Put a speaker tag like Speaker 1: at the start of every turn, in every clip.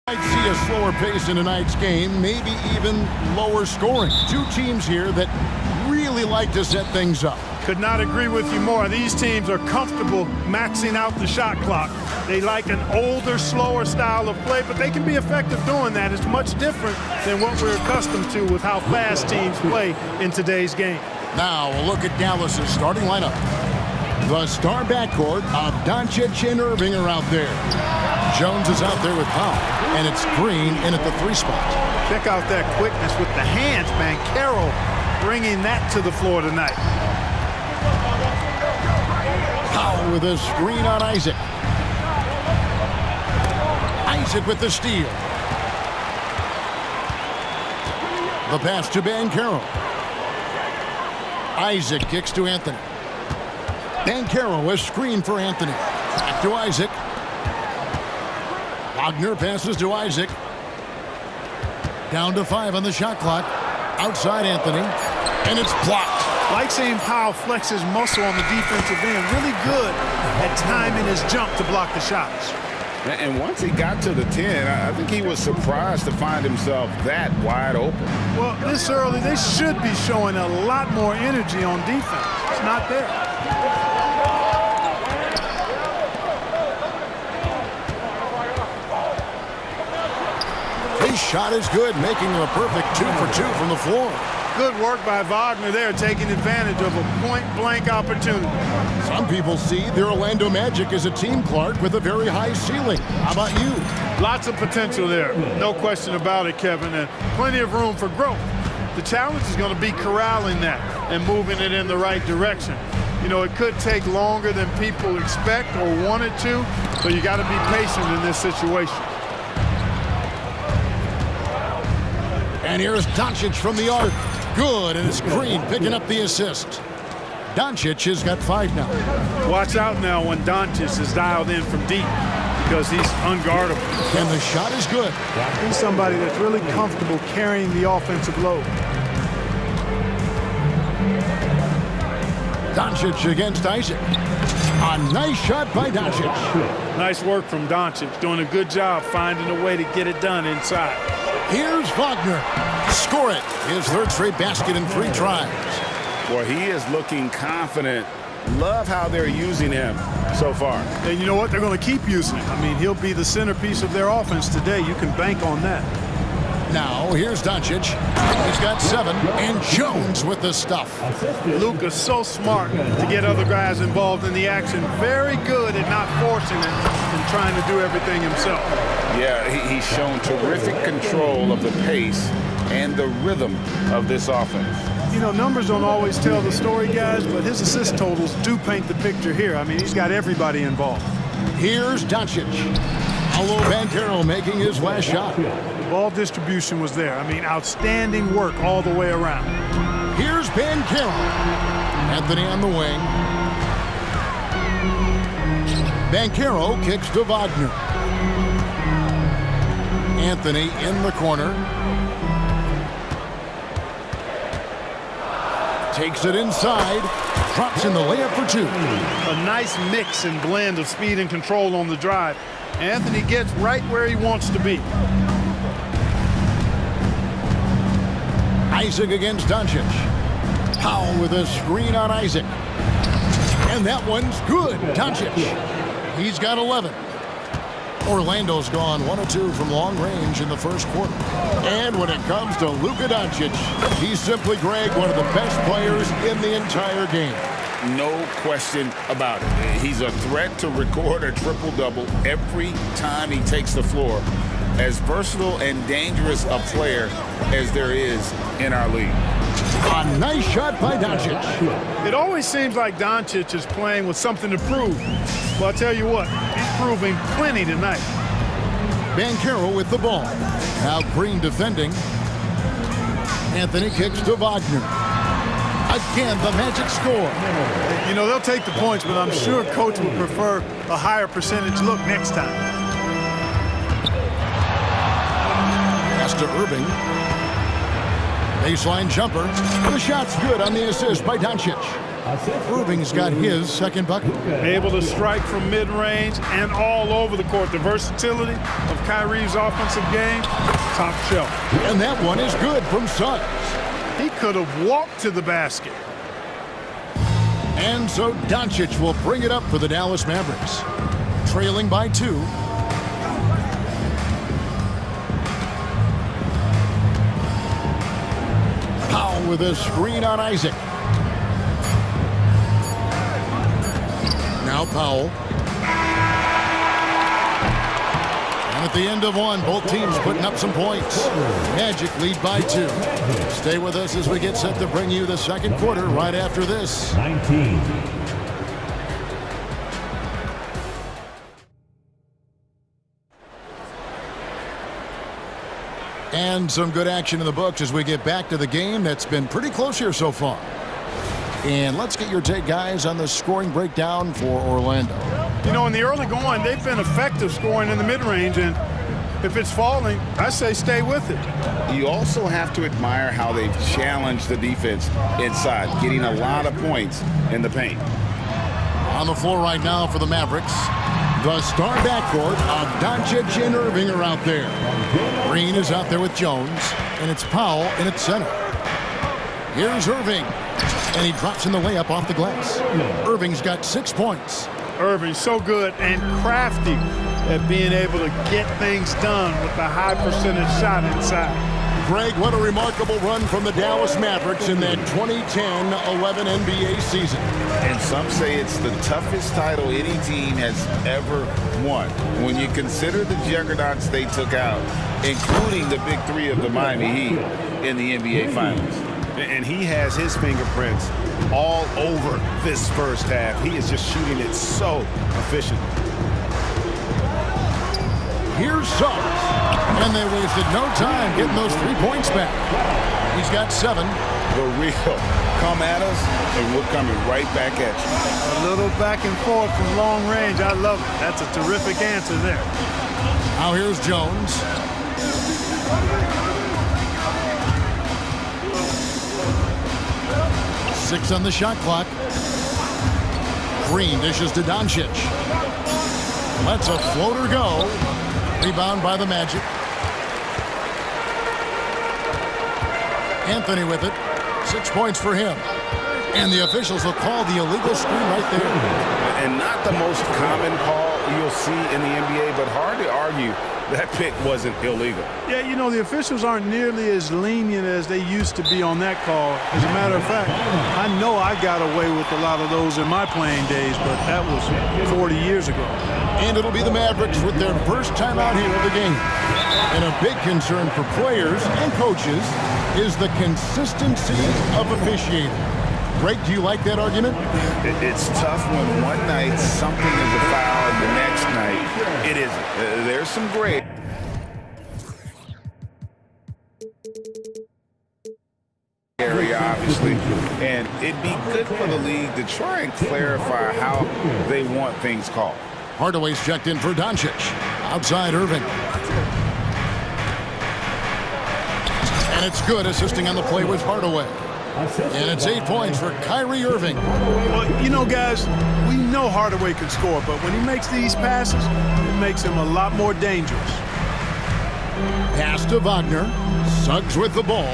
Speaker 1: Might see a slower pace in tonight's game, maybe even lower scoring. Two teams here that really like to set things up.
Speaker 2: Could not agree with you more. These teams are comfortable maxing out the shot clock. They like an older, slower style of play, but they can be effective doing that. It's much different than what we're accustomed to with how fast teams play in today's game.
Speaker 1: Now a look at Dallas's starting lineup. The star backcourt of Doncic and Irving are out there. Jones is out there with Powell, and it's Green in at the 3 spot.
Speaker 2: Check out that quickness with the hands, man. Carroll bringing that to the floor tonight.
Speaker 1: Powell with a screen on Isaac. Isaac with the steal. The pass to Banchero. Isaac kicks to Anthony. Banchero, a screen for Anthony. Back to Isaac. Wagner passes to Isaac. Down to 5 on the shot clock. Outside Anthony. And it's blocked.
Speaker 2: Like seeing Powell flex his muscle on the defensive end. Really good at timing his jump to block the shots.
Speaker 3: And once he got to the 10, I think he was surprised to find himself that wide open.
Speaker 2: Well, this early, they should be showing a lot more energy on defense. It's not there.
Speaker 1: His shot is good, making him a perfect 2 for 2 from the floor.
Speaker 2: Good work by Wagner there, taking advantage of a point-blank opportunity.
Speaker 1: Some people see the Orlando Magic as a team, Clark, with a very high ceiling. How about you?
Speaker 2: Lots of potential there. No question about it, Kevin, and plenty of room for growth. The challenge is going to be corralling that and moving it in the right direction. You know, it could take longer than people expect or want it to, so you got to be patient in this situation.
Speaker 1: And here's Doncic from the arc. Good, and it's Green picking up the assist. Doncic has got 5 now.
Speaker 2: Watch out now when Doncic is dialed in from deep because he's unguardable.
Speaker 1: And the shot is good.
Speaker 2: He's somebody that's really comfortable carrying the offensive load.
Speaker 1: Doncic against Isaac. A nice shot by Doncic.
Speaker 2: Nice work from Doncic, doing a good job finding a way to get it done inside.
Speaker 1: Here's Wagner. Score it. His 3rd straight basket in 3 tries.
Speaker 3: Well, he is looking confident. Love how they're using him so far.
Speaker 2: And you know what? They're going to keep using him. I mean, he'll be the centerpiece of their offense today. You can bank on that.
Speaker 1: Now, here's Doncic. He's got 7. And Jones with the stuff.
Speaker 2: Luka's so smart to get other guys involved in the action. Very good at not forcing it and trying to do everything himself.
Speaker 3: Yeah, he's shown terrific control of the pace and the rhythm of this offense.
Speaker 2: You know, numbers don't always tell the story, guys, but his assist totals do paint the picture here. I mean, he's got everybody involved.
Speaker 1: Here's Doncic. Paolo Banchero making his last shot.
Speaker 2: Ball distribution was there. I mean, outstanding work all the way around.
Speaker 1: Here's Banchero. Anthony on the wing. Banchero kicks to Wagner. Anthony in the corner. Takes it inside. Drops in the layup for 2.
Speaker 2: A nice mix and blend of speed and control on the drive. Anthony gets right where he wants to be.
Speaker 1: Isaac against Doncic. Powell with a screen on Isaac. And that one's good. Doncic. He's got 11. Orlando's gone 1 of 2 from long range in the 1st quarter. And when it comes to Luka Doncic, he's simply, Greg, one of the best players in the entire game.
Speaker 3: No question about it. He's a threat to record a triple-double every time he takes the floor. As versatile and dangerous a player as there is in our league.
Speaker 1: A nice shot by Doncic.
Speaker 2: It always seems like Doncic is playing with something to prove. Well, I'll tell you what, he's proving plenty tonight.
Speaker 1: Banchero with the ball. Now Green defending. Anthony kicks to Wagner. Again, the Magic score.
Speaker 2: You know, they'll take the points, but I'm sure coach would prefer a higher percentage look next time.
Speaker 1: Pass to Irving. Baseline jumper. The shot's good on the assist by Doncic. Irving's got his second bucket.
Speaker 2: Able to strike from mid-range and all over the court. The versatility of Kyrie's offensive game, top shelf.
Speaker 1: And that one is good from Suggs.
Speaker 2: He could have walked to the basket.
Speaker 1: And so Doncic will bring it up for the Dallas Mavericks. Trailing by 2. Powell with a screen on Isaac. Now Powell. And at the end of one, both teams putting up some points. Magic lead by 2. Stay with us as we get set to bring you the second quarter right after this.
Speaker 4: 19.
Speaker 1: And some good action in the books as we get back to the game that's been pretty close here so far. And let's get your take, guys, on the scoring breakdown for Orlando.
Speaker 2: You know, in the early going, they've been effective scoring in the mid-range, and if it's falling, I say stay with it.
Speaker 3: You also have to admire how they've challenged the defense inside, getting a lot of points in the paint.
Speaker 1: On the floor right now for the Mavericks, the star backcourt of Doncic and Irving are out there. Green is out there with Jones, and it's Powell in its center. Here's Irving, and he drops in the layup off the glass. Irving's got 6 points.
Speaker 2: Irving's so good and crafty at being able to get things done with the high percentage shot inside.
Speaker 1: Greg, what a remarkable run from the Dallas Mavericks in that 2010-11 NBA season.
Speaker 3: And some say it's the toughest title any team has ever won. When you consider the juggernauts they took out, including the big 3 of the Miami Heat in the NBA Finals.
Speaker 5: And he has his fingerprints all over this first half. He is just shooting it so efficient.
Speaker 1: Here's Suggs, and they wasted no time getting those 3 points back. He's got 7.
Speaker 3: The real come at us, and we're coming right back at you.
Speaker 2: A little back and forth from long range. I love it. That's a terrific answer there.
Speaker 1: Now here's Jones. Six on the shot clock. Green dishes to Doncic. Lets a floater go. Rebound by the Magic. Anthony with it. 6 points for him. And the officials will call the illegal screen right there.
Speaker 3: And not the most common call you'll see in the NBA, but hard to argue that pick wasn't illegal.
Speaker 2: Yeah, you know, the officials aren't nearly as lenient as they used to be on that call. As a matter of fact, I know I got away with a lot of those in my playing days, but that was 40 years ago.
Speaker 1: And it'll be the Mavericks with their first time out here of the game. And a big concern for players and coaches is the consistency of officiating. Greg, do you like that argument?
Speaker 3: It's tough when one night something is a foul and the next night it isn't. There's some gray area, obviously, and it'd be good for the league to try and clarify how they want things called.
Speaker 1: Hardaway's checked in for Doncic. Outside Irving. And it's good, assisting on the play with Hardaway. And it's 8 points for Kyrie Irving.
Speaker 2: Well, you know, guys, we know Hardaway can score, but when he makes these passes, it makes him a lot more dangerous.
Speaker 1: Pass to Wagner. Suggs with the ball.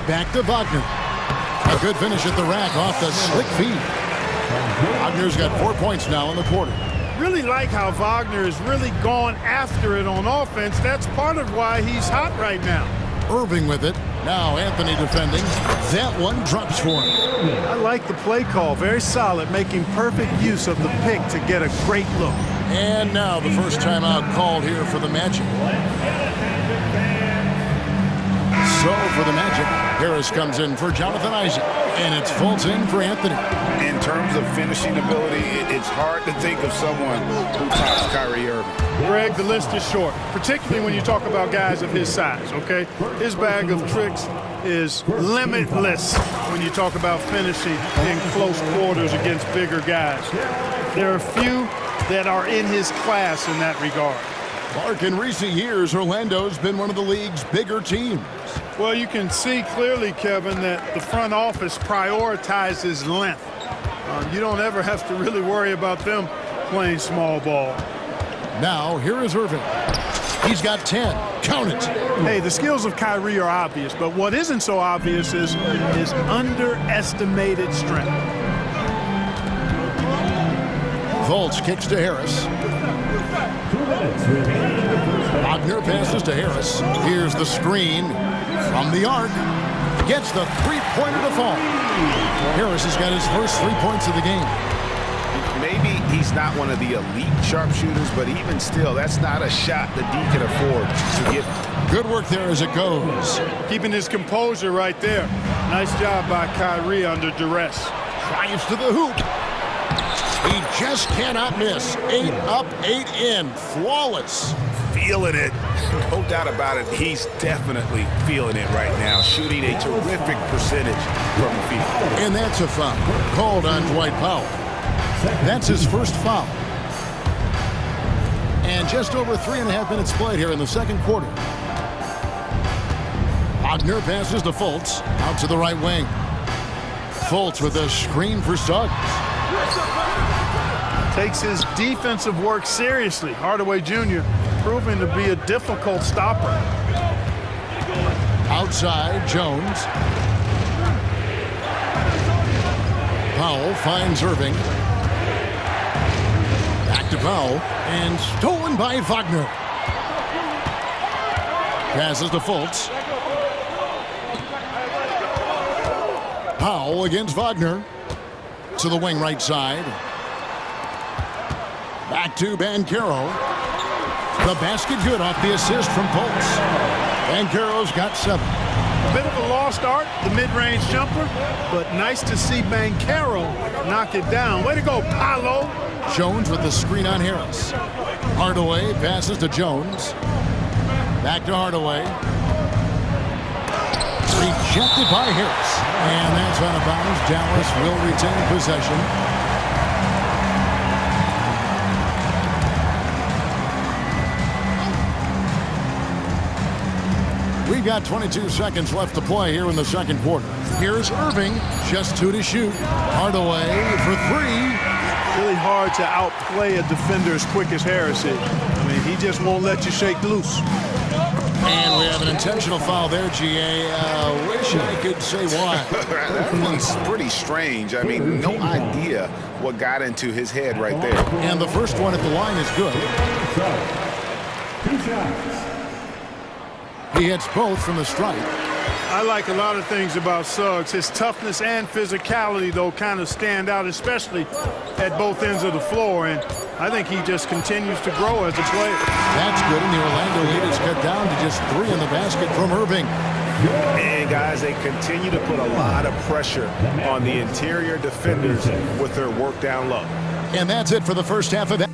Speaker 1: Back to Wagner. A good finish at the rack off the slick feed. Wagner's got 4 points now in the quarter.
Speaker 2: Really like how Wagner has really gone after it on offense. That's part of why he's hot right now.
Speaker 1: Irving with it. Now Anthony defending. That one drops for him.
Speaker 2: I like the play call. Very solid, making perfect use of the pick to get a great look.
Speaker 1: And now the first timeout called here for the Magic. So for the Magic, Harris comes in for Jonathan Isaac. And it's Fultz in for Anthony.
Speaker 3: In terms of finishing ability, it's hard to think of someone who tops Kyrie Irving.
Speaker 2: Greg, the list is short, particularly when you talk about guys of his size, okay? His bag of tricks is limitless when you talk about finishing in close quarters against bigger guys. There are few that are in his class in that regard.
Speaker 1: Mark, in recent years, Orlando's been one of the league's bigger teams.
Speaker 2: Well, you can see clearly, Kevin, that the front office prioritizes length. You don't ever have to really worry about them playing small ball.
Speaker 1: Now, here is Irving. He's got 10. Count it.
Speaker 2: Hey, the skills of Kyrie are obvious, but what isn't so obvious is his underestimated strength.
Speaker 1: Fultz kicks to Harris. Wagner passes to Harris. Here's the screen from the arc. Gets the three-pointer to fall. Harris has got his first 3 points of the game.
Speaker 5: Maybe he's not one of the elite sharpshooters, but even still, that's not a shot that D can afford to get.
Speaker 1: Good work there as it goes.
Speaker 2: Keeping his composure right there. Nice job by Kyrie under duress.
Speaker 1: Drives to the hoop. He just cannot miss. 8 up, 8 in. Flawless.
Speaker 5: Feeling it. No doubt about it. He's definitely feeling it right now. Shooting a terrific percentage from the field.
Speaker 1: And that's a foul. Called on Dwight Powell. That's his first foul. And just over 3.5 minutes played here in the second quarter. Wagner passes to Fultz. Out to the right wing. Fultz with a screen for Suggs.
Speaker 2: Takes his defensive work seriously. Hardaway Jr. proving to be a difficult stopper.
Speaker 1: Outside, Jones. Powell finds Irving. Back to Powell. And stolen by Wagner. Passes to Fultz. Powell against Wagner. To the wing right side. Back to Banchero. The basket good off the assist from Fultz. Banchero's got 7.
Speaker 2: A bit of a lost art, the mid-range jumper, but nice to see Banchero knock it down. Way to go, Paolo.
Speaker 1: Jones with the screen on Harris. Hardaway passes to Jones. Back to Hardaway. Rejected by Harris. And that's out of bounds. Dallas will retain possession. We've got 22 seconds left to play here in the second quarter. Here's Irving, just 2 to shoot. Hardaway for 3.
Speaker 2: Really hard to outplay a defender as quick as Harris is. I mean, he just won't let you shake loose.
Speaker 1: And we have an intentional foul there, GA. Wish I could say why.
Speaker 5: That one's pretty strange. I mean, no idea what got into his head right there.
Speaker 1: And the first one at the line is good.
Speaker 4: 2 shots.
Speaker 1: He hits both from the stripe.
Speaker 2: I like a lot of things about Suggs. His toughness and physicality, though, kind of stand out, especially at both ends of the floor. And I think he just continues to grow as a player.
Speaker 1: That's good, and the Orlando lead is cut down to just 3 in the basket from Irving.
Speaker 5: And, guys, they continue to put a lot of pressure on the interior defenders with their work down low.
Speaker 1: And that's it for the first half of that.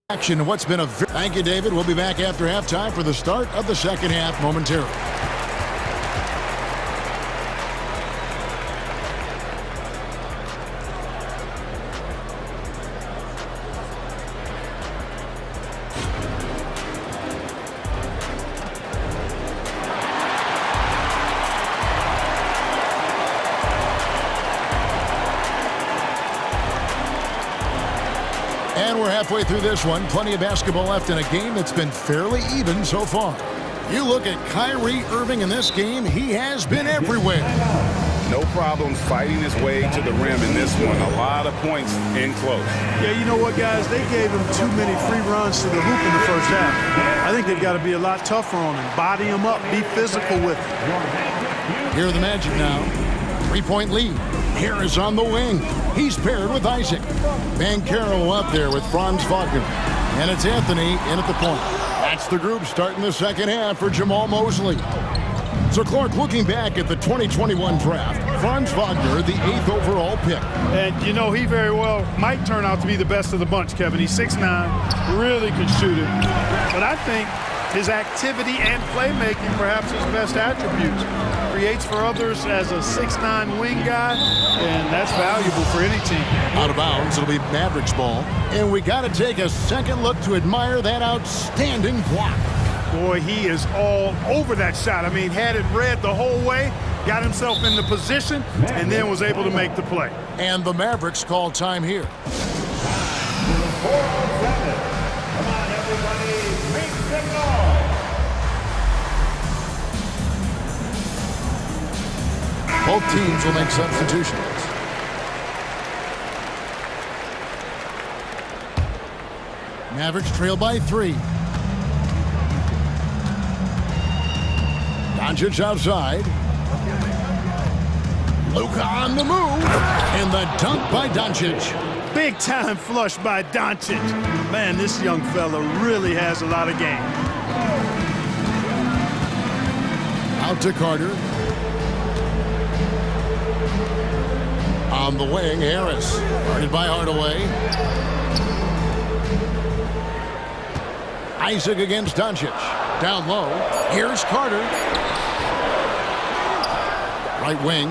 Speaker 1: Action. What's been a thank you, David. We'll be back after halftime for the start of the second half momentarily. And we're halfway through this one. Plenty of basketball left in a game that's been fairly even so far. You look at Kyrie Irving in this game, he has been everywhere.
Speaker 5: No problem fighting his way to the rim in this one. A lot of points in close.
Speaker 2: Yeah, you know what, guys? They gave him too many free runs to the hoop in the first half. I think they've got to be a lot tougher on him. Body him up. Be physical with him.
Speaker 1: Here are the Magic now. 3-point lead. Harris on the wing. He's paired with Isaac. Banchero up there with Franz Wagner. And it's Anthony in at the point. That's the group starting the second half for Jamal Mosley. So, Clark, looking back at the 2021 draft, Franz Wagner, the 8th overall pick.
Speaker 2: And, you know, he very well might turn out to be the best of the bunch, Kevin. He's 6'9", really can shoot it. But I think his activity and playmaking perhaps his best attributes. creates for others as a 6'9" wing guy, and that's valuable for any team.
Speaker 1: Out of bounds, it'll be Mavericks ball. And we got to take a second look to admire that outstanding block.
Speaker 2: Boy, he is all over that shot. I mean, had it read the whole way, got himself in the position, and then was able to make the play.
Speaker 1: And the Mavericks call time here.
Speaker 4: Come on, everybody, make some noise.
Speaker 1: Both teams will make substitutions. Mavericks trail by 3. Doncic outside. Luka on the move. And the dunk by Doncic.
Speaker 2: Big time flush by Doncic. Man, this young fella really has a lot of game.
Speaker 1: Out to Carter. On the wing, Harris. Guarded by Hardaway. Isaac against Doncic. Down low. Here's Carter. Right wing.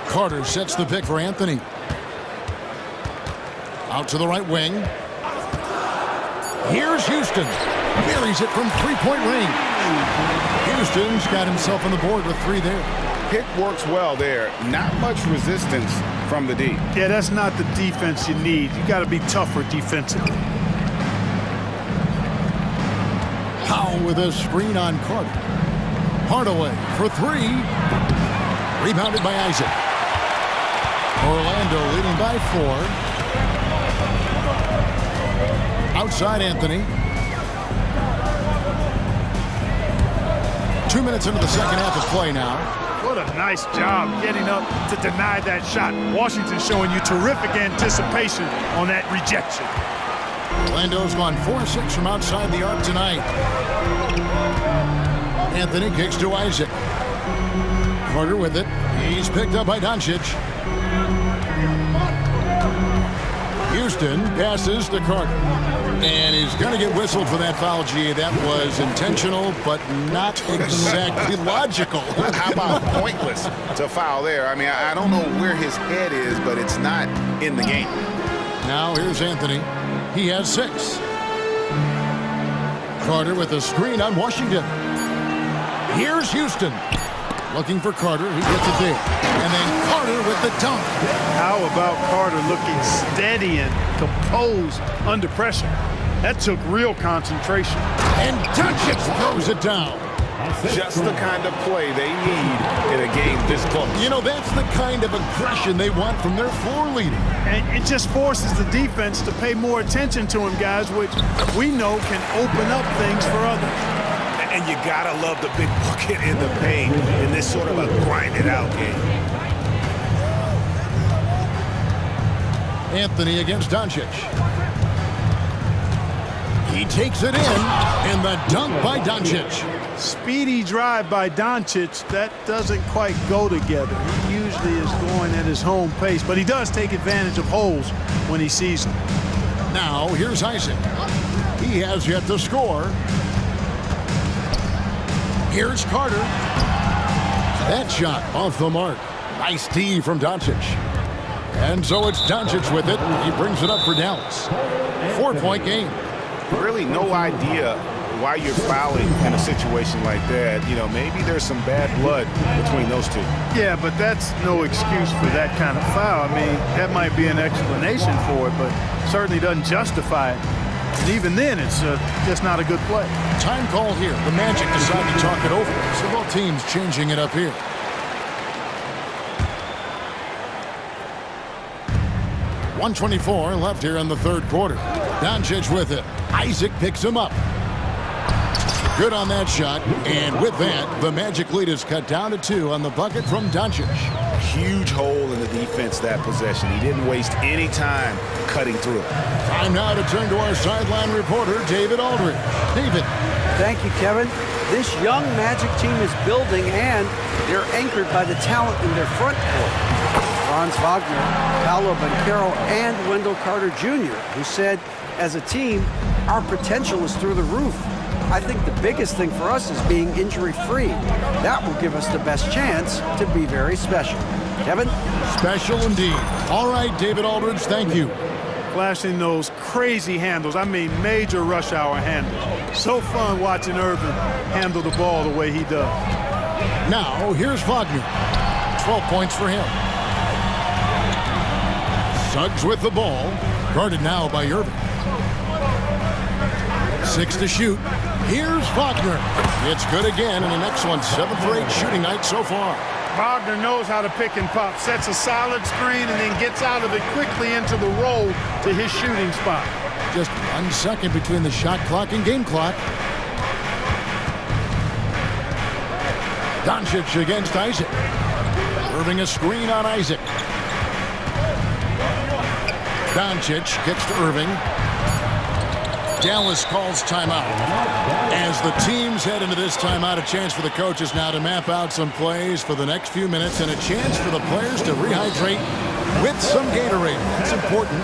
Speaker 1: Carter sets the pick for Anthony. Out to the right wing. Here's Houston. Buries it from three-point range. Houston's got himself on the board with 3 there.
Speaker 3: Pick works well there. Not much resistance from the D.
Speaker 2: Yeah, that's not the defense you need. You got to be tougher defensively.
Speaker 1: Powell with a screen on Carter. Hardaway for 3. Rebounded by Isaac. Orlando leading by 4. Outside Anthony. 2 minutes into the second half of play now.
Speaker 2: What a nice job getting up to deny that shot. Washington showing you terrific anticipation on that rejection.
Speaker 1: Orlando's gone 4-6 from outside the arc tonight. Anthony kicks to Isaac. Carter with it. He's picked up by Doncic. Houston passes to Carter. And he's going to get whistled for that foul, G. That was intentional, but not exactly logical.
Speaker 3: How about pointless to foul there? I mean, I don't know where his head is, but it's not in the game.
Speaker 1: Now here's Anthony. He has 6. Carter with a screen on Washington. Here's Houston. Looking for Carter. He gets it there. And then Carter with the dunk.
Speaker 2: How about Carter looking steady and composed under pressure? That took real concentration.
Speaker 1: And Doncic throws it down.
Speaker 3: Just the kind of play they need in a game this close.
Speaker 1: You know, that's the kind of aggression they want from their floor leader.
Speaker 2: And it just forces the defense to pay more attention to him, guys, which we know can open up things for others.
Speaker 5: And you gotta love the big bucket in the paint in this sort of a grind-it-out game.
Speaker 1: Anthony against Doncic. He takes it in, and the dunk by Doncic.
Speaker 2: Speedy drive by Doncic, that doesn't quite go together. He usually is going at his home pace, but he does take advantage of holes when he sees them.
Speaker 1: Now, here's Isaac. He has yet to score. Here's Carter. That shot off the mark. Nice D from Doncic. And so it's Doncic with it. He brings it up for Dallas. 4-point game.
Speaker 3: Really no idea why you're fouling in a situation like that. You know, maybe there's some bad blood between those two.
Speaker 2: Yeah, but that's no excuse for that kind of foul. I mean, that might be an explanation for it, but certainly doesn't justify it. And even then, it's just not a good play.
Speaker 1: Time call here. The Magic decide to talk it over. So both teams changing it up here. .124 left here in the third quarter. Doncic with it. Isaac picks him up. Good on that shot. And with that, the Magic lead is cut down to 2 on the bucket from Doncic.
Speaker 5: Huge hole in the defense that possession. He didn't waste any time cutting through.
Speaker 1: Time now to turn to our sideline reporter, David Aldridge. David.
Speaker 6: Thank you, Kevin. This young Magic team is building, and they're anchored by the talent in their front court. Franz Wagner, Paolo Banchero, and Wendell Carter Jr., who said, as a team, our potential is through the roof. I think the biggest thing for us is being injury-free. That will give us the best chance to be very special. Kevin?
Speaker 1: Special indeed. All right, David Aldridge, thank you.
Speaker 2: Flashing those crazy handles. I mean, major rush hour handles. So fun watching Irving handle the ball the way he does.
Speaker 1: Now, here's Wagner. 12 points for him. Suggs with the ball. Guarded now by Irving. 6 to shoot. Here's Wagner. It's good again, and an excellent 7 for 8 shooting night so far.
Speaker 2: Wagner knows how to pick and pop, sets a solid screen, and then gets out of it quickly into the roll to his shooting spot.
Speaker 1: Just 1 second between the shot clock and game clock. Doncic against Isaac. Irving a screen on Isaac. Doncic gets to Irving. Dallas calls timeout. As the teams head into this timeout, a chance for the coaches now to map out some plays for the next few minutes and a chance for the players to rehydrate with some Gatorade. That's important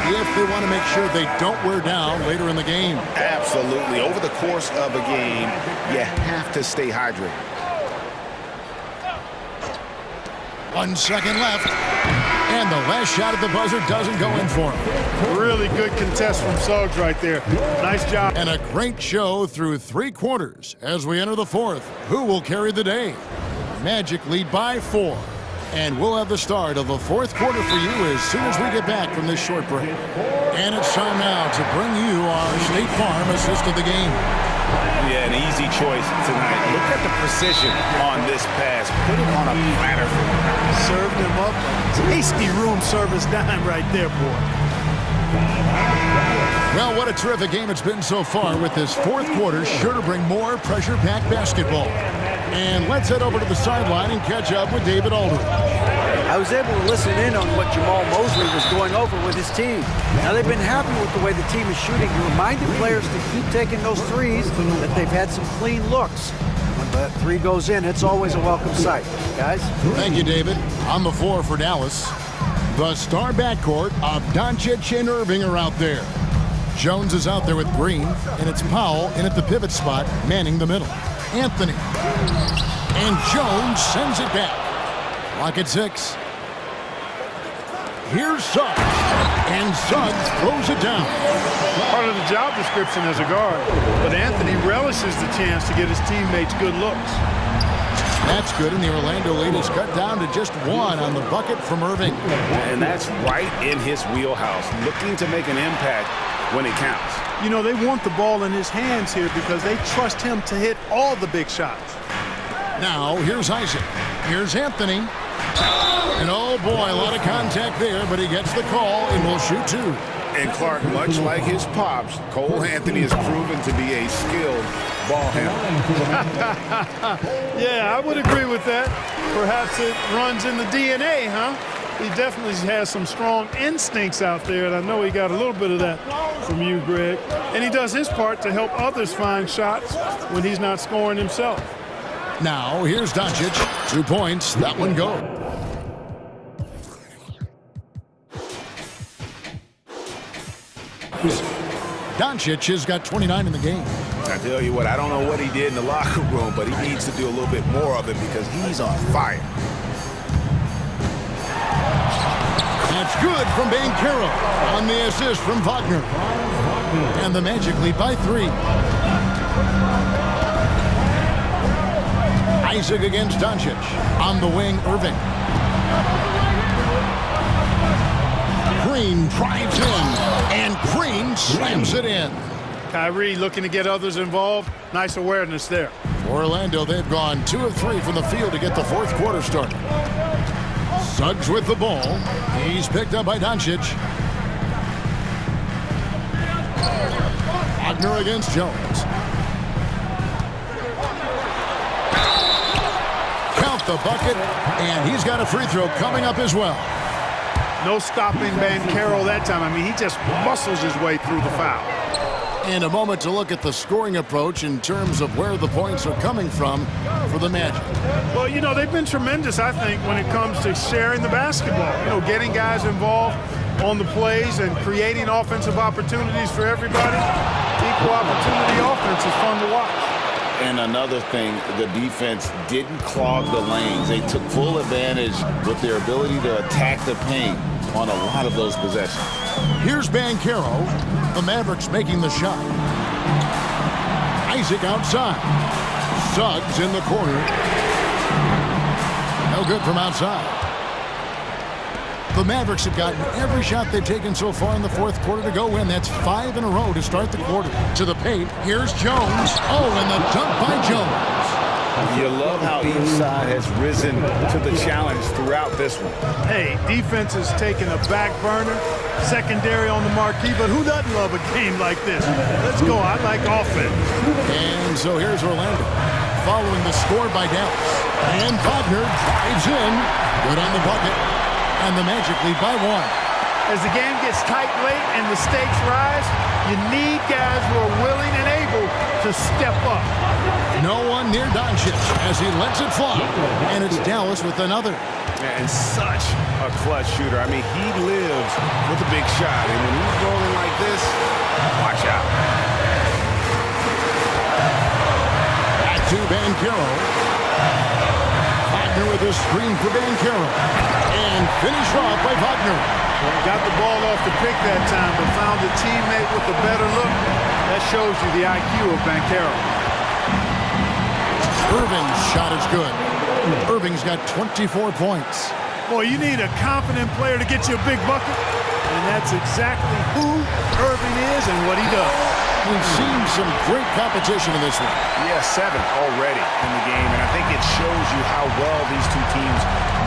Speaker 1: if they want to make sure they don't wear down later in the game.
Speaker 5: Absolutely. Over the course of a game, you have to stay hydrated.
Speaker 1: 1 second left. And the last shot at the buzzer doesn't go in for him.
Speaker 2: Really good contest from Suggs right there. Nice job.
Speaker 1: And a great show through 3 quarters as we enter the 4th. Who will carry the day? Magic lead by 4. And we'll have the start of the 4th quarter for you as soon as we get back from this short break. And it's time now to bring you our State Farm assist of the game.
Speaker 5: Yeah, an easy choice tonight. Look at the precision on this pass. Put it on a platter for him.
Speaker 2: Served him up. Tasty room service dime right there, boy.
Speaker 1: Well, what a terrific game it's been so far with this 4th quarter. Sure to bring more pressure-packed basketball. And let's head over to the sideline and catch up with David Aldridge.
Speaker 6: I was able to listen in on what Jamal Mosley was going over with his team. Now, they've been happy with the way the team is shooting. He reminded players to keep taking those threes, that they've had some clean looks. When that 3 goes in, it's always a welcome sight. Guys?
Speaker 1: Thank you, David. On the floor for Dallas, the star backcourt of Doncic and Irving are out there. Jones is out there with Green, and it's Powell in at the pivot spot, manning the middle. Anthony. And Jones sends it back. Clock at 6. Here's Suggs. And Suggs throws it down.
Speaker 2: Part of the job description as a guard. But Anthony relishes the chance to get his teammates good looks.
Speaker 1: That's good, and the Orlando lead is cut down to just 1 on the bucket from Irving.
Speaker 5: And that's right in his wheelhouse, looking to make an impact when it counts.
Speaker 2: You know, they want the ball in his hands here because they trust him to hit all the big shots.
Speaker 1: Now, here's Isaac. Here's Anthony. And oh boy, a lot of contact there, but he gets the call and will shoot 2.
Speaker 5: And Clark, much like his pops, Cole Anthony has proven to be a skilled ball handler.
Speaker 2: Yeah, I would agree with that. Perhaps it runs in the DNA, huh? He definitely has some strong instincts out there, and I know he got a little bit of that from you, Greg. And he does his part to help others find shots when he's not scoring himself.
Speaker 1: Now, here's Doncic. 2 points. That one goes. Doncic has got 29 in the game.
Speaker 5: I tell you what, I don't know what he did in the locker room, but he needs to do a little bit more of it because he's on fire.
Speaker 1: That's good from Banchero on the assist from Wagner. And the Magic lead by 3. Isaac against Doncic. On the wing, Irving. Green drives in, and Green slams it in.
Speaker 2: Kyrie looking to get others involved. Nice awareness there.
Speaker 1: For Orlando, they've gone 2 of 3 from the field to get the 4th quarter started. Suggs with the ball. He's picked up by Doncic. Wagner against Jones. Count the bucket, and he's got a free throw coming up as well.
Speaker 2: No stopping Banchero that time. I mean, he just muscles his way through the foul.
Speaker 1: And a moment to look at the scoring approach in terms of where the points are coming from for the Magic.
Speaker 2: Well, you know, they've been tremendous, I think, when it comes to sharing the basketball. You know, getting guys involved, on the plays and creating offensive opportunities for everybody. Equal opportunity offense is fun to watch.
Speaker 3: And another thing, the defense didn't clog the lanes. They took full advantage with their ability to attack the paint on a lot of those possessions.
Speaker 1: Here's Banchero. The Mavericks making the shot. Isaac outside. Suggs in the corner. No good from outside. The Mavericks have gotten every shot they've taken so far in the fourth quarter to go win. That's 5 in a row to start the quarter. To the paint. Here's Jones. Oh, and the dunk by Jones.
Speaker 5: You love how each side has risen to the challenge throughout this one.
Speaker 2: Hey, defense is taking a back burner, secondary on the marquee, but who doesn't love a game like this? Let's go. I like offense.
Speaker 1: And so here's Orlando, following the score by Dallas. And Wagner drives in. Good on the bucket. And the Magic lead by 1.
Speaker 2: As the game gets tight late and the stakes rise, you need guys who are willing and able to step up.
Speaker 1: No one near Doncic as he lets it fly. And it's Dallas with another.
Speaker 5: And such a clutch shooter. I mean, he lives with a big shot. And when he's rolling like this, watch out.
Speaker 1: Back to Banchero. Wagner with a screen for Banchero. And finished off by Wagner.
Speaker 2: Got the ball off the pick that time, but found a teammate with a better look. That shows you the IQ of Banchero.
Speaker 1: Irving's shot is good. Irving's got 24 points.
Speaker 2: Boy, you need a confident player to get you a big bucket, and that's exactly who Irving is and what he does.
Speaker 1: We've seen some great competition in this one.
Speaker 5: Yeah, 7 already in the game, and I think it shows you how well these two teams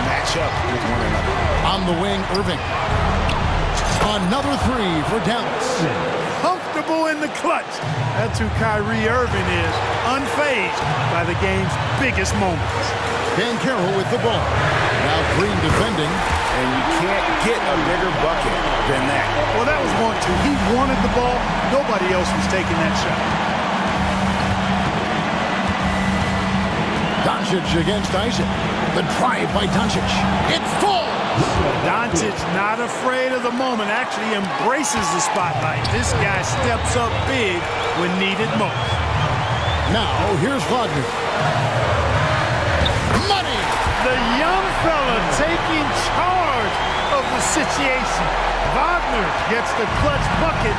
Speaker 5: match up with one another.
Speaker 1: On the wing, Irving. Another 3 for Dallas.
Speaker 2: Comfortable in the clutch. That's who Kyrie Irving is, unfazed by the game's biggest moments.
Speaker 1: Banchero with the ball. Now Green defending.
Speaker 5: And you can't get a bigger bucket than that.
Speaker 2: Well, that was 1-2. He wanted the ball. Nobody else was taking that shot.
Speaker 1: Doncic against Isaac. The drive by Doncic. It falls!
Speaker 2: Doncic not afraid of the moment, actually embraces the spotlight. This guy steps up big when needed most.
Speaker 1: Now, here's Wagner. Money!
Speaker 2: The young fella taking charge of the situation. Wagner gets the clutch bucket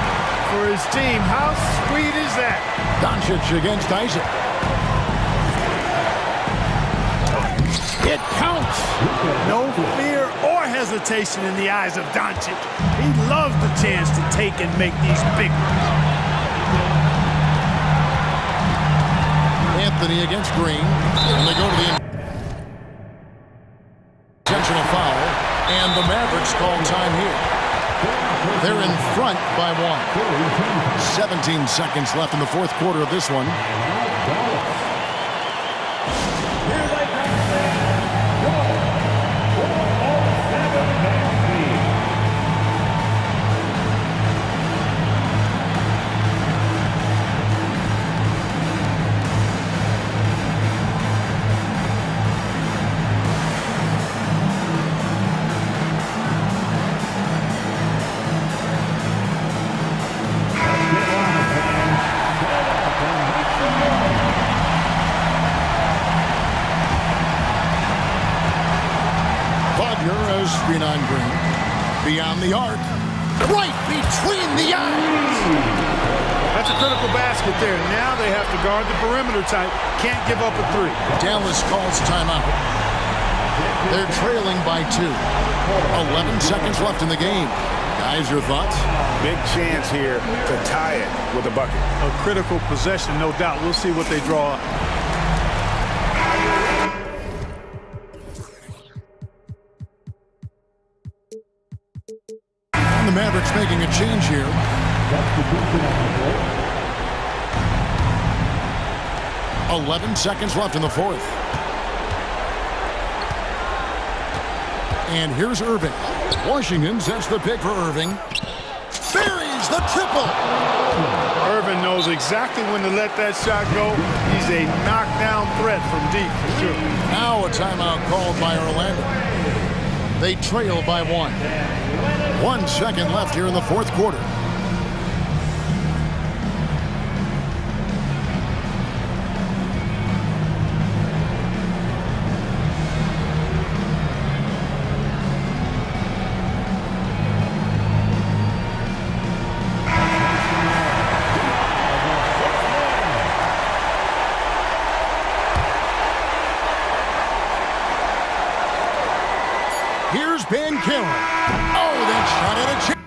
Speaker 2: for his team. How sweet is that?
Speaker 1: Doncic against Isaac. It counts!
Speaker 2: No fear or hesitation in the eyes of Doncic. He loves the chance to take and make these big ones.
Speaker 1: Anthony against Green. And they go to the intentional foul. And the Mavericks call time here. They're in front by 1. 17 seconds left in the fourth quarter of this one. Screen on Green. Beyond the arc. Right between the eyes.
Speaker 2: That's a critical basket there. Now they have to guard the perimeter tight. Can't give up a 3.
Speaker 1: Dallas calls timeout. They're trailing by 2. 11 seconds left in the game. Guys, your thoughts?
Speaker 5: Big chance here to tie it with a bucket.
Speaker 2: A critical possession, no doubt. We'll see what they draw up.
Speaker 1: The Mavericks making a change here. 11 seconds left in the fourth. And here's Irving. Washington sets the pick for Irving. Buries the triple.
Speaker 2: Irving knows exactly when to let that shot go. He's a knockdown threat from deep, for sure.
Speaker 1: Now a timeout called by Orlando. They trail by 1. 1 second left here in the fourth quarter. Here's Ben Carroll. Oh, that shot at a chip.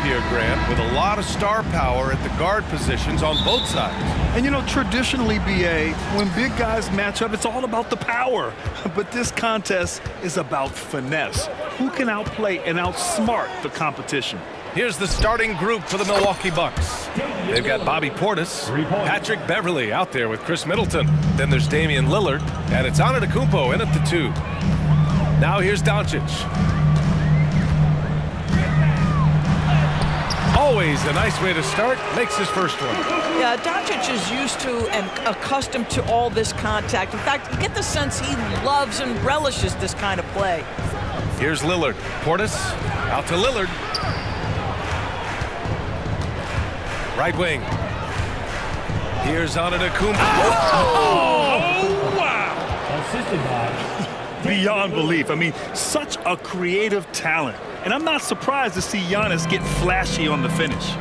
Speaker 7: here, Grant, with a lot of star power at the guard positions on both sides.
Speaker 8: And you know, traditionally, BA, when big guys match up, it's all about the power. But this contest is about finesse. Who can outplay and outsmart the competition?
Speaker 7: Here's the starting group for the Milwaukee Bucks. They've got Bobby Portis, Patrick Beverley out there with Chris Middleton. Then there's Damian Lillard, and it's Antetokounmpo in at the 2. Now here's Doncic. Always a nice way to start, makes his first one.
Speaker 9: Yeah, Doncic is used to and accustomed to all this contact. In fact, you get the sense he loves and relishes this kind of play.
Speaker 7: Here's Lillard. Portis out to Lillard. Right wing. Here's Antetokounmpo.
Speaker 8: Oh, wow!
Speaker 4: Assisted by...
Speaker 8: Beyond belief. I mean, such a creative talent. And I'm not surprised to see Giannis get flashy on the finish.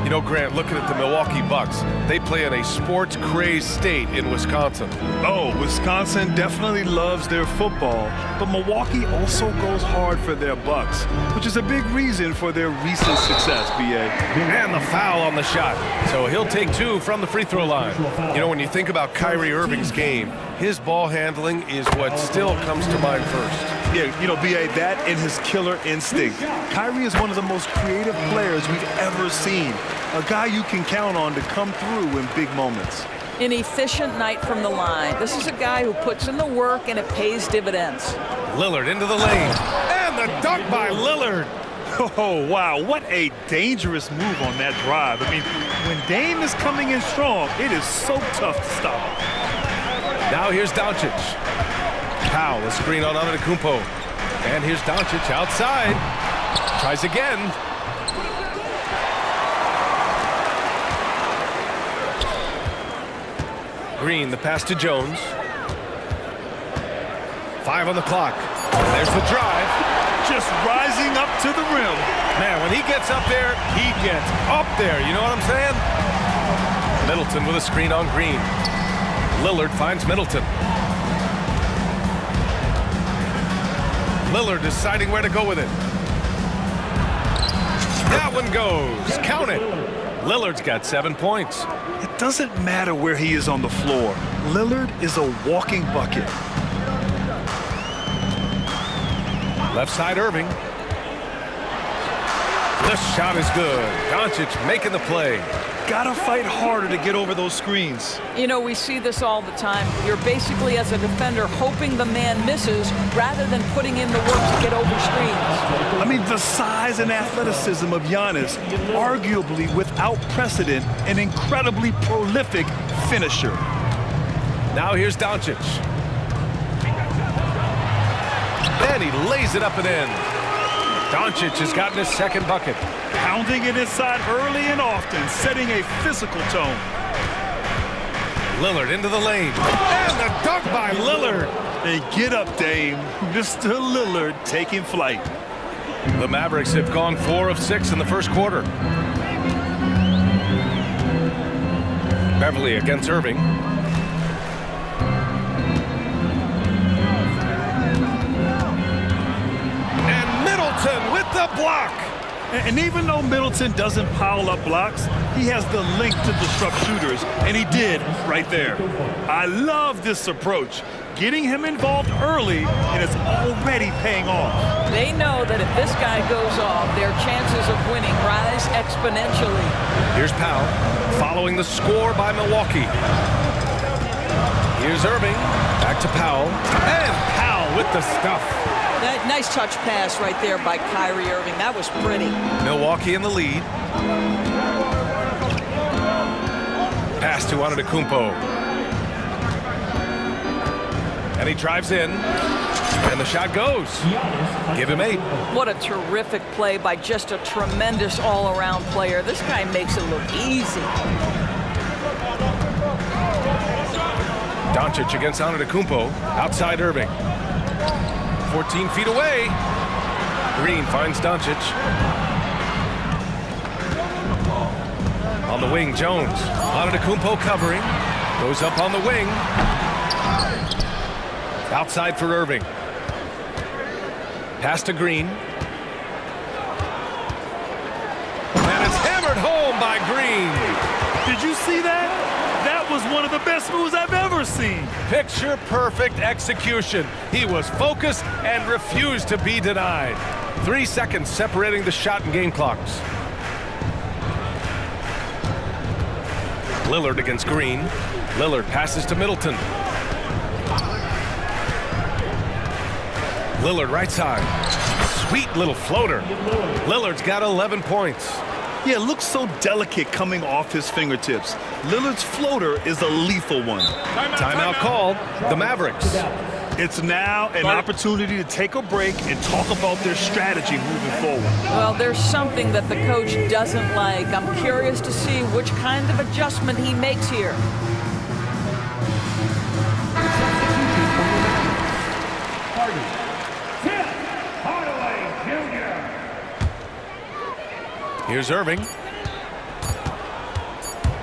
Speaker 7: You know, Grant, looking at the Milwaukee Bucks, they play in a sports-crazed state in Wisconsin.
Speaker 8: Oh, Wisconsin definitely loves their football, but Milwaukee also goes hard for their Bucks, which is a big reason for their recent success, BA.
Speaker 7: And the foul on the shot. So he'll take 2 from the free throw line. You know, when you think about Kyrie Irving's game, his ball handling is what still comes to mind first.
Speaker 8: Yeah, you know, BA, that and his killer instinct. Kyrie is one of the most creative players we've ever seen. A guy you can count on to come through in big moments.
Speaker 9: An efficient night from the line. This is a guy who puts in the work and it pays dividends.
Speaker 7: Lillard into the lane. And the dunk by Lillard.
Speaker 8: Oh, wow, what a dangerous move on that drive. I mean, when Dame is coming in strong, it is so tough to stop.
Speaker 7: Now here's Doncic. Powell, a screen on Antetokounmpo. And here's Doncic outside. Tries again. Green, the pass to Jones. 5 on the clock. There's the drive.
Speaker 8: Just rising up to the rim.
Speaker 7: Man, when he gets up there, he gets up there. You know what I'm saying? Middleton with a screen on Green. Lillard finds Middleton. Lillard deciding where to go with it. That one goes. Count it. Lillard's got 7 points.
Speaker 8: It doesn't matter where he is on the floor. Lillard is a walking bucket.
Speaker 7: Left side, Irving. This shot is good. Doncic making the play.
Speaker 8: Gotta fight harder to get over those screens.
Speaker 9: You know, we see this all the time. You're basically, as a defender, hoping the man misses rather than putting in the work to get over screens.
Speaker 8: I mean, the size and athleticism of Giannis, arguably without precedent, an incredibly prolific finisher.
Speaker 7: Now here's Doncic. And he lays it up and in. Doncic has gotten his second bucket.
Speaker 8: Pounding it inside early and often, setting a physical tone.
Speaker 7: Lillard into the lane. And the dunk by Lillard.
Speaker 8: And get up, Dame. Mr. Lillard taking flight.
Speaker 7: The Mavericks have gone 4 of 6 in the first quarter. Beverley against Irving. And Middleton with the block.
Speaker 8: And even though Middleton doesn't pile up blocks, he has the length to disrupt shooters, and he did right there. I love this approach. Getting him involved early, and it's already paying off.
Speaker 9: They know that if this guy goes off, their chances of winning rise exponentially.
Speaker 7: Here's Powell, following the score by Milwaukee. Here's Irving, back to Powell, and Powell with the stuff.
Speaker 9: Nice touch pass right there by Kyrie Irving. That was pretty.
Speaker 7: Milwaukee in the lead. Pass to Antetokounmpo. And he drives in. And the shot goes. Give him 8.
Speaker 9: What a terrific play by just a tremendous all-around player. This guy makes it look easy.
Speaker 7: Doncic against Antetokounmpo. Outside Irving. 14 feet away. Green finds Doncic. On the wing, Jones. Antetokounmpo covering. Goes up on the wing. Outside for Irving. Pass to Green. Green.
Speaker 8: Did you see that? That was one of the best moves I've ever seen.
Speaker 7: Picture-perfect execution. He was focused and refused to be denied. 3 seconds separating the shot and game clocks. Lillard against Green. Lillard passes to Middleton. Lillard right side. Sweet little floater. Lillard's got 11 points.
Speaker 8: Yeah, it looks so delicate coming off his fingertips. Lillard's floater is a lethal one.
Speaker 7: Timeout called. The Mavericks.
Speaker 8: It's now an opportunity to take a break and talk about their strategy moving forward.
Speaker 9: Well, there's something that the coach doesn't like. I'm curious to see which kind of adjustment he makes here.
Speaker 7: Here's Irving.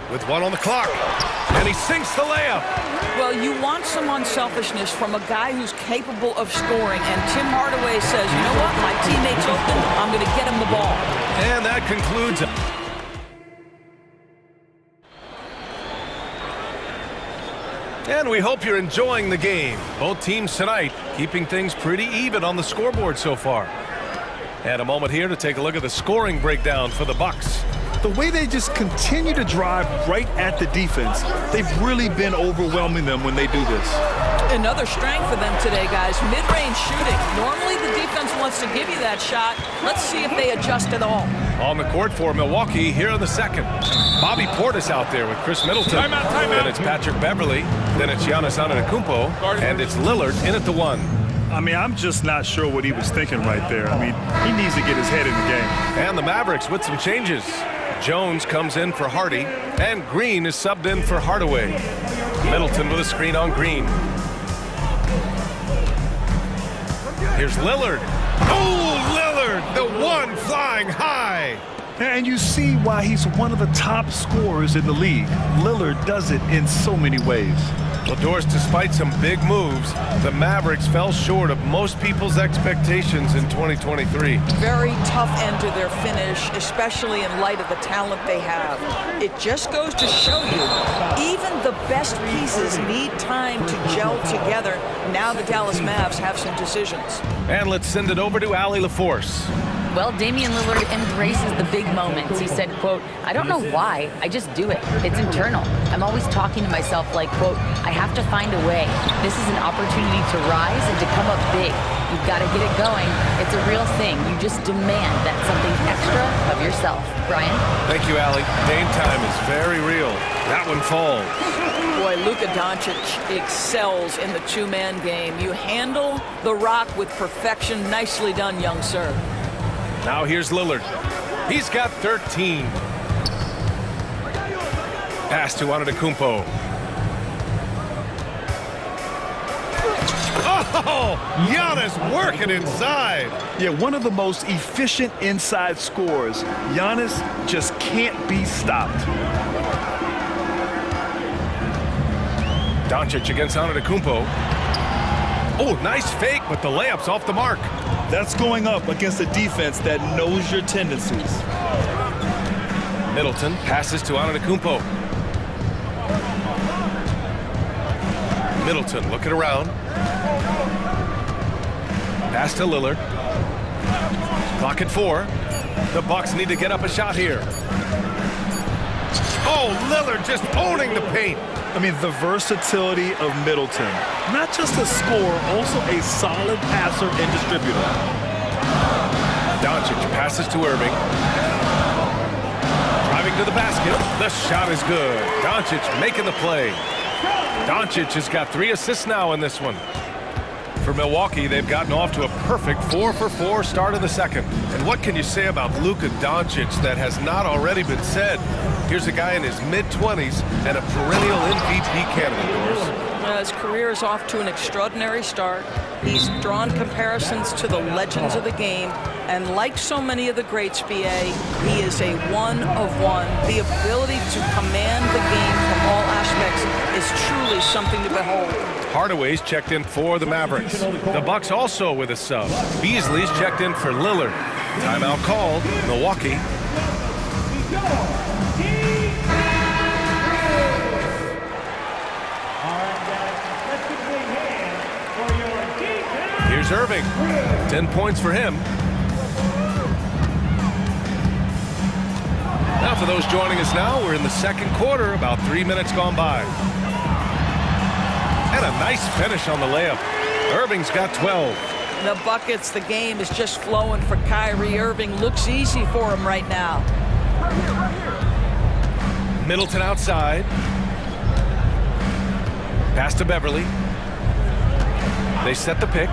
Speaker 7: With 1 on the clock. And he sinks the layup.
Speaker 9: Well, you want some unselfishness from a guy who's capable of scoring, and Tim Hardaway says, you know what, my teammate's open, I'm going to get him the ball.
Speaker 7: And that concludes it. And we hope you're enjoying the game. Both teams tonight keeping things pretty even on the scoreboard so far. And a moment here to take a look at the scoring breakdown for the Bucks.
Speaker 8: The way they just continue to drive right at the defense, they've really been overwhelming them when they do this.
Speaker 9: Another strength for them today, guys. Mid-range shooting. Normally the defense wants to give you that shot. Let's see if they adjust at all.
Speaker 7: On the court for Milwaukee here in the second. Bobby Portis out there with Chris Middleton.
Speaker 2: Timeout.
Speaker 7: Then it's Patrick Beverly. Then it's Giannis Antetokounmpo. And it's Lillard in at the 1.
Speaker 8: I mean, I'm just not sure what he was thinking right there. I mean, he needs to get his head in the game.
Speaker 7: And the Mavericks with some changes. Jones comes in for Hardy, and Green is subbed in for Hardaway. Middleton with a screen on Green. Here's Lillard. Oh, Lillard, the one flying high.
Speaker 8: And you see why he's one of the top scorers in the league. Lillard does it in so many ways.
Speaker 7: Well, Doris, despite some big moves, the Mavericks fell short of most people's expectations in 2023.
Speaker 9: Very tough end to their finish, especially in light of the talent they have. It just goes to show you, even the best pieces need time to gel together. Now the Dallas Mavs have some decisions.
Speaker 7: And let's send it over to Allie LaForce.
Speaker 10: Well, Damian Lillard embraces the big moments. He said, quote, I don't know why, I just do it. It's internal. I'm always talking to myself like, quote, I have to find a way. This is an opportunity to rise and to come up big. You've got to get it going. It's a real thing. You just demand that something extra of yourself. Brian?
Speaker 7: Thank you, Allie. Game time is very real. That one falls.
Speaker 9: Boy, Luka Doncic excels in the two-man game. You handle the rock with perfection. Nicely done, young sir.
Speaker 7: Now here's Lillard. He's got 13. Pass to Antetokounmpo. Oh, Giannis working inside.
Speaker 8: Yeah, one of the most efficient inside scorers. Giannis just can't be stopped.
Speaker 7: Doncic against Antetokounmpo. Oh, nice fake, but the layup's off the mark.
Speaker 8: That's going up against a defense that knows your tendencies.
Speaker 7: Middleton passes to Antetokounmpo. Middleton looking around. Pass to Lillard. Clock at 4. The Bucks need to get up a shot here. Oh, Lillard just owning the paint.
Speaker 8: I mean, the versatility of Middleton. Not just a scorer, also a solid passer and distributor.
Speaker 7: Doncic passes to Irving. Driving to the basket. The shot is good. Doncic making the play. Doncic has got 3 assists now in this one. For Milwaukee, they've gotten off to a perfect 4-for-4 start of the second. And what can you say about Luka Doncic that has not already been said? Here's a guy in his mid-20s and a perennial MVP candidate, Doris.
Speaker 9: His career is off to an extraordinary start. He's drawn comparisons to the legends of the game, and like so many of the greats, BA, he is a one-of-one. The ability to command the game from all aspects is truly something to behold.
Speaker 7: Hardaway's checked in for the Mavericks. The Bucks also with a sub. Beasley's checked in for Lillard. Timeout called. Milwaukee. Irving. 10 points for him. Now for those joining us now, we're in the second quarter, about 3 minutes gone by. And a nice finish on the layup. Irving's got 12.
Speaker 9: The buckets, the game is just flowing for Kyrie Irving. Looks easy for him right now.
Speaker 7: Middleton outside. Pass to Beverly. They set the pick.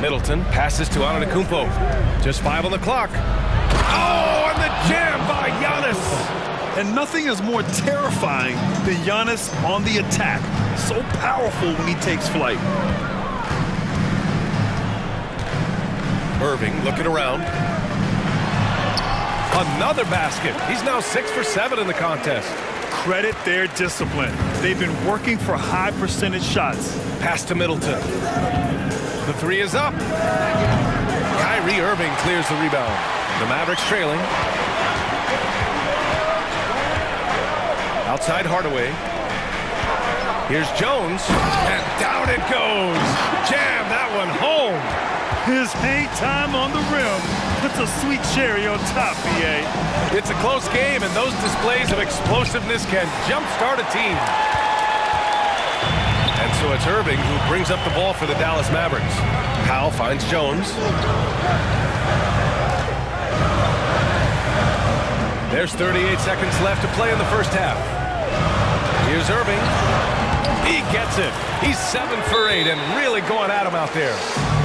Speaker 7: Middleton passes to Antetokounmpo. Just 5 on the clock. Oh, and the jam by Giannis.
Speaker 8: And nothing is more terrifying than Giannis on the attack. So powerful when he takes flight.
Speaker 7: Irving looking around. Another basket. He's now 6 for 7 in the contest.
Speaker 8: Credit their discipline. They've been working for high percentage shots.
Speaker 7: Pass to Middleton. The three is up. Kyrie Irving clears the rebound. The Mavericks trailing. Outside Hardaway. Here's Jones. And down it goes. Jam that one home.
Speaker 8: His hang time on the rim puts a sweet cherry on top, BA.
Speaker 7: It's a close game, and those displays of explosiveness can jumpstart a team. And so it's Irving who brings up the ball for the Dallas Mavericks. Powell finds Jones. There's 38 seconds left to play in the first half. Here's Irving. He gets it. He's 7 for 8 and really going at him out there.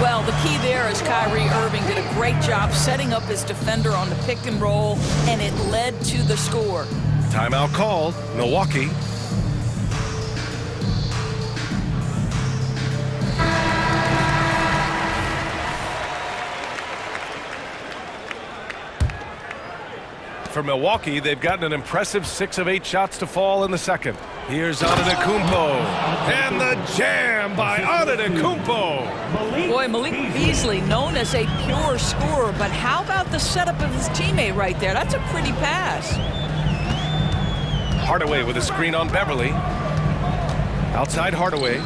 Speaker 9: Well, the key there is Kyrie Irving did a great job setting up his defender on the pick and roll, and it led to the score.
Speaker 7: Timeout called. Milwaukee. For Milwaukee, they've gotten an impressive 6 of 8 shots to fall in the second. Here's Antetokounmpo. And the jam by Antetokounmpo.
Speaker 9: Boy, Malik Beasley, known as a pure scorer, but how about the setup of his teammate right there? That's a pretty pass.
Speaker 7: Hardaway with a screen on Beverly. Outside Hardaway.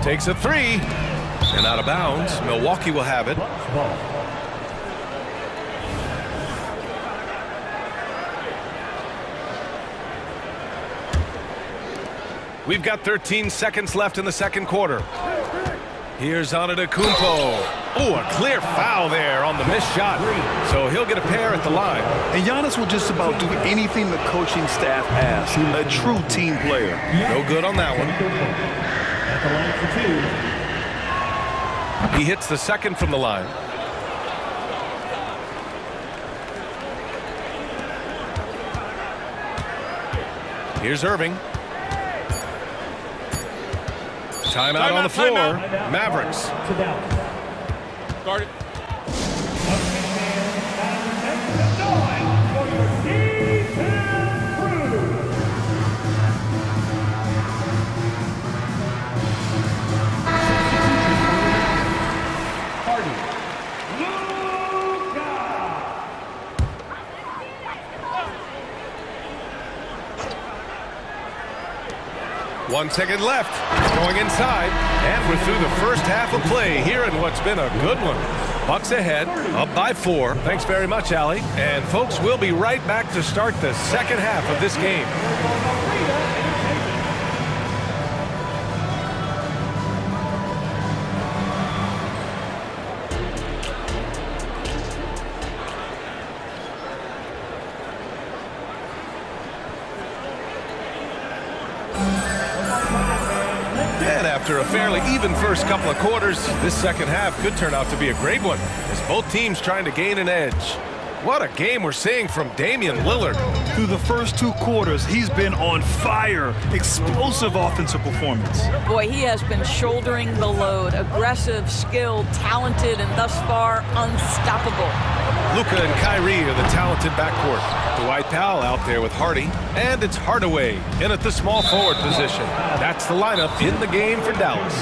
Speaker 7: Takes a three. And out of bounds. Milwaukee will have it. We've got 13 seconds left in the second quarter. Here's Antetokounmpo. Oh, a clear foul there on the missed shot. So he'll get a pair at the line.
Speaker 8: And Giannis will just about do anything the coaching staff asks. A true team player.
Speaker 7: No good on that one. He hits the second from the line. Here's Irving. Timeout on the floor. Mavericks.
Speaker 4: Guard it.
Speaker 7: One second left. Going inside. And we're through the first half of play here in what's been a good one. Bucks ahead, up by 4. Thanks very much, Allie. And folks, we'll be right back to start the second half of this game. After a fairly even first couple of quarters, this second half could turn out to be a great one as both teams trying to gain an edge. What a game we're seeing from Damian Lillard.
Speaker 8: Through the first 2 quarters, he's been on fire. Explosive offensive performance.
Speaker 9: Boy, he has been shouldering the load. Aggressive, skilled, talented, and thus far unstoppable.
Speaker 7: Luka and Kyrie are the talented backcourt. Dwight Powell out there with Hardy. And it's Hardaway in at the small forward position. That's the lineup in the game for Dallas.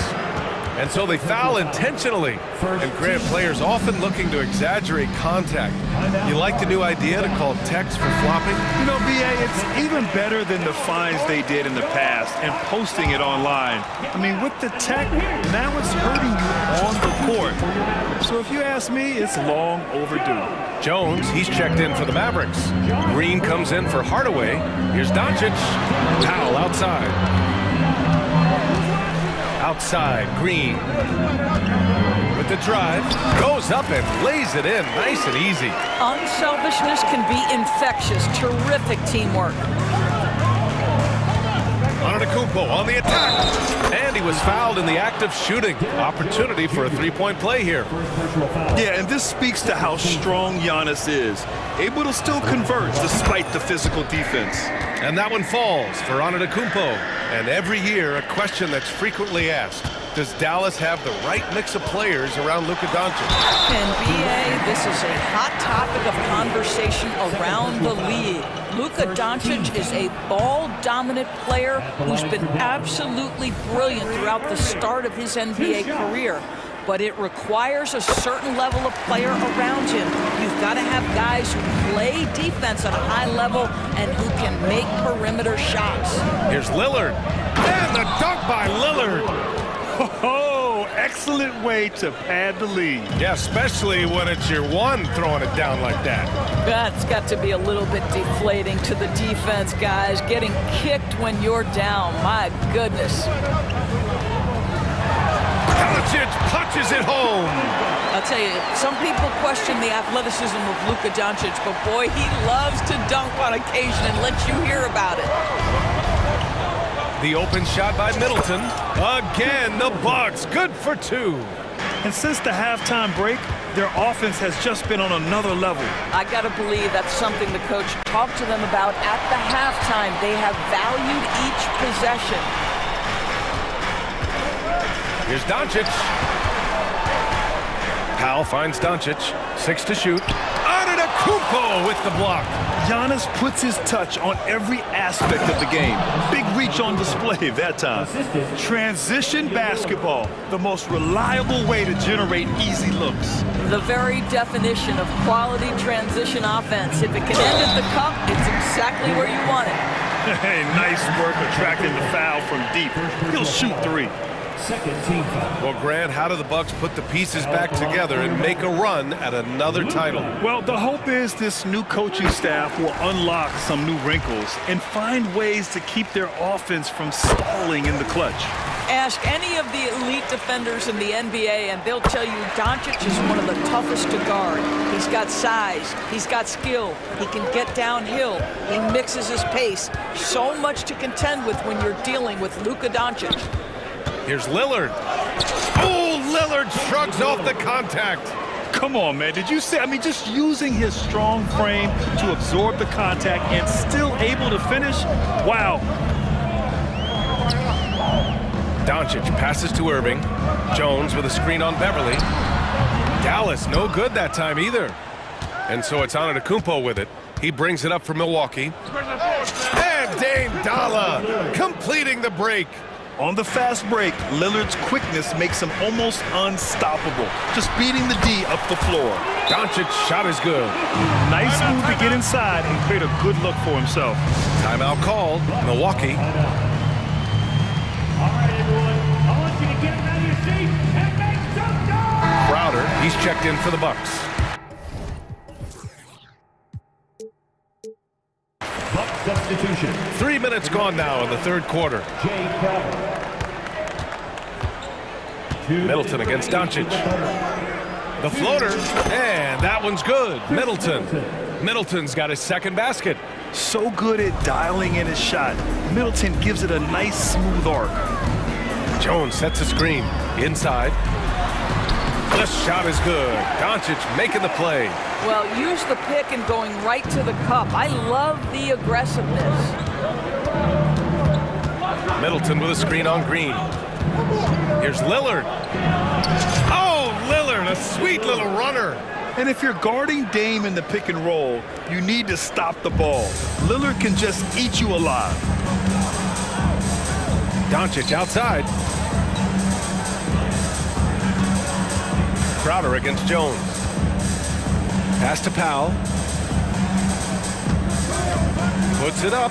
Speaker 7: And so they foul intentionally. And Grant, players often looking to exaggerate contact. You like the new idea to call techs for flopping?
Speaker 8: You know, BA, it's even better than the fines they did in the past and posting it online. I mean, with the tech, now it's hurting you on the court. So if you ask me, it's long overdue.
Speaker 7: Jones, he's checked in for the Mavericks. Green comes in for Hardaway. Here's Doncic. Powell outside. Outside, Green. With the drive, goes up and lays it in, nice and easy.
Speaker 9: Unselfishness can be infectious. Terrific teamwork.
Speaker 7: Antetokounmpo on the attack. And he was fouled in the act of shooting. Opportunity for a three-point play here.
Speaker 8: Yeah, and this speaks to how strong Giannis is. Able to still convert despite the physical defense.
Speaker 7: And that one falls for Antetokounmpo. And every year, a question that's frequently asked. Does Dallas have the right mix of players around Luka Doncic?
Speaker 9: NBA, this is a hot topic of conversation around the league. Luka Doncic is a ball-dominant player who's been absolutely brilliant throughout the start of his NBA career. But it requires a certain level of player around him. You've got to have guys who play defense at a high level and who can make perimeter shots.
Speaker 7: Here's Lillard. And the dunk by Lillard.
Speaker 8: Oh, excellent way to pad the lead.
Speaker 7: Yeah, especially when it's your one throwing it down like that.
Speaker 9: That's got to be a little bit deflating to the defense, guys. Getting kicked when you're down. My goodness.
Speaker 7: Doncic punches it home.
Speaker 9: I'll tell you, some people question the athleticism of Luka Doncic, but boy, he loves to dunk on occasion and let you hear about it.
Speaker 7: The open shot by Middleton. Again, the Bucks, good for two.
Speaker 8: And since the halftime break, their offense has just been on another level.
Speaker 9: I got to believe that's something the coach talked to them about at the halftime. They have valued each possession.
Speaker 7: Here's Doncic. Powell finds Doncic. 6 to shoot. Antetokounmpo with the block.
Speaker 8: Giannis puts his touch on every aspect of the game. Big reach on display that time. Transition basketball, the most reliable way to generate easy looks.
Speaker 9: The very definition of quality transition offense. If it can end at the cup, it's exactly where you want it.
Speaker 8: Hey, nice work attracting the foul from deep. He'll shoot three.
Speaker 4: Second team foul.
Speaker 7: Well, Grant, how do the Bucks put the pieces back together and make a run at another title?
Speaker 8: Well, the hope is this new coaching staff will unlock some new wrinkles and find ways to keep their offense from stalling in the clutch.
Speaker 9: Ask any of the elite defenders in the NBA and they'll tell you Doncic is one of the toughest to guard. He's got size, he's got skill, he can get downhill, he mixes his pace. So much to contend with when you're dealing with Luka Doncic.
Speaker 7: Here's Lillard. Oh, Lillard shrugs off the contact.
Speaker 8: Come on, man. Did you see? I mean, just using his strong frame to absorb the contact and still able to finish. Wow.
Speaker 7: Doncic passes to Irving. Jones with a screen on Beverly. Dallas no good that time either. And so it's Antetokounmpo with it. He brings it up for Milwaukee. And Dame Dalla completing the break.
Speaker 8: On the fast break, Lillard's quickness makes him almost unstoppable. Just beating the D up the floor.
Speaker 7: Doncic's shot is good.
Speaker 8: Nice move to get inside and create a good look for himself.
Speaker 7: Timeout called. Milwaukee.
Speaker 4: All right, everyone. I want you to get out of your seat and make some noise.
Speaker 7: Crowder, he's checked in for the Bucks.
Speaker 4: Buck substitution.
Speaker 7: 3 minutes gone now in the third quarter. Middleton against Doncic. The floater, and that one's good. Middleton's got his second basket.
Speaker 8: So good at dialing in his shot. Middleton gives it a nice smooth arc.
Speaker 7: Jones sets a screen. Inside. The shot is good. Doncic making the play.
Speaker 9: Well, use the pick and going right to the cup. I love the aggressiveness.
Speaker 7: Middleton with a screen on Green. Here's Lillard. Oh, Lillard, a sweet little runner.
Speaker 8: And if you're guarding Dame in the pick and roll, you need to stop the ball. Lillard can just eat you alive.
Speaker 7: Doncic outside. Crowder against Jones. Pass to Powell. Puts it up.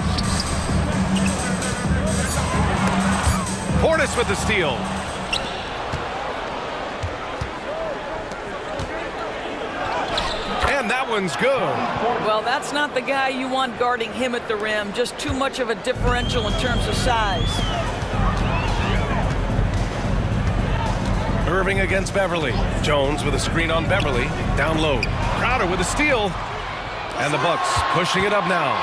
Speaker 7: Portis with the steal. And that one's good.
Speaker 9: Well, that's not the guy you want guarding him at the rim. Just too much of a differential in terms of size.
Speaker 7: Irving against Beverly. Jones with a screen on Beverly. Down low. Crowder with a steal. And the Bucks pushing it up now.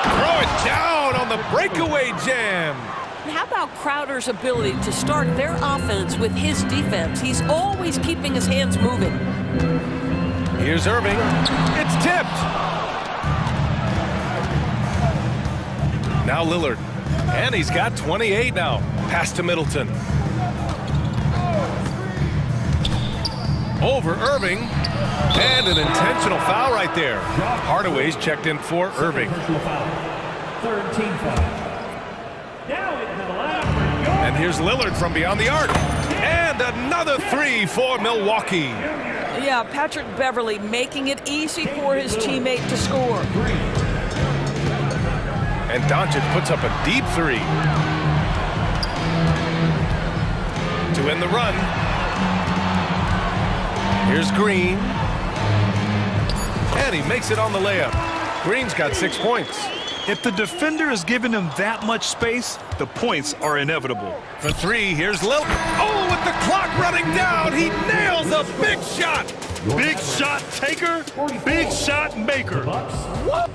Speaker 7: Throw it down on the breakaway jam.
Speaker 9: How about Crowder's ability to start their offense with his defense? He's always keeping his hands moving.
Speaker 7: Here's Irving. It's tipped. Now Lillard. And he's got 28 now. Pass to Middleton. Over Irving. And an intentional foul right there. Hardaway's checked in for Irving.
Speaker 4: Third team foul. Now into the lineup.
Speaker 7: And here's Lillard from beyond the arc. And another three for Milwaukee.
Speaker 9: Yeah, Patrick Beverly making it easy for his teammate to score.
Speaker 7: And Doncic puts up a deep three. To end the run. Here's Green. And he makes it on the layup. Green's got 6 points.
Speaker 8: If the defender is giving him that much space, the points are inevitable.
Speaker 7: For three, here's Lillard. Oh, with the clock running down, he nails a big shot.
Speaker 8: Big shot taker, big shot maker.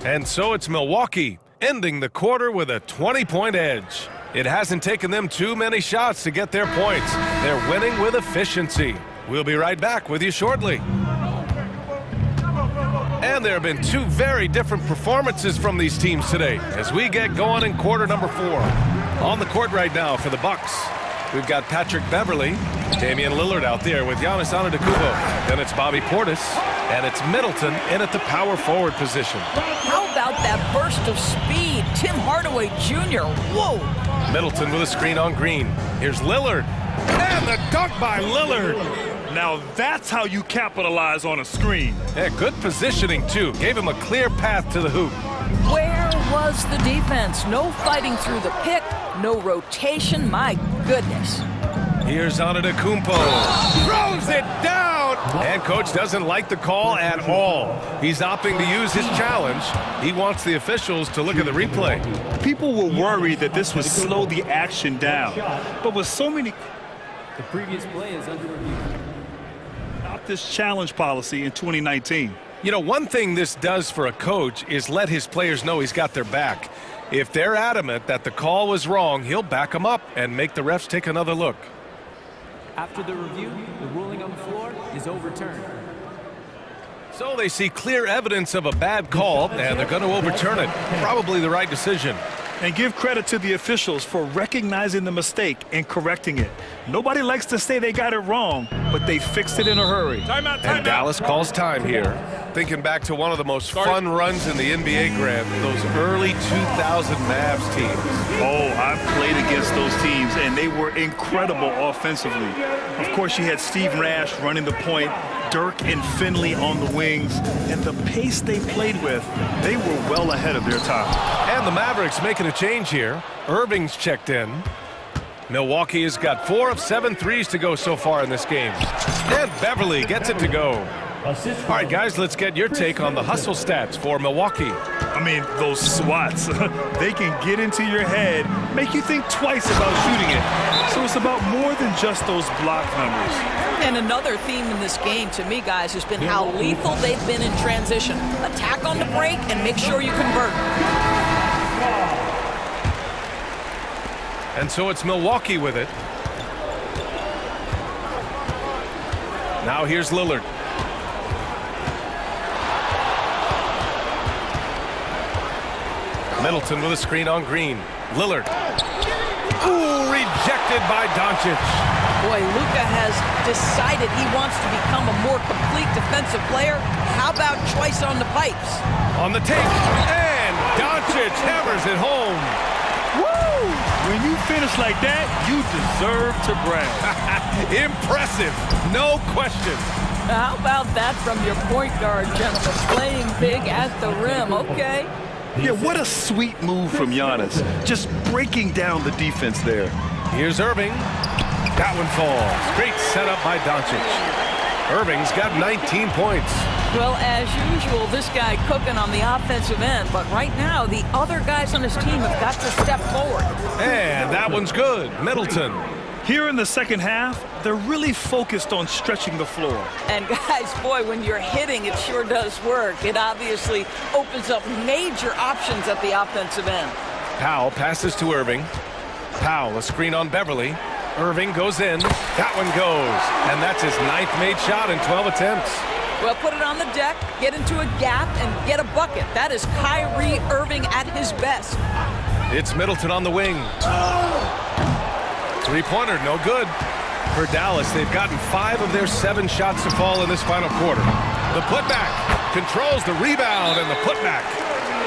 Speaker 7: And so it's Milwaukee, ending the quarter with a 20-point edge. It hasn't taken them too many shots to get their points. They're winning with efficiency. We'll be right back with you shortly. And there have been two very different performances from these teams today as we get going in quarter number 4. On the court right now for the Bucks, we've got Patrick Beverly, Damian Lillard out there with Giannis Antetokounmpo. Then it's Bobby Portis, and it's Middleton in at the power forward position.
Speaker 9: How about that burst of speed? Tim Hardaway Jr. Whoa!
Speaker 7: Middleton with a screen on Green. Here's Lillard, and the dunk by Lillard.
Speaker 8: Now that's how you capitalize on a screen.
Speaker 7: Yeah, good positioning, too. Gave him a clear path to the hoop.
Speaker 9: Where was the defense? No fighting through the pick, no rotation. My goodness.
Speaker 7: Here's Antetokounmpo. Throws it down! And coach doesn't like the call at all. He's opting to use his challenge. He wants the officials to look at the replay.
Speaker 8: People were worried that this would slow the action down. But with so many...
Speaker 4: The previous play is under review.
Speaker 8: This challenge policy in 2019.
Speaker 7: You know, one thing this does for a coach is let his players know he's got their back. If they're adamant that the call was wrong, he'll back them up and make the refs take another look.
Speaker 4: After the review, the ruling on the floor is overturned.
Speaker 7: So they see clear evidence of a bad call, and they're going to overturn it. Probably the right decision.
Speaker 8: And give credit to the officials for recognizing the mistake and correcting it. Nobody likes to say they got it wrong, but they fixed it in a hurry.
Speaker 7: And Dallas calls time here. Thinking back to one of the most fun runs in the NBA, Grant, those early 2000 Mavs teams.
Speaker 8: Oh, I played against those teams, and they were incredible offensively. Of course, you had Steve Nash running the point, Dirk and Finley on the wings, and the pace they played with, they were well ahead of their time.
Speaker 7: And the Mavericks making a change here. Irving's checked in. Milwaukee has got 4 of 7 threes to go so far in this game. And Beverly gets it to go. All right, guys, let's get your take on the hustle stats for Milwaukee.
Speaker 8: I mean, those swats, they can get into your head, make you think twice about shooting it. So it's about more than just those block numbers.
Speaker 9: And another theme in this game, to me, guys, has been how lethal they've been in transition. Attack on the break and make sure you convert.
Speaker 7: And so it's Milwaukee with it. Now here's Lillard. Middleton with a screen on Green. Lillard. Ooh, rejected by Doncic.
Speaker 9: Boy, Luka has decided he wants to become a more complete defensive player. How about choice on the pipes?
Speaker 7: On the take, and Doncic hammers it home.
Speaker 8: Woo! When you finish like that, you deserve to brag.
Speaker 7: Impressive, no question.
Speaker 9: How about that from your point guard, gentlemen? Playing big at the rim, okay?
Speaker 8: Yeah, what a sweet move from Giannis. Just breaking down the defense there.
Speaker 7: Here's Irving. That one falls. Great setup by Doncic. Irving's got 19 points.
Speaker 9: Well, as usual, this guy cooking on the offensive end, but right now, the other guys on his team have got to step forward.
Speaker 7: And that one's good. Middleton.
Speaker 8: Here in the second half, they're really focused on stretching the floor.
Speaker 9: And guys, boy, when you're hitting, it sure does work. It obviously opens up major options at the offensive end.
Speaker 7: Powell passes to Irving. Powell, a screen on Beverly. Irving goes in. That one goes. And that's his 9th made shot in 12 attempts.
Speaker 9: Well, put it on the deck, get into a gap, and get a bucket. That is Kyrie Irving at his best.
Speaker 7: It's Middleton on the wing. Three-pointer, no good. For Dallas, they've gotten 5 of their 7 shots to fall in this final quarter. The putback controls the rebound and the putback.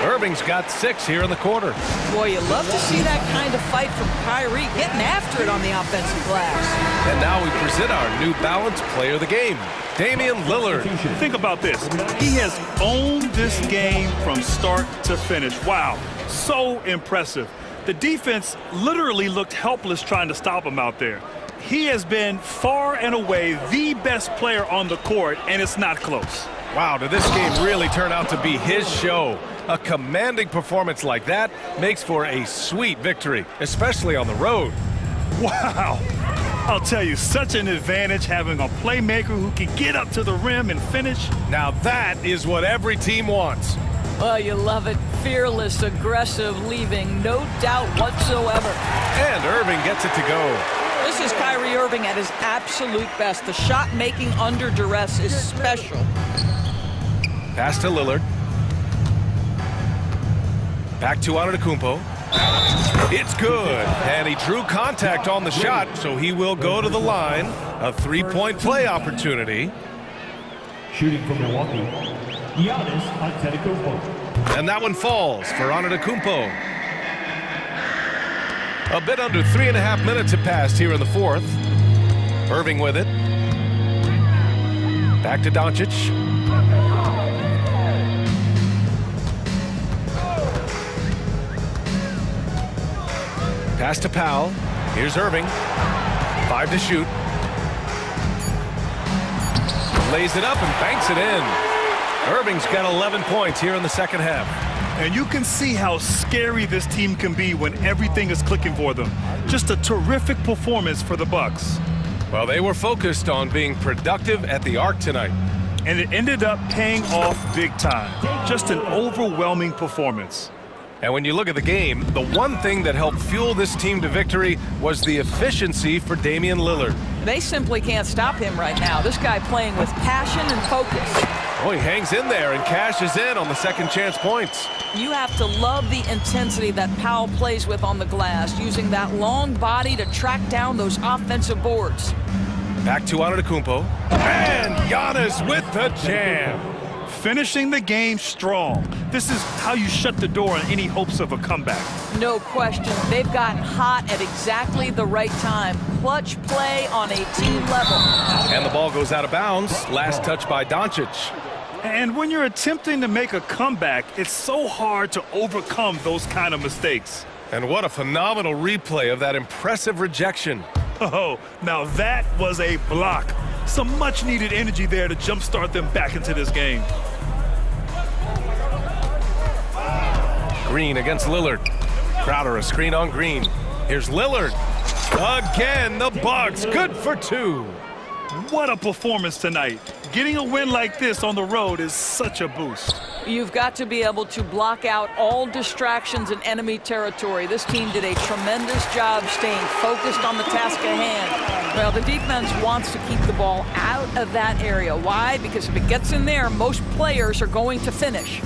Speaker 7: Irving's got 6 here in the quarter.
Speaker 9: Boy, you love to see that kind of fight from Kyrie, getting after it on the offensive glass.
Speaker 7: And now we present our New Balance Player of the Game, Damian Lillard.
Speaker 8: Think about this. He has owned this game from start to finish. Wow, so impressive. The defense literally looked helpless trying to stop him out there. He has been far and away the best player on the court, and it's not close.
Speaker 7: Wow, did this game really turn out to be his show? A commanding performance like that makes for a sweet victory, especially on the road.
Speaker 8: Wow. I'll tell you, such an advantage having a playmaker who can get up to the rim and finish.
Speaker 7: Now that is what every team wants.
Speaker 9: Well, you love it. Fearless, aggressive, leaving, no doubt whatsoever.
Speaker 7: And Irving gets it to go.
Speaker 9: This is Kyrie Irving at his absolute best. The shot making under duress is special.
Speaker 7: Pass to Lillard. Back to Antetokounmpo. It's good. And he drew contact on the shot, so he will go to the line. A 3-point play opportunity.
Speaker 4: Shooting from Milwaukee, Giannis Antetokounmpo.
Speaker 7: And that one falls for Antetokounmpo. A bit under 3.5 minutes have passed here in the fourth. Irving with it. Back to Doncic. Pass to Powell. Here's Irving. 5 to shoot. Lays it up and banks it in. Irving's got 11 points here in the second half.
Speaker 8: And you can see how scary this team can be when everything is clicking for them. Just a terrific performance for the Bucks.
Speaker 7: Well, they were focused on being productive at the arc tonight.
Speaker 8: And it ended up paying off big time. Just an overwhelming performance.
Speaker 7: And when you look at the game, the one thing that helped fuel this team to victory was the efficiency for Damian Lillard.
Speaker 9: They simply can't stop him right now. This guy playing with passion and focus.
Speaker 7: Oh, he hangs in there and cashes in on the second chance points.
Speaker 9: You have to love the intensity that Powell plays with on the glass, using that long body to track down those offensive boards.
Speaker 7: Back to Antetokounmpo. And Giannis with the jam.
Speaker 8: Finishing the game strong. This is how you shut the door on any hopes of a comeback.
Speaker 9: No question. They've gotten hot at exactly the right time. Clutch play on a team level.
Speaker 7: And the ball goes out of bounds. Last touch by Doncic.
Speaker 8: And when you're attempting to make a comeback, it's so hard to overcome those kind of mistakes.
Speaker 7: And what a phenomenal replay of that impressive rejection.
Speaker 8: Oh, now that was a block. Some much-needed energy there to jumpstart them back into this game.
Speaker 7: Green against Lillard. Crowder a screen on Green. Here's Lillard. Again, the Bucks good for 2.
Speaker 8: What a performance tonight. Getting a win like this on the road is such a boost.
Speaker 9: You've got to be able to block out all distractions in enemy territory. This team did a tremendous job staying focused on the task at hand. Well, the defense wants to keep the ball out of that area. Why? Because if it gets in there, most players are going to finish.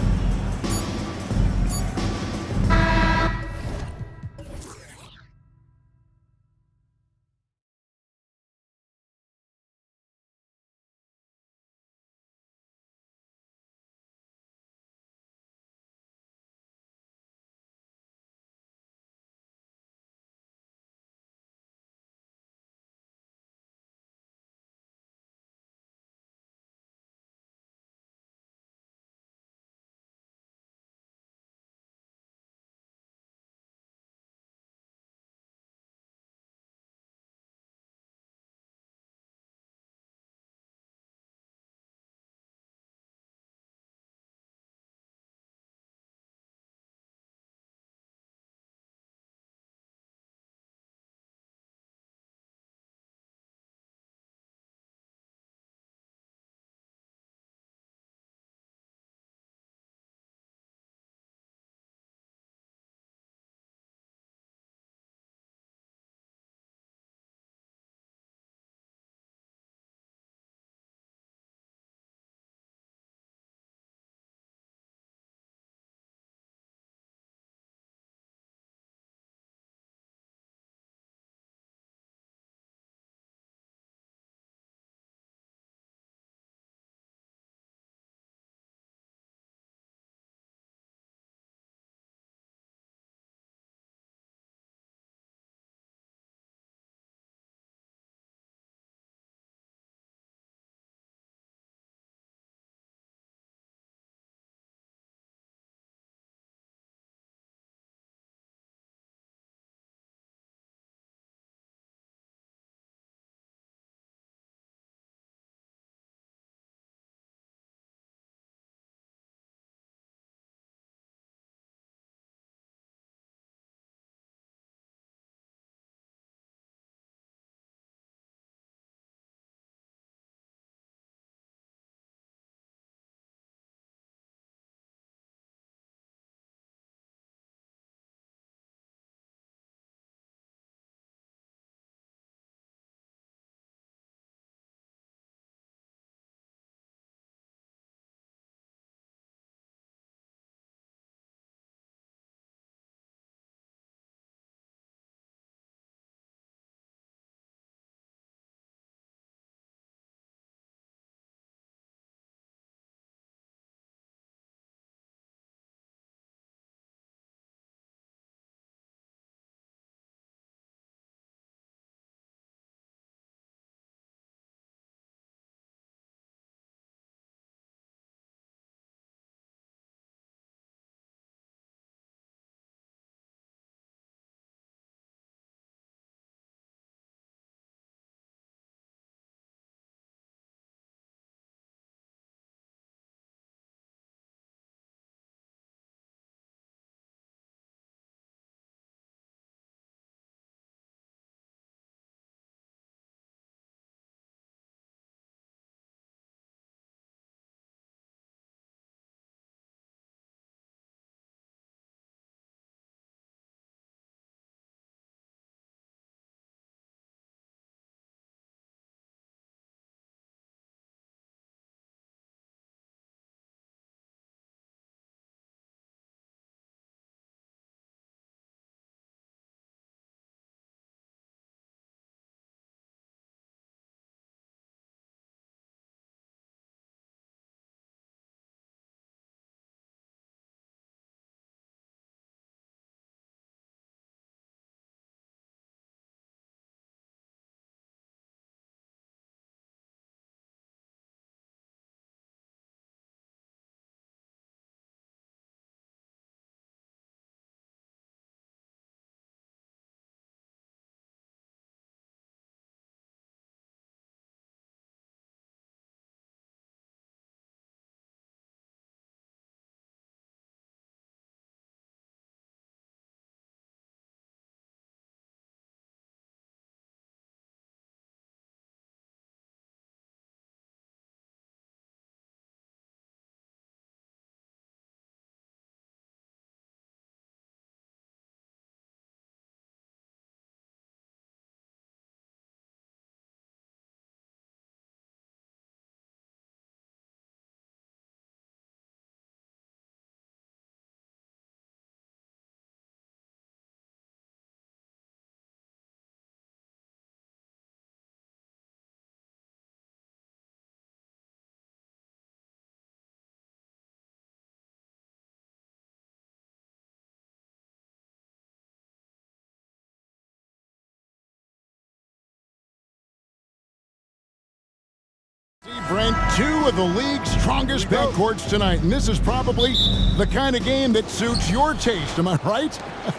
Speaker 1: Brent, two of the league's strongest backcourts tonight, and this is probably the kind of game that suits your taste. Am I right?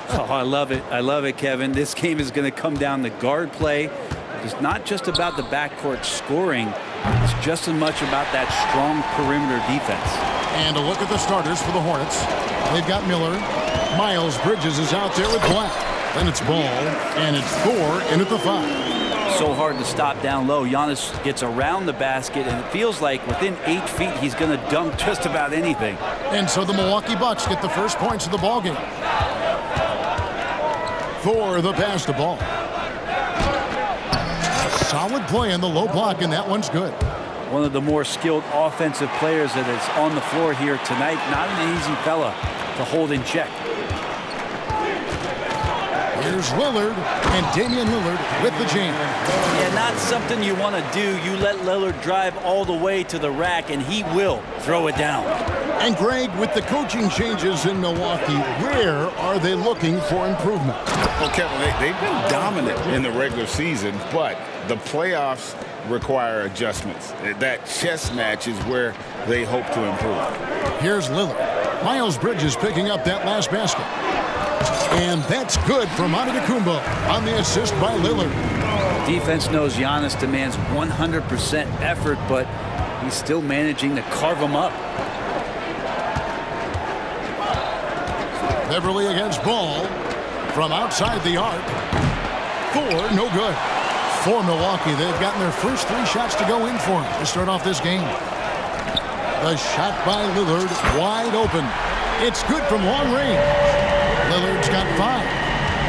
Speaker 6: Oh, I love it. I love it, Kevin. This game is going to come down to guard play. It's not just about the backcourt scoring. It's just as much about that strong perimeter defense.
Speaker 1: And a look at the starters for the Hornets. They've got Miller. Miles Bridges is out there with Black. Then it's Ball, and it's Thor in at the 5.
Speaker 6: So hard to stop down low. Giannis gets around the basket, and it feels like within 8 feet he's going to dunk just about anything.
Speaker 1: And so the Milwaukee Bucks get the first points of the ballgame. Thor the pass to Ball. Solid play in the low block, and that one's good.
Speaker 6: One of the more skilled offensive players that is on the floor here tonight. Not an easy fella to hold in check.
Speaker 1: Here's Lillard, and Damian Lillard with the jam.
Speaker 6: Yeah, not something you want to do. You let Lillard drive all the way to the rack, and he will throw it down.
Speaker 1: And Greg, with the coaching changes in Milwaukee, where are they looking for improvement?
Speaker 3: Well, Kevin, they've been dominant in the regular season, but the playoffs require adjustments. That chess match is where they hope to improve.
Speaker 1: Here's Lillard. Miles Bridges picking up that last basket. And that's good from Antetokounmpo on the assist by Lillard.
Speaker 6: Defense knows Giannis demands 100% effort, but he's still managing to carve him up.
Speaker 1: Beverly against Ball from outside the arc. Thor, no good. For Milwaukee, they've gotten their first 3 shots to go in for him to start off this game. The shot by Lillard, wide open. It's good from long range. Lillard's got 5.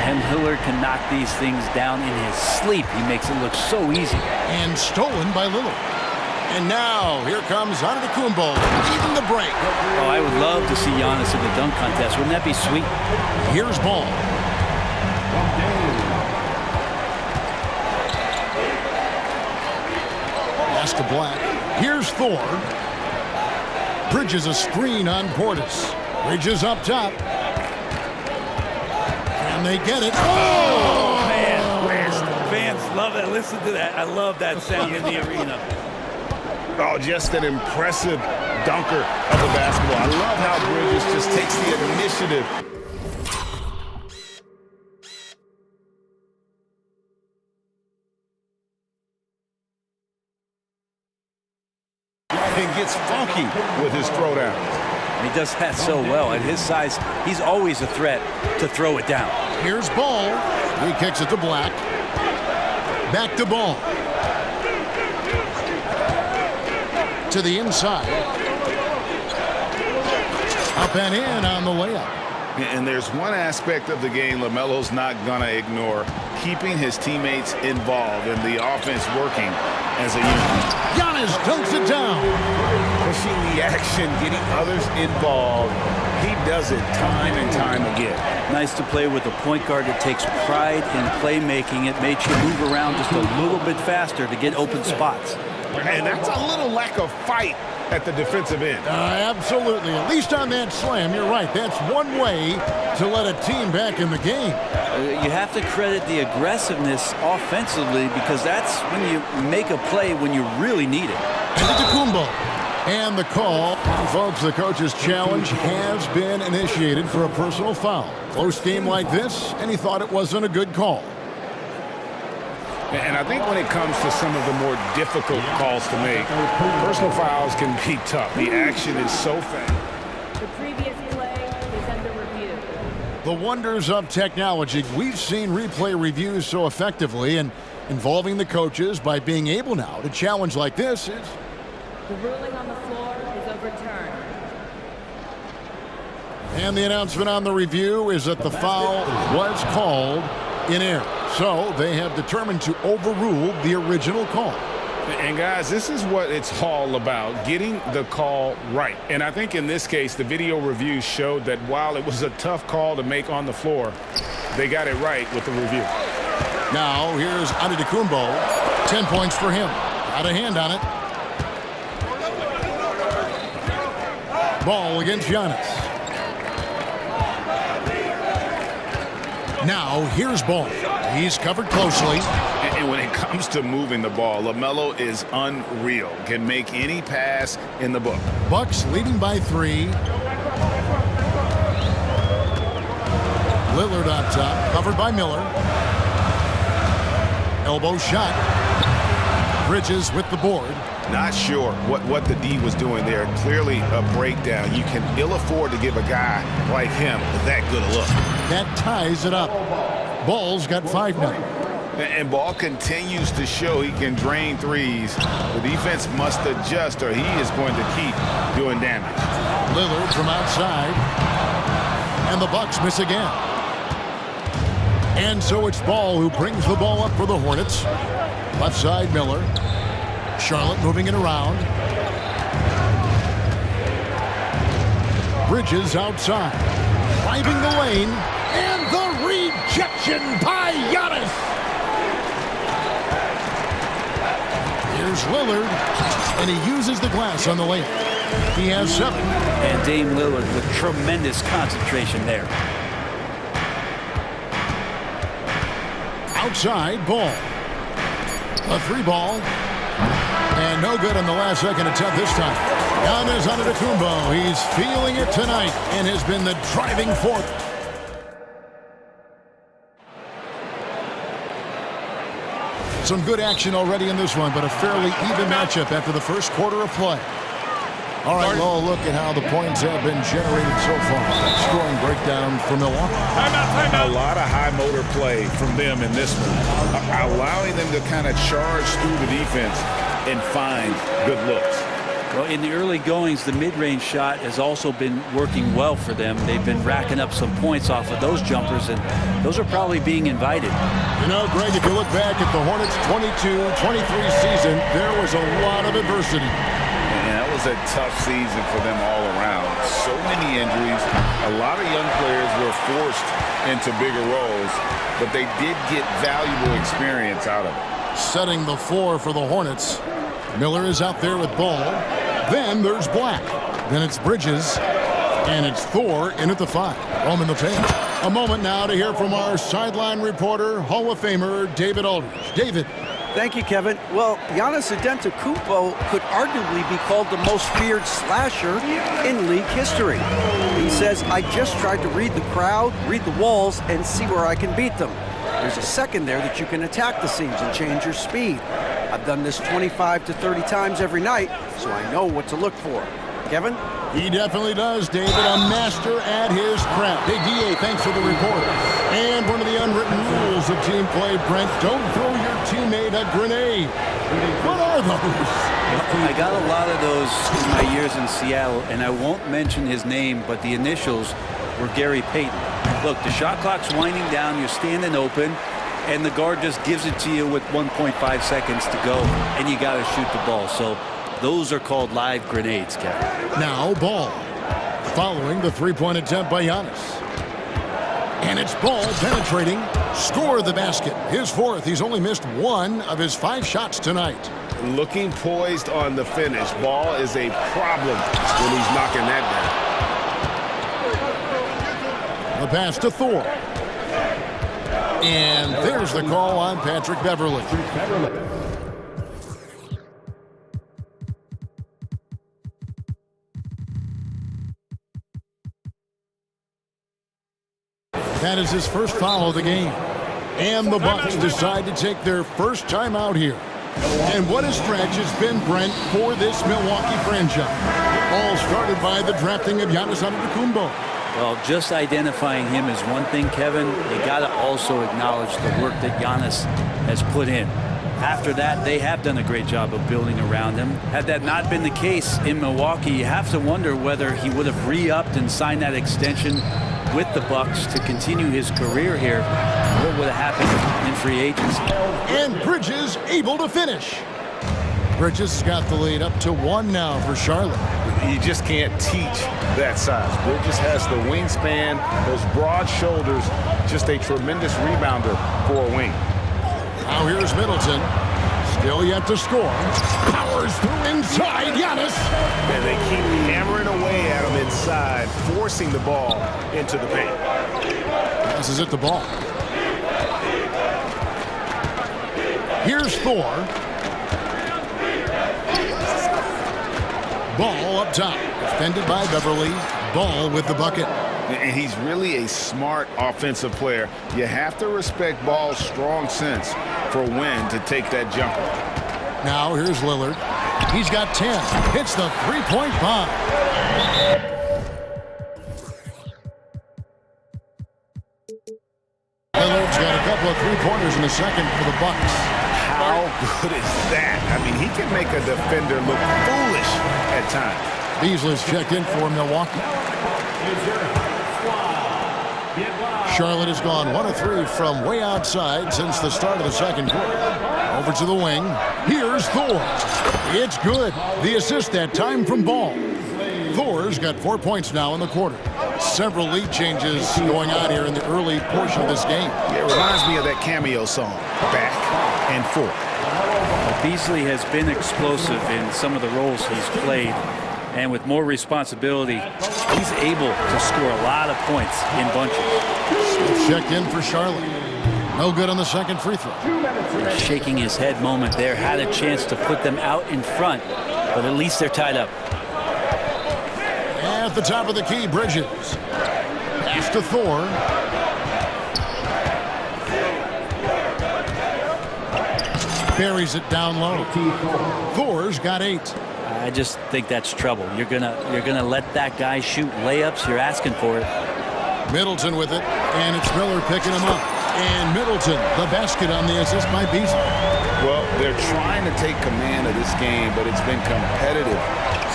Speaker 6: And Lillard can knock these things down in his sleep. He makes it look so easy.
Speaker 1: And stolen by Lillard. And now, here comes Antetokounmpo leading the break.
Speaker 6: Oh, I would love to see Giannis in the dunk contest. Wouldn't that be sweet?
Speaker 1: Here's Ball. Pass to Black. Here's Thor. Bridges a screen on Portis. Bridges up top. And they get it.
Speaker 6: Oh, man. Fans love that. Listen to that. I love that sound in the arena.
Speaker 3: Oh, just an impressive dunker of the basketball. I love how Bridges just takes the initiative. And gets funky with his throwdown.
Speaker 6: He does that so well. At his size, he's always a threat to throw it down.
Speaker 1: Here's Ball. He kicks it to Black. Back to Ball. To the inside. Up and in on the layup.
Speaker 3: And there's one aspect of the game LaMelo's not going to ignore, keeping his teammates involved and the offense working as a unit.
Speaker 1: Giannis dunks it down.
Speaker 3: Pushing the action, getting others involved. He does it time and time again.
Speaker 6: Nice to play with a point guard that takes pride in playmaking. It makes you move around just a little bit faster to get open spots.
Speaker 3: And that's a little lack of fight at the defensive end.
Speaker 1: Absolutely. At least on that slam, you're right. That's one way to let a team back in the game.
Speaker 6: You have to credit the aggressiveness offensively because that's when you make a play when you really need it.
Speaker 1: Antetokounmpo. And the call. Folks, the coach's challenge has been initiated for a personal foul. Close game like this, and he thought it wasn't a good call.
Speaker 3: And I think when it comes to some of the more difficult calls to make, personal fouls can be tough. The action is so fast.
Speaker 10: The previous play is under review.
Speaker 1: The wonders of technology. We've seen replay reviews so effectively, and involving the coaches by being able now to challenge like this is...
Speaker 10: The ruling on the floor is overturned.
Speaker 1: And the announcement on the review is that the foul was called in error. So they have determined to overrule the original call.
Speaker 3: And guys, this is what it's all about, getting the call right. And I think in this case, the video review showed that while it was a tough call to make on the floor, they got it right with the review.
Speaker 1: Now here's Antetokounmpo. 10 points for him. Got a hand on it. Ball against Giannis. Now here's Ball. He's covered closely.
Speaker 5: And when it comes to moving the ball, LaMelo is unreal. Can make any pass in the book.
Speaker 1: Bucks leading by 3. Lillard on top, covered by Miller. Elbow shot. Bridges with the board.
Speaker 5: Not sure what the D was doing there. Clearly a breakdown. You can ill afford to give a guy like him that good a look.
Speaker 1: That ties it up. Ball's got 5 now.
Speaker 5: And Ball continues to show he can drain threes. The defense must adjust or he is going to keep doing damage.
Speaker 1: Lillard from outside. And the Bucks miss again. And so it's Ball who brings the ball up for the Hornets. Left side, Miller. Charlotte moving it around. Bridges outside. Driving the lane. And the rejection by Giannis. Here's Lillard. And he uses the glass on the lane. He has 7.
Speaker 6: And Dame Lillard with tremendous concentration there.
Speaker 1: Outside, Ball. A 3 ball. And no good on the last second attempt this time. Giannis Antetokounmpo. He's feeling it tonight and has been the driving force. Some good action already in this one, but a fairly even matchup after the first quarter of play. All right, well, look at how the points have been generated so far. Scoring breakdown for Milwaukee.
Speaker 5: A lot of high motor play from them in this one, allowing them to kind of charge through the defense and find good looks.
Speaker 6: Well, in the early goings, the mid-range shot has also been working well for them. They've been racking up some points off of those jumpers, and those are probably being invited.
Speaker 1: You know, Greg, if you look back at the Hornets' 22-23 season, there was a lot of adversity.
Speaker 5: Yeah, that was a tough season for them all around. So many injuries. A lot of young players were forced into bigger roles, but they did get valuable experience out of it.
Speaker 1: Setting the floor for the Hornets. Miller is out there with Ball. Then there's Black. Then it's Bridges. And it's Thor in at the 5. Home in the paint. A moment now to hear from our sideline reporter, Hall of Famer David Aldridge. David.
Speaker 6: Thank you, Kevin. Well, Giannis Antetokounmpo could arguably be called the most feared slasher in league history. He says, I just tried to read the crowd, read the walls, and see where I can beat them. There's a second there that you can attack the seams and change your speed. I've done this 25 to 30 times every night, so I know what to look for. Kevin?
Speaker 1: He definitely does, David. A master at his craft. Hey, D.A., thanks for the report. And one of the unwritten rules of team play, Brent, don't throw your teammate a grenade. What are those?
Speaker 6: I got a lot of those in my years in Seattle, and I won't mention his name, but the initials were Gary Payton. Look, the shot clock's winding down, you're standing open, and the guard just gives it to you with 1.5 seconds to go, and you got to shoot the ball. So those are called live grenades, Kevin.
Speaker 1: Now Ball, following the three-point attempt by Giannis. And it's Ball penetrating, score the basket. His 4th. He's only missed 1 of his 5 shots tonight.
Speaker 5: Looking poised on the finish. Ball is a problem when he's knocking that down.
Speaker 1: The pass to Thor. And there's the call on Patrick Beverley. That is his first foul of the game. And the Bucks decide to take their first time out here. And what a stretch it's been, Brent, for this Milwaukee franchise. All started by the drafting of Giannis Antetokounmpo.
Speaker 6: Well, just identifying him is one thing, Kevin. You got to also acknowledge the work that Giannis has put in. After that, they have done a great job of building around him. Had that not been the case in Milwaukee, you have to wonder whether he would have re-upped and signed that extension with the Bucks to continue his career here. What would have happened in free agency?
Speaker 1: And Bridges able to finish. Bridges has got the lead up to 1 now for Charlotte.
Speaker 5: You just can't teach that size. Bridges has the wingspan, those broad shoulders, just a tremendous rebounder for a wing.
Speaker 1: Now here's Middleton. Still yet to score. Powers through inside. Giannis.
Speaker 5: And they keep hammering away at him inside, forcing the ball into the paint.
Speaker 1: Passes it the ball. Here's Thor. Ball up top. Defended by Beverly. Ball with the bucket.
Speaker 5: And he's really a smart offensive player. You have to respect Ball's strong sense for when to take that jumper.
Speaker 1: Now here's Lillard. He's got 10. Hits the three-point bomb. Lillard's got a couple of three-pointers in the second for the Bucks.
Speaker 5: How good is that? I mean, he can make a defender look foolish at times.
Speaker 1: Beasley's checked in for Milwaukee. Charlotte has gone 1 of 3 from way outside since the start of the second quarter. Over to the wing. Here's Thor. It's good. The assist that time from Ball. Thor's got 4 points now in the quarter. Several lead changes going on here in the early portion of this game.
Speaker 5: It reminds me of that cameo song, Back and Forth.
Speaker 11: Beasley has been explosive in some of the roles he's played, and with more responsibility, he's able to score a lot of points in bunches.
Speaker 1: Checked in for Charlotte. No good on the second free throw.
Speaker 11: Shaking his head moment there, had a chance to put them out in front, but at least they're tied up.
Speaker 1: At the top of the key, Bridges. Pass to Thor. Buries it down low. Thor's got 8.
Speaker 11: I just think that's trouble. You're gonna let that guy shoot layups. You're asking for it.
Speaker 1: Middleton with it, and it's Miller picking him up. And Middleton, the basket on the assist by Beasley.
Speaker 5: Well, they're trying to take command of this game, but it's been competitive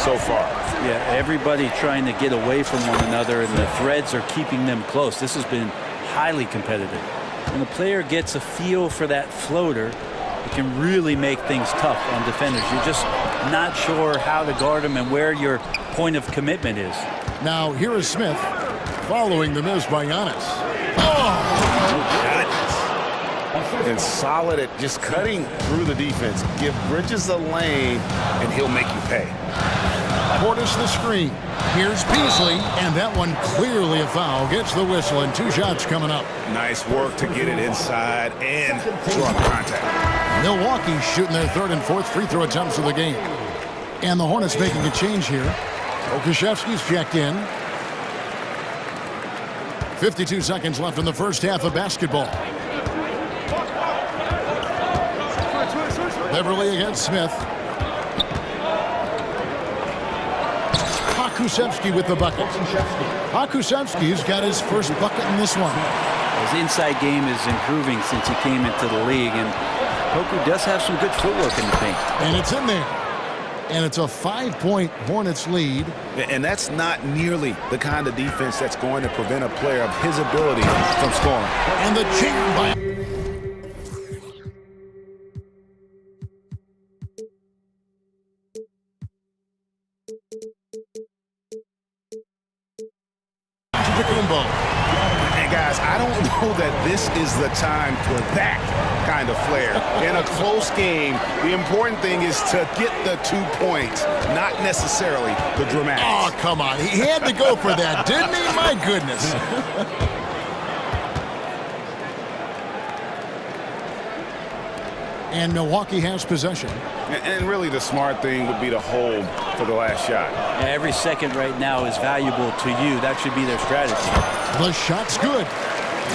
Speaker 5: so far.
Speaker 11: Yeah, everybody trying to get away from one another, and the threads are keeping them close. This has been highly competitive. When the player gets a feel for that floater, it can really make things tough on defenders. You're just not sure how to guard them and where your point of commitment is.
Speaker 1: Now, here is Smith following the miss by Giannis. Oh!
Speaker 5: And solid at just cutting through the defense. Give Bridges a lane, and he'll make you pay.
Speaker 1: Portis the screen. Here's Beasley, and that one clearly a foul. Gets the whistle, and 2 shots coming up.
Speaker 5: Nice work to get it inside and draw contact.
Speaker 1: Milwaukee shooting their 3rd and 4th free throw attempts of the game. And the Hornets making a change here. Okashevsky's checked in. 52 seconds left in the first half of basketball. Beverly against Smith. Hakusevsky with the bucket. Hakusevsky's got his first bucket in this one.
Speaker 11: His inside game is improving since he came into the league, and Poku does have some good footwork in the paint.
Speaker 1: And it's in there. And it's a 5-point Hornets lead.
Speaker 5: And that's not nearly the kind of defense that's going to prevent a player of his ability from scoring.
Speaker 1: And the chink by...
Speaker 5: And guys, I don't know that this is the time for that kind of flair. In a close game, the important thing is to get the 2 points, not necessarily the dramatics.
Speaker 1: Oh, come on. He had to go for that, didn't he? My goodness. And Milwaukee has possession.
Speaker 5: And really the smart thing would be to hold for the last shot.
Speaker 11: Yeah, every second right now is valuable to you. That should be their strategy.
Speaker 1: The shot's good.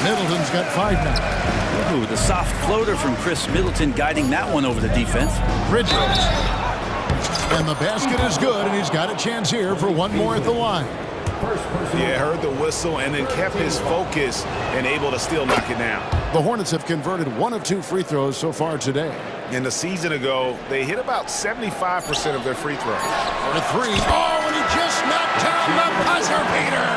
Speaker 1: Middleton's got 5 now.
Speaker 11: Ooh, the soft floater from Chris Middleton guiding that one over the defense.
Speaker 1: Bridges. And the basket is good, and he's got a chance here for one more at the line.
Speaker 5: Yeah, heard the whistle and then kept his focus and able to still knock it down.
Speaker 1: The Hornets have converted 1 of 2 free throws so far today.
Speaker 5: In the season ago, they hit about 75% of their free throws.
Speaker 1: For 3. Oh, and he just knocked down the buzzer beater.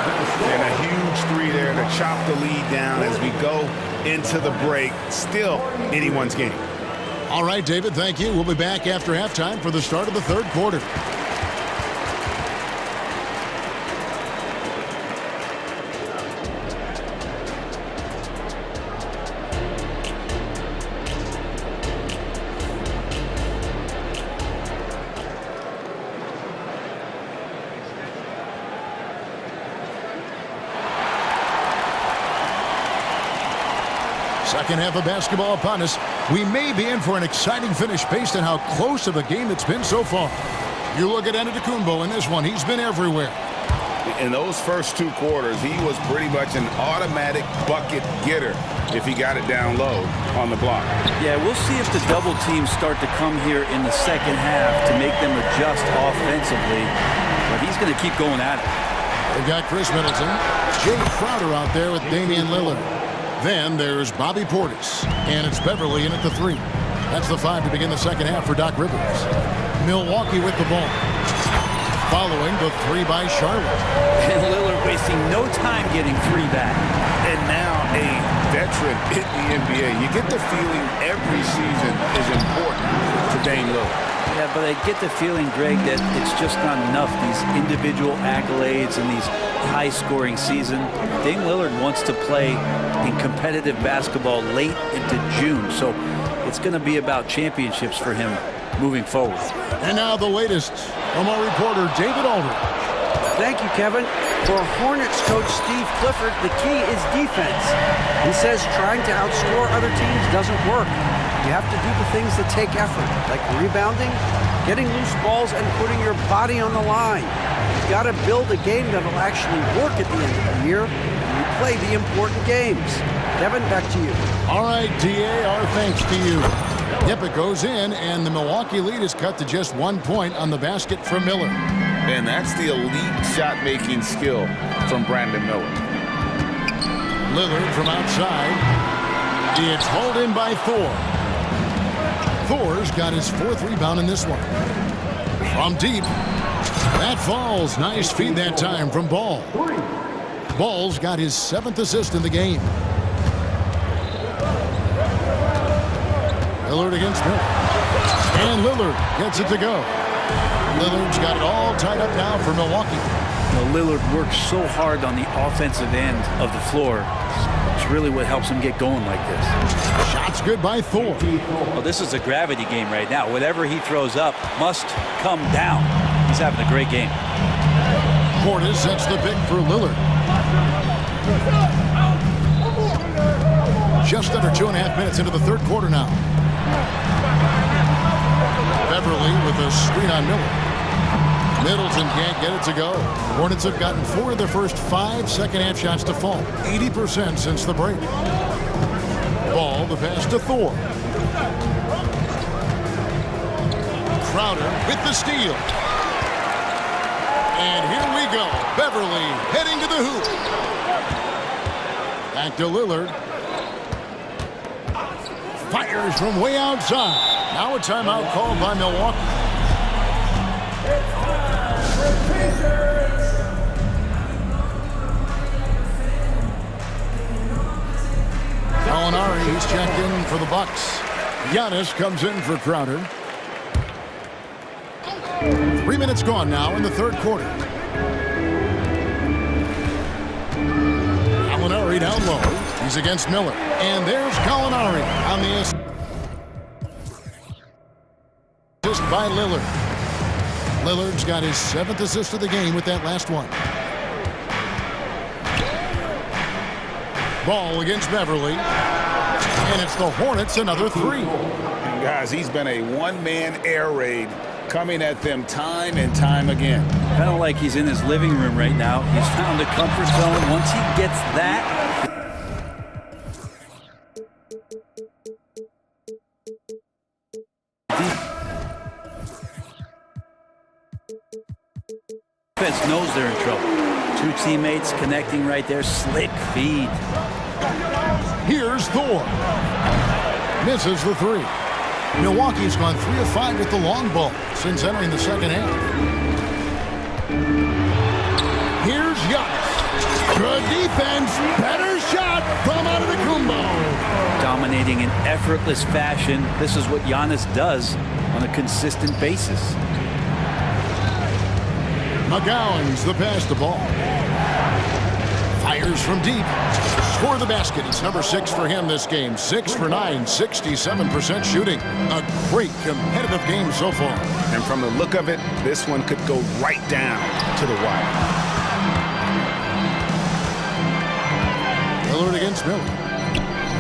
Speaker 5: And a huge 3 there to chop the lead down as we go into the break. Still anyone's game.
Speaker 1: All right, David, thank you. We'll be back after halftime for the start of the 3rd quarter. Second half of basketball upon us. We may be in for an exciting finish based on how close of a game it's been so far. You look at Antetokounmpo in this one. He's been everywhere.
Speaker 5: In those first 2 quarters, he was pretty much an automatic bucket getter if he got it down low on the block.
Speaker 11: Yeah, we'll see if the double teams start to come here in the second half to make them adjust offensively. But he's going to keep going at it.
Speaker 1: They've got Chris Middleton. Jay Crowder out there with Damian Lillard. Then there's Bobby Portis. And it's Beverly in at the 3. That's the 5 to begin the second half for Doc Rivers. Milwaukee with the ball. Following the 3 by Charlotte.
Speaker 11: And Lillard wasting no time getting 3 back.
Speaker 5: And now a veteran in the NBA. You get the feeling every season is important to Dame Lillard.
Speaker 11: Yeah, but I get the feeling, Greg, that it's just not enough, these individual accolades and these high-scoring season. Dame Lillard wants to play in competitive basketball late into June, so it's going to be about championships for him moving forward.
Speaker 1: And now the latest from our reporter, David Aldridge.
Speaker 6: Thank you, Kevin. For Hornets coach Steve Clifford, the key is defense. He says trying to outscore other teams doesn't work. You have to do the things that take effort, like rebounding, getting loose balls, and putting your body on the line. You've got to build a game that will actually work at the end of the year, and you play the important games. Kevin, back to you.
Speaker 1: All right, DA, our thanks to you. Yep, it goes in, and the Milwaukee lead is cut to just 1 point on the basket from Miller.
Speaker 5: And that's the elite shot-making skill from Brandon Miller.
Speaker 1: Lillard from outside. It's hauled in by Thor. Thor's got his 4th rebound in this one. From deep. That falls. Nice feed that time from Ball. Ball's got his 7th assist in the game. Lillard against Miller. And Lillard gets it to go. Lillard's got it all tied up now for Milwaukee.
Speaker 11: Well, Lillard works so hard on the offensive end of the floor. It's really what helps him get going like this.
Speaker 1: Shot's good by Thor.
Speaker 11: Well, this is a gravity game right now. Whatever he throws up must come down. He's having a great game.
Speaker 1: Portis sets the pick for Lillard. Just under 2.5 minutes into the 3rd quarter now. Beverly with a screen on Miller. Middleton can't get it to go. Hornets have gotten 4 of their first 5 second-half shots to fall. 80% since the break. Ball, the pass to Thor. Crowder with the steal. And here we go. Beverly heading to the hoop. Back to Lillard. Fires from way outside. Now a timeout called by Milwaukee. Gallinari, he's checked in for the Bucks. Giannis comes in for Crowder. 3 minutes gone now in the 3rd quarter. Gallinari down low. He's against Miller. And there's Gallinari on the assist by Lillard. Lillard's got his 7th assist of the game with that last one. Ball against Beverly. And it's the Hornets another 3.
Speaker 5: And guys, he's been a one-man air raid coming at them time and time again.
Speaker 11: Kind of like he's in his living room right now. He's found a comfort zone. Once he gets that, defense knows they're in trouble. 2 teammates connecting right there. Slick feed.
Speaker 1: Here's Thor. Misses the 3. Milwaukee's gone 3 of 5 with the long ball since entering the second half. Here's Giannis. Good defense. Better shot from Antetokounmpo.
Speaker 11: Dominating in effortless fashion. This is what Giannis does on a consistent basis.
Speaker 1: McGowan's the pass to Ball. Fires from deep. Score the basket. It's number 6 for him this game. 6 for 9, 67% shooting. A great competitive game so far.
Speaker 5: And from the look of it, this one could go right down to the wire.
Speaker 1: Lillard against Miller.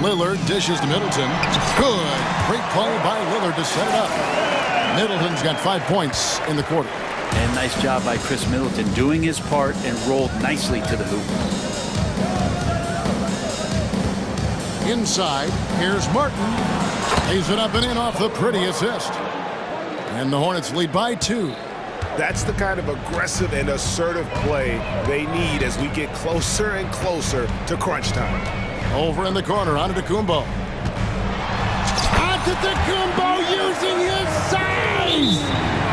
Speaker 1: Lillard dishes to Middleton. Good. Great play by Lillard to set it up. Middleton's got 5 points in the quarter.
Speaker 11: And nice job by Chris Middleton doing his part and rolled nicely to the hoop.
Speaker 1: Inside, here's Martin. Lays it up and in off the pretty assist. And the Hornets lead by 2.
Speaker 5: That's the kind of aggressive and assertive play they need as we get closer and closer to crunch time.
Speaker 1: Over in the corner, Antetokounmpo. Antetokounmpo using his size!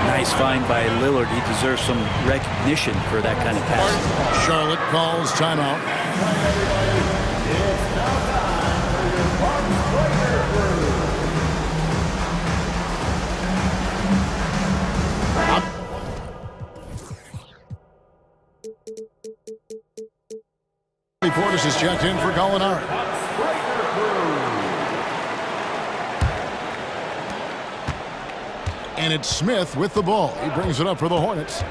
Speaker 11: Nice find by Lillard. He deserves some recognition for that kind of pass.
Speaker 1: Charlotte calls timeout. Portis is checked in for Gallinari. And it's Smith with the ball. He brings it up for the Hornets.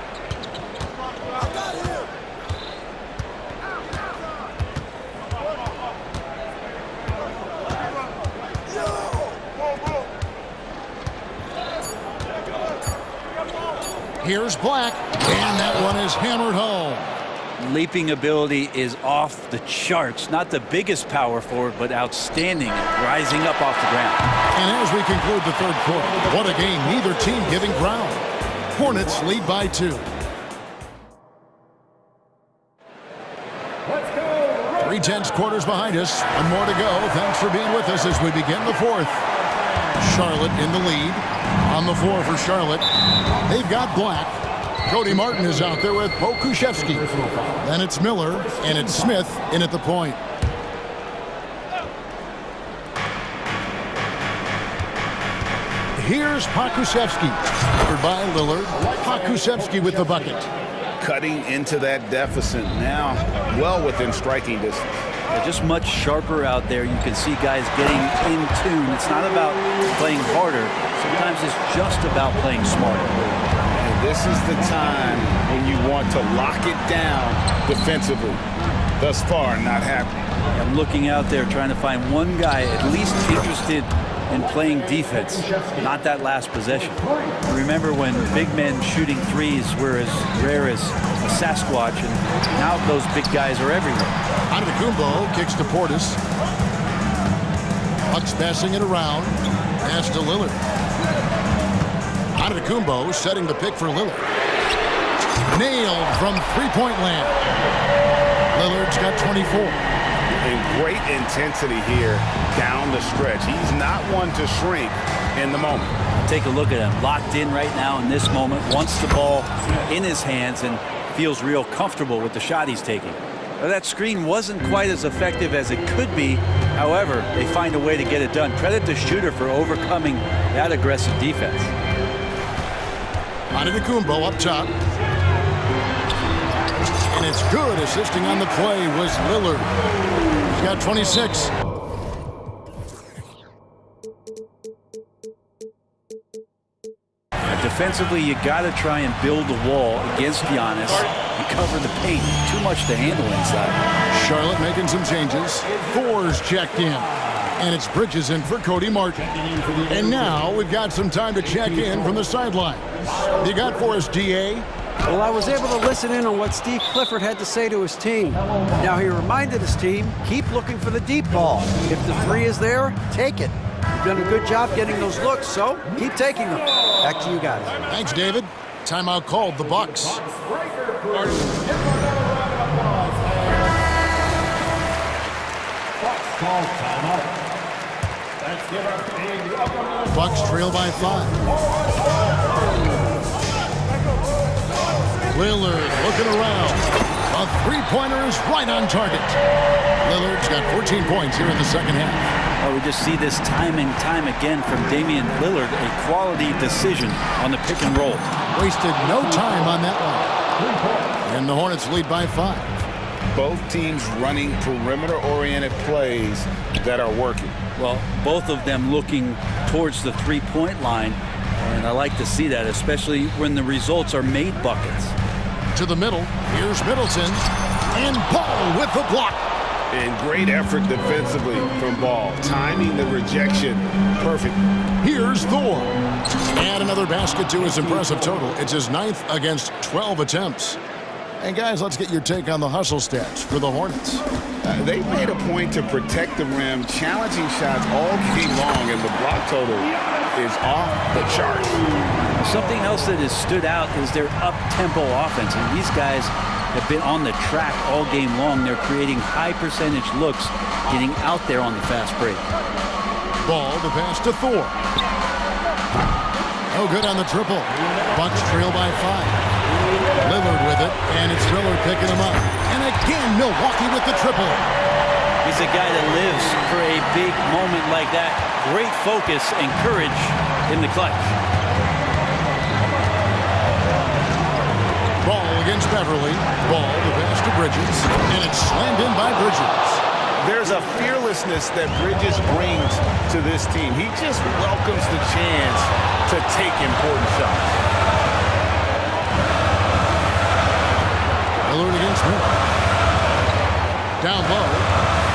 Speaker 1: Here's Black, and that one is hammered home.
Speaker 11: Leaping ability is off the charts. Not the biggest power forward, but outstanding, rising up off the ground.
Speaker 1: And as we conclude the third quarter, what a game, neither team giving ground. Hornets lead by 2. 3 tense quarters behind us. One more to go. Thanks for being with us as we begin the fourth. Charlotte in the lead. On the floor for Charlotte, they've got Black. Cody Martin is out there with Pokuševski. Then it's Miller, and it's Smith in at the point. Here's Pokuševski. Covered by Lillard. Pokuševski with the bucket.
Speaker 5: Cutting into that deficit now, well within striking distance.
Speaker 11: Just much sharper out there. You can see guys getting in tune. It's not about playing harder. Sometimes it's just about playing smarter.
Speaker 5: And this is the time when you want to lock it down defensively. Thus far, not happening.
Speaker 11: I'm looking out there trying to find one guy at least interested in playing defense, not that last possession. Remember when big men shooting threes were as rare as a Sasquatch, and now those big guys are everywhere.
Speaker 1: Antetokounmpo kicks to Portis. Bucks passing it around. Pass to Lillard. Antetokounmpo setting the pick for Lillard. Nailed from three-point land. Lillard's got 24.
Speaker 5: And great intensity here down the stretch. He's not one to shrink in the moment.
Speaker 11: Take a look at him, locked in right now in this moment, wants the ball in his hands and feels real comfortable with the shot he's taking. Now, that screen wasn't quite as effective as it could be. However, they find a way to get it done. Credit the shooter for overcoming that aggressive defense.
Speaker 1: Antetokounmpo up top. And it's good. Assisting on the play was Lillard. He's got 26.
Speaker 11: Defensively, you got to try and build a wall against Giannis and cover the paint. Too much to handle inside.
Speaker 1: Charlotte making some changes. Thor's checked in. And it's Bridges in for Cody Martin. And now we've got some time to check in from the sidelines. You got for us, DA?
Speaker 6: Well, I was able to listen in on what Steve Clifford had to say to his team. Now, he reminded his team, keep looking for the deep ball. If the three is there, take it. You've done a good job getting those looks, so keep taking them. Back to you guys.
Speaker 1: Thanks, David. Timeout called, the Bucks. Bucks trail by 5. Lillard looking around. A three-pointer is right on target. Lillard's got 14 points here in the second half.
Speaker 11: Well, we just see this time and time again from Damian Lillard, a quality decision on the pick and roll.
Speaker 1: Wasted no time on that one. And the Hornets lead by 5.
Speaker 5: Both teams running perimeter-oriented plays that are working.
Speaker 11: Well, both of them looking towards the three-point line, and I like to see that, especially when the results are made buckets.
Speaker 1: To the middle, here's Middleton, and Paul with the block.
Speaker 5: And great effort defensively from Ball. Timing the rejection perfect.
Speaker 1: Here's Thor. And another basket to his impressive total. It's his 9th against 12 attempts. And guys, let's get your take on the hustle stats for the Hornets.
Speaker 5: They made a point to protect the rim, challenging shots all game long, and the block total is off the charts.
Speaker 11: Something else that has stood out is their up-tempo offense. And these guys have been on the track all game long. They're creating high-percentage looks, getting out there on the fast break.
Speaker 1: Ball to pass to Thor. No good on the triple. Bucks trail by 5. Lillard with it, and it's Lillard picking him up. And again, Milwaukee with the triple.
Speaker 11: He's a guy that lives for a big moment like that. Great focus and courage in the clutch.
Speaker 1: Ball against Beverly. Ball to pass to Bridges. And it's slammed in by Bridges.
Speaker 5: There's a fearlessness that Bridges brings to this team. He just welcomes the chance to take important shots.
Speaker 1: Lillard against Miller. Down low.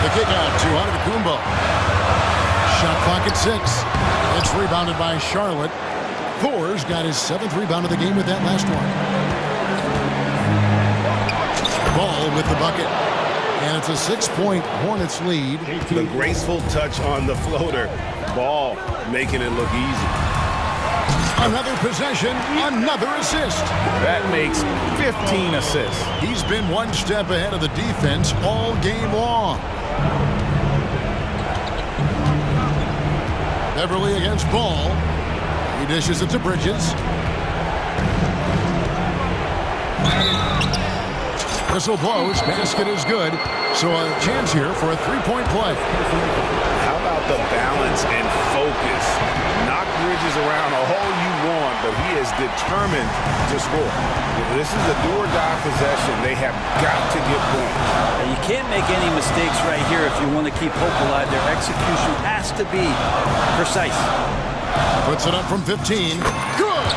Speaker 1: The kick out to Antetokounmpo. Shot clock at 6. It's rebounded by Charlotte. Thor's got his 7th rebound of the game with that last one. Ball with the bucket. And it's a 6-point Hornets lead.
Speaker 5: The graceful touch on the floater. Ball making it look easy.
Speaker 1: Another possession, another assist.
Speaker 5: That makes 15 assists.
Speaker 1: He's been one step ahead of the defense all game long. Beverly against Ball. He dishes it to Bridges. Whistle blows. Basket is good. So a chance here for a 3-point play.
Speaker 5: How about the balance and focus? Knock Bridges around all you want, but he is determined to score. This is a do-or-die possession. They have got to get points.
Speaker 11: You can't make any mistakes right here if you want to keep hope alive. Their execution has to be precise.
Speaker 1: Puts it up from 15. Good!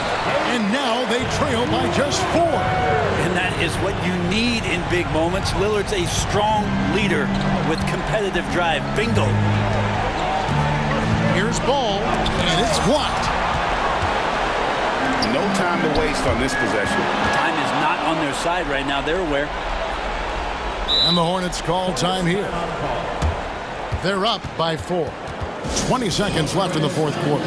Speaker 1: And now they trail by just 4.
Speaker 11: And that is what you need in big moments. Lillard's a strong leader with competitive drive. Bingo.
Speaker 1: Here's Ball, and it's blocked.
Speaker 5: No time to waste on this possession.
Speaker 11: Time is not on their side right now. They're aware.
Speaker 1: And the Hornets call time here. They're up by 4. 20 seconds left in the 4th quarter.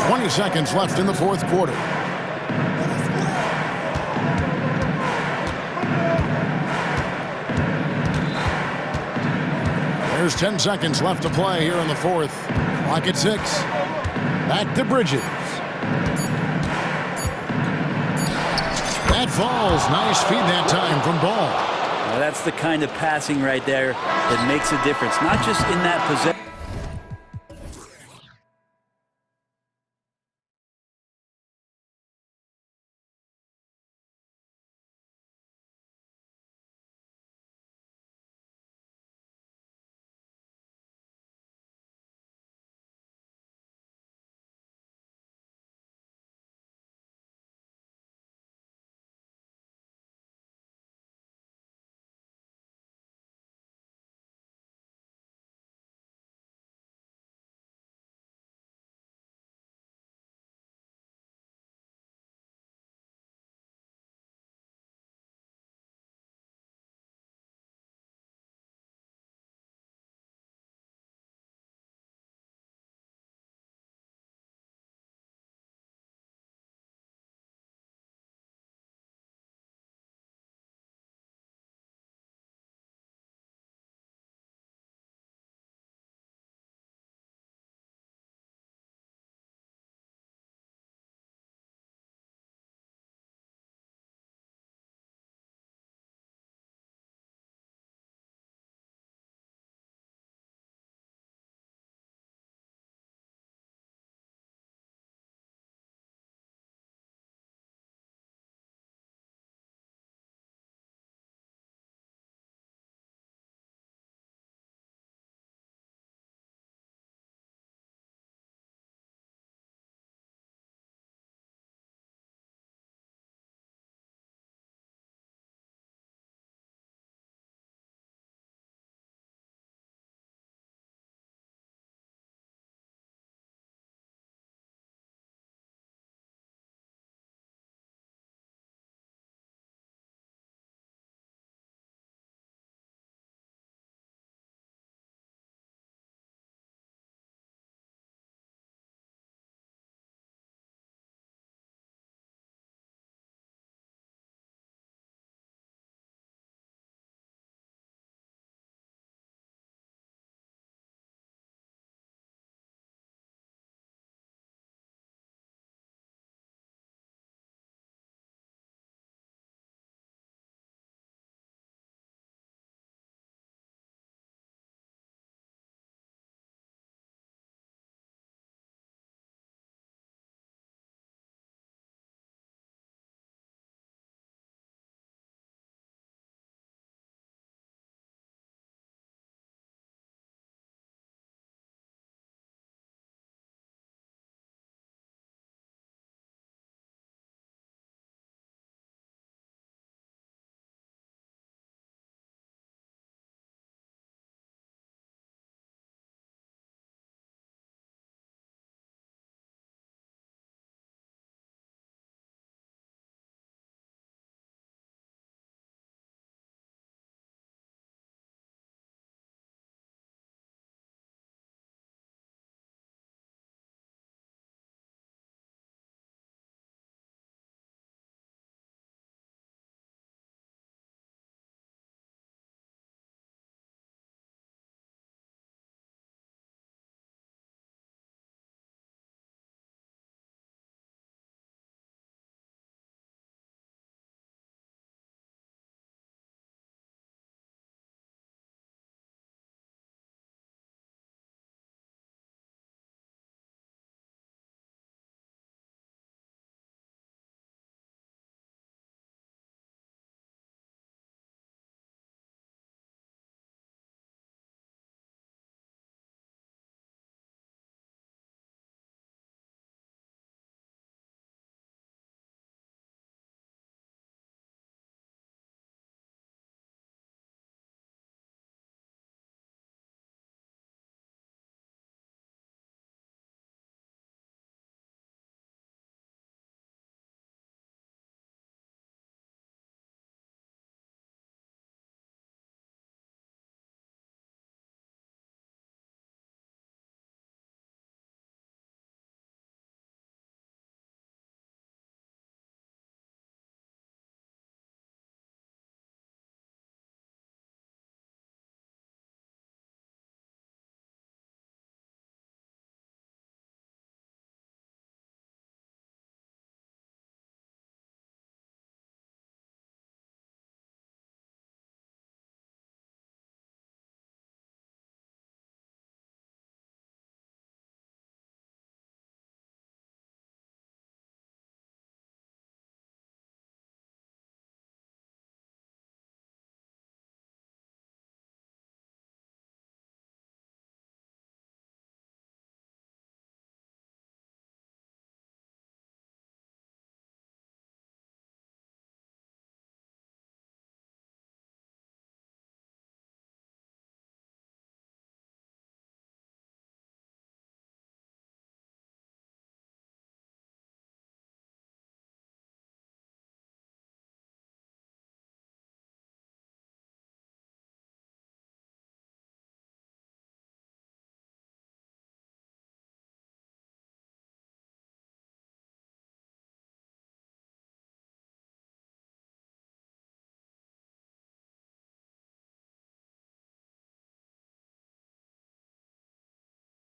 Speaker 1: 20 seconds left in the 4th quarter. There's 10 seconds left to play here in the 4th. Clock at 6. Back to Bridges. That falls. Nice feed that time from Ball.
Speaker 11: Well, that's the kind of passing right there that makes a difference. Not just in that possession.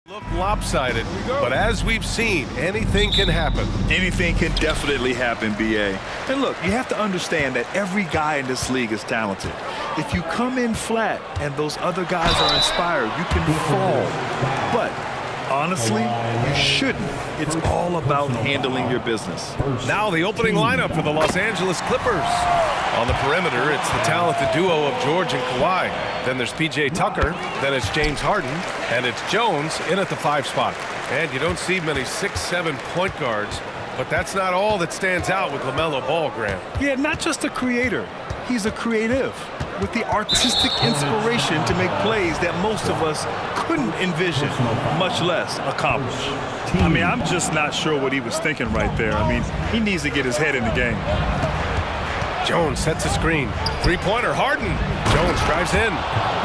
Speaker 7: Look lopsided, but as we've seen, anything can happen.
Speaker 8: Anything can definitely happen, BA. And look, you have to understand that every guy in this league is talented. If you come in flat and those other guys are inspired, you can fall. But honestly, you shouldn't. It's all about handling your business.
Speaker 7: Now the opening lineup for the Los Angeles Clippers. On the perimeter, it's the talented duo of George and Kawhi. Then there's P.J. Tucker, then it's James Harden, and it's Jones in at the 5 spot. And you don't see many 6'7" point guards, but that's not all that stands out with LaMelo Ball, Graham.
Speaker 8: Yeah, not just a creator. He's a creative with the artistic inspiration to make plays that most of us couldn't envision, much less accomplish. I mean, I'm just not sure what he was thinking right there. I mean, he needs to get his head in the game.
Speaker 7: Jones sets a screen. Three-pointer, Harden. Jones drives in.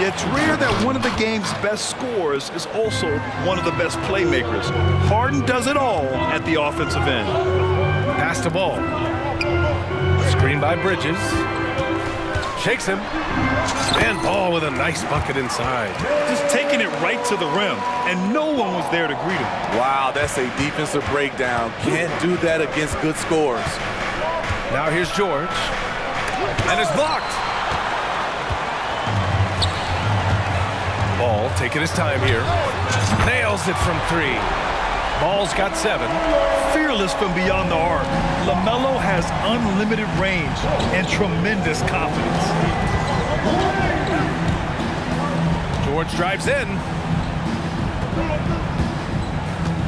Speaker 8: Yeah, it's rare that one of the game's best scorers is also one of the best playmakers. Harden does it all at the offensive end.
Speaker 7: Pass to Ball. Screen by Bridges. Shakes him. And Ball with a nice bucket inside.
Speaker 8: Just taking it right to the rim, and no one was there to greet him.
Speaker 12: Wow, that's a defensive breakdown. Can't do that against good scores.
Speaker 7: Now here's George. And it's blocked. Ball taking his time here. Nails it from 3. Ball's got 7.
Speaker 8: Fearless from beyond the arc. LaMelo has unlimited range and tremendous confidence.
Speaker 7: George drives in.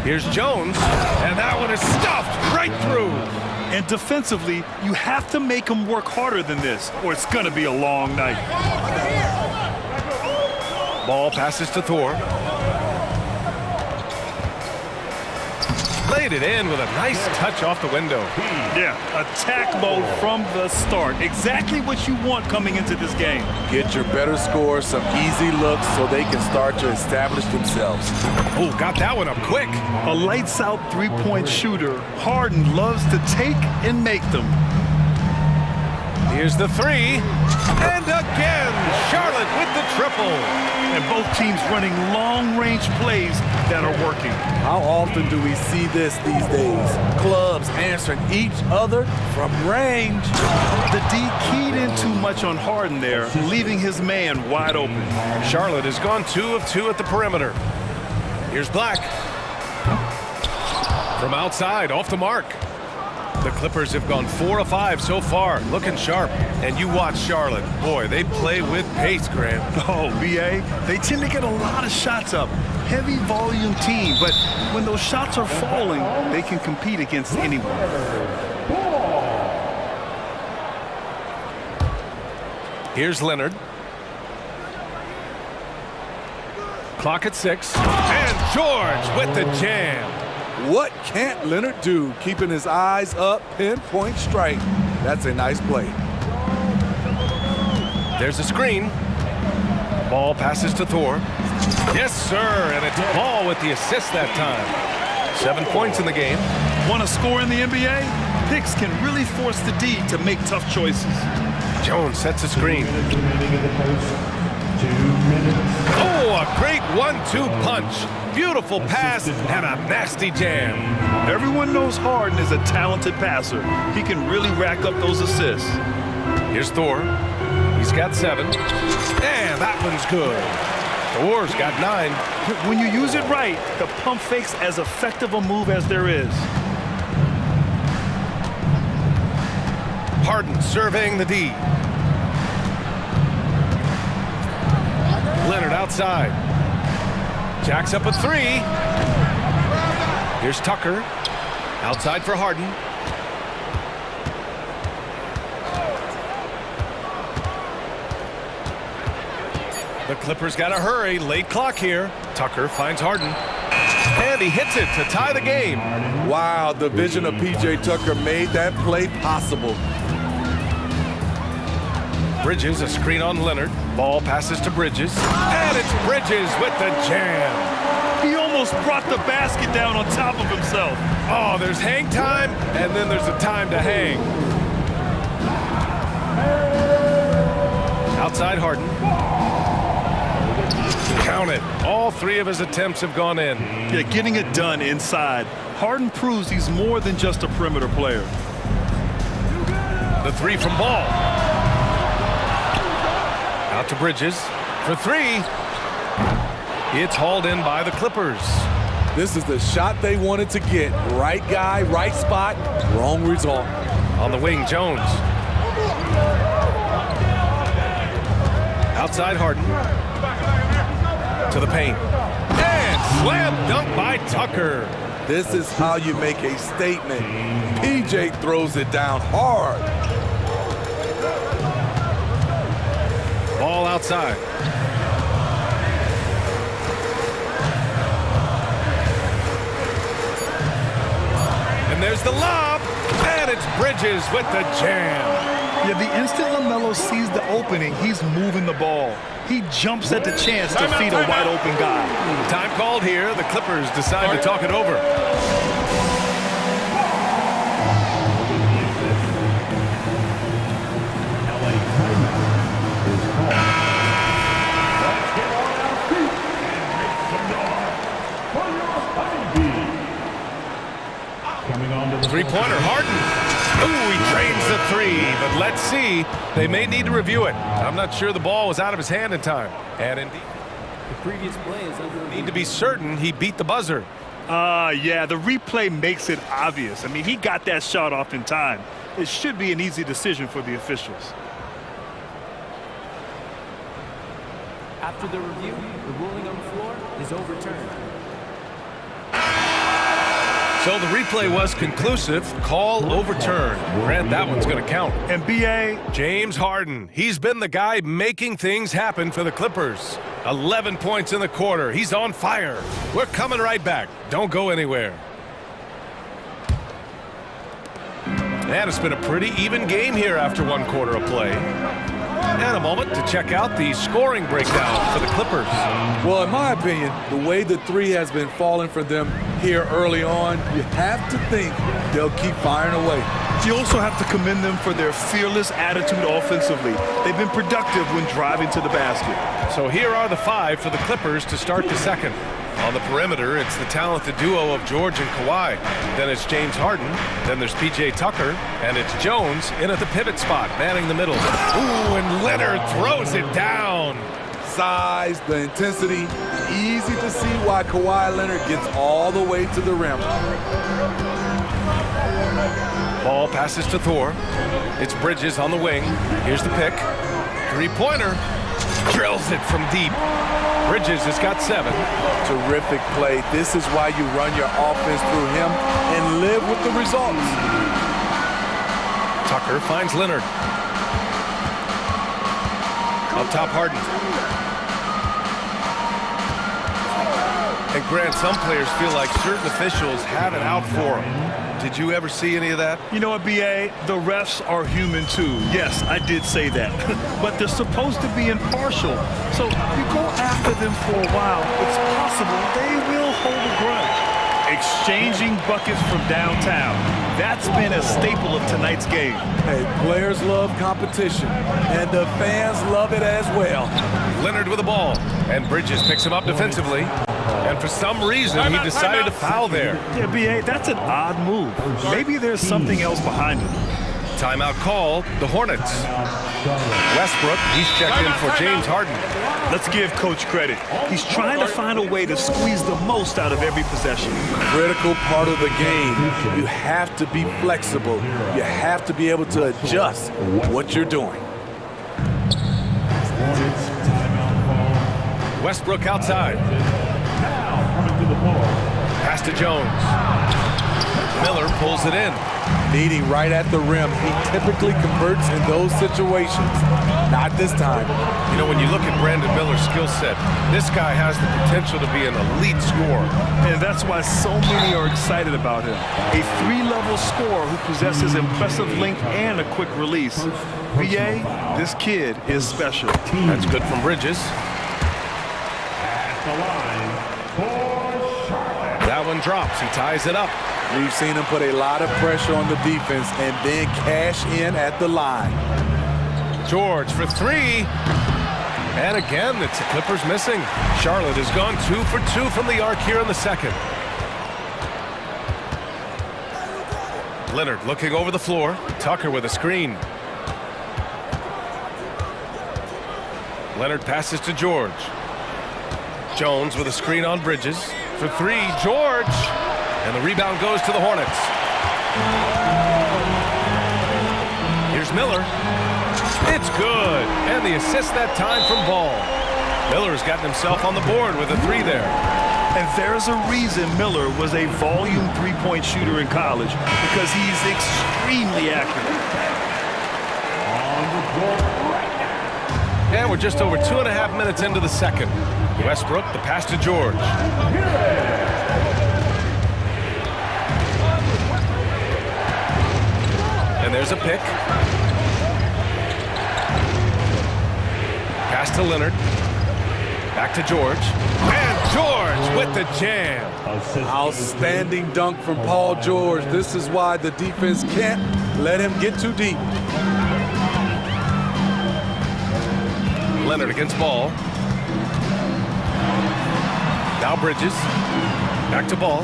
Speaker 7: Here's Jones, and that one is stuffed right through.
Speaker 8: And defensively, you have to make him work harder than this, or it's going to be a long night.
Speaker 7: Ball passes to Thor. Laid it in with a nice touch off the window.
Speaker 8: Yeah, attack mode from the start. Exactly what you want coming into this game.
Speaker 12: Get your better scores, some easy looks so they can start to establish themselves.
Speaker 7: Oh, got that one up quick.
Speaker 8: A lights-out three-point shooter. Harden loves to take and make them.
Speaker 7: Here's the 3. And again, Charlotte with the triple.
Speaker 8: And both teams running long-range plays that are working.
Speaker 12: How often do we see this these days? Clubs answering each other from range.
Speaker 8: The D keyed in too much on Harden there, leaving his man wide open.
Speaker 7: Charlotte has gone 2 of 2 at the perimeter. Here's Black. From outside, off the mark. The Clippers have gone 4 of 5 so far, looking sharp. And you watch Charlotte. Boy, they play with pace, Graham.
Speaker 8: Oh, BA, they tend to get a lot of shots up. Heavy volume team, but when those shots are falling, they can compete against anyone.
Speaker 7: Here's Leonard. Clock at 6. And George with the jam.
Speaker 12: What can't Leonard do? Keeping his eyes up, pinpoint strike. That's a nice play.
Speaker 7: There's a screen. Ball passes to Thor. Yes, sir, and it's Ball with the assist that time. 7 points in the game.
Speaker 8: Want to score in the NBA? Picks can really force the D to make tough choices.
Speaker 7: Jones sets a screen. Oh, a great 1-2 punch. Beautiful pass and a nasty jam.
Speaker 8: Everyone knows Harden is a talented passer. He can really rack up those assists.
Speaker 7: Here's Thor. He's got 7. And that one's good. Thor's got 9.
Speaker 8: When you use it right, the pump fake's as effective a move as there is.
Speaker 7: Harden surveying the D. Leonard outside. Jacks up a 3. Here's Tucker. Outside for Harden. The Clippers got to hurry. Late clock here. Tucker finds Harden. And he hits it to tie the game.
Speaker 12: Wow, the vision of P.J. Tucker made that play possible.
Speaker 7: Bridges, a screen on Leonard. Ball passes to Bridges. And it's Bridges with the jam.
Speaker 8: He almost brought the basket down on top of himself.
Speaker 7: Oh, there's hang time, and then there's a time to hang. Outside Harden. Count it. All All 3 of his attempts have gone in.
Speaker 8: Yeah, getting it done inside. Harden proves he's more than just a perimeter player.
Speaker 7: The 3 from Ball. Out to Bridges for 3. It's hauled in by the Clippers.
Speaker 12: This is the shot they wanted to get. Right guy, right spot, wrong result.
Speaker 7: On the wing, Jones. Outside Harden. To the paint. And slam dunk by Tucker.
Speaker 12: This is how you make a statement. PJ throws it down hard.
Speaker 7: Ball outside. And there's the lob. And it's Bridges with the jam.
Speaker 8: Yeah, the instant LaMelo sees the opening, he's moving the ball. He jumps at the chance to feed a wide open guy.
Speaker 7: Time called here. The Clippers decide to talk it over. Three-pointer, Harden. Ooh, he drains the 3, but let's see. They may need to review it. I'm not sure the ball was out of his hand in time. And indeed, the previous play is need to be certain he beat the buzzer.
Speaker 8: Yeah, the replay makes it obvious. I mean, he got that shot off in time. It should be an easy decision for the officials.
Speaker 13: After the review, the ruling on the floor is overturned.
Speaker 7: So the replay was conclusive. Call overturned. Grant, that one's going to count.
Speaker 8: And B.A.
Speaker 7: James Harden. He's been the guy making things happen for the Clippers. 11 points in the quarter. He's on fire. We're coming right back. Don't go anywhere. And it's been a pretty even game here after 1 quarter of play. And a moment to check out the scoring breakdown for the Clippers.
Speaker 12: Well, in my opinion, the way the 3 has been falling for them here early on, you have to think they'll keep firing away.
Speaker 8: You also have to commend them for their fearless attitude offensively. They've been productive when driving to the basket.
Speaker 7: So here are the 5 for the Clippers to start the second. On the perimeter, it's the talented duo of George and Kawhi. Then it's James Harden. Then there's P.J. Tucker. And it's Jones in at the pivot spot, manning the middle. Ooh, and Leonard throws it down.
Speaker 12: Size, the intensity, easy to see why Kawhi Leonard gets all the way to the rim.
Speaker 7: Ball passes to Thor. It's Bridges on the wing. Here's the pick. 3-pointer. Drills it from deep. Bridges has got 7.
Speaker 12: Terrific play. This is why you run your offense through him and live with the results.
Speaker 7: Tucker finds Leonard. Up top, Harden. And Grant, some players feel like certain officials have it out for them. Did you ever see any of that?
Speaker 8: You know what, B.A.? The refs are human too. Yes, I did say that. But they're supposed to be impartial. So you go after them for a while, it's possible they will hold a grudge. Exchanging buckets from downtown. That's been a staple of tonight's game.
Speaker 12: Hey, players love competition, and the fans love it as well.
Speaker 7: Leonard with the ball, and Bridges picks him up defensively. And for some reason, he decided to foul there.
Speaker 8: Yeah, B.A., that's an odd move. Maybe there's something else behind it.
Speaker 7: Timeout called, the Hornets. Westbrook, he's checked in for James Harden.
Speaker 8: Let's give Coach credit. He's trying to find a way to squeeze the most out of every possession.
Speaker 12: Critical part of the game. You have to be flexible. You have to be able to adjust what you're doing.
Speaker 7: Westbrook outside. Pass to Jones. Miller pulls it in.
Speaker 12: Needing right at the rim. He typically converts in those situations. Not this time.
Speaker 7: You know, when you look at Brandon Miller's skill set, this guy has the potential to be an elite scorer.
Speaker 8: And that's why so many are excited about him. A 3-level scorer who possesses impressive length and a quick release. B.A., this kid is special.
Speaker 7: That's good from Bridges. That one drops. He ties it up.
Speaker 12: We've seen him put a lot of pressure on the defense and then cash in at the line.
Speaker 7: George for 3. And again, it's the Clippers missing. Charlotte has gone 2 for 2 from the arc here in the second. Leonard looking over the floor. Tucker with a screen. Leonard passes to George. Jones with a screen on Bridges. For three, George. And the rebound goes to the Hornets. Here's Miller. It's good. And the assist that time from Ball. Miller's gotten himself on the board with a three there.
Speaker 8: And there's a reason Miller was a volume three-point shooter in college, because he's extremely accurate.
Speaker 7: And we're just over 2.5 minutes into the second. Westbrook, the pass to George. And there's a pick. Pass to Leonard. Back to George. And George with the jam.
Speaker 12: Outstanding dunk from Paul George. This is why the defense can't let him get too deep.
Speaker 7: Leonard against Ball. Now Bridges. Back to Ball.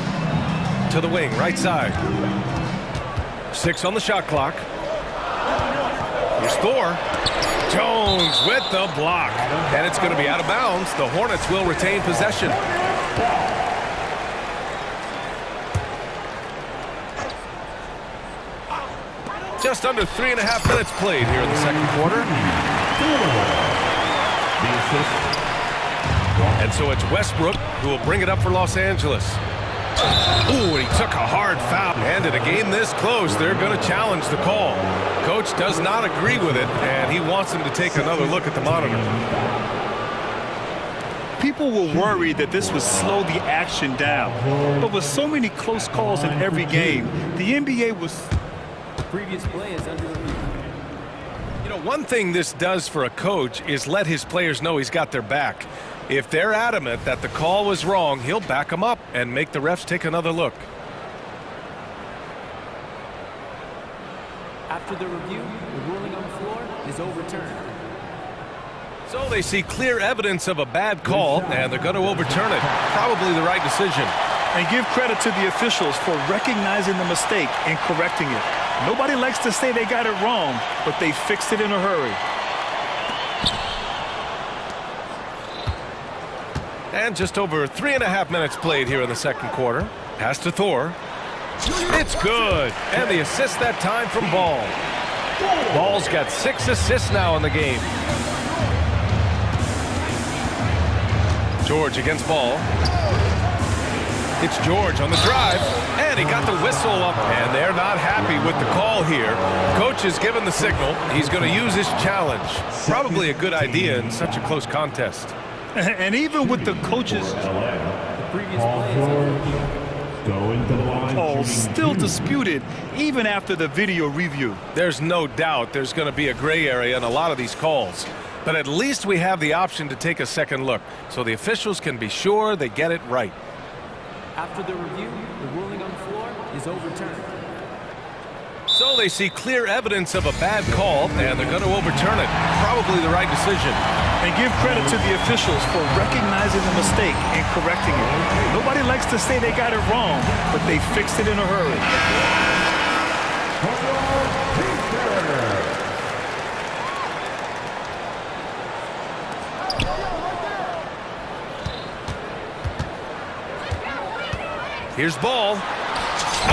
Speaker 7: To the wing, right side. 6 on the shot clock. Here's Thor. Jones with the block. And it's going to be out of bounds. The Hornets will retain possession. Just under 3.5 minutes played here in the second quarter. And so it's Westbrook who will bring it up for Los Angeles. Ooh, and he took a hard foul. And in a game this close, they're going to challenge the call. Coach does not agree with it, and he wants him to take another look at the monitor.
Speaker 8: People were worried that this would slow the action down. But with so many close calls in every game, the NBA was...
Speaker 13: The previous play is under review.
Speaker 7: You know, one thing this does for a coach is let his players know he's got their back. If they're adamant that the call was wrong, he'll back them up and make the refs take another look.
Speaker 13: After the review, the ruling on the floor is overturned.
Speaker 7: So they see clear evidence of a bad call, and they're going to overturn it. Probably the right decision.
Speaker 8: And give credit to the officials for recognizing the mistake and correcting it. Nobody likes to say they got it wrong, but they fixed it in a hurry.
Speaker 7: And just over 3.5 minutes played here in the second quarter. Pass to Thor. It's good. And the assist that time from Ball. Ball's got 6 assists now in the game. George against Ball. It's George on the drive. And he got the whistle up. And they're not happy with the call here. Coach has given the signal. He's going to use his challenge. Probably a good idea in such a close contest.
Speaker 8: And even with the coaches,
Speaker 13: The previous play is under review.
Speaker 8: calls still disputed even after the video review.
Speaker 7: There's no doubt there's going to be a gray area in a lot of these calls. But at least we have the option to take a second look, so the officials can be sure they get it right.
Speaker 13: After the review, the ruling on the floor is overturned.
Speaker 7: So they see clear evidence of a bad call, and they're going to overturn it. Probably the right decision.
Speaker 8: And give credit to the officials for recognizing the mistake and correcting it. Nobody likes to say they got it wrong, but they fixed it in a hurry.
Speaker 7: Here's Ball.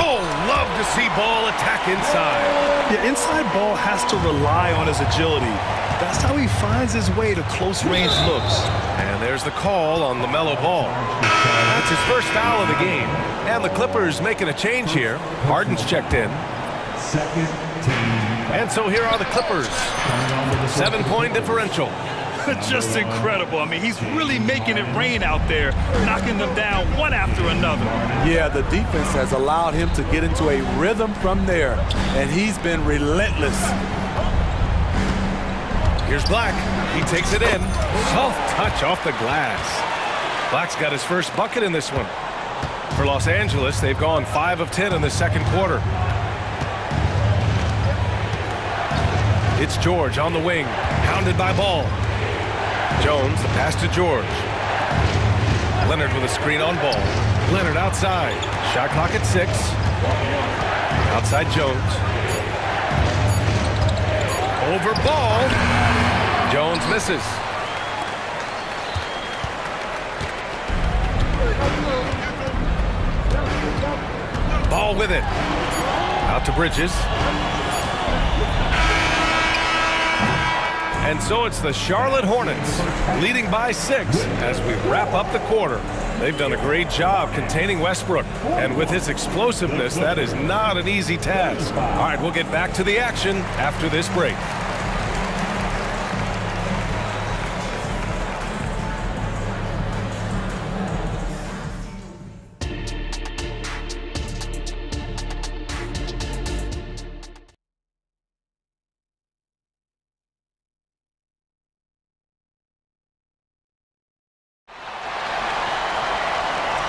Speaker 7: Oh, love to see Ball attack inside.
Speaker 8: Yeah, inside Ball has to rely on his agility. That's how he finds his way to close-range looks.
Speaker 7: And there's the call on LaMelo Ball. That's his first foul of the game. And the Clippers making a change here. Harden's checked in. And so here are the Clippers. 7-point differential.
Speaker 8: Just incredible. I mean, he's really making it rain out there, knocking them down one after another.
Speaker 12: Yeah, the defense has allowed him to get into a rhythm from there, and he's been relentless.
Speaker 7: Here's Black. He takes it in. Soft touch off the glass. Black's got his first bucket in this one. For Los Angeles, they've gone 5 of 10 in the second quarter. It's George on the wing, pounded by Ball. Jones, the pass to George. Leonard with a screen on ball. Leonard outside. Shot clock at 6. Outside Jones. Over ball. Jones misses. Ball with it. Out to Bridges. And so it's the Charlotte Hornets leading by 6 as we wrap up the quarter. They've done a great job containing Westbrook. And with his explosiveness, that is not an easy task. All right, we'll get back to the action after this break.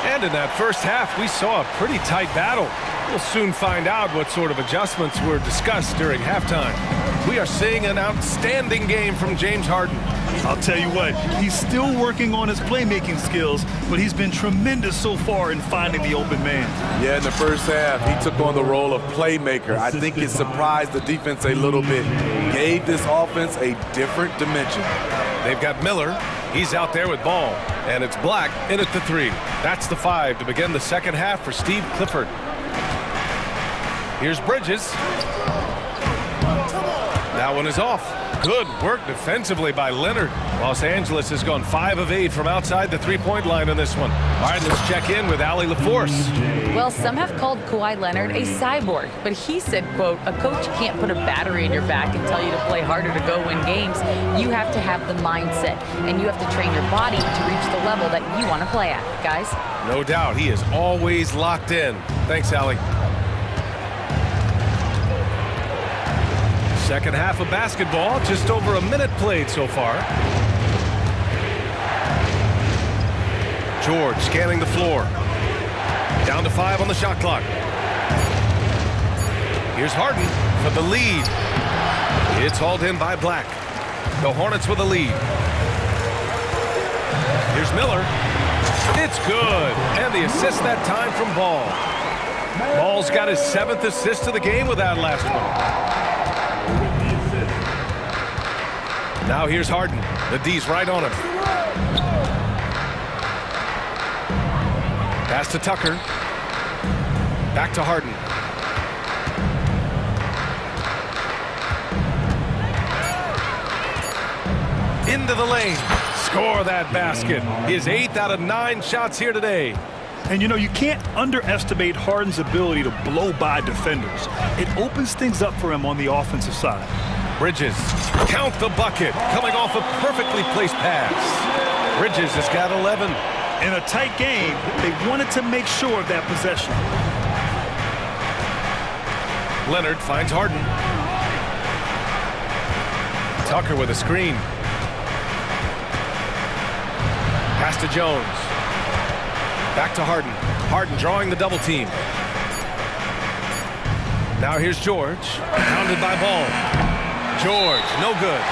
Speaker 7: And in that first half, we saw a pretty tight battle. We'll soon find out what sort of adjustments were discussed during halftime. We are seeing an outstanding game from James Harden.
Speaker 8: I'll tell you what, he's still working on his playmaking skills, but he's been tremendous so far in finding the open man.
Speaker 12: Yeah, in the first half, he took on the role of playmaker. I think it surprised the defense a little bit. Gave this offense a different dimension.
Speaker 7: They've got Miller. He's out there with ball. And it's Black in at the 3. That's the 5 to begin the second half for Steve Clifford. Here's Bridges. That one is off. Good work defensively by Leonard. Los Angeles has gone 5 of 8 from outside the three-point line in this one. All right, let's check in with Allie LaForce.
Speaker 10: Well, some have called Kawhi Leonard a cyborg, but he said, quote, a coach can't put a battery in your back and tell you to play harder to go win games. You have to have the mindset, and you have to train your body to reach the level that you want to play at, guys.
Speaker 7: No doubt, he is always locked in. Thanks, Allie. Second half of basketball, just over a minute played so far. George scanning the floor. Down to 5 on the shot clock. Here's Harden for the lead. It's hauled in by Black. The Hornets with a lead. Here's Miller. It's good. And the assist that time from Ball. Ball's got his 7th assist of the game with that last one. Now here's Harden. The D's right on him. Pass to Tucker. Back to Harden. Into the lane. Score that basket. His 8th out of 9 shots here today.
Speaker 8: And you know, you can't underestimate Harden's ability to blow by defenders. It opens things up for him on the offensive side.
Speaker 7: Bridges, count the bucket, coming off a perfectly placed pass. Bridges has got 11.
Speaker 8: In a tight game, they wanted to make sure of that possession.
Speaker 7: Leonard finds Harden. Tucker with a screen. Pass to Jones. Back to Harden. Harden drawing the double team. Now here's George, pounded by Ball. George, no good.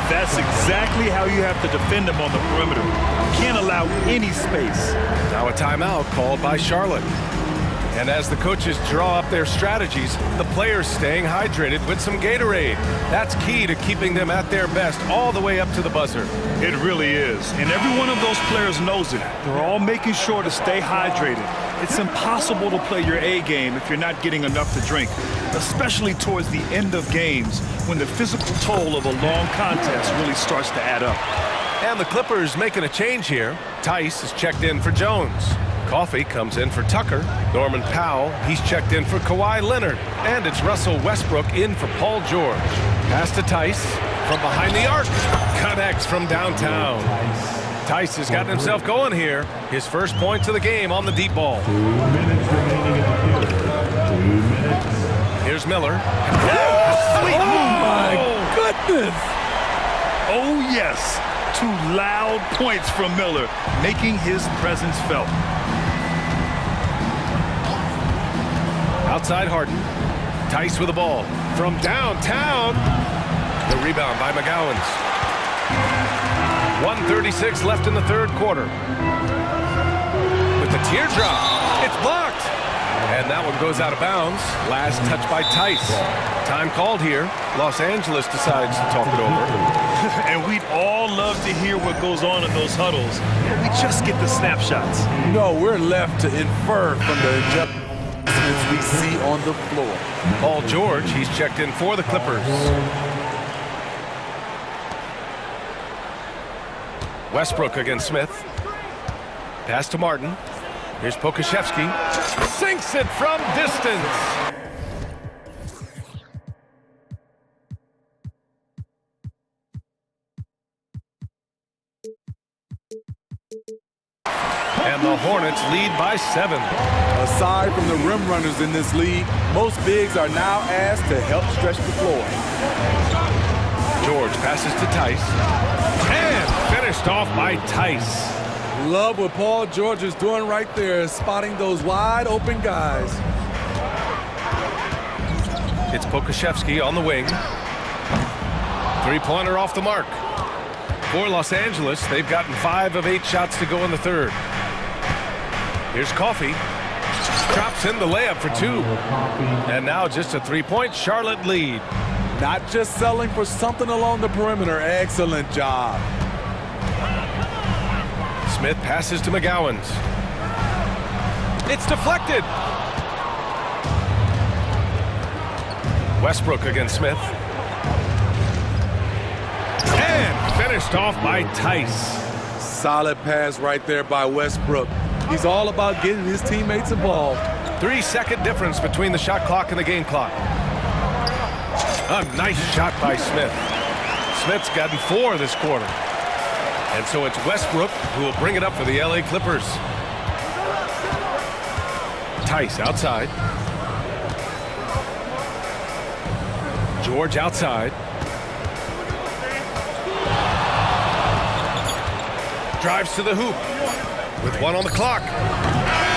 Speaker 8: That's exactly how you have to defend him on the perimeter. Can't allow any space.
Speaker 7: Now a timeout called by Charlotte. And as the coaches draw up their strategies, the players staying hydrated with some Gatorade. That's key to keeping them at their best all the way up to the buzzer.
Speaker 8: It really is. And every one of those players knows it. They're all making sure to stay hydrated. It's impossible to play your A game if you're not getting enough to drink, especially towards the end of games when the physical toll of a long contest really starts to add up.
Speaker 7: And the Clippers making a change here. Tice is checked in for Jones. Coffey comes in for Tucker. Norman Powell, he's checked in for Kawhi Leonard. And it's Russell Westbrook in for Paul George. Pass to Tice from behind the arc. Connects from downtown. Tice has gotten himself going here. His first points of the game on the deep ball.
Speaker 4: 2 minutes remaining in the quarter. 2 minutes.
Speaker 7: Here's Miller.
Speaker 8: Oh my goodness! Oh yes, 2 loud points from Miller, making his presence felt.
Speaker 7: Outside Harden. Tice with the ball. From downtown. The rebound by McGowans. 1:36 left in the third quarter. With the teardrop, it's blocked. And that one goes out of bounds. Last touch by Tice. Time called here. Los Angeles decides to talk it over.
Speaker 8: And we'd all love to hear what goes on in those huddles, but we just get the snapshots.
Speaker 12: No, we're left to infer from the adjustments we see on the floor.
Speaker 7: Paul George, he's checked in for the Clippers. Westbrook against Smith. Pass to Martin. Here's Pokashevsky. Sinks it from distance. And the Hornets lead by 7.
Speaker 12: Aside from the rim runners in this league, most bigs are now asked to help stretch the floor.
Speaker 7: George passes to Tice. And finished off by Tice.
Speaker 12: Love what Paul George is doing right there, spotting those wide open guys.
Speaker 7: It's Pokashevsky on the wing. Three-pointer off the mark. For Los Angeles, they've gotten 5 of 8 shots to go in the third. Here's Coffey. Drops in the layup for 2. And now just a 3-point Charlotte lead.
Speaker 12: Not just selling for something along the perimeter. Excellent job.
Speaker 7: Smith passes to McGowans. It's deflected. Westbrook against Smith. And finished off by Tice.
Speaker 12: Solid pass right there by Westbrook. He's all about getting his teammates involved.
Speaker 7: 3-second difference between the shot clock and the game clock. A nice shot by Smith. Smith's gotten 4 this quarter. And so it's Westbrook who will bring it up for the LA Clippers. Tice outside. George outside. Drives to the hoop with 1 on the clock.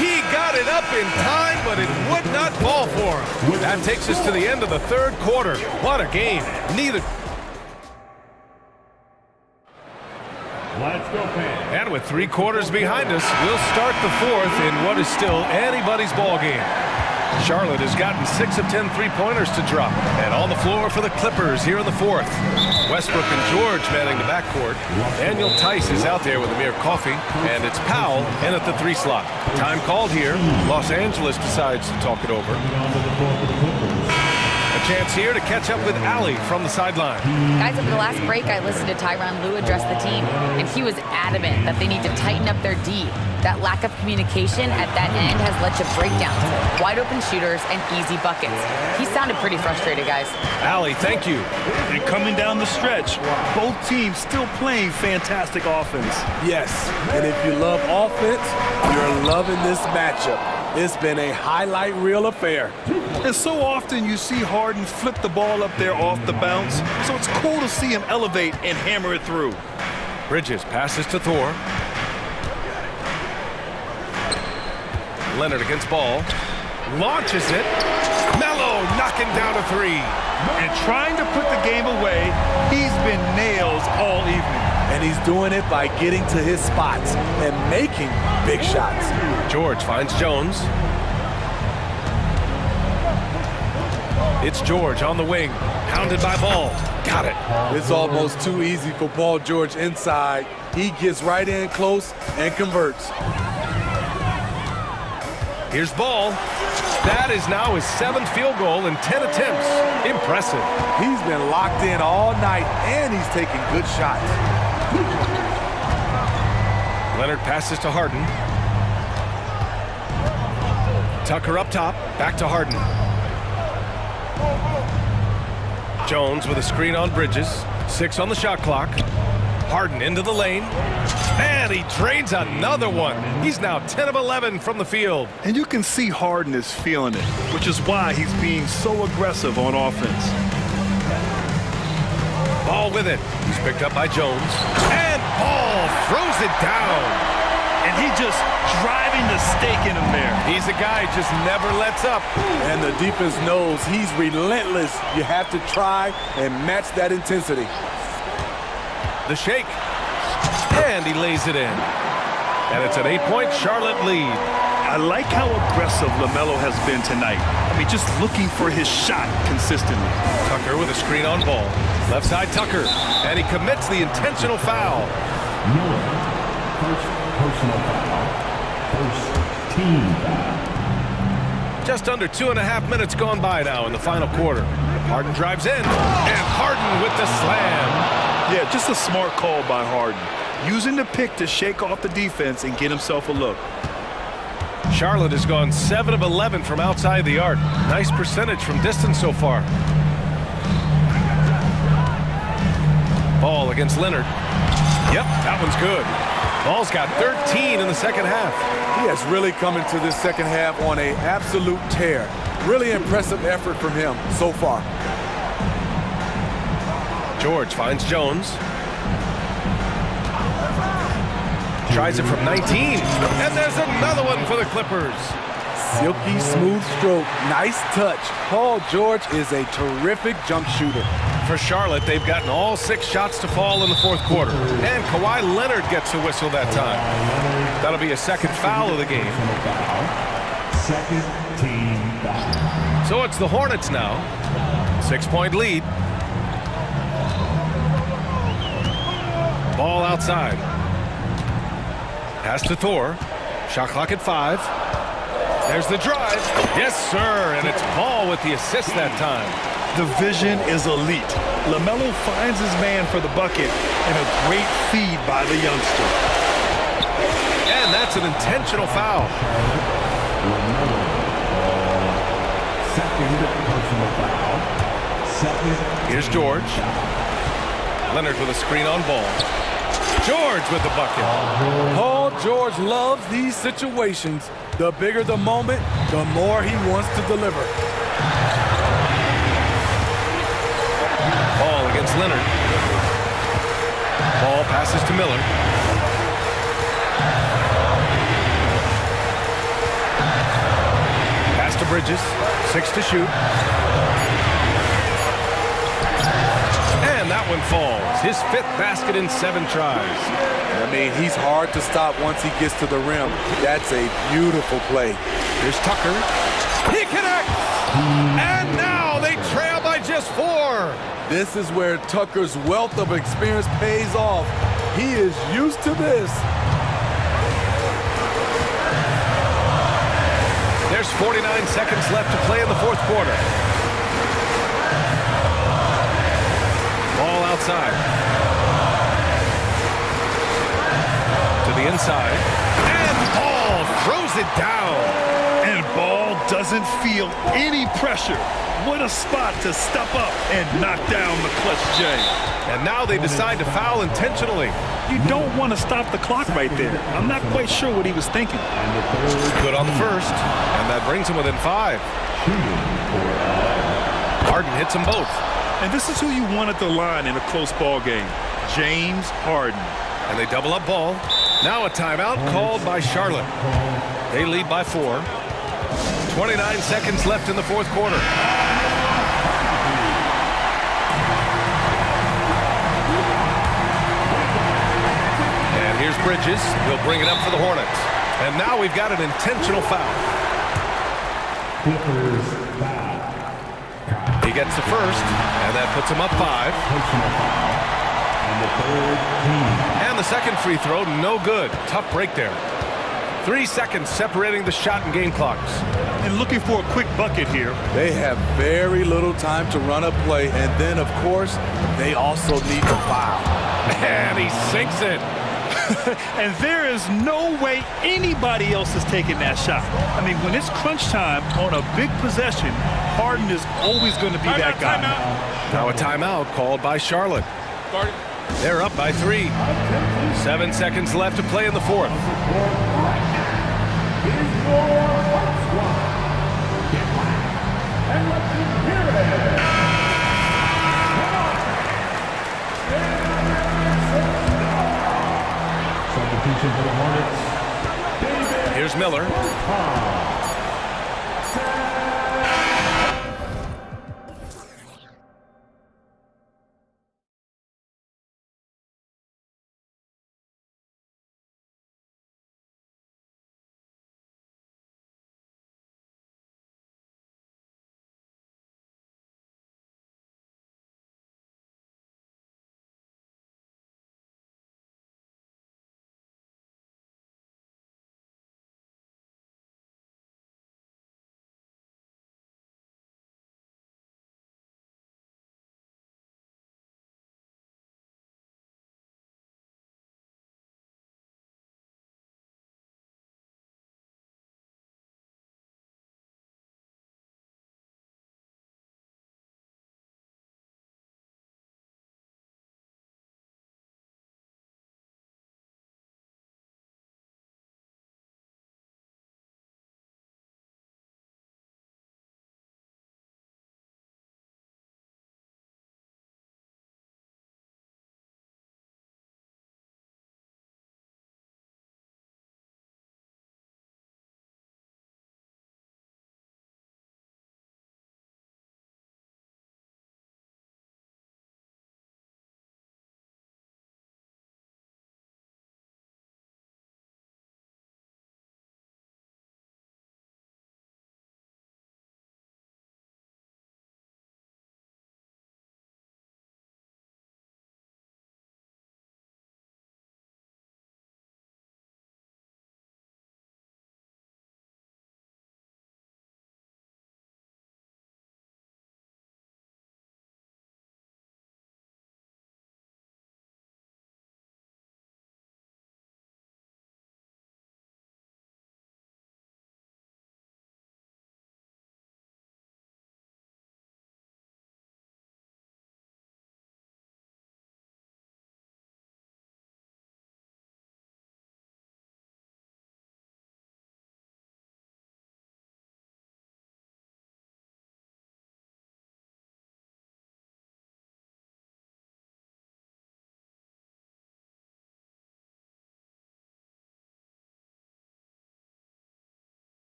Speaker 7: He got it up in time, but it would not fall for him. That takes us to the end of the third quarter. What a game. Neither.
Speaker 4: Let's go, fans.
Speaker 7: And with 3 quarters behind us, we'll start the fourth in what is still anybody's ball game. Charlotte has gotten 6 of 10 three-pointers to drop. And on the floor for the Clippers here in the fourth. Westbrook and George manning the backcourt. Daniel Tice is out there with Amir Coffey. And it's Powell in at the 3 slot. Time called here. Los Angeles decides to talk it over. A chance here to catch up with Allie from the sideline.
Speaker 10: Guys, over the last break, I listened to Tyronn Lue address the team, and he was adamant that they need to tighten up their D. That lack of communication at that end has led to breakdowns, wide open shooters, and easy buckets. He sounded pretty frustrated, guys.
Speaker 7: Allie, thank you.
Speaker 8: And coming down the stretch, both teams still playing fantastic offense.
Speaker 12: Yes, and if you love offense, you're loving this matchup. It's been a highlight reel affair.
Speaker 8: And so often you see Harden flip the ball up there off the bounce, so it's cool to see him elevate and hammer it through.
Speaker 7: Bridges passes to Thor. Leonard against Ball. Launches it. Melo knocking down a 3.
Speaker 8: And trying to put the game away, he's been nails all evening.
Speaker 12: And he's doing it by getting to his spots and making big shots.
Speaker 7: George finds Jones. It's George on the wing, hounded by Ball. Got it.
Speaker 12: It's almost too easy for Paul George inside. He gets right in close and converts.
Speaker 7: Here's Ball. That is now his 7th field goal in 10 attempts. Impressive.
Speaker 12: He's been locked in all night, and he's taking good shots.
Speaker 7: Leonard passes to Harden. Tucker up top, back to Harden. Jones with a screen on Bridges. 6 on the shot clock. Harden into the lane. And he drains another one. He's now 10 of 11 from the field.
Speaker 8: And you can see Harden is feeling it, which is why he's being so aggressive on offense.
Speaker 7: Ball with it. He's picked up by Jones. And Ball throws it down.
Speaker 8: And he just driving the stake in him there.
Speaker 7: He's a guy just never lets up.
Speaker 12: And the defense knows he's relentless. You have to try and match that intensity.
Speaker 7: The shake. And he lays it in. And it's an 8-point Charlotte lead.
Speaker 8: I like how aggressive LaMelo has been tonight. I mean, just looking for his shot consistently.
Speaker 7: Tucker with a screen on ball. Left side Tucker. And he commits the intentional foul.
Speaker 4: Miller, first personal foul, first team foul.
Speaker 7: Just under 2.5 minutes gone by now in the final quarter. Harden drives in. And Harden with the slam.
Speaker 8: Yeah, just a smart call by Harden. Using the pick to shake off the defense and get himself a look.
Speaker 7: Charlotte has gone 7 of 11 from outside the arc. Nice percentage from distance so far. Ball against Leonard. Yep, that one's good. Ball's got 13 in the second half.
Speaker 12: He has really come into this second half on an absolute tear. Really impressive effort from him so far.
Speaker 7: George finds Jones. Tries it from 19. And there's another one for the Clippers.
Speaker 12: Silky smooth stroke. Nice touch. Paul George is a terrific jump shooter.
Speaker 7: For Charlotte, they've gotten all 6 shots to fall in the fourth quarter. And Kawhi Leonard gets a whistle that time. That'll be a second foul of the game.
Speaker 4: Second team foul.
Speaker 7: So it's the Hornets now. 6-point lead. Ball outside. Pass to Thor. Shot clock at 5. There's the drive. Yes, sir. And it's Ball with the assist that time.
Speaker 8: The vision is elite. LaMelo finds his man for the bucket and a great feed by the youngster.
Speaker 7: And that's an intentional foul.
Speaker 4: Second personal foul. Second.
Speaker 7: Here's George. Leonard with a screen on Ball. George with the bucket.
Speaker 12: Paul George loves these situations. The bigger the moment, the more he wants to deliver.
Speaker 7: Ball against Leonard. Ball passes to Miller. Pass to Bridges. 6 to shoot. And that one falls. His 5th basket in 7 tries.
Speaker 12: I mean, he's hard to stop once he gets to the rim. That's a beautiful play.
Speaker 7: Here's Tucker. He connects! And now they trail by just 4.
Speaker 12: This is where Tucker's wealth of experience pays off. He is used to this.
Speaker 7: There's 49 seconds left to play in the fourth quarter. Ball outside. To the inside. And Ball throws it down.
Speaker 8: And Ball doesn't feel any pressure. What a spot to step up and knock down the clutch J.
Speaker 7: And now they decide to foul intentionally.
Speaker 8: You don't want to stop the clock right there. I'm not quite sure what he was thinking.
Speaker 7: Good on the first. And that brings him within 5. Harden hits them both.
Speaker 8: And this is who you want at the line in a close ball game. James Harden.
Speaker 7: And they double up Ball. Now a timeout called by Charlotte. They lead by 4. 29 seconds left in the fourth quarter. And here's Bridges. He'll bring it up for the Hornets. And now we've got an intentional foul.
Speaker 4: Clippers foul.
Speaker 7: He gets the first, and that puts him up 5.
Speaker 4: Personal foul. And the third team.
Speaker 7: And the second free throw, no good. Tough break there. 3 seconds separating the shot and game clocks.
Speaker 8: And looking for a quick bucket here.
Speaker 12: They have very little time to run a play, and then, of course, they also need to foul.
Speaker 7: And he sinks it.
Speaker 8: And there is no way anybody else is taking that shot. I mean, when it's crunch time on a big possession, Harden is always going to be that guy.
Speaker 7: Now a timeout called by Charlotte. They're up by 3. 7 seconds left to play in the fourth.
Speaker 4: Substitution for the Hornets.
Speaker 7: Here's Miller.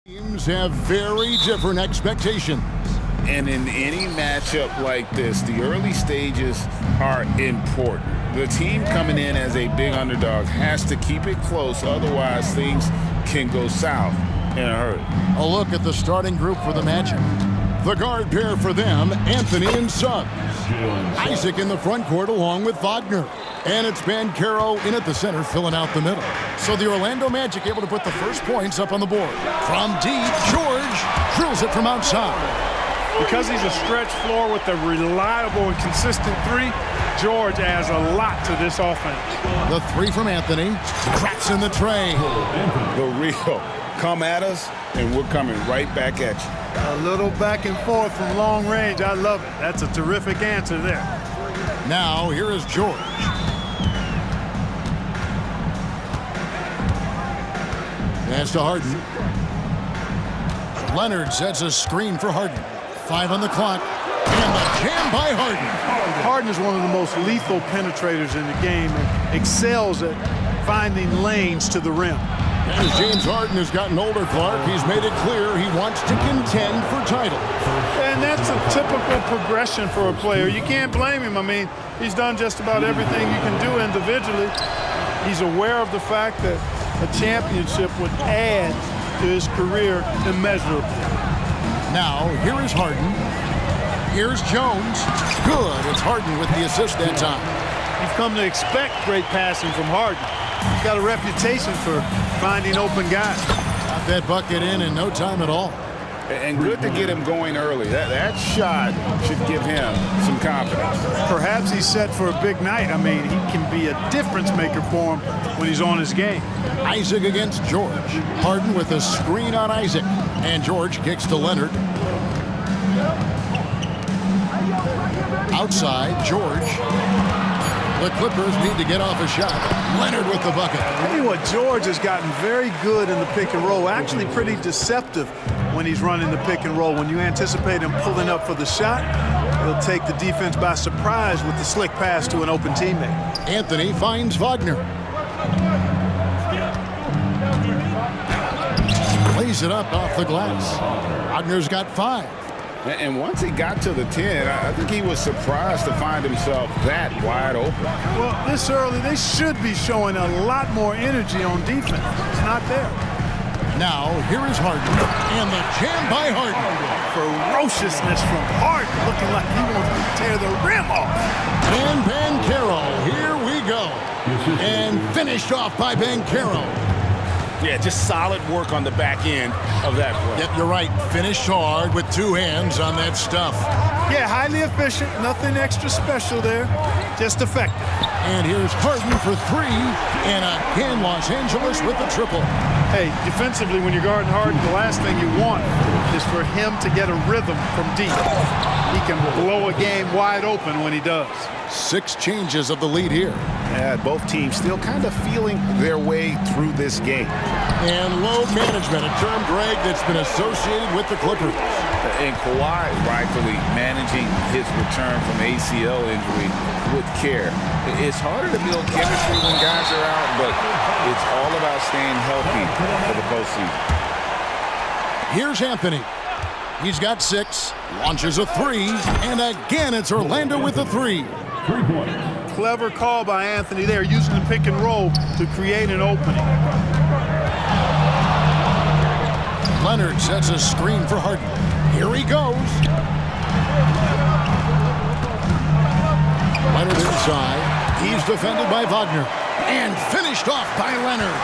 Speaker 1: Teams have very different expectations.
Speaker 3: And in any matchup like this, the early stages are important. The team coming in as a big underdog has to keep it close, otherwise things can go south in a hurry.
Speaker 1: A look at the starting group for the matchup. The guard pair for them, Anthony and Suggs. Isaac in the front court along with Wagner. And it's Banchero in at the center, filling out the middle. So the Orlando Magic able to put the first points up on the board. From deep, George drills it from outside.
Speaker 2: Because he's a stretch floor with a reliable and consistent three, George adds a lot to this offense.
Speaker 1: The three from Anthony. Cracks in the tray.
Speaker 3: The real. Come at us, and we're coming right back at you.
Speaker 2: A little back and forth from long range. I love it. That's a terrific answer there.
Speaker 1: Now, here is George. Pass to Harden. Leonard sets a screen for Harden. 5 on the clock. And the jam by Harden.
Speaker 2: Harden is one of the most lethal penetrators in the game and excels at finding lanes to the rim.
Speaker 1: As James Harden has gotten older, Clark, he's made it clear he wants to contend for titles.
Speaker 2: And that's a typical progression for a player. You can't blame him. I mean, he's done just about everything you can do individually. He's aware of the fact that a championship would add to his career immeasurably.
Speaker 1: Now, here is Harden. Here's Jones. Good. It's Harden with the assist that time.
Speaker 2: You've come to expect great passing from Harden. He's got a reputation for finding open guys.
Speaker 1: Got that bucket in no time at all.
Speaker 3: And good to get him going early. That shot should give him some confidence.
Speaker 2: Perhaps he's set for a big night. I mean, he can be a difference maker for him when he's on his game.
Speaker 1: Isaac against George. Harden with a screen on Isaac. And George kicks to Leonard. Outside, George. The Clippers need to get off a shot. Leonard with the bucket.
Speaker 2: I tell you what, George has gotten very good in the pick and roll. Actually pretty deceptive when he's running the pick and roll. When you anticipate him pulling up for the shot, he'll take the defense by surprise with the slick pass to an open teammate.
Speaker 1: Anthony finds Wagner. Lays it up off the glass. Wagner's got 5.
Speaker 3: And once he got to the 10, I think he was surprised to find himself that wide open.
Speaker 2: Well, this early, they should be showing a lot more energy on defense. It's not there.
Speaker 1: Now, here is Harden. And the jam by Harden.
Speaker 2: Ferociousness from Harden, looking like he wants to tear the rim off.
Speaker 1: And Banchero, here we go. And finished off by Banchero.
Speaker 3: Yeah, just solid work on the back end of that play.
Speaker 1: Yep, you're right. Finished hard with 2 hands on that stuff.
Speaker 2: Yeah, highly efficient. Nothing extra special there. Just effective.
Speaker 1: And here's Harden for 3. And again, Los Angeles with the triple.
Speaker 2: Hey, defensively, when you're guarding Harden, the last thing you want is for him to get a rhythm from deep. He can blow a game wide open when he does.
Speaker 1: 6 changes of the lead here.
Speaker 3: Yeah, both teams still kind of feeling their way through this game.
Speaker 1: And load management, a term, Greg, that's been associated with the Clippers.
Speaker 3: And Kawhi rightfully managing his return from ACL injury with care. It's harder to build chemistry when guys are out, but it's all about staying healthy for the postseason.
Speaker 1: Here's Anthony. He's got 6, launches a 3, and again it's Orlando with a 3.
Speaker 2: 3 points. Clever call by Anthony there, using the pick and roll to create an opening.
Speaker 1: Leonard sets a screen for Harden. Here he goes. Leonard inside. He's defended by Wagner. And finished off by Leonard.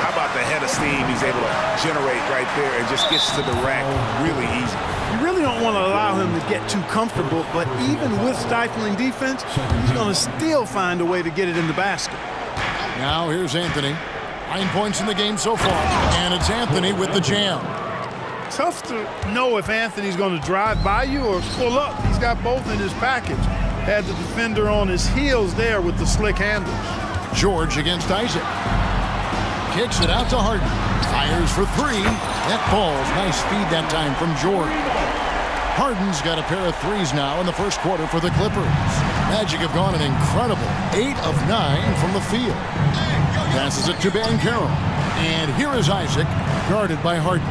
Speaker 3: How about the head of steam he's able to generate right there and just gets to the rack really easy.
Speaker 2: You really don't want to allow him to get too comfortable, but even with stifling defense, he's going to still find a way to get it in the basket.
Speaker 1: Now here's Anthony. 9 points in the game so far. And it's Anthony with the jam.
Speaker 2: Tough to know if Anthony's going to drive by you or pull up. He's got both in his package. Had the defender on his heels there with the slick handles.
Speaker 1: George against Isaac. Kicks it out to Harden. Fires for 3. That falls. Nice feed that time from George. Harden's got a pair of 3s now in the first quarter for the Clippers. Magic have gone an incredible 8 of 9 from the field. Passes it to Banchero. And here is Isaac, guarded by Harden.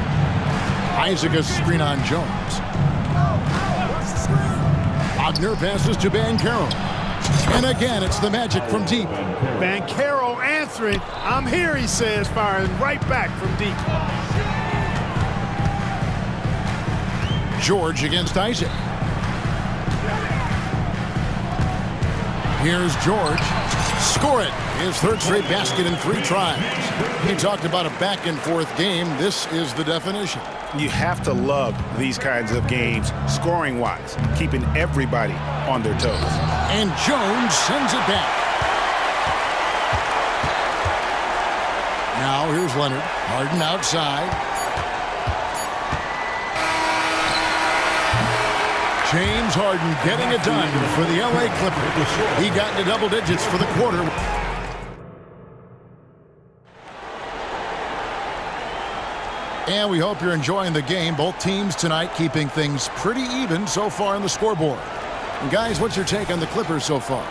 Speaker 1: Isaac a screen on Jones. Wagner passes to Banchero. And again, it's the Magic from deep.
Speaker 2: Banchero answering. I'm here, he says, firing right back from deep.
Speaker 1: George against Isaac. Here's George. Score it. His third straight basket in 3 tries. He talked about a back-and-forth game. This is the definition.
Speaker 5: You have to love these kinds of games, scoring-wise, keeping everybody on their toes.
Speaker 1: And Jones sends it back. Now here's Leonard. Harden outside. James Harden getting it done for the LA Clippers. He got into double digits for the quarter. And we hope you're enjoying the game. Both teams tonight keeping things pretty even so far on the scoreboard. And guys, what's your take on the Clippers so far?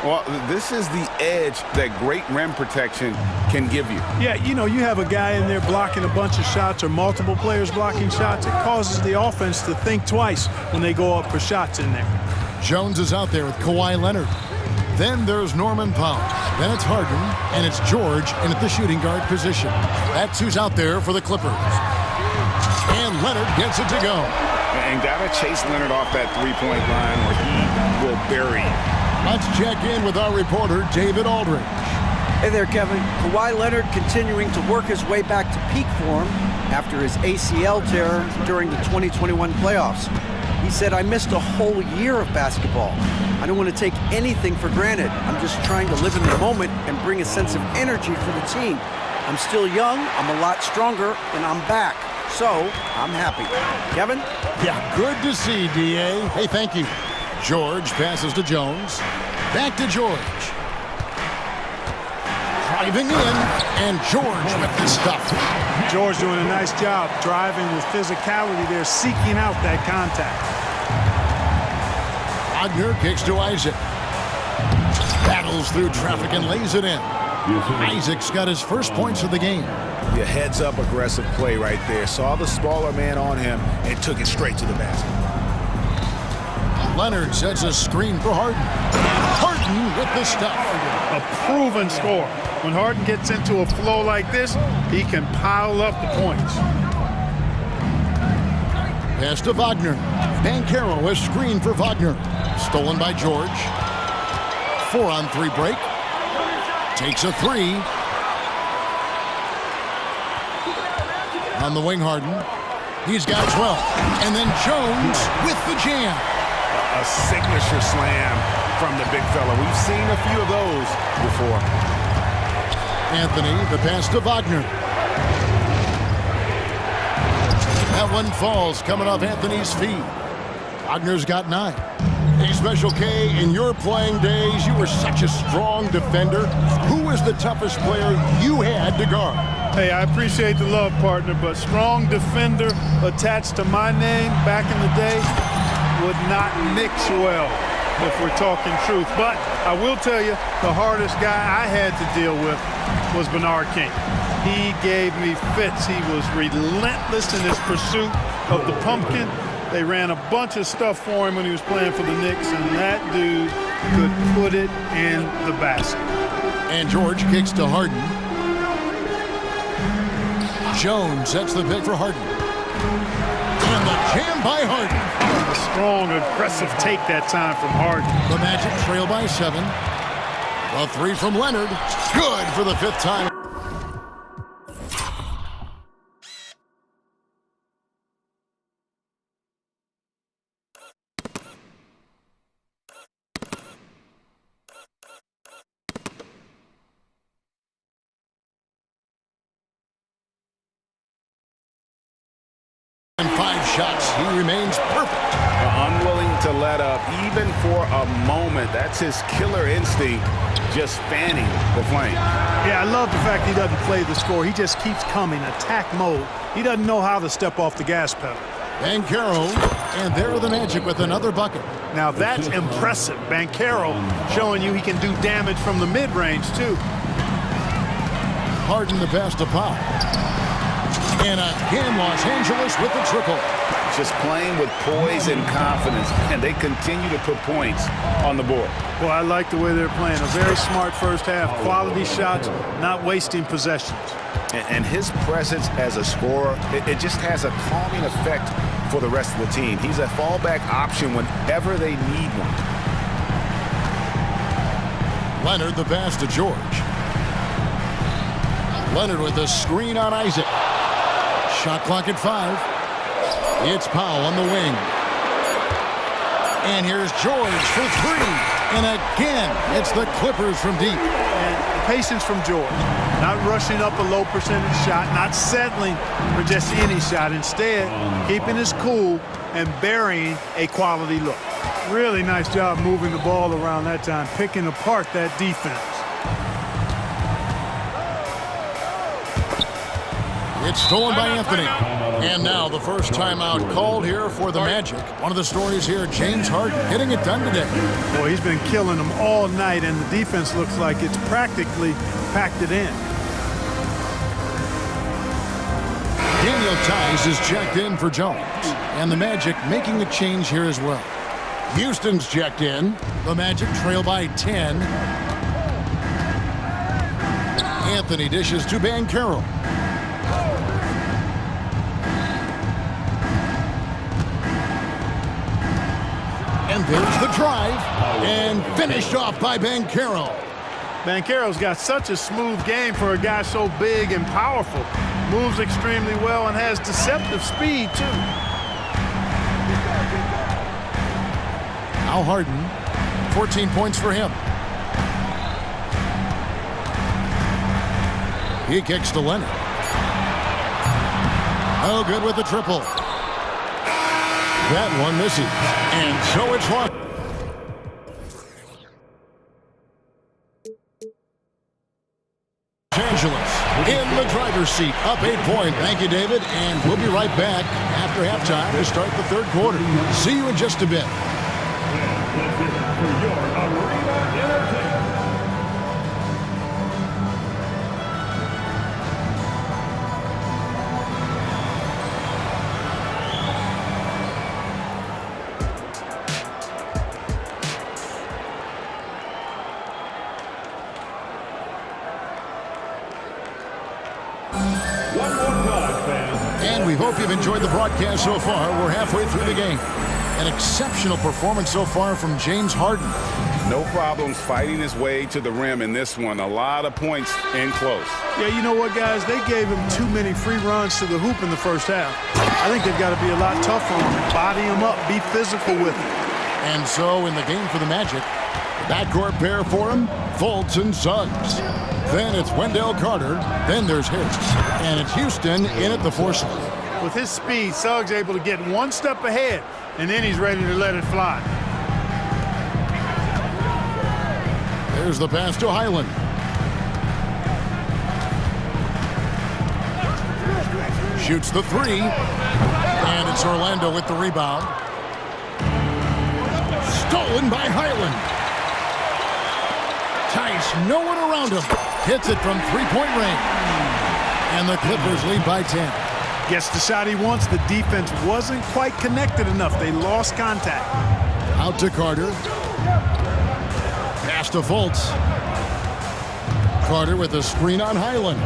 Speaker 5: Well, this is the edge that great rim protection can give you.
Speaker 2: Yeah, you know, you have a guy in there blocking a bunch of shots or multiple players blocking shots. It causes the offense to think twice when they go up for shots in there.
Speaker 1: Jones is out there with Kawhi Leonard. Then there's Norman Powell. Then it's Harden, and it's George in at the shooting guard position. That's who's out there for the Clippers. And Leonard gets it to go.
Speaker 5: And got to chase Leonard off that three-point line or he will bury him.
Speaker 1: Let's check in with our reporter, David Aldridge.
Speaker 6: Hey there, Kevin. Kawhi Leonard continuing to work his way back to peak form after his ACL tear during the 2021 playoffs. He said, I missed a whole year of basketball. I don't want to take anything for granted. I'm just trying to live in the moment and bring a sense of energy for the team. I'm still young, I'm a lot stronger, and I'm back. So, I'm happy. Kevin?
Speaker 1: Yeah, good to see, D.A. Hey, thank you. George passes to Jones. Back to George. Driving in, and George with the stuff.
Speaker 2: George doing a nice job driving with physicality there, seeking out that contact.
Speaker 1: Wagner kicks to Isaac. Battles through traffic and lays it in. Isaac's got his first points of the game.
Speaker 5: Your heads-up aggressive play right there. Saw the smaller man on him and took it straight to the basket.
Speaker 1: Leonard sets a screen for Harden. Harden with the stuff.
Speaker 2: A proven score. When Harden gets into a flow like this, he can pile up the points.
Speaker 1: Pass to Wagner. Banchero, a screen for Wagner. Stolen by George. 4-on-3 break. Takes a 3. On the wing, Harden. He's got 12. And then Jones with the jam.
Speaker 5: A signature slam from the big fella. We've seen a few of those before.
Speaker 1: Anthony, the pass to Wagner. That one falls coming off Anthony's feet. Wagner's got 9. Hey, Special K, in your playing days, you were such a strong defender. Who was the toughest player you had to guard?
Speaker 2: Hey, I appreciate the love, partner, but strong defender attached to my name back in the day would not mix well if we're talking truth. But I will tell you, the hardest guy I had to deal with was Bernard King. He gave me fits. He was relentless in his pursuit of the pumpkin. They ran a bunch of stuff for him when he was playing for the Knicks, and that dude could put it in the basket.
Speaker 1: And George kicks to Harden. Jones sets the pick for Harden. And the jam by Harden.
Speaker 2: A strong, aggressive take that time from Harden.
Speaker 1: The Magic trail by 7. A 3 from Leonard. Good for the 5th time. And 5 shots, he remains perfect.
Speaker 5: Unwilling to let up, even for a moment. That's his killer instinct, just fanning the flame.
Speaker 2: Yeah, I love the fact he doesn't play the score. He just keeps coming, attack mode. He doesn't know how to step off the gas pedal.
Speaker 1: Banchero, and there are the Magic with another bucket.
Speaker 2: Now that's impressive. Banchero showing you he can do damage from the mid-range, too.
Speaker 1: Harden the pass to Powell. And again, Los Angeles with the triple.
Speaker 5: Just playing with poise and confidence, and they continue to put points on the board.
Speaker 2: Well, I like the way they're playing. A very smart first half. Quality shots, not wasting possessions.
Speaker 5: And his presence as a scorer, it just has a calming effect for the rest of the team. He's a fallback option whenever they need one.
Speaker 1: Leonard the pass to George. Leonard with a screen on Isaac. Shot clock at 5. It's Powell on the wing. And here's George for 3. And again, it's the Clippers from deep.
Speaker 2: And patience from George. Not rushing up a low percentage shot, not settling for just any shot. Instead, keeping his cool and burying a quality look. Really nice job moving the ball around that time, picking apart that defense.
Speaker 1: It's stolen by Anthony. And now the first timeout called here for the Magic. One of the stories here, James Harden getting it done today.
Speaker 2: Boy, he's been killing them all night, and the defense looks like it's practically packed it in.
Speaker 1: Daniel Tice is checked in for Jones. And the Magic making a change here as well. Houston's checked in. The Magic trail by 10. Anthony dishes to Banchero. And there's the drive. And finished off by Banchero.
Speaker 2: Banchero's got such a smooth game for a guy so big and powerful. Moves extremely well and has deceptive speed, too.
Speaker 1: Al Harden, 14 points for him. He kicks to Leonard. Oh, good with the triple. That one misses. And so it's one. Los Angeles in the driver's seat, up 8 points. Thank you, David. And we'll be right back after halftime to start the third quarter. See you in just a bit. And we hope you've enjoyed the broadcast so far. We're halfway through the game. An exceptional performance so far from James Harden.
Speaker 5: No problems fighting his way to the rim in this one. A lot of points in close.
Speaker 2: Yeah, you know what, guys? They gave him too many free runs to the hoop in the first half. I think they've got to be a lot tougher on him. Body him up. Be physical with him.
Speaker 1: And so in the game for the Magic, the backcourt pair for him, Fultz and Suggs. Then it's Wendell Carter. Then there's Harris. And it's Houston in at the 4 slot.
Speaker 2: With his speed, Suggs able to get one step ahead, and then he's ready to let it fly.
Speaker 1: There's the pass to Highland. Shoots the 3. And it's Orlando with the rebound. Stolen by Highland. Tice, no one around him. Hits it from 3-point range. And the Clippers lead by 10.
Speaker 2: Gets the shot he wants. The defense wasn't quite connected enough. They lost contact.
Speaker 1: Out to Carter. Pass to Fultz. Carter with a screen on Highland.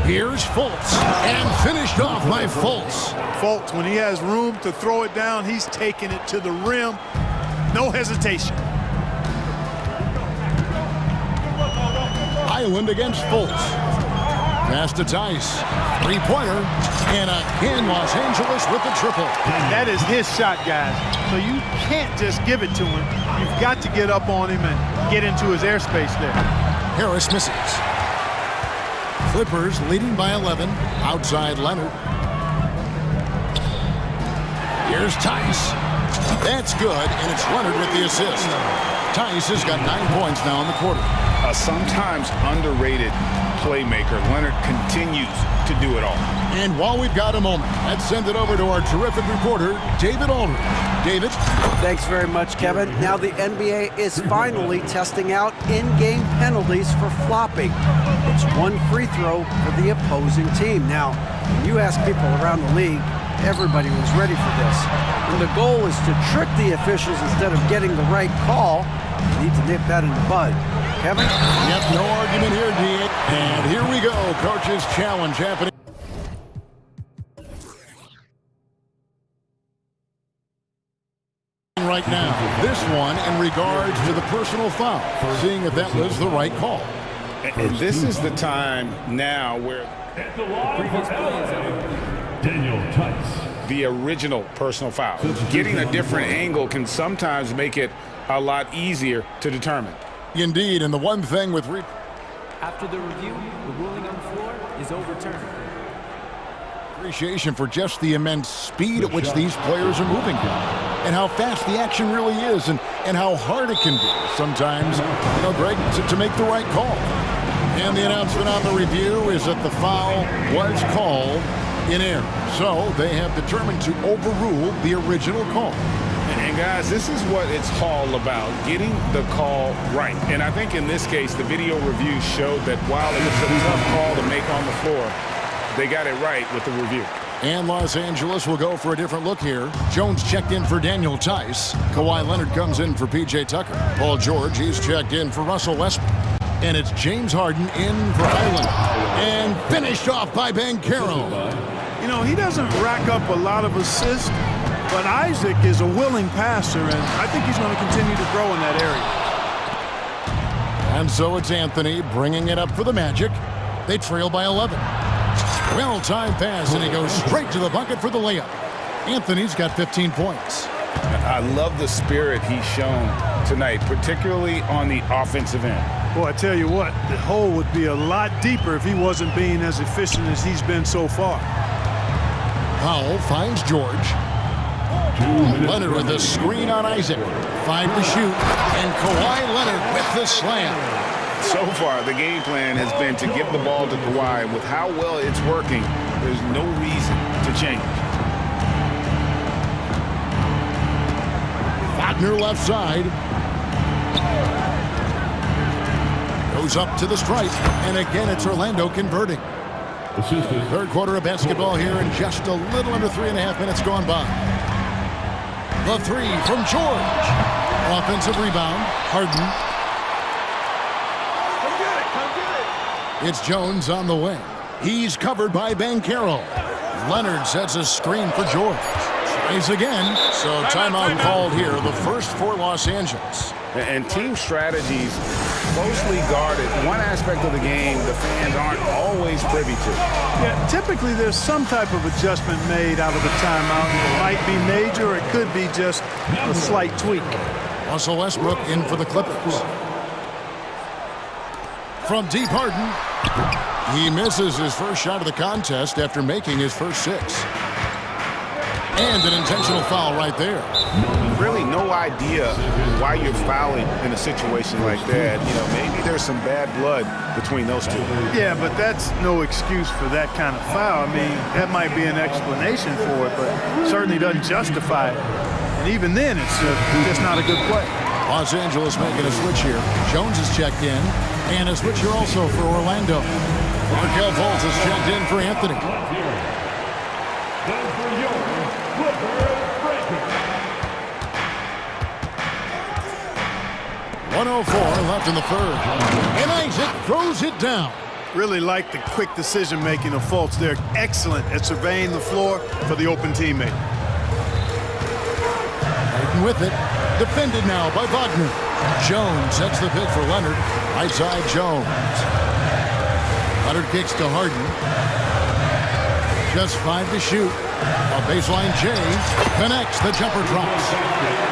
Speaker 1: Here's Fultz. And finished off by Fultz.
Speaker 2: Fultz, when he has room to throw it down, he's taking it to the rim. No hesitation.
Speaker 1: Highland against Fultz. Pass to Tice. 3-pointer. And again, Los Angeles with the triple.
Speaker 2: That is his shot, guys. So you can't just give it to him. You've got to get up on him and get into his airspace there.
Speaker 1: Harris misses. Clippers leading by 11. Outside Leonard. Here's Tice. That's good, and it's Leonard with the assist. Tice has got 9 points now in the quarter.
Speaker 3: A sometimes underrated playmaker. Leonard continues to do it all.
Speaker 1: And while we've got a moment, let's send it over to our terrific reporter, David Aldridge. David?
Speaker 6: Thanks very much, Kevin. Now the NBA is finally testing out in-game penalties for flopping. It's one free throw for the opposing team. Now, when you ask people around the league, everybody was ready for this. And the goal is to trick the officials instead of getting the right call. You need to nip that in the bud. Kevin?
Speaker 1: Yep, no argument here, D. And here we go. Coach's challenge happening right now. This one in regards to the personal foul, seeing if that was the right call.
Speaker 3: And this is the time now where the original personal foul. Getting a different angle can sometimes make it a lot easier to determine.
Speaker 1: Indeed, and the one thing with
Speaker 13: After the review, the ruling on the floor is overturned.
Speaker 1: appreciation for just the immense speed at which these players are moving and how fast the action really is and how hard it can be sometimes, Greg, to make the right call. And the announcement on the review is that the foul was called in error. So they have determined to overrule the original call.
Speaker 3: And guys, this is what it's all about, getting the call right. And I think in this case, the video review showed that while it was a tough call to make on the floor, they got it right with the review.
Speaker 1: And Los Angeles will go for a different look here. Jones checked in for Daniel Tice. Kawhi Leonard comes in for P.J. Tucker. Paul George, he's checked in for Russell Westbrook. And it's James Harden in for Highland. And finished off by Banchero.
Speaker 2: He doesn't rack up a lot of assists, but Isaac is a willing passer, and I think he's going to continue to grow in that area.
Speaker 1: And so it's Anthony bringing it up for the Magic. They trail by 11. Well-timed pass, and he goes straight to the bucket for the layup. Anthony's got 15 points.
Speaker 3: I love the spirit he's shown tonight, particularly on the offensive end.
Speaker 2: Boy, I tell you what, the hole would be a lot deeper if he wasn't being as efficient as he's been so far.
Speaker 1: Powell finds George. Leonard with the screen on Isaac. 5 to shoot, and Kawhi Leonard with the slam.
Speaker 3: So far, the game plan has been to give the ball to Kawhi. With how well it's working, there's no reason to change.
Speaker 1: Wagner left side. Goes up to the stripe, and again it's Orlando converting. Third quarter of basketball here, and just a little under 3.5 minutes gone by. The three from George. Offensive rebound. Harden. It's Jones on the wing. He's covered by Banchero. Leonard sets a screen for George. Tries again. So timeout called here, the first for Los Angeles.
Speaker 3: And team strategies closely guarded. One aspect of the game the fans aren't always privy to.
Speaker 2: Yeah, typically there's some type of adjustment made out of the timeout. It might be major, or it could be just a slight tweak.
Speaker 1: Russell Westbrook in for the Clippers. From deep, Harden. He misses his first shot of the contest after making his first 6. And an intentional foul right there.
Speaker 3: Really no idea why you're fouling in a situation like that. Maybe there's some bad blood between those two.
Speaker 2: Yeah, but that's no excuse for that kind of foul. I mean, that might be an explanation for it, but certainly doesn't justify it. And even then, it's just not a good play.
Speaker 1: Los Angeles making a switch here. Jones is checked in, and a switch here also for Orlando. Markel Fultz is checked in for Anthony. 1:04 left in the third. And Isaac throws it down.
Speaker 2: Really like the quick decision-making of Fultz. They're excellent at surveying the floor for the open teammate.
Speaker 1: Hayden with it. Defended now by Wagner. Jones sets the pick for Leonard. Right side Jones. Leonard kicks to Harden. Just 5 to shoot. A baseline J connects. The jumper drops.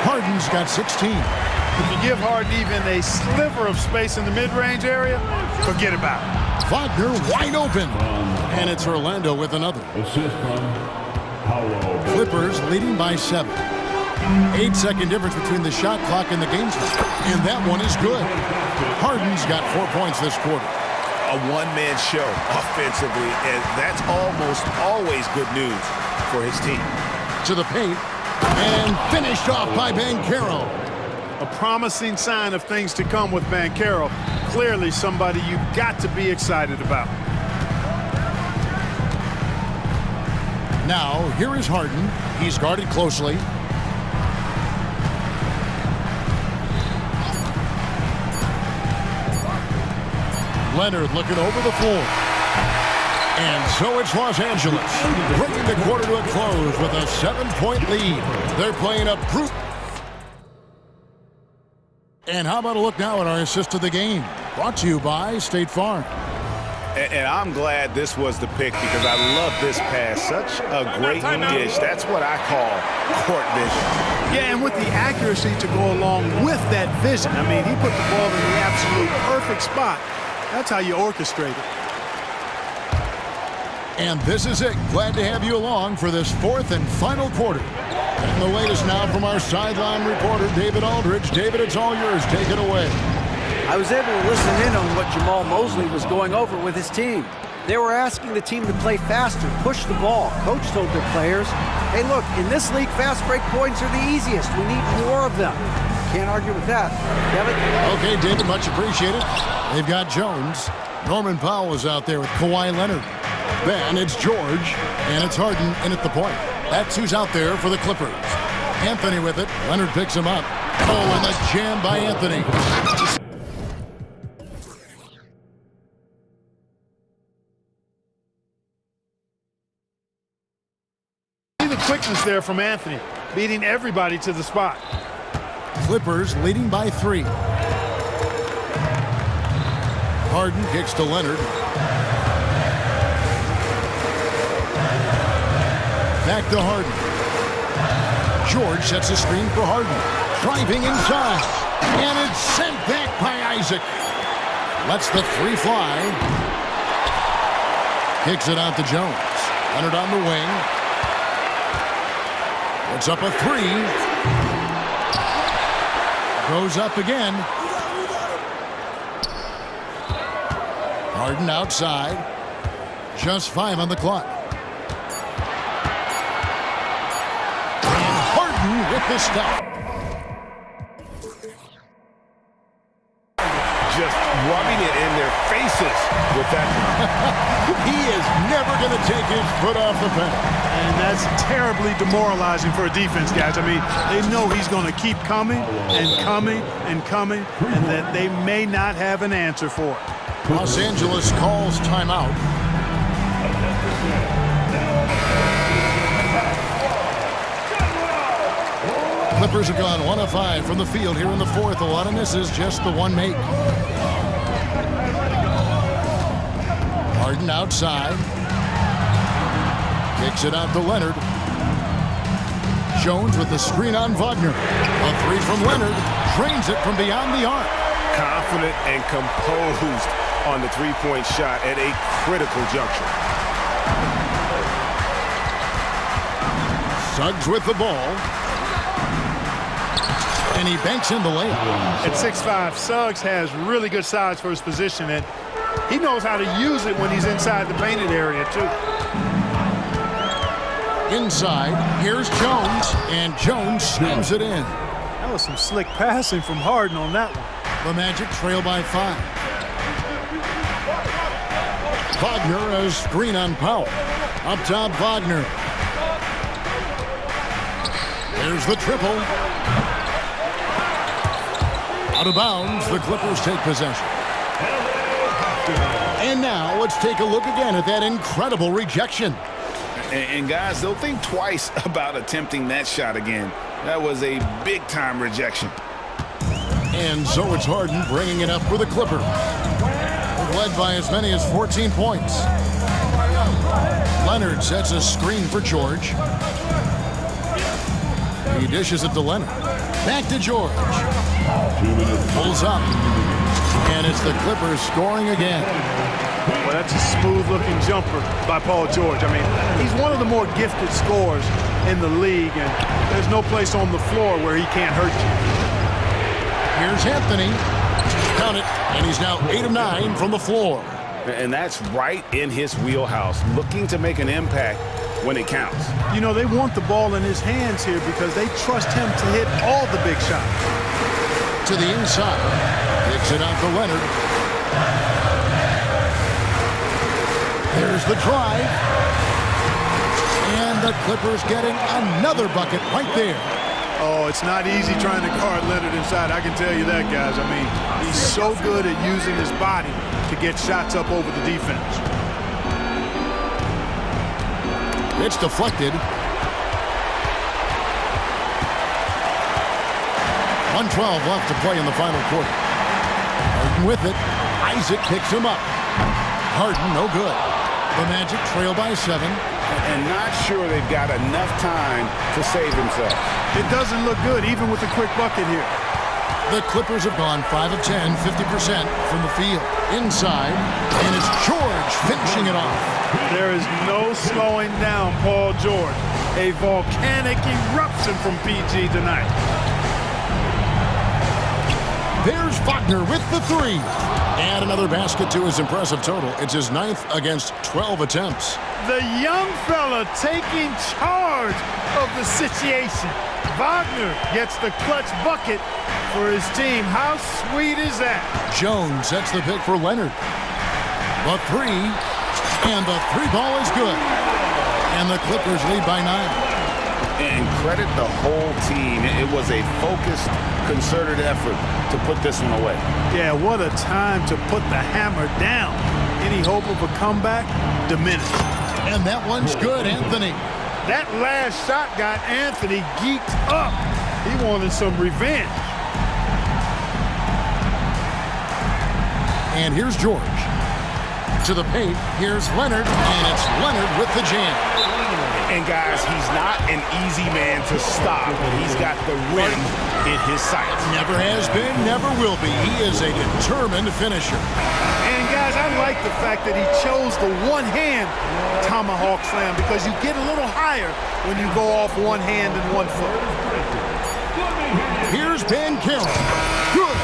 Speaker 1: Harden's got 16.
Speaker 2: If you give Harden even a sliver of space in the mid-range area, forget about it.
Speaker 1: Wagner wide open. And it's Orlando with another. Clippers leading by 7. 8-second difference between the shot clock and the game clock. And that one is good. Harden's got 4 points this quarter.
Speaker 5: A one-man show offensively, and that's almost always good news for his team.
Speaker 1: To the paint, and finished off by Banchero.
Speaker 2: A promising sign of things to come with Banchero. Clearly somebody you've got to be excited about.
Speaker 1: Now, here is Harden. He's guarded closely. Leonard looking over the floor. And so it's Los Angeles, bringing the quarter to a close with a 7-point lead. They're playing a brute. And how about a look now at our assist of the game? Brought to you by State Farm.
Speaker 5: And I'm glad this was the pick because I love this pass. Such a great dish. That's what I call court vision.
Speaker 2: Yeah, and with the accuracy to go along with that vision. I mean, he put the ball in the absolute perfect spot. That's how you orchestrate it.
Speaker 1: And this is it. Glad to have you along for this fourth and final quarter. And the latest now from our sideline reporter, David Aldridge. David, it's all yours. Take it away.
Speaker 6: I was able to listen in on what Jamal Mosley was going over with his team. They were asking the team to play faster, push the ball. Coach told their players, hey, look, in this league, fast break points are the easiest. We need more of them. Can't argue with that. Kevin?
Speaker 1: Okay, David, much appreciated. They've got Jones. Norman Powell is out there with Kawhi Leonard. Then it's George, and it's Harden in at the point. That's who's out there for the Clippers. Anthony with it. Leonard picks him up. Oh, and the jam by Anthony.
Speaker 2: See the quickness there from Anthony, beating everybody to the spot.
Speaker 1: Clippers leading by 3. Harden kicks to Leonard. Back to Harden. George sets a screen for Harden. Driving inside. And it's sent back by Isaac. Lets the 3 fly. Kicks it out to Jones. Leonard on the wing. Puts up a 3. Goes up again. Harden outside. Just 5 on the clock. And Harden with the stop.
Speaker 5: Just rubbing it in their faces with that.
Speaker 1: He is never going to take his foot off the pedal.
Speaker 2: And that's terribly demoralizing for a defense, guys. I mean, they know he's going to keep coming and coming and coming, and that they may not have an answer for it.
Speaker 1: Los Angeles calls timeout. Clippers have gone 1 of 5 from the field here in the fourth. A lot of misses, just the one make. Harden outside. Kicks it out to Leonard. Jones with the screen on Wagner. A 3 from Leonard. Drains it from beyond the arc.
Speaker 5: Confident and composed on the three-point shot at a critical juncture.
Speaker 1: Suggs with the ball. And he banks in the layup.
Speaker 2: At 6'5", Suggs has really good size for his position, and he knows how to use it when he's inside the painted area, too.
Speaker 1: Inside, here's Jones, and Jones slams it in.
Speaker 2: That was some slick passing from Harden on that one.
Speaker 1: The Magic trail by 5. Wagner, a screen on Powell. Up top, Wagner. There's the triple. Out of bounds, the Clippers take possession. And now let's take a look again at that incredible rejection.
Speaker 5: And guys, they'll think twice about attempting that shot again. That was a big-time rejection.
Speaker 1: And so it's Harden bringing it up for the Clippers. Led by as many as 14 points. Leonard sets a screen for George. He dishes it to Leonard. Back to George. Pulls up. And it's the Clippers scoring again.
Speaker 2: Well, that's a smooth-looking jumper by Paul George. I mean, he's one of the more gifted scorers in the league, and there's no place on the floor where he can't hurt you.
Speaker 1: Here's Anthony. Count it, and he's now 8 of 9 from the floor.
Speaker 5: And that's right in his wheelhouse, looking to make an impact when it counts.
Speaker 2: You know, they want the ball in his hands here because they trust him to hit all the big shots.
Speaker 1: To the inside. Kicks it out to Leonard. There's the drive. And the Clippers getting another bucket right there.
Speaker 2: Oh, it's not easy trying to guard Leonard inside. I can tell you that, guys. I mean, he's so good at using his body to get shots up over the defense.
Speaker 1: It's deflected. 1:12 left to play in the final quarter. Harden with it. Isaac picks him up. Harden, no good. The Magic trail by 7.
Speaker 5: And not sure they've got enough time to save themselves.
Speaker 2: It doesn't look good, even with the quick bucket here.
Speaker 1: The Clippers have gone 5 of 10, 50% from the field. Inside, and it's George finishing it off.
Speaker 2: There is no slowing down Paul George. A volcanic eruption from PG tonight.
Speaker 1: There's Wagner with the 3. And another basket to his impressive total. It's his 9th against 12 attempts.
Speaker 2: The young fella taking charge of the situation. Wagner gets the clutch bucket for his team. How sweet is that?
Speaker 1: Jones sets the pick for Leonard. The 3, and the 3 ball is good. And the Clippers lead by 9.
Speaker 5: And credit the whole team. It was a focused, concerted effort to put this one away.
Speaker 2: Yeah, what a time to put the hammer down. Any hope of a comeback? Diminished.
Speaker 1: And that one's good, Anthony.
Speaker 2: That last shot got Anthony geeked up. He wanted some revenge.
Speaker 1: And here's George. To the paint, here's Leonard, and it's Leonard with the jam.
Speaker 5: And guys, he's not an easy man to stop, but he's got the rim in his sights.
Speaker 1: Never has been, never will be. He is a determined finisher.
Speaker 2: And guys, I like the fact that he chose the one-hand tomahawk slam because you get a little higher when you go off one hand and 1 foot.
Speaker 1: Here's Ben Carroll. Good.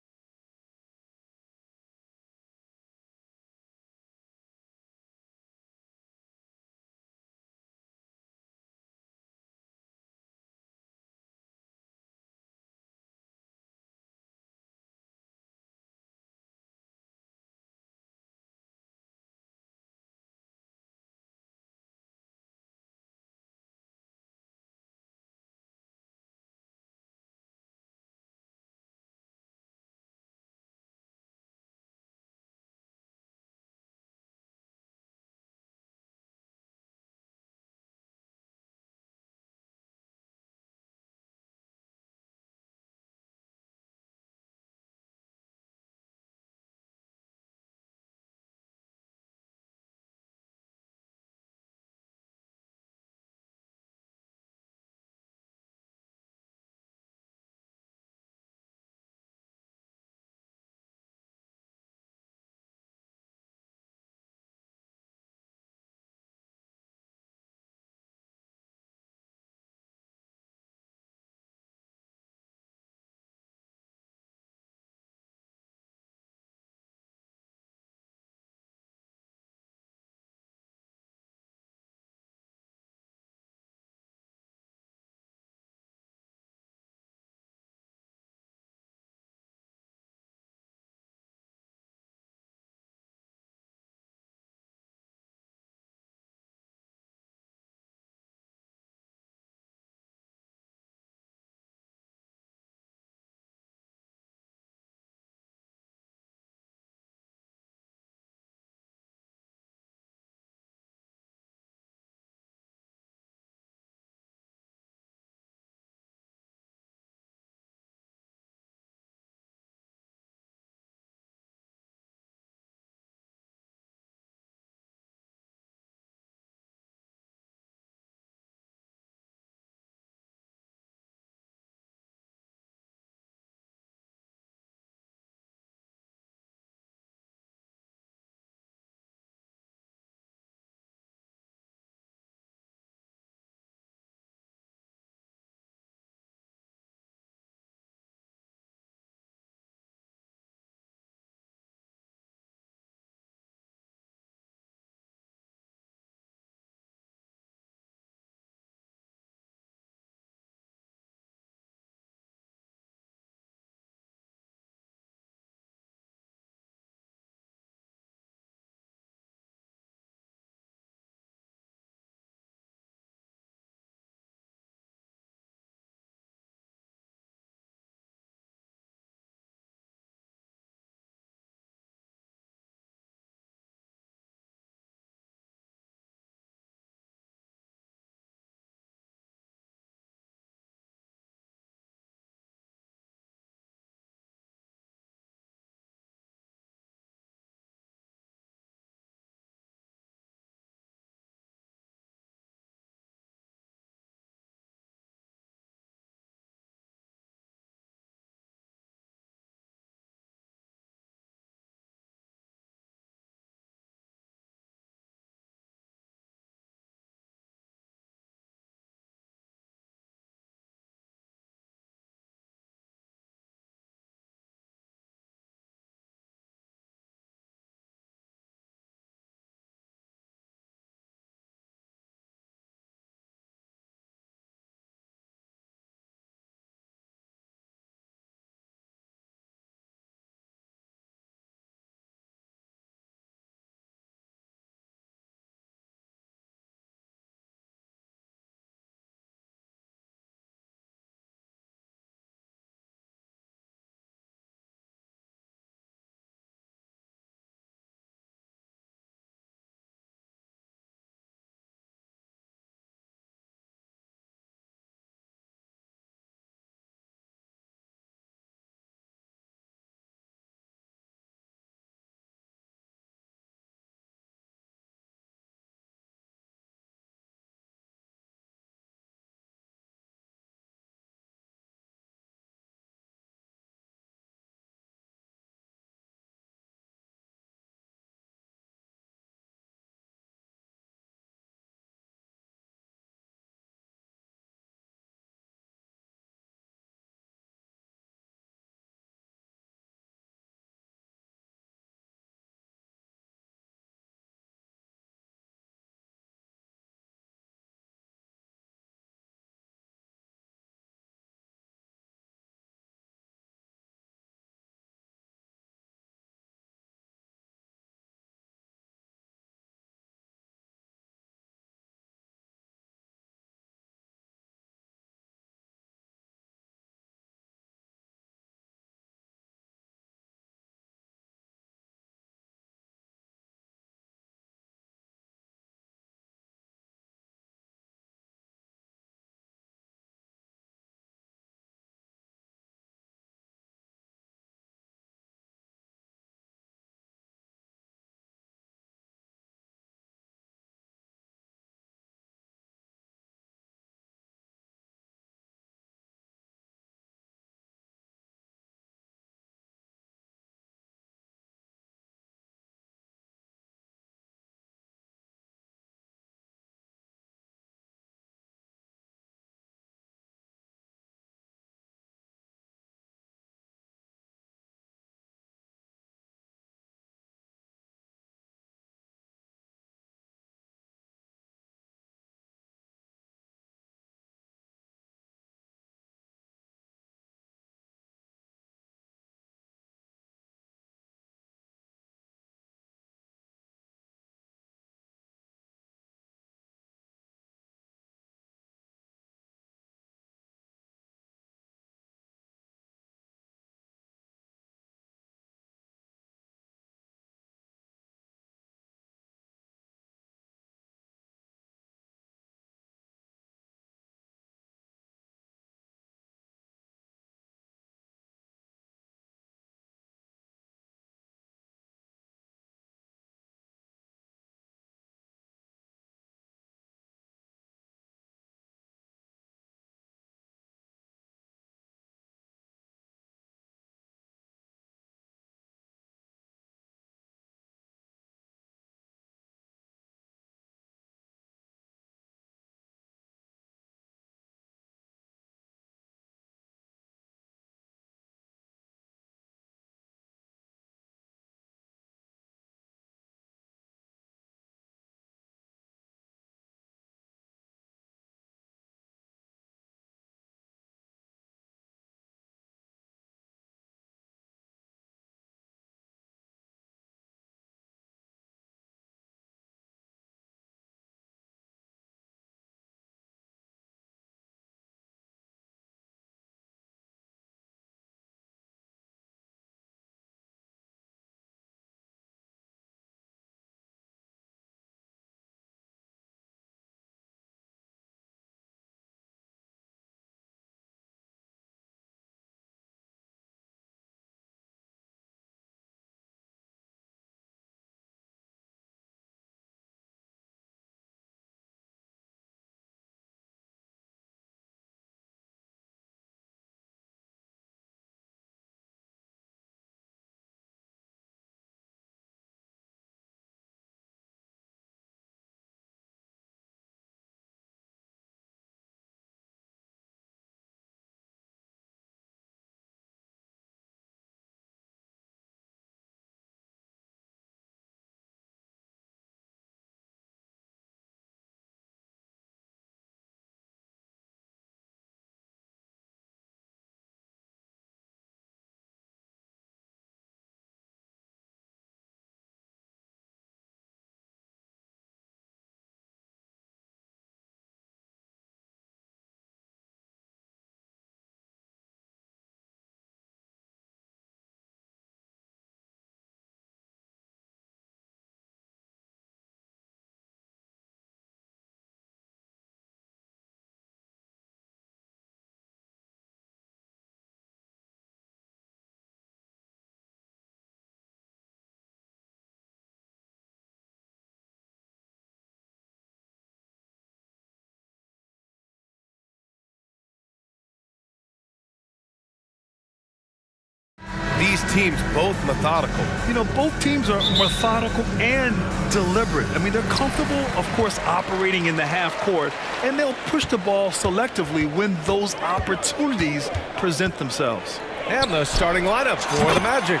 Speaker 7: these teams both methodical?
Speaker 8: You know, both teams are methodical and deliberate. I mean, they're comfortable, of course, operating in the half court, and they'll push the ball selectively when those opportunities present themselves.
Speaker 7: And the starting lineup for the Magic.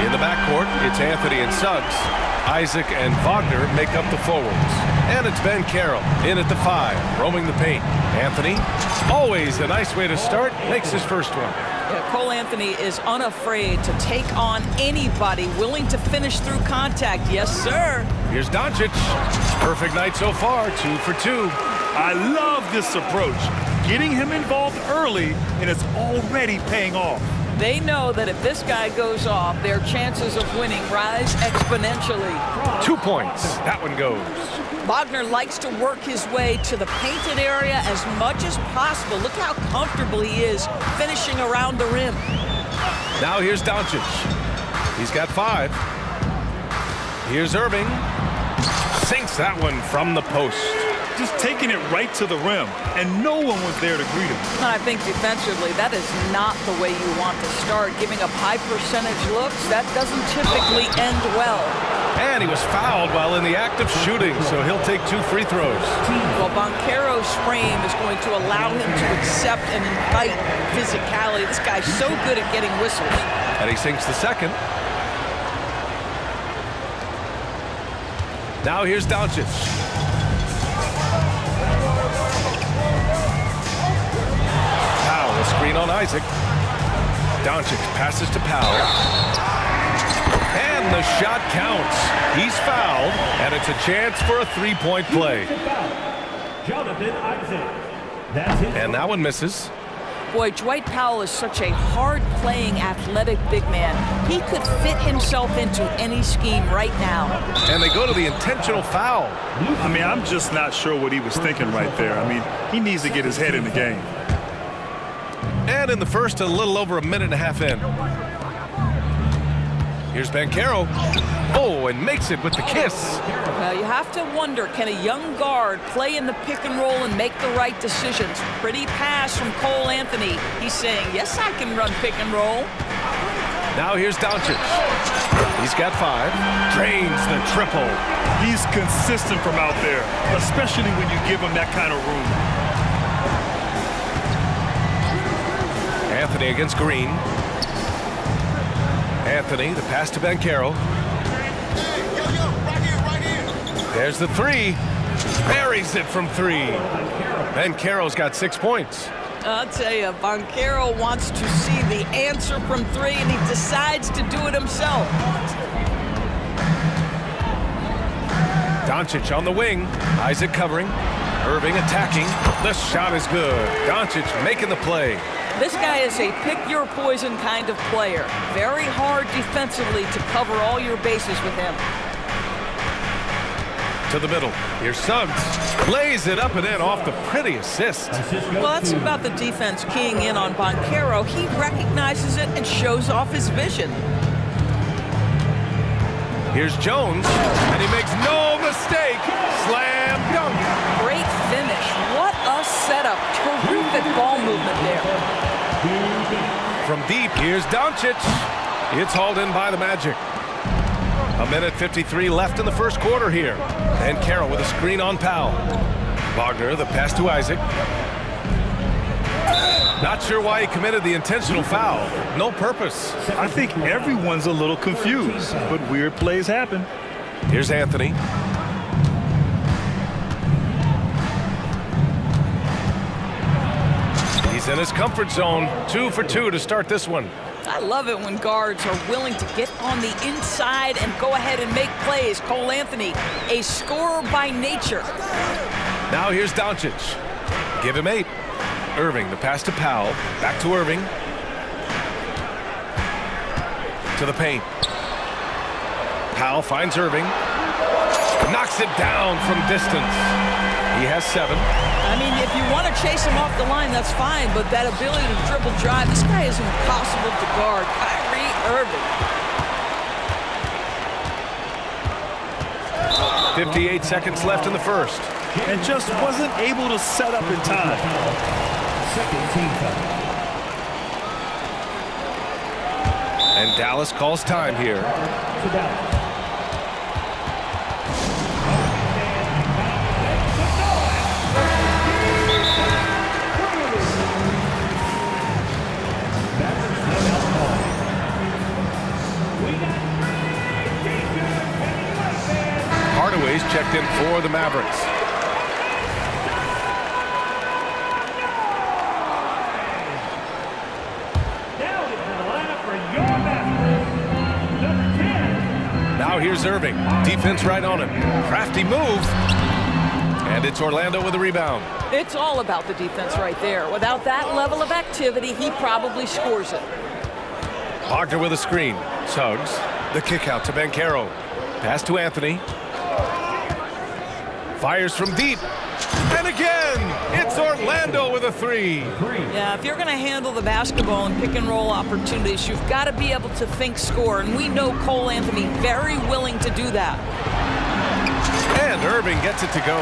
Speaker 7: In the backcourt, it's Anthony and Suggs. Isaac and Wagner make up the forwards. And it's Ben Carroll in at the 5, roaming the paint. Anthony, always a nice way to start, makes his first one.
Speaker 9: Yeah, Cole Anthony is unafraid to take on anybody willing to finish through contact. Yes, sir.
Speaker 7: Here's Doncic. Perfect night so far, 2 for 2.
Speaker 8: I love this approach. Getting him involved early, and it's already paying off.
Speaker 9: They know that if this guy goes off, their chances of winning rise exponentially.
Speaker 7: 2 points. That one goes.
Speaker 9: Wagner likes to work his way to the painted area as much as possible. Look how comfortable he is finishing around the rim.
Speaker 7: Now here's Doncic. He's got 5. Here's Irving. Sinks that one from the post.
Speaker 8: Just taking it right to the rim, and no one was there to greet him.
Speaker 9: I think defensively, that is not the way you want to start. Giving up high percentage looks, that doesn't typically end well.
Speaker 7: And he was fouled while in the act of shooting, so he'll take 2 free throws.
Speaker 9: Well, Banchero's frame is going to allow him to accept and invite physicality. This guy's so good at getting whistles.
Speaker 7: And he sinks the second. Now here's Doncic. Powell, a screen on Isaac. Doncic passes to Powell. And the shot counts. He's fouled, and it's a chance for a 3-point play. And that one misses.
Speaker 9: Boy, Dwight Powell is such a hard-playing, athletic big man. He could fit himself into any scheme right now.
Speaker 7: And they go to the intentional foul.
Speaker 8: I mean, I'm just not sure what he was thinking right there. I mean, he needs to get his head in the game.
Speaker 7: And in the first, a little over a minute and a half in. Here's Banchero. Oh, and makes it with the kiss.
Speaker 9: Well, you have to wonder, can a young guard play in the pick and roll and make the right decisions? Pretty pass from Cole Anthony. He's saying, yes, I can run pick and roll.
Speaker 7: Now here's Doncic. He's got 5. Drains the triple.
Speaker 8: He's consistent from out there, especially when you give him that kind of room.
Speaker 7: Anthony against Green. Anthony, the pass to Banchero. There's the 3. Buries it from 3. Banchero's got 6 points.
Speaker 9: I'll tell you, Banchero wants to see the answer from 3, and he decides to do it himself.
Speaker 7: Doncic on the wing. Isaac covering. Irving attacking. The shot is good. Doncic making the play.
Speaker 9: This guy is a pick-your-poison kind of player. Very hard defensively to cover all your bases with him.
Speaker 7: To the middle. Here's Suggs. Lays it up and in off the pretty assist.
Speaker 9: Well, that's about the defense keying in on Banchero. He recognizes it and shows off his vision.
Speaker 7: Here's Jones, and he makes no mistake. Slam dunk.
Speaker 9: Great finish. What a setup. Terrific ball movement there.
Speaker 7: From deep, here's Doncic. It's hauled in by the Magic. 1:53 left in the first quarter here. And Carroll with a screen on Powell. Wagner, the pass to Isaac. Not sure why he committed the intentional foul. No purpose.
Speaker 8: I think everyone's a little confused, but weird plays happen.
Speaker 7: Here's Anthony. He's in his comfort zone. 2 for 2 to start this one.
Speaker 9: I love it when guards are willing to get on the inside and go ahead and make plays. Cole Anthony, a scorer by nature.
Speaker 7: Now here's Doncic. Give him 8. Irving, the pass to Powell. Back to Irving. To the paint. Powell finds Irving. Knocks it down from distance. He has 7.
Speaker 9: I mean, if you want to chase him off the line, that's fine, but that ability to dribble drive, this guy is impossible to guard. Kyrie Irving.
Speaker 7: 58 seconds left in the first.
Speaker 8: And just wasn't able to set up in time.
Speaker 7: And Dallas calls time here. Hardaway's checked in for the Mavericks. Now here's Irving. Defense right on him. Crafty move. And it's Orlando with a rebound.
Speaker 9: It's all about the defense right there. Without that level of activity, he probably scores it.
Speaker 7: Wagner with a screen. Suggs. The kick out to Banchero. Pass to Anthony. Fires from deep. And again, it's Orlando with a three.
Speaker 9: Yeah, if you're going to handle the basketball and pick and roll opportunities, you've got to be able to think score. And we know Cole Anthony very willing to do that.
Speaker 7: And Irving gets it to go.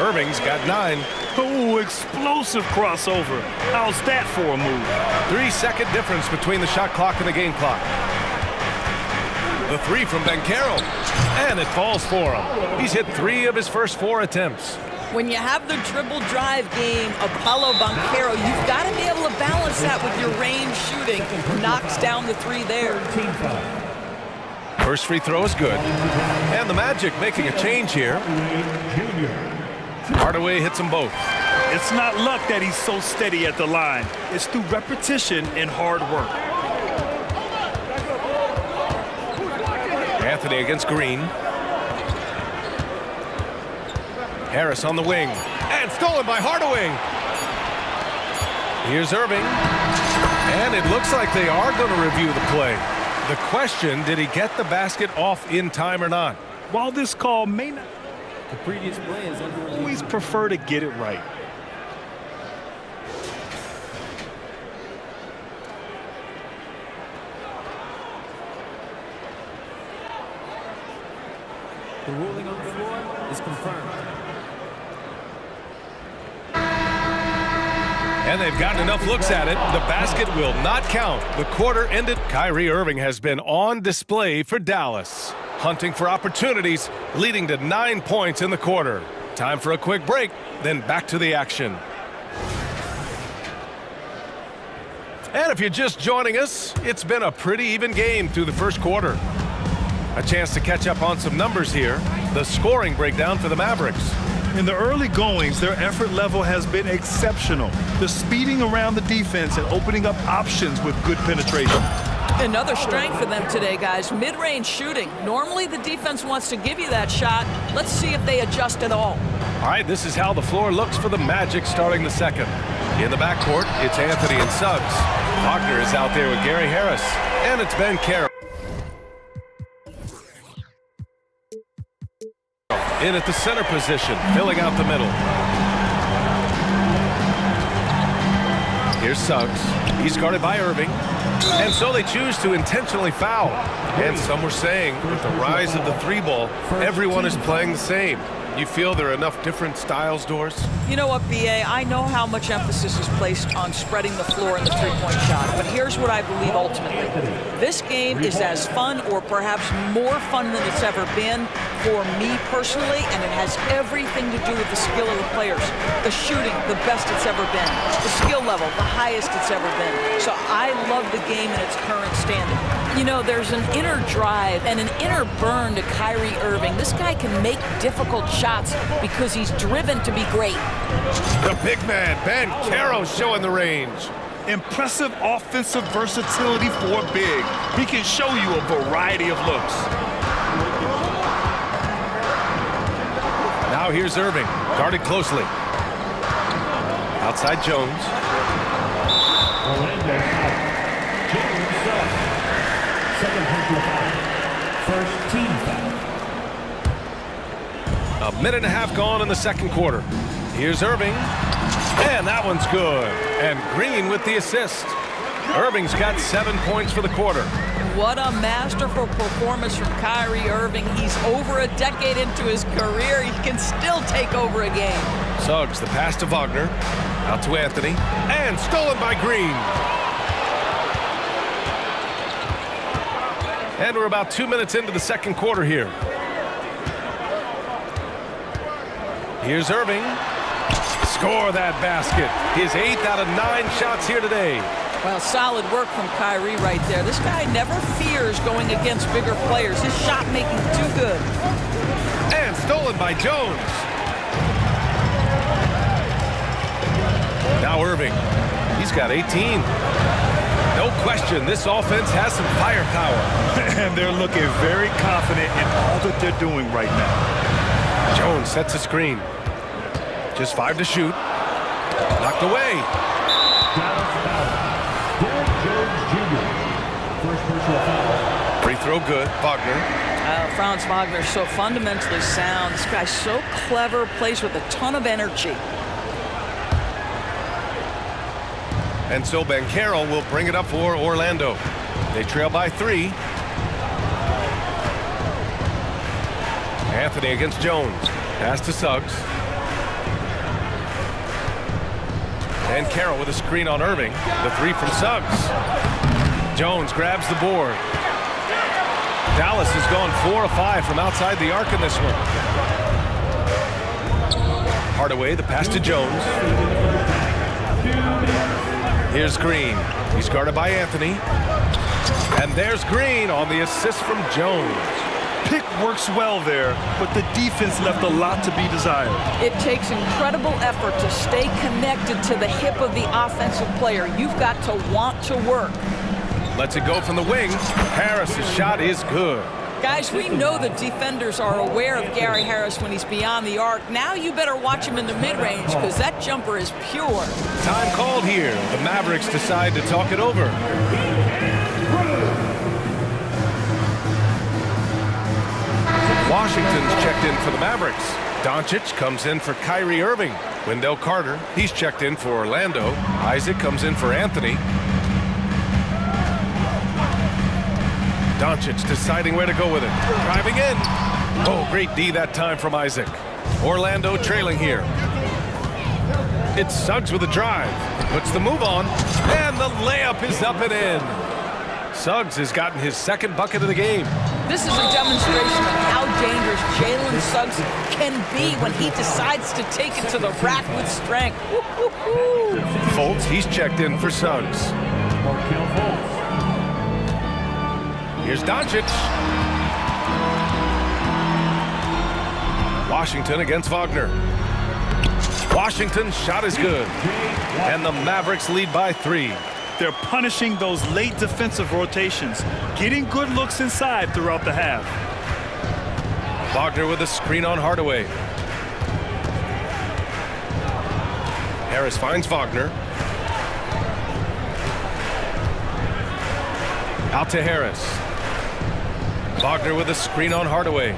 Speaker 7: Irving's got 9.
Speaker 8: Oh, explosive crossover. How's that for a move?
Speaker 7: 3-second difference between the shot clock and the game clock. The three from Banchero. And it falls for him. He's hit 3 of his first 4 attempts.
Speaker 9: When you have the dribble drive game of Paolo Banchero, you've got to be able to balance that with your range shooting. Knocks down the 3 there.
Speaker 7: First free throw is good. And the Magic making a change here. Hardaway hits them both.
Speaker 8: It's not luck that he's so steady at the line. It's through repetition and hard work.
Speaker 7: Anthony against Green. Harris on the wing. And stolen by Hardaway. Here's Irving. And it looks like they are going to review the play. The question, did he get the basket off in time or not?
Speaker 8: While this call may not,
Speaker 13: The previous play is under review.
Speaker 8: always prefer to get it right.
Speaker 13: The ruling on the floor is confirmed.
Speaker 7: And they've gotten enough looks at it. The basket will not count. The quarter ended. Kyrie Irving has been on display for Dallas, hunting for opportunities, leading to 9 points in the quarter. Time for a quick break, then back to the action. And if you're just joining us, it's been a pretty even game through the first quarter. A chance to catch up on some numbers here. The scoring breakdown for the Mavericks.
Speaker 8: In the early goings, their effort level has been exceptional. The speeding around the defense and opening up options with good penetration.
Speaker 9: Another strength for them today, guys. Mid-range shooting. Normally the defense wants to give you that shot. Let's see if they adjust at all.
Speaker 7: All right, this is how the floor looks for the Magic starting the second. In the backcourt, it's Anthony and Suggs. Wagner is out there with Gary Harris. And it's Banchero. In at the center position, filling out the middle. Here's Suggs. He's guarded by Irving. And so they choose to intentionally foul. And some were saying, with the rise of the 3-ball, everyone is playing the same. You feel there are enough different styles, Doris?
Speaker 9: You know what, B.A.? I know how much emphasis is placed on spreading the floor in the three-point shot, but here's what I believe ultimately. This game is as fun or perhaps more fun than it's ever been for me personally, and it has everything to do with the skill of the players. The shooting, the best it's ever been. The skill level, the highest it's ever been. So I love the game in its current standing. You know, there's an inner drive and an inner burn to Kyrie Irving. This guy can make difficult shots because he's driven to be great.
Speaker 7: The big man, Banchero, showing the range.
Speaker 8: Impressive offensive versatility for big. He can show you a variety of looks.
Speaker 7: Now here's Irving, guarded closely. Outside Jones.
Speaker 4: Orlando out. Jones up. Second personal foul. First team foul.
Speaker 7: A minute and a half gone in the second quarter. Here's Irving. And that one's good. And Green with the assist. Irving's got 7 points for the quarter.
Speaker 9: What a masterful performance from Kyrie Irving. He's over a decade into his career. He can still take over a game.
Speaker 7: Suggs, the pass to Wagner. Out to Anthony. And stolen by Green. And we're about 2 minutes into the second quarter here. Here's Irving. Score that basket. His 8th out of 9 shots here today.
Speaker 9: Well, solid work from Kyrie right there. This guy never fears going against bigger players. His shot making too good.
Speaker 7: And stolen by Jones. Now Irving. He's got 18. No question, this offense has some firepower.
Speaker 8: And they're looking very confident in all that they're doing right now.
Speaker 7: Jones sets a screen. Just 5 to shoot. Knocked away. Free throw good. Wagner.
Speaker 9: Franz Wagner so fundamentally sound. This guy's so clever, plays with a ton of energy.
Speaker 7: And so Banchero will bring it up for Orlando. They trail by 3. Anthony against Jones. Pass to Suggs. And Carroll with a screen on Irving. The 3 from Suggs. Jones grabs the board. Dallas has gone 4 of 5 from outside the arc in this one. Hardaway, the pass to Jones. Here's Green. He's guarded by Anthony. And there's Green on the assist from Jones.
Speaker 8: Pick works well there, but the defense left a lot to be desired.
Speaker 9: It takes incredible effort to stay connected to the hip of the offensive player. You've got to want to work.
Speaker 7: Lets it go from the wing. Harris's shot is good.
Speaker 9: Guys, we know the defenders are aware of Gary Harris when he's beyond the arc. Now you better watch him in the mid-range because that jumper is pure.
Speaker 7: Time called here. The Mavericks decide to talk it over. Washington's checked in for the Mavericks. Doncic comes in for Kyrie Irving. Wendell Carter, he's checked in for Orlando. Isaac comes in for Anthony. Doncic deciding where to go with it. Driving in. Oh, great D that time from Isaac. Orlando trailing here. It's Suggs with a drive. Puts the move on. And the layup is up and in. Suggs has gotten his 2nd bucket of the game.
Speaker 9: This is a demonstration of how dangerous Jalen Suggs can be when he decides to take it to the rack with strength.
Speaker 7: Fultz, he's checked in for Suggs. Here's Doncic. Washington against Wagner. Washington's shot is good. And the Mavericks lead by 3.
Speaker 8: They're punishing those late defensive rotations, getting good looks inside throughout the half.
Speaker 7: Wagner with a screen on Hardaway. Harris finds Wagner. Out to Harris. Wagner with a screen on Hardaway.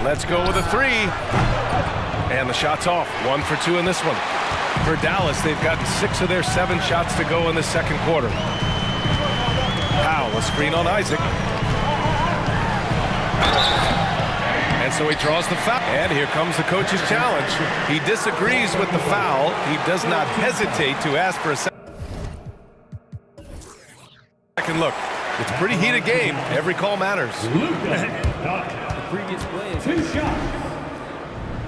Speaker 7: Let's go with a 3. And the shot's off. 1 for 2 in this one. For Dallas, they've gotten 6 of their 7 shots to go in the second quarter. Powell, a screen on Isaac. And so he draws the foul. And here comes the coach's challenge. He disagrees with the foul. He does not hesitate to ask for a second look. It's a pretty heated game. Every call matters.
Speaker 13: The previous play is
Speaker 4: 2 shots.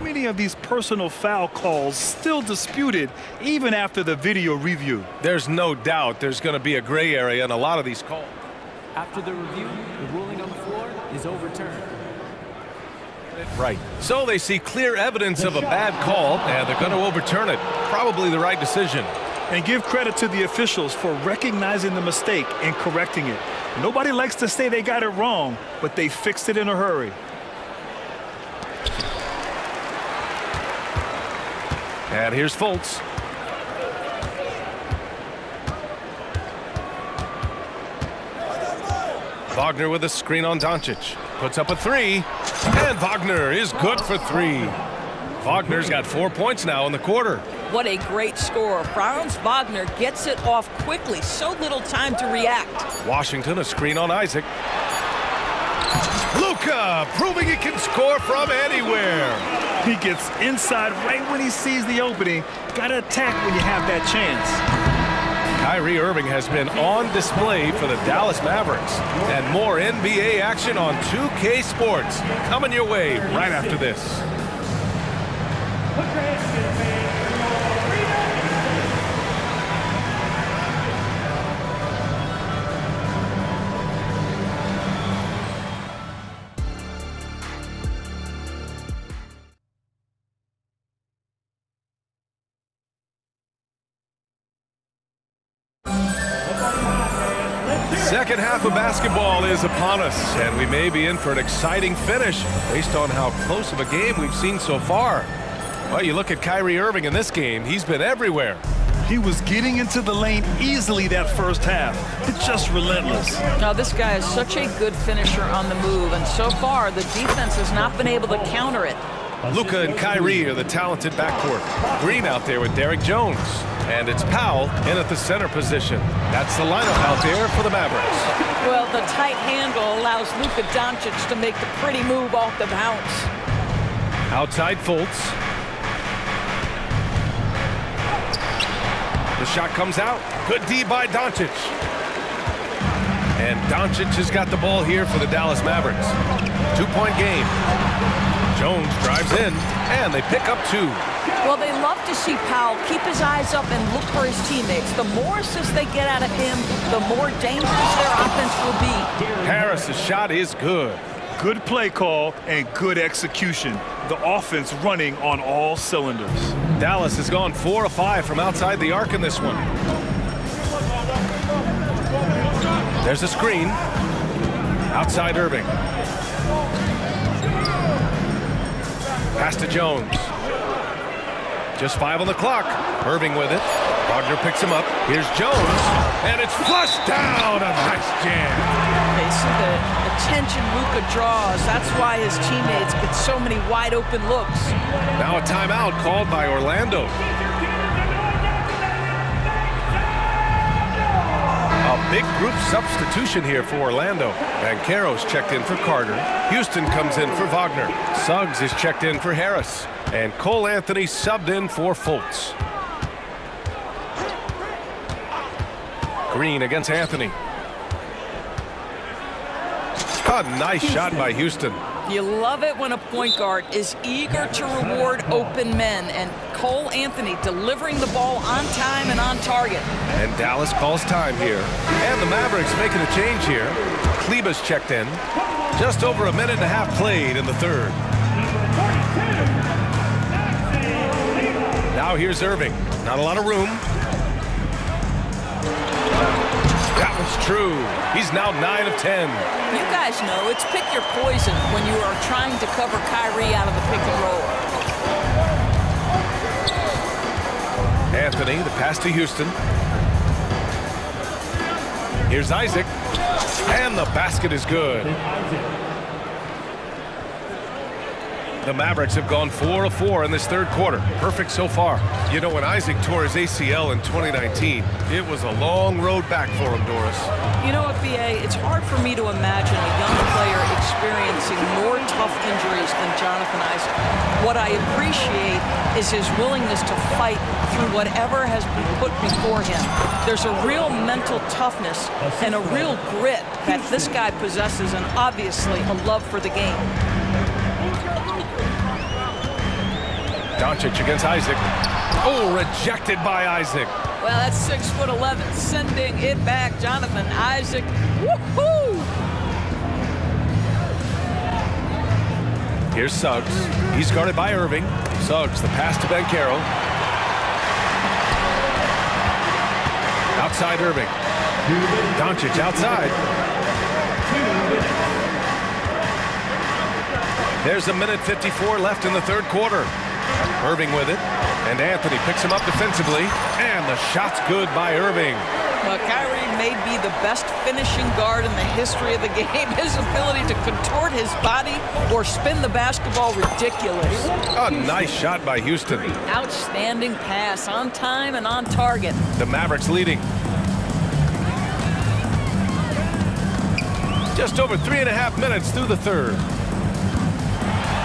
Speaker 8: Many of these personal foul calls still disputed even after the video review.
Speaker 7: There's no doubt there's going to be a gray area in a lot of these calls.
Speaker 13: after the review. The ruling on the floor is overturned.
Speaker 7: Right. So they see clear evidence of a bad call, and they're going to overturn it. Probably the right decision.
Speaker 8: And give credit to the officials for recognizing the mistake and correcting it. Nobody likes to say they got it wrong, but they fixed it in a hurry.
Speaker 7: And here's Fultz. Wagner with a screen on Doncic. Puts up a three. And Wagner is good for three. Wagner's got 4 points now in the quarter.
Speaker 9: What a great score. Franz Wagner gets it off quickly. So little time to react.
Speaker 7: Washington, a screen on Isaac. Luka proving he can score from anywhere.
Speaker 8: He gets inside right when he sees the opening. Got to attack when you have that chance.
Speaker 7: Kyrie Irving has been on display for the Dallas Mavericks. And more NBA action on 2K Sports coming your way right after this. Second half of basketball is upon us, and we may be in for an exciting finish based on how close of a game we've seen so far. Well, you look at Kyrie Irving in this game, he's been everywhere.
Speaker 8: He was getting into the lane easily that first half. It's just relentless.
Speaker 9: Now, this guy is such a good finisher on the move, and so far the defense has not been able to counter it.
Speaker 7: Luka and Kyrie are the talented backcourt. Green out there with Derek Jones. And it's Powell in at the center position. That's the lineup out there for the Mavericks.
Speaker 9: Well, the tight handle allows Luka Doncic to make the pretty move off the bounce.
Speaker 7: Outside Fultz. The shot comes out. Good D by Doncic. And Doncic has got the ball here for the Dallas Mavericks. 2-point game. Jones drives in, and they pick up 2.
Speaker 9: Well, they love to see Powell keep his eyes up and look for his teammates. The more assists they get out of him, the more dangerous their offense will be.
Speaker 7: Harris's shot is good.
Speaker 8: Good play call and good execution. The offense running on all cylinders.
Speaker 7: Dallas has gone 4 of 5 from outside the arc in this one. There's a screen. Outside Irving. Pass to Jones. Just 5 on the clock. Irving with it. Wagner picks him up. Here's Jones. And it's flushed down. A nice jam.
Speaker 9: They see the attention Luka draws. That's why his teammates get so many wide open looks.
Speaker 7: Now a timeout called by Orlando. A big group substitution here for Orlando. Banchero's checked in for Carter. Houston comes in for Wagner. Suggs is checked in for Harris. And Cole Anthony subbed in for Fultz. Green against Anthony. A nice shot by Houston.
Speaker 9: You love it when a point guard is eager to reward open men, and Cole Anthony delivering the ball on time and on target.
Speaker 7: And Dallas calls time here. And the Mavericks making a change here. Kleba's checked in. Just over a minute and a half played in the third. Now here's Irving. Not a lot of room. That was true. He's now 9 of 10.
Speaker 9: You guys know it's pick your poison when you are trying to cover Kyrie out of the pick and roll.
Speaker 7: Anthony, the pass to Houston. Here's Isaac. And the basket is good. The Mavericks have gone 4 of 4 in this third quarter. Perfect so far. You know, when Isaac tore his ACL in 2019, it was a long road back for him, Doris.
Speaker 9: You know what, B.A.? It's hard for me to imagine a young player experiencing more tough injuries than Jonathan Isaac. What I appreciate is his willingness to fight through whatever has been put before him. There's a real mental toughness and a real grit that this guy possesses, and obviously a love for the game.
Speaker 7: Doncic against Isaac. Oh, rejected by Isaac.
Speaker 9: Well, that's 6'11", sending it back. Jonathan Isaac. Woohoo!
Speaker 7: Here's Suggs. He's guarded by Irving. Suggs, the pass to Banchero. Outside Irving. Doncic outside. There's a minute 54 left in the third quarter. Irving with it, and Anthony picks him up defensively, and the shot's good by Irving.
Speaker 9: Well, Kyrie may be the best finishing guard in the history of the game. His ability to contort his body or spin the basketball, ridiculous.
Speaker 7: A nice shot by Houston.
Speaker 9: Outstanding pass, on time and on target.
Speaker 7: The Mavericks leading. Just over 3.5 minutes through the third.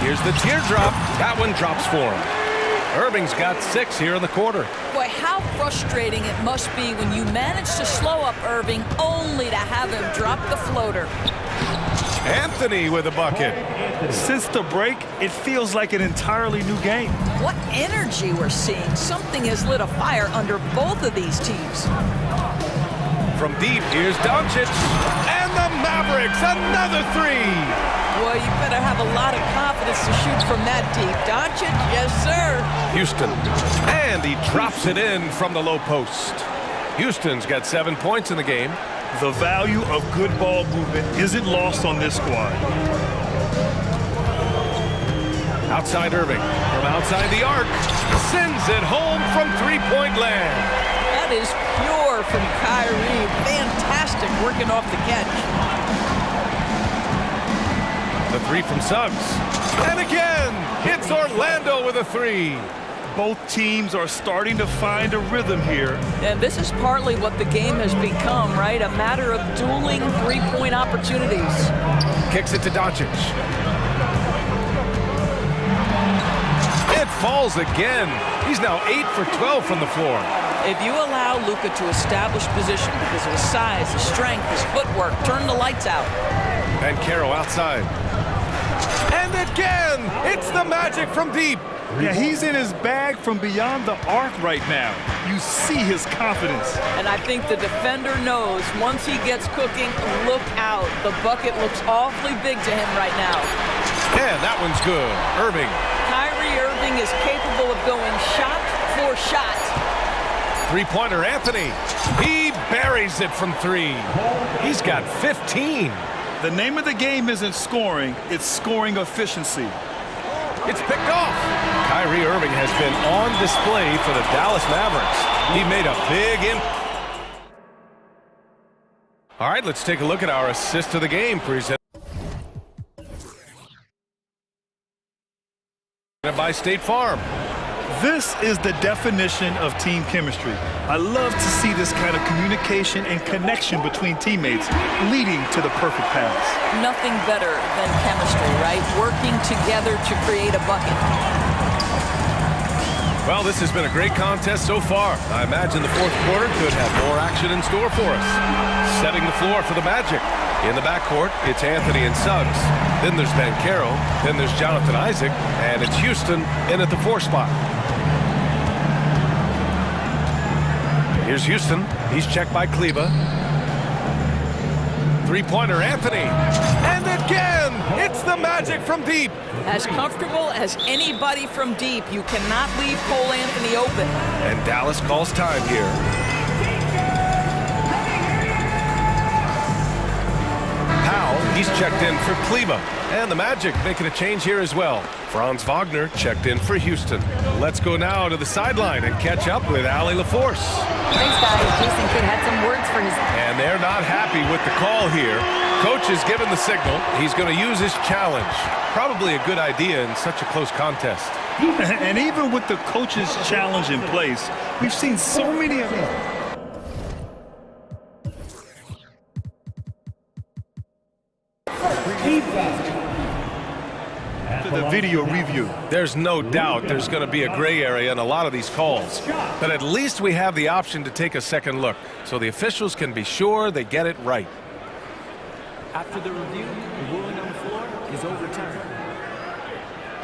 Speaker 7: Here's the teardrop. That one drops for him. Irving's got 6 here in the quarter.
Speaker 9: Boy, how frustrating it must be when you manage to slow up Irving only to have him drop the floater.
Speaker 7: Anthony with a bucket.
Speaker 8: Since the break, it feels like an entirely new game.
Speaker 9: What energy we're seeing. Something has lit a fire under both of these teams.
Speaker 7: From deep, here's Doncic. And the Mavericks, another 3.
Speaker 9: Well, you better have a lot of confidence to shoot from that deep. Doncic, yes, sir.
Speaker 7: Houston. And he drops it in from the low post. Houston's got 7 points in the game.
Speaker 8: The value of good ball movement isn't lost on this squad.
Speaker 7: Outside Irving. From outside the arc. Sends it home from three-point land.
Speaker 9: That is pure from Kyrie. Fantastic working off the catch.
Speaker 7: The 3 from Suggs. And again, it's Orlando with a 3.
Speaker 8: Both teams are starting to find a rhythm here.
Speaker 9: And this is partly what the game has become, right? A matter of dueling three-point opportunities.
Speaker 7: Kicks it to Doncic. It falls again. He's now 8 for 12 from the floor.
Speaker 9: If you allow Luka to establish position because of his size, his strength, his footwork, turn the lights out.
Speaker 7: And Caro outside. And again, it's the Magic from deep.
Speaker 8: Yeah, he's in his bag from beyond the arc right now. You see his confidence.
Speaker 9: And I think the defender knows once he gets cooking, look out. The bucket looks awfully big to him right now.
Speaker 7: And that one's good. Irving.
Speaker 9: Kyrie Irving is capable of going shot for shot.
Speaker 7: Three-pointer Anthony. He buries it from 3. He's got 15.
Speaker 8: The name of the game isn't scoring, it's scoring efficiency.
Speaker 7: It's picked off. Kyrie Irving has been on display for the Dallas Mavericks. He made a big impact. All right, let's take a look at our assist of the game presented by State Farm.
Speaker 8: This is the definition of team chemistry. I love to see this kind of communication and connection between teammates leading to the perfect pass.
Speaker 9: Nothing better than chemistry, right? Working together to create a bucket.
Speaker 7: Well, this has been a great contest so far. I imagine the fourth quarter could have more action in store for us. Setting the floor for the Magic. In the backcourt, it's Anthony and Suggs. Then there's Ben Caro. Then there's Jonathan Isaac. And it's Houston in at the 4 spot. Here's Houston. He's checked by Kleba. Three-pointer Anthony. And again, it's the Magic from deep.
Speaker 9: As comfortable as anybody from deep. You cannot leave Cole Anthony open.
Speaker 7: And Dallas calls time here. Powell, he's checked in for Kleba. And the Magic making a change here as well. Franz Wagner checked in for Houston. Let's go now to the sideline and catch up with Allie LaForce.
Speaker 10: Thanks, guys. Jason Kidd had some words for his...
Speaker 7: And they're not happy with the call here. Coach has given the signal. He's going to use his challenge. Probably a good idea in such a close contest.
Speaker 8: And even with the coach's challenge in place, we've seen so many of them. The video review.
Speaker 7: There's no doubt there's going to be a gray area in a lot of these calls. But at least we have the option to take a second look, so the officials can be sure they get it right.
Speaker 13: After the review, the ruling on the floor is overturned.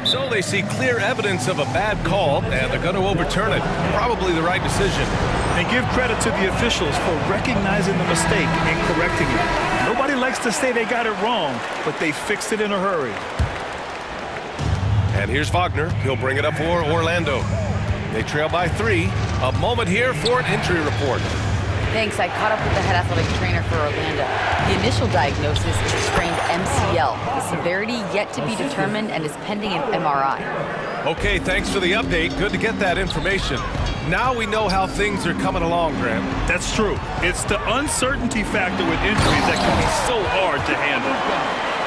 Speaker 7: So they see clear evidence of a bad call, and they're going to overturn it. Probably the right decision.
Speaker 8: And give credit to the officials for recognizing the mistake and correcting it. Nobody likes to say they got it wrong, but they fixed it in a hurry.
Speaker 7: And here's Wagner. He'll bring it up for Orlando. They trail by 3. A moment here for an injury report.
Speaker 10: Thanks. I caught up with the head athletic trainer for Orlando. The initial diagnosis is a strained MCL. The severity yet to be determined and is pending an MRI.
Speaker 7: Okay, thanks for the update. Good to get that information. Now we know how things are coming along, Graham.
Speaker 8: That's true. It's the uncertainty factor with injuries that can be so hard to handle.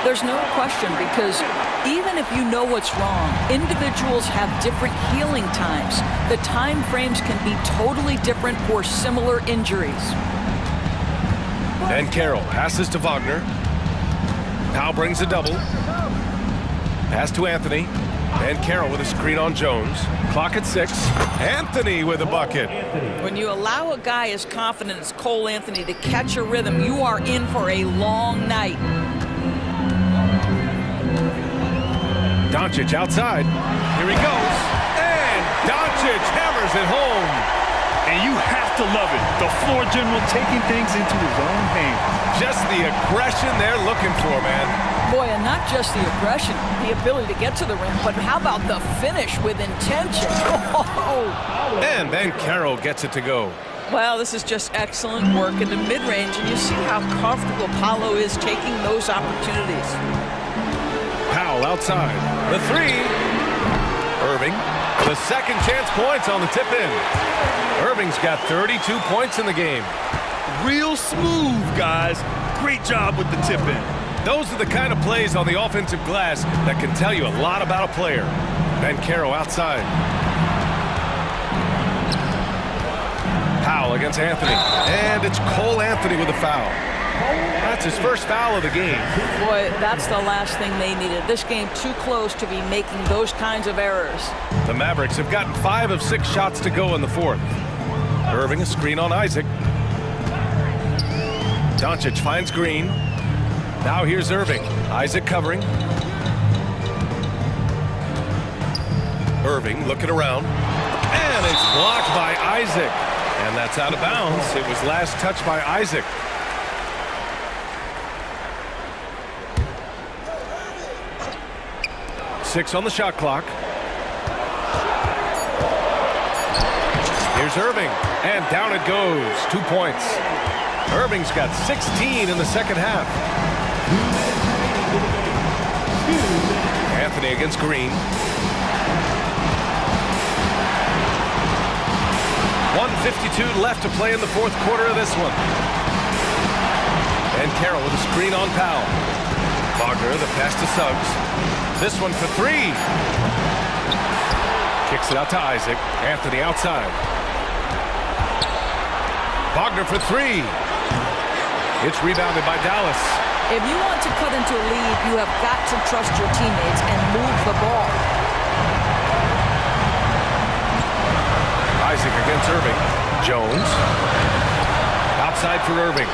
Speaker 9: There's no question, because even if you know what's wrong, individuals have different healing times. The time frames can be totally different for similar injuries.
Speaker 7: And Carroll passes to Wagner. Powell brings a double. Pass to Anthony. And Carroll with a screen on Jones. Clock at 6. Anthony with a bucket.
Speaker 9: When you allow a guy as confident as Cole Anthony to catch a rhythm, you are in for a long night.
Speaker 7: Doncic outside. Here he goes. And Doncic hammers it home.
Speaker 8: And you have to love it. The floor general taking things into his own hands.
Speaker 7: Just the aggression they're looking for, man.
Speaker 9: Boy, and not just the aggression, the ability to get to the rim, but how about the finish with intention? Oh.
Speaker 7: And then Carroll gets it to go.
Speaker 9: Well, this is just excellent work in the mid-range, and you see how comfortable Paolo is taking those opportunities.
Speaker 7: Powell outside. The 3. Irving. The second chance points on the tip-in. Irving's got 32 points in the game.
Speaker 8: Real smooth, guys. Great job with the tip-in.
Speaker 7: Those are the kind of plays on the offensive glass that can tell you a lot about a player. Ben Carroll outside. Powell against Anthony. And it's Cole Anthony with a foul. That's his first foul of the game.
Speaker 9: Boy, that's the last thing they needed. This game too close to be making those kinds of errors.
Speaker 7: The Mavericks have gotten 5 of 6 shots to go in the 4th. Irving a screen on Isaac. Doncic finds Green. Now here's Irving. Isaac covering. Irving looking around. And it's blocked by Isaac. And that's out of bounds. It was last touched by Isaac. Six on the shot clock. Here's Irving. And down it goes. 2 points. Irving's got 16 in the second half. Anthony against Green. 1:52 left to play in the 4th quarter of this one. And Carroll with a screen on Powell. Wagner, the pass to Suggs. This one for 3. Kicks it out to Isaac. Anthony outside. Wagner for 3. It's rebounded by Dallas.
Speaker 9: If you want to cut into a lead, you have got to trust your teammates and move the ball.
Speaker 7: Isaac against Irving. Jones. Outside for Irving.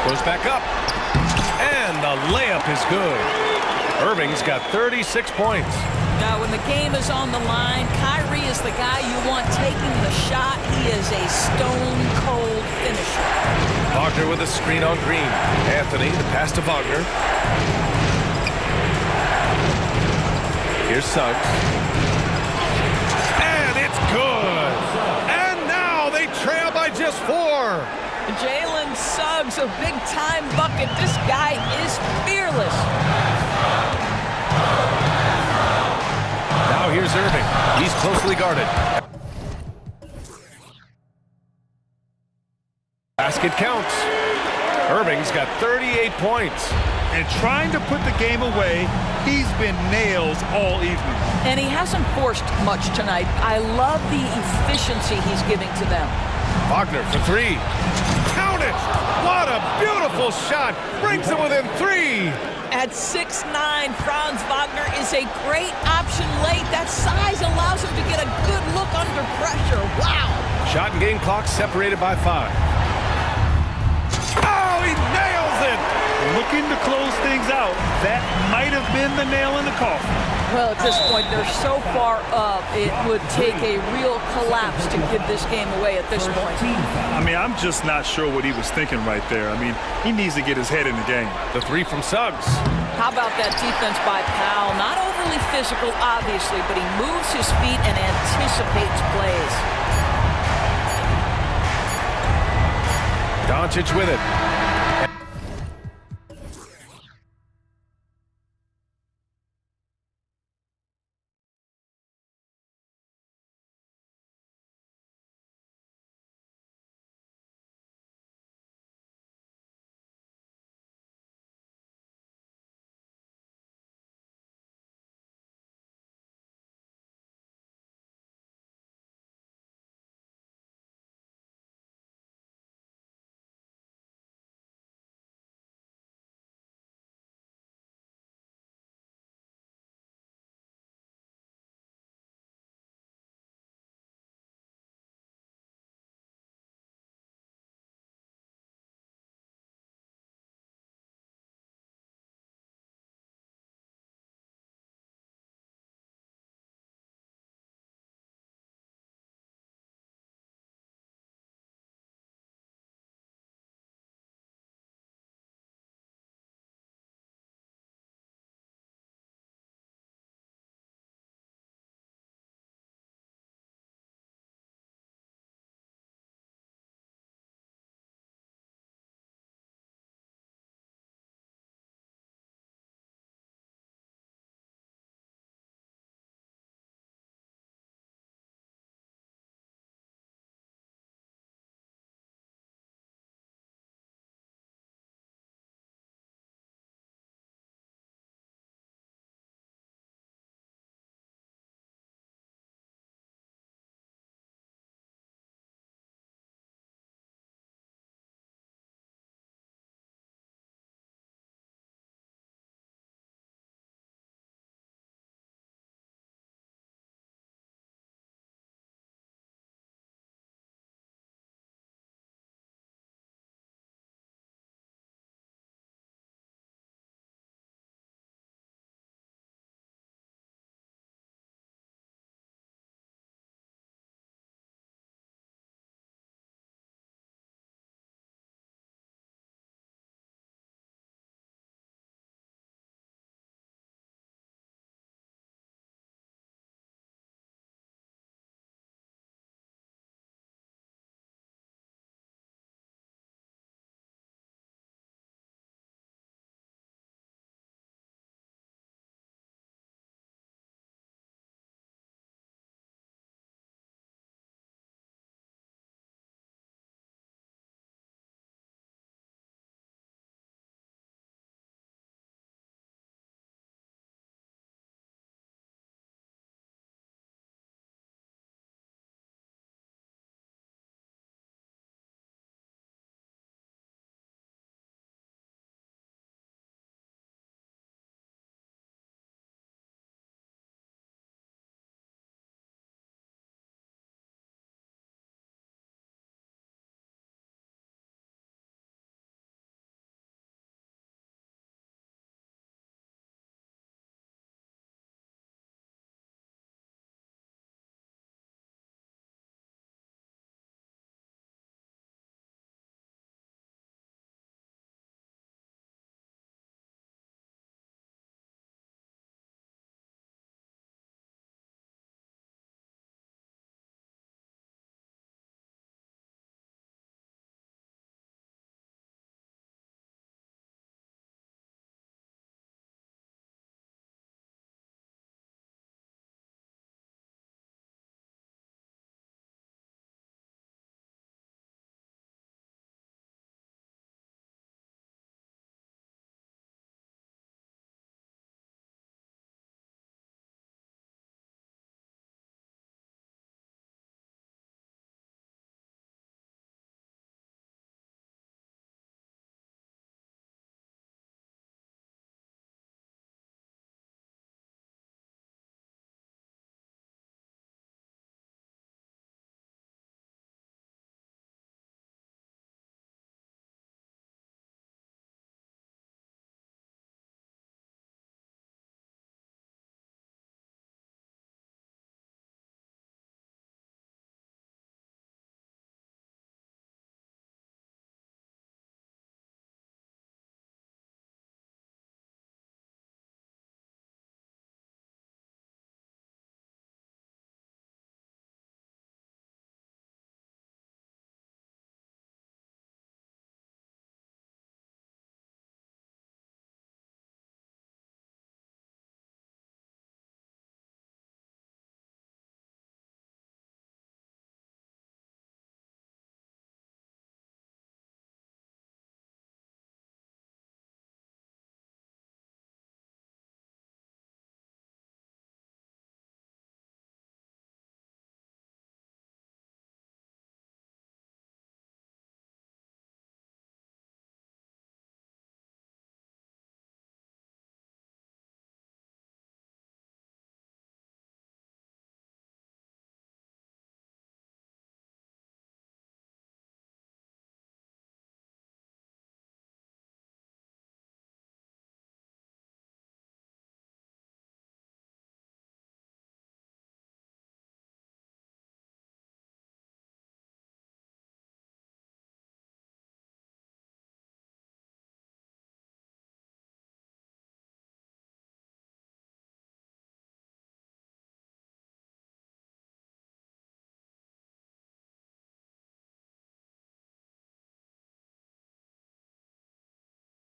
Speaker 7: Goes back up. And the layup is good. Irving's got 36 points.
Speaker 9: Now, when the game is on the line, Kyrie is the guy you want taking the shot. He is a stone-cold finisher.
Speaker 7: Wagner with a screen on Green. Anthony, the pass to Wagner. Here's Suggs. And it's good. And now they trail by just 4.
Speaker 9: Jalen Suggs, a big-time bucket. This guy is fearless.
Speaker 7: Now here's Irving. He's closely guarded. Basket counts. Irving's got 38 points.
Speaker 8: And trying to put the game away, he's been nails all evening.
Speaker 9: And he hasn't forced much tonight. I love the efficiency he's giving to them.
Speaker 7: Wagner for 3. Count it! What a beautiful shot! Brings him within 3.
Speaker 9: At 6'9", Franz Wagner is a great option late. That size allows him to get a good look under pressure. Wow!
Speaker 7: Shot and game clock separated by 5. Oh, he nails it!
Speaker 8: Looking to close things out. That might have been the nail in the coffin.
Speaker 9: Well, at this point, they're so far up, it would take a real collapse to give this game away at this point.
Speaker 8: I mean, I'm just not sure what he was thinking right there. I mean, he needs to get his head in the game.
Speaker 7: The 3 from Suggs.
Speaker 9: How about that defense by Powell? Not overly physical, obviously, but he moves his feet and anticipates plays.
Speaker 7: Doncic with it.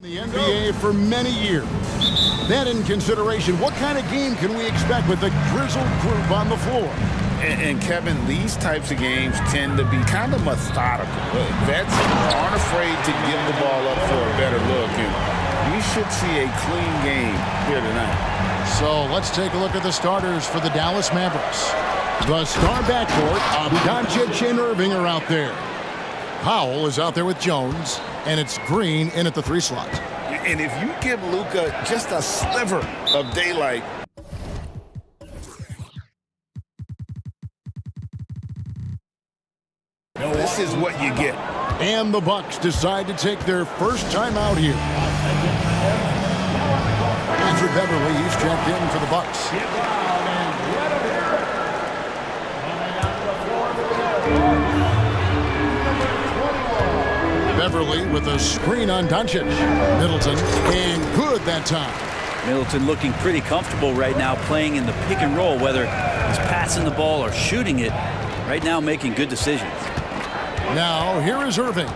Speaker 1: The NBA for many years. Then in consideration, what kind of game can we expect with the grizzled group on the floor?
Speaker 3: And Kevin, these types of games tend to be kind of methodical. Vets aren't afraid to give the ball up for a better look, and we should see a clean game here tonight.
Speaker 1: So let's take a look at the starters for the Dallas Mavericks. The star backcourt of Doncic and Irving are out there. Powell is out there with Jones, and it's Green in at the 3 slot.
Speaker 3: And if you give Luka just a sliver of daylight, this is what you get.
Speaker 1: And the Bucks decide to take their first time out here. Andrew Beverly, he's checked in for the Bucks. Beverly with a screen on Doncic. Middleton, and good that time.
Speaker 11: Middleton looking pretty comfortable right now playing in the pick and roll, whether he's passing the ball or shooting it. Right now making good decisions.
Speaker 1: Now, here is Irving.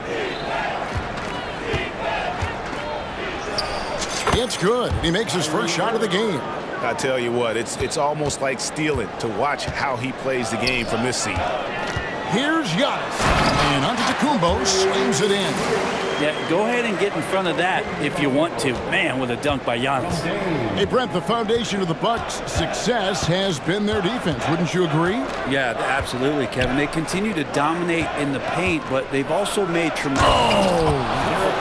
Speaker 1: It's good. He makes his first shot of the game.
Speaker 5: I tell you what, it's almost like stealing to watch how he plays the game from this seat.
Speaker 1: Here's Giannis. And Antetokounmpo slings it in.
Speaker 11: Yeah, go ahead and get in front of that if you want to. Man, with a dunk by Giannis.
Speaker 1: Hey, Brent, the foundation of the Bucks' success has been their defense. Wouldn't you agree?
Speaker 11: Yeah, absolutely, Kevin. They continue to dominate in the paint, but they've also made tremendous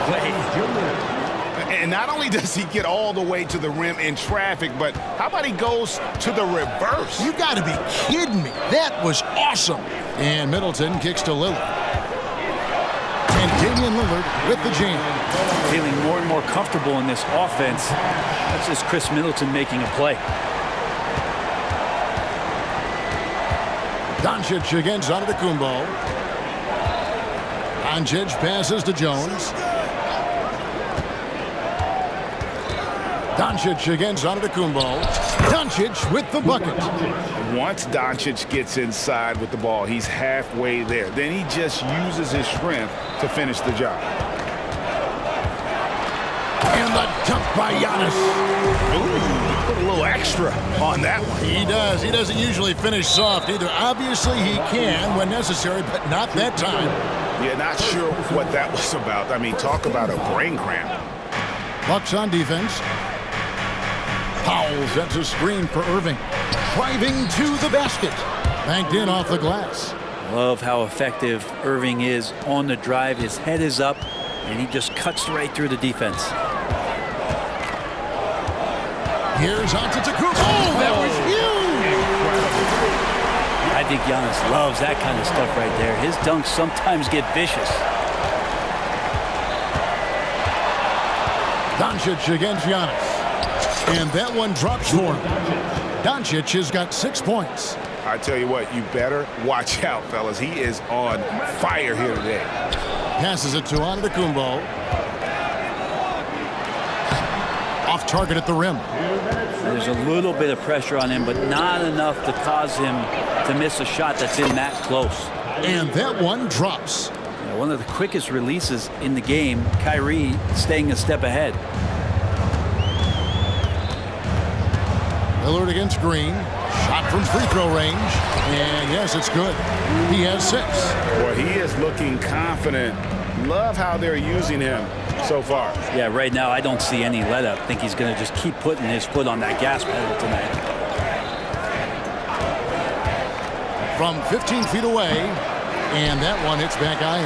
Speaker 11: plays.
Speaker 5: And not only does he get all the way to the rim in traffic, but how about he goes to the reverse?
Speaker 1: You got to be kidding me. That was awesome. And Middleton kicks to Lillard. And Damian Lillard with the jam.
Speaker 11: Feeling more and more comfortable in this offense. That's just Chris Middleton making a play.
Speaker 1: Doncic against Antetokounmpo. Doncic passes to Jones. Doncic against Antetokounmpo. Doncic with the bucket.
Speaker 5: Once Doncic gets inside with the ball, he's halfway there. Then he just uses his strength to finish the job.
Speaker 1: And the dunk by Giannis.
Speaker 5: Ooh, put a little extra on that one.
Speaker 1: He does. He doesn't usually finish soft either. Obviously, he can when necessary, but not that time.
Speaker 5: Yeah, not sure what that was about. I mean, talk about a brain cramp.
Speaker 1: Bucks on defense. Powell sets a screen for Irving. Driving to the basket. Banked in off the glass.
Speaker 11: Love how effective Irving is on the drive. His head is up, and he just cuts right through the defense.
Speaker 1: Here's Antetokounmpo. Oh, that was huge!
Speaker 11: I think Giannis loves that kind of stuff right there. His dunks sometimes get vicious.
Speaker 1: Doncic against Giannis. And that one drops for him. Doncic has got 6 points.
Speaker 5: I tell you what, you better watch out, fellas. He is on fire here today.
Speaker 1: Passes it to Antetokounmpo. Off target at the rim.
Speaker 11: There's a little bit of pressure on him, but not enough to cause him to miss a shot that's in that close.
Speaker 1: And that one drops.
Speaker 11: One of the quickest releases in the game. Kyrie staying a step ahead.
Speaker 1: Lillard against Green. Shot from free throw range. And yes, it's good. He has 6.
Speaker 5: Boy, he is looking confident. Love how they're using him so far.
Speaker 11: Yeah, right now I don't see any let up. I think he's going to just keep putting his foot on that gas pedal tonight.
Speaker 1: From 15 feet away. And that one hits back iron.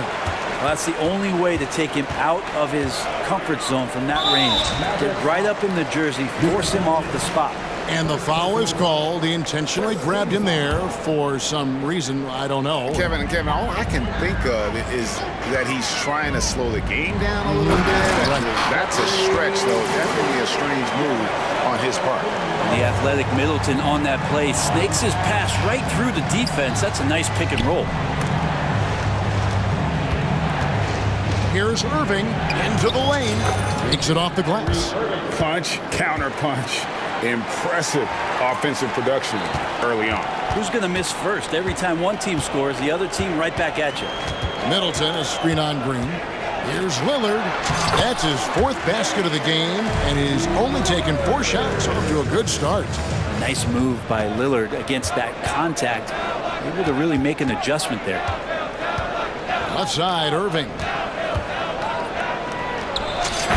Speaker 11: Well, that's the only way to take him out of his comfort zone from that range. Get right up in the jersey, force him off the spot.
Speaker 1: And the foul is called. He intentionally grabbed him there for some reason. I don't know.
Speaker 5: Kevin, all I can think of is that he's trying to slow the game down a little bit. That's a stretch, though. Definitely a strange move on his part.
Speaker 11: The athletic Middleton on that play snakes his pass right through the defense. That's a nice pick and roll.
Speaker 1: Here's Irving into the lane. Takes it off the glass.
Speaker 5: Punch, counter punch. Impressive offensive production early on.
Speaker 11: Who's going to miss first? Every time one team scores, the other team right back at you.
Speaker 1: Middleton is screen on Green. Here's Lillard. That's his 4th basket of the game, and he's only taken 4 shots. Off to a good start.
Speaker 11: Nice move by Lillard against that contact. Able to really make an adjustment there.
Speaker 1: Left side, Irving.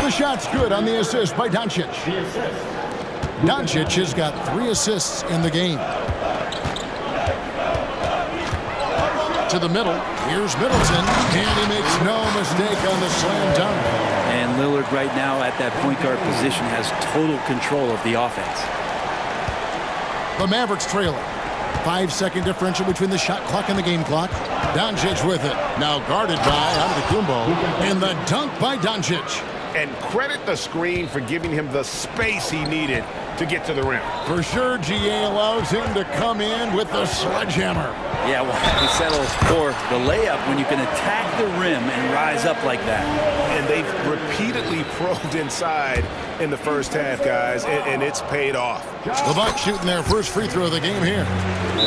Speaker 1: The shot's good on the assist by Doncic. Doncic has got 3 assists in the game. To the middle, here's Middleton, and he makes no mistake on the slam dunk.
Speaker 11: And Lillard right now at that point guard position has total control of the offense.
Speaker 1: The Mavericks trailing. 5-second differential between the shot clock and the game clock. Doncic with it. Now guarded by Antetokounmpo. And the dunk by Doncic.
Speaker 14: And credit the screen for giving him the space he needed to get to the rim.
Speaker 1: For sure, GA allows him to come in with the sledgehammer.
Speaker 11: Yeah, well, he settles for the layup when you can attack the rim and rise up like that.
Speaker 14: And they've repeatedly probed inside in the first half, guys, and it's paid off.
Speaker 1: The Bucks shooting their first free throw of the game here.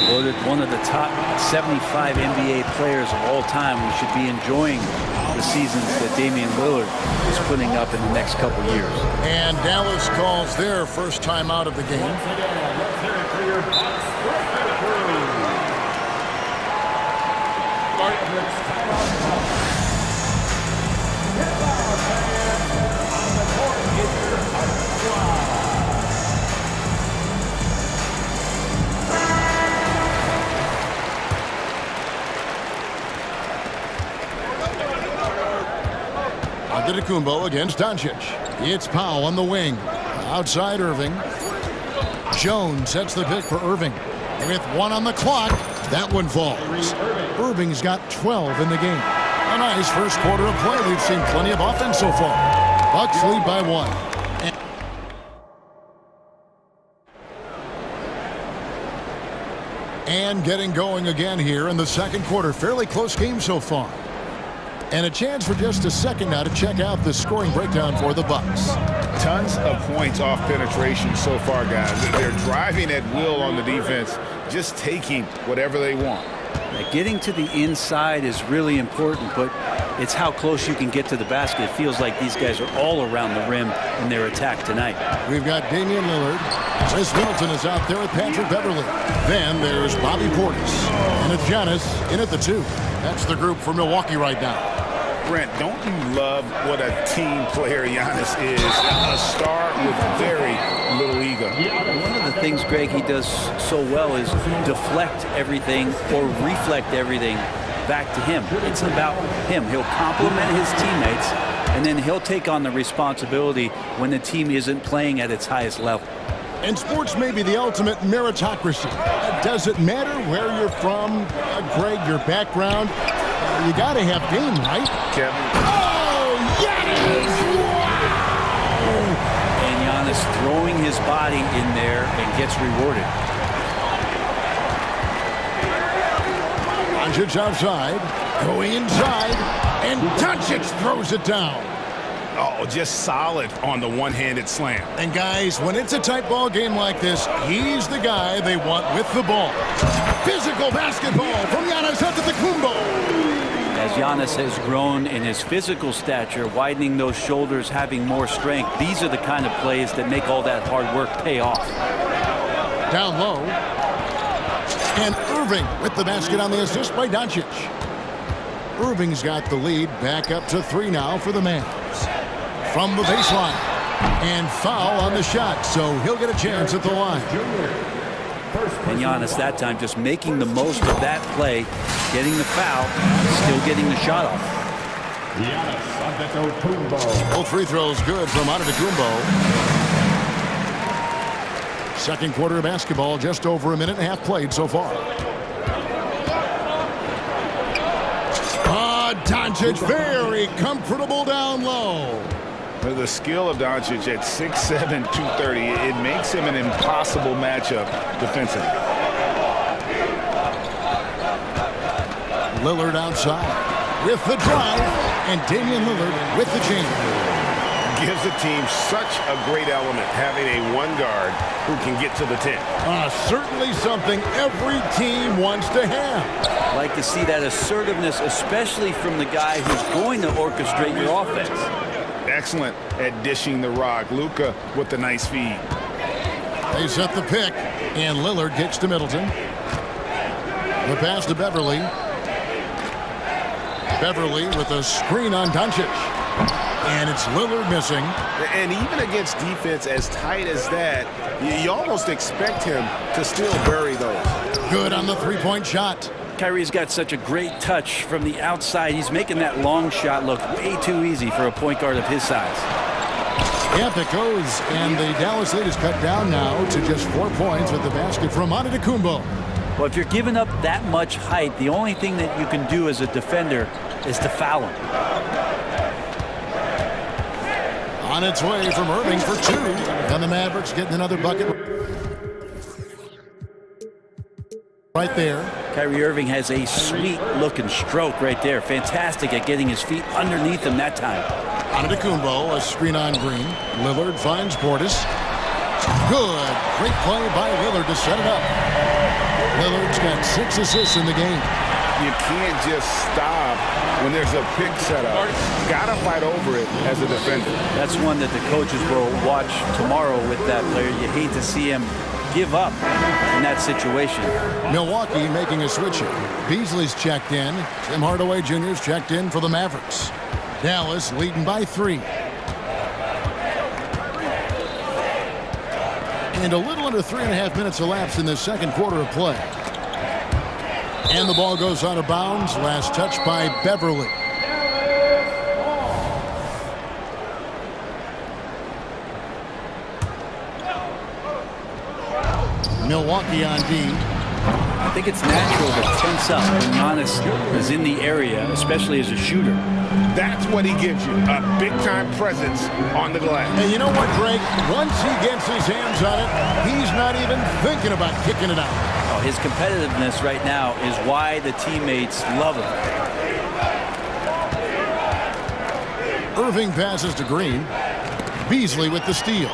Speaker 11: Voted one of the top 75 NBA players of all time. We should be enjoying the seasons that Damian Lillard is putting up in the next couple years.
Speaker 1: And Dallas calls their first time out of the game. Antetokounmpo against Doncic. It's Powell on the wing. Outside Irving. Jones sets the pick for Irving. With 1 on the clock, that one falls. Irving's got 12 in the game. A nice first quarter of play. We've seen plenty of offense so far. Bucks lead by 1. And getting going again here in the second quarter. Fairly close game so far. And a chance for just a second now to check out the scoring breakdown for the Bucks.
Speaker 3: Tons of points off penetration so far, guys. They're driving at will on the defense, just taking whatever they want.
Speaker 11: Getting to the inside is really important, but it's how close you can get to the basket. It feels like these guys are all around the rim in their attack tonight.
Speaker 1: We've got Damian Lillard. Chris Middleton is out there with Patrick Beverley. Then there's Bobby Portis. And it's Giannis in at the 2. That's the group for Milwaukee right now.
Speaker 3: Brent, don't you love what a team player Giannis is? A star with very little ego.
Speaker 11: One of the things, Greg, he does so well is deflect everything or reflect everything back to him. It's about him. He'll compliment his teammates, and then he'll take on the responsibility when the team isn't playing at its highest level.
Speaker 1: And sports may be the ultimate meritocracy. Does it matter where you're from, Greg, your background? You got to have game, right?
Speaker 3: Kevin.
Speaker 1: Oh, Giannis! Wow!
Speaker 11: And Giannis throwing his body in there and gets rewarded.
Speaker 1: Doncic outside, going inside, and Doncic throws it down.
Speaker 14: Oh, just solid on the one-handed slam.
Speaker 1: And guys, when it's a tight ball game like this, he's the guy they want with the ball. Physical basketball from Giannis Antetokounmpo.
Speaker 11: As Giannis has grown in his physical stature, widening those shoulders, having more strength, these are the kind of plays that make all that hard work pay off.
Speaker 1: Down low. And Irving with the basket on the assist by Doncic. Irving's got the lead back up to 3 now for the Mavs. From the baseline. And foul on the shot, so he'll get a chance at the line.
Speaker 11: And Giannis that time just making the most of that play, getting the foul, still getting the shot off.
Speaker 1: Both free throws good from Antetokounmpo. Second quarter of basketball, just over a minute and a half played so far. Doncic very comfortable down low.
Speaker 3: The skill of Doncic at 6'7", 230, it makes him an impossible matchup defensively.
Speaker 1: Lillard outside with the drive, and Damian Lillard with the chain.
Speaker 14: gives the team such a great element, having a one guard who can get to the 10.
Speaker 1: Certainly something every team wants to have.
Speaker 11: Like to see that assertiveness, especially from the guy who's going to orchestrate your offense.
Speaker 14: Excellent at dishing the rock. Luka with the nice feed.
Speaker 1: They set the pick, and Lillard kicks to Middleton. The pass to Beverly. Beverly with a screen on Doncic. And it's Lillard missing.
Speaker 14: And even against defense as tight as that, you almost expect him to still bury those.
Speaker 1: Good on the three-point shot.
Speaker 11: Kyrie's got such a great touch from the outside. He's making that long shot look way too easy for a point guard of his size.
Speaker 1: Yep, it goes. And the Dallas lead is cut down now to just 4 points with the basket from Antetokounmpo.
Speaker 11: Well, if you're giving up that much height, the only thing that you can do as a defender is to foul him.
Speaker 1: On its way from Irving for two. And the Mavericks getting another bucket. Right there.
Speaker 11: Kyrie Irving has a sweet-looking stroke right there. Fantastic at getting his feet underneath him that time.
Speaker 1: Antetokounmpo, a screen on Green. Lillard finds Portis. Good. Great play by Lillard to set it up. Lillard's got 6 assists in the game.
Speaker 14: You can't just stop when there's a pick set up. Gotta fight over it as a defender.
Speaker 11: That's one that the coaches will watch tomorrow with that player. You hate to see him give up in that situation.
Speaker 1: Milwaukee making a switch here. Beasley's checked in. Tim Hardaway Jr.'s checked in for the Mavericks. Dallas leading by 3. And a little under 3.5 minutes elapsed in the second quarter of play. And the ball goes out of bounds. Last touch by Beverly. Milwaukee on D.
Speaker 11: I think it's natural to tense up when Giannis is in the area, especially as a shooter.
Speaker 14: That's what he gives you, a big-time presence on the glass.
Speaker 1: And you know what, Greg? Once he gets his hands on it, he's not even thinking about kicking it out.
Speaker 11: Oh, his competitiveness right now is why the teammates love him.
Speaker 1: Irving passes to Green. Beasley with the steal.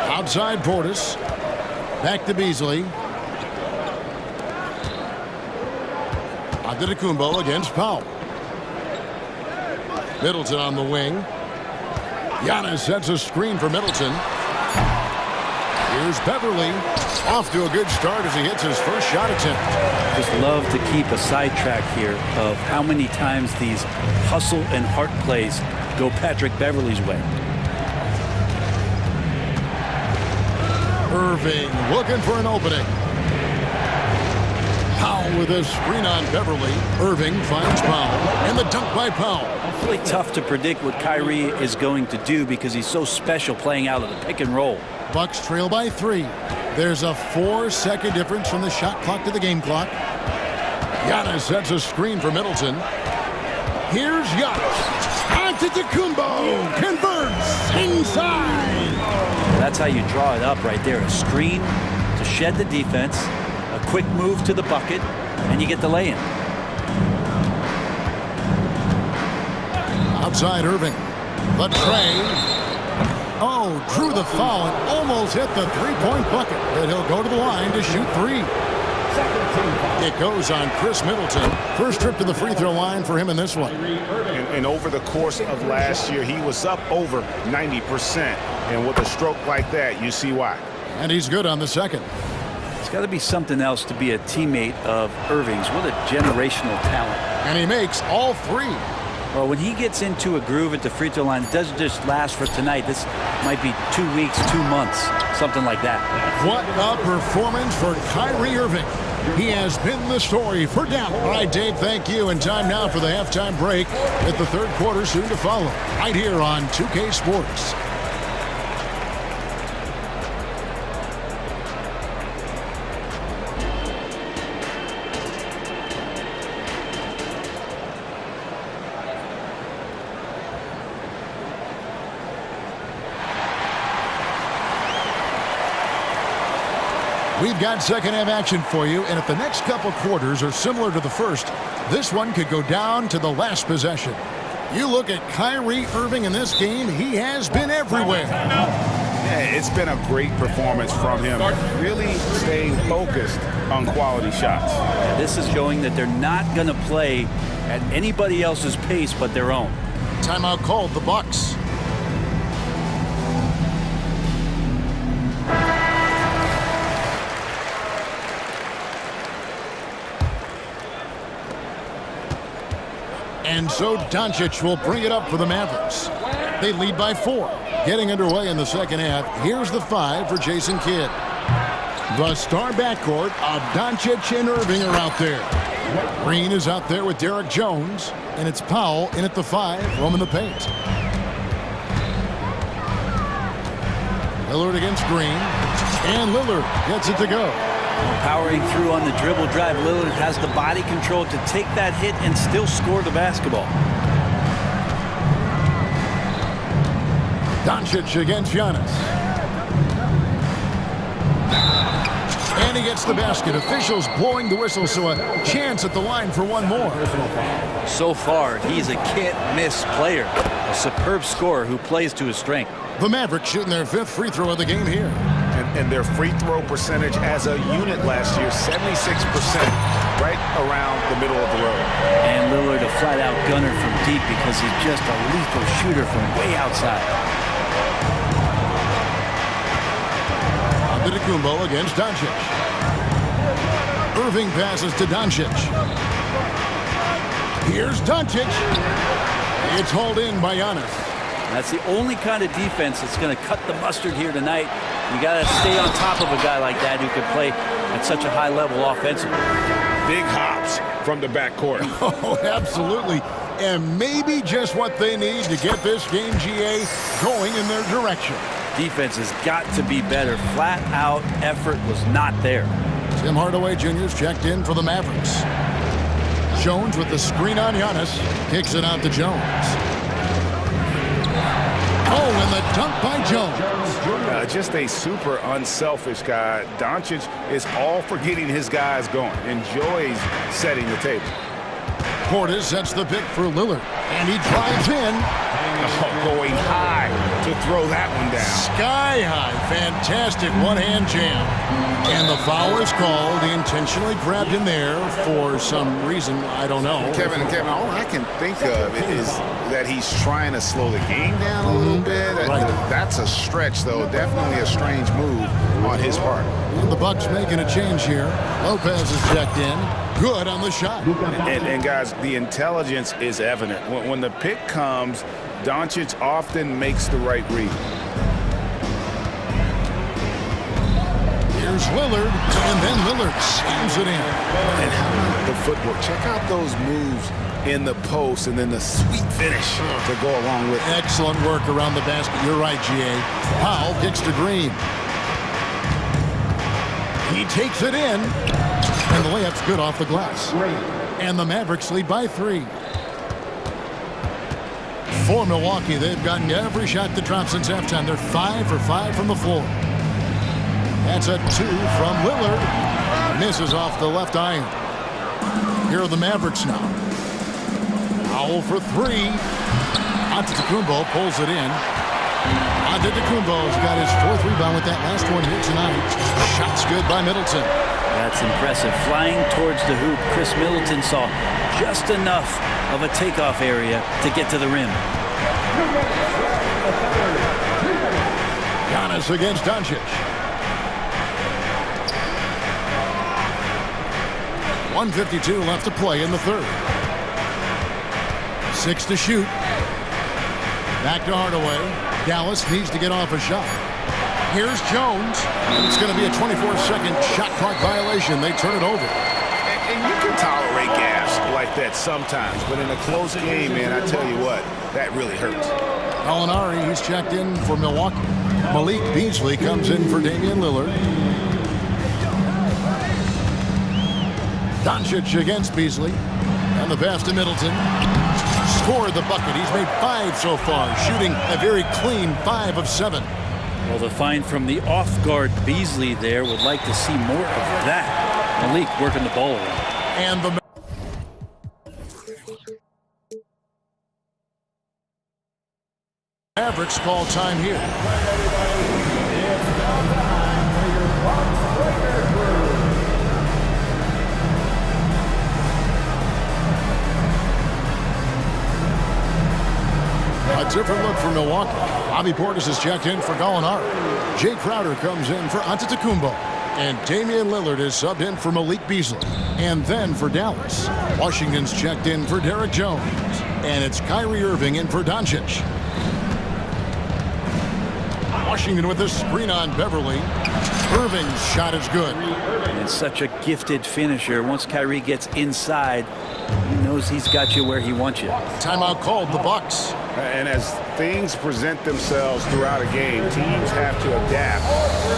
Speaker 1: Outside Portis. Back to Beasley. Antetokounmpo against Powell. Middleton on the wing. Giannis sets a screen for Middleton. Here's Beverly. Off to a good start as he hits his first shot attempt.
Speaker 11: Just love to keep a sidetrack here of how many times these hustle and heart plays go Patrick Beverly's way.
Speaker 1: Irving looking for an opening. Powell with a screen on Beverly. Irving finds Powell. And the dunk by Powell.
Speaker 11: It's really tough to predict what Kyrie is going to do because he's so special playing out of the pick and roll.
Speaker 1: Bucks trail by 3. There's a 4-second difference from the shot clock to the game clock. Giannis sets a screen for Middleton. Here's Giannis. Antetokounmpo converts inside.
Speaker 11: That's how you draw it up right there. A screen to shed the defense, a quick move to the bucket, and you get the lay-in.
Speaker 1: Outside Irving. The tray. Oh, drew the foul and almost hit the three-point bucket. But he'll go to the line to shoot 3. It goes on Chris Middleton. First trip to the free throw line for him in this one.
Speaker 14: And over the course of last year, he was up over 90%. And with a stroke like that, you see why.
Speaker 1: And he's good on the second.
Speaker 11: It's got to be something else to be a teammate of Irving's. What a generational talent.
Speaker 1: And he makes all 3.
Speaker 11: Well, when he gets into a groove at the free throw line, it doesn't just last for tonight. This might be 2 weeks, 2 months, something like that.
Speaker 1: What a performance for Kyrie Irving. He has been the story for Dallas. All right, Dave, thank you. And time now for the halftime break with the third quarter soon to follow. Right here on 2K Sports. We've got second half action for you, and if the next couple quarters are similar to the first, this one could go down to the last possession. You look at Kyrie Irving in this game, he has been everywhere.
Speaker 14: Yeah, it's been a great performance from him, really staying focused on quality shots.
Speaker 11: Yeah, this is showing that they're not going to play at anybody else's pace but their own.
Speaker 1: Timeout called, the Bucks. And so Doncic will bring it up for the Mavericks. They lead by 4. Getting underway in the second half. Here's the 5 for Jason Kidd. The star backcourt of Doncic and Irving are out there. Green is out there with Derek Jones. And it's Powell in at the 5, roaming the paint. Lillard against Green. And Lillard gets it to go.
Speaker 11: Powering through on the dribble drive, Lillard has the body control to take that hit and still score the basketball.
Speaker 1: Doncic against Giannis. And he gets the basket. Officials blowing the whistle, so a chance at the line for one more.
Speaker 11: So far, he's a can't-miss player. A superb scorer who plays to his strength.
Speaker 1: The Mavericks shooting their 5th free throw of the game here.
Speaker 14: And their free throw percentage as a unit last year, 76%, right around the middle of the road.
Speaker 11: And Lillard a flat-out gunner from deep because he's just a lethal shooter from way outside.
Speaker 1: Antetokounmpo against Doncic. Irving passes to Doncic. Here's Doncic. It's hauled in by Giannis.
Speaker 11: That's the only kind of defense that's going to cut the mustard here tonight. You got to stay on top of a guy like that who can play at such a high level offensively.
Speaker 14: Big hops from the backcourt.
Speaker 1: Oh, absolutely. And maybe just what they need to get this game, GA, going in their direction.
Speaker 11: Defense has got to be better. Flat out effort was not there.
Speaker 1: Tim Hardaway Jr.'s checked in for the Mavericks. Jones with the screen on Giannis. Kicks it out to Jones. Oh, and the dunk by Jones.
Speaker 14: Just a super unselfish guy. Doncic is all for getting his guys going. Enjoys setting the table.
Speaker 1: Portis sets the pick for Lillard. And he drives in.
Speaker 14: Oh, going high to throw that one down.
Speaker 1: Sky high. Fantastic one-hand jam. And the foul is called. He intentionally grabbed him there for some reason. I don't know.
Speaker 14: Kevin, all I can think of is that he's trying to slow the game down a little bit.
Speaker 1: Right.
Speaker 14: That's a stretch, though. Definitely a strange move on his part.
Speaker 1: And the Bucks making a change here. Lopez is checked in. Good on the shot.
Speaker 14: And guys, the intelligence is evident. When the pick comes, Doncic often makes the right read.
Speaker 1: Here's Lillard, and then Lillard slams it in.
Speaker 14: And how about the footwork? Check out those moves in the post and then the sweet finish to go along with it.
Speaker 1: Excellent work around the basket. You're right, GA. Powell kicks to Green. He takes it in, and the layup's good off the glass. And the Mavericks lead by 3. For Milwaukee, they've gotten every that dropped since halftime. They're 5 for 5 from the floor. That's a 2 from Lillard. Misses off the left iron. Here are the Mavericks now. Powell for 3. Antetokounmpo pulls it in. Antetokounmpo's got his 4th rebound with that last one here tonight. Shot's good by Middleton.
Speaker 11: That's impressive. Flying towards the hoop, Chris Middleton saw just enough of a takeoff area to get to the rim.
Speaker 1: Giannis against Doncic. 1:52 left to play in the third. 6 to shoot. Back to Hardaway. Dallas needs to get off a shot. Here's Jones. It's going to be a 24-second shot clock violation. They turn it over.
Speaker 14: And you can tolerate gaps like that sometimes, but in a close game, man, I tell you what, that really hurts.
Speaker 1: Gallinari, he's checked in for Milwaukee. Malik Beasley comes in for Damian Lillard. Doncic against Beasley. And the pass to Middleton. Scored the bucket. He's made 5 so far, shooting a very clean 5 of 7.
Speaker 11: Well, the find from the off-guard Beasley there, would like to see more of that. Malik working the ball around.
Speaker 1: And the Mavericks call time here. A different look for Milwaukee. Bobby Portis is checked in for Gallinari. Jay Crowder comes in for Antetokounmpo. And Damian Lillard is subbed in for Malik Beasley. And then for Dallas, Washington's checked in for Derek Jones. And it's Kyrie Irving in for Doncic. Washington with a screen on Beverly. Irving's shot is good.
Speaker 11: And such a gifted finisher. Once Kyrie gets inside, he knows he's got you where he wants you.
Speaker 1: Timeout called, the Bucks.
Speaker 14: And as things present themselves throughout a game, teams have to adapt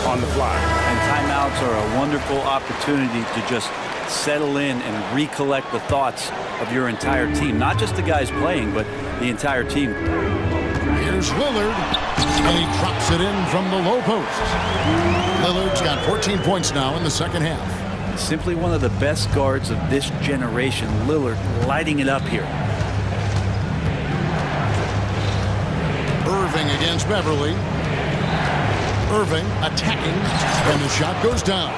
Speaker 14: on the fly.
Speaker 11: And timeouts are a wonderful opportunity to just settle in and recollect the thoughts of your entire team. Not just the guys playing, but the entire team.
Speaker 1: Here's Lillard, and he drops it in from the low post. Lillard's got 14 points now in the second half.
Speaker 11: Simply one of the best guards of this generation. Lillard lighting it up here.
Speaker 1: Irving against Beverly. Irving attacking, and the shot goes down.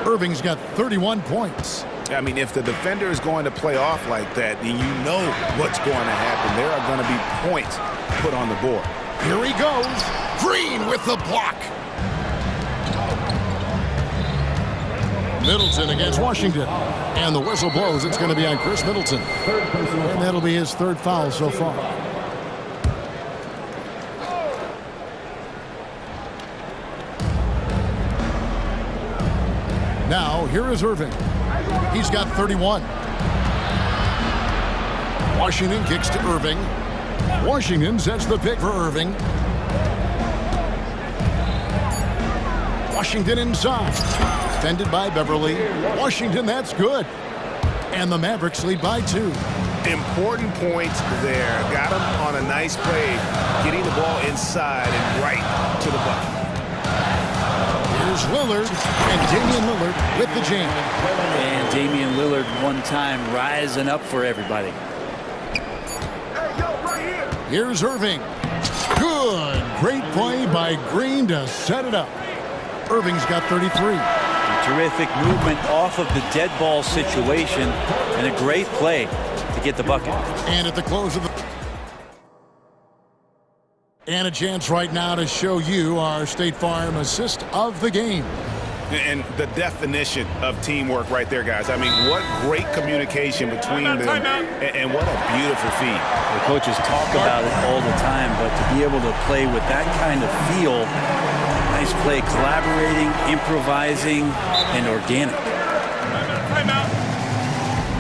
Speaker 1: Irving's got 31 points.
Speaker 14: I mean, if the defender is going to play off like that, then you know what's going to happen. There are going to be points put on the board.
Speaker 1: Here he goes. Green with the block. Middleton against Washington. And the whistle blows. It's going to be on Chris Middleton. And that'll be his third foul so far. Now, here is Irving. He's got 31. Washington kicks to Irving. Washington sets the pick for Irving. Washington inside. Defended by Beverly. Washington, that's good. And the Mavericks lead by 2.
Speaker 14: Important point there. Got him on a nice play, getting the ball inside and right to the bucket.
Speaker 1: Here's Lillard, and Damian Lillard with the jam.
Speaker 11: And Damian Lillard one time rising up for everybody.
Speaker 1: Here's Irving. Good. Great play by Green to set it up. Irving's got 33.
Speaker 11: A terrific movement off of the dead ball situation and a great play to get the bucket.
Speaker 1: And at the close of the... And a chance right now to show you our State Farm assist of the game.
Speaker 14: And the definition of teamwork right there, guys. I mean, what great communication between them, and what a beautiful feed.
Speaker 11: The coaches talk about it all the time, but to be able to play with that kind of feel, nice play, collaborating, improvising, and organic.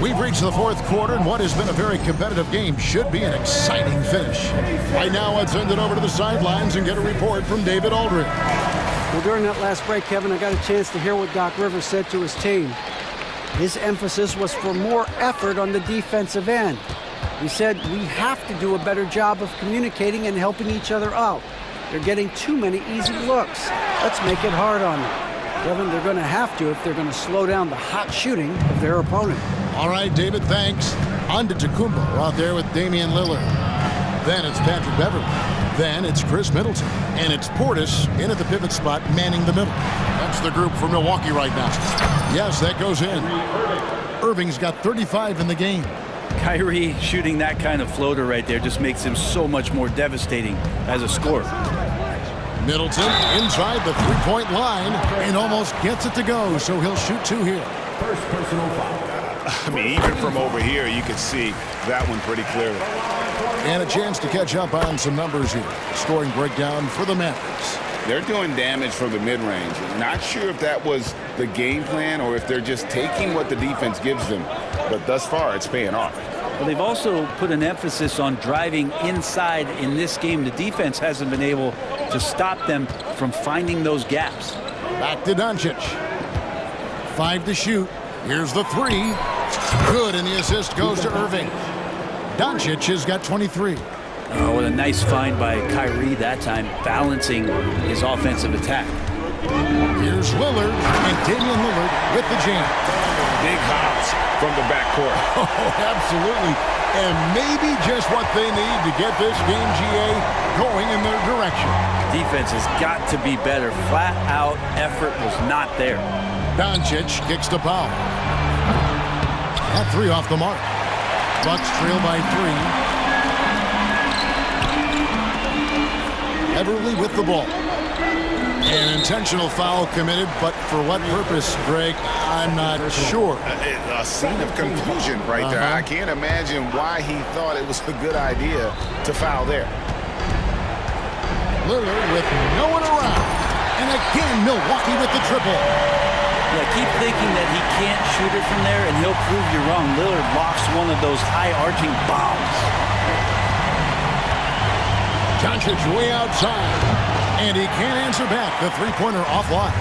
Speaker 1: We've reached the fourth quarter, and what has been a very competitive game should be an exciting finish. Right now, let's send it over to the sidelines and get a report from David Aldridge.
Speaker 6: Well, during that last break, Kevin, I got a chance to hear what Doc Rivers said to his team. His emphasis was for more effort on the defensive end. He said, we have to do a better job of communicating and helping each other out. They're getting too many easy looks. Let's make it hard on them. Kevin, they're going to have to if they're going to slow down the hot shooting of their opponent.
Speaker 5: All right, David, thanks. Antetokounmpo out there with Damian Lillard. Then it's Patrick Beverly. Then it's Chris Middleton. And it's Portis in at the pivot spot, manning the middle. That's the group for Milwaukee right now. Yes, that goes in. Irving's got 35 in the game.
Speaker 11: Kyrie shooting that kind of floater right there just makes him so much more devastating as a scorer.
Speaker 5: Middleton inside the three-point line and almost gets it to go, so he'll shoot two here.
Speaker 4: First personal foul.
Speaker 14: I mean, even from over here, you can see that one pretty clearly.
Speaker 5: And a chance to catch up on some numbers here. Scoring breakdown for the Mavericks.
Speaker 3: They're doing damage from the mid-range. Not sure if that was the game plan or if they're just taking what the defense gives them. But thus far, it's paying off.
Speaker 11: Well, they've also put an emphasis on driving inside in this game. The defense hasn't been able to stop them from finding those gaps.
Speaker 5: Back to Doncic. 5 to shoot. Here's the three. Good, and the assist goes to Irving. Doncic has got 23.
Speaker 11: Oh, what a nice find by Kyrie that time, balancing his offensive attack.
Speaker 1: Here's Lillard, and Damian Lillard with the jam.
Speaker 3: Big hops from the backcourt.
Speaker 1: Oh, absolutely. And maybe just what they need to get this game, GA, going in their direction.
Speaker 11: Defense has got to be better. Flat out effort was not there.
Speaker 1: Doncic kicks to Powell. That three off the mark. Bucks trail by 3. Everly with the ball. An intentional foul committed, but for what purpose, Greg, I'm not sure.
Speaker 3: A scene of confusion right there. I can't imagine why he thought it was a good idea to foul there.
Speaker 1: Lillard with no one around. And again, Milwaukee with the triple.
Speaker 11: Yeah, keep thinking that he can't shoot it from there, and he'll prove you wrong. Lillard lofts one of those high-arching bombs.
Speaker 1: Doncic way outside. And he can't answer back. The three-pointer offline.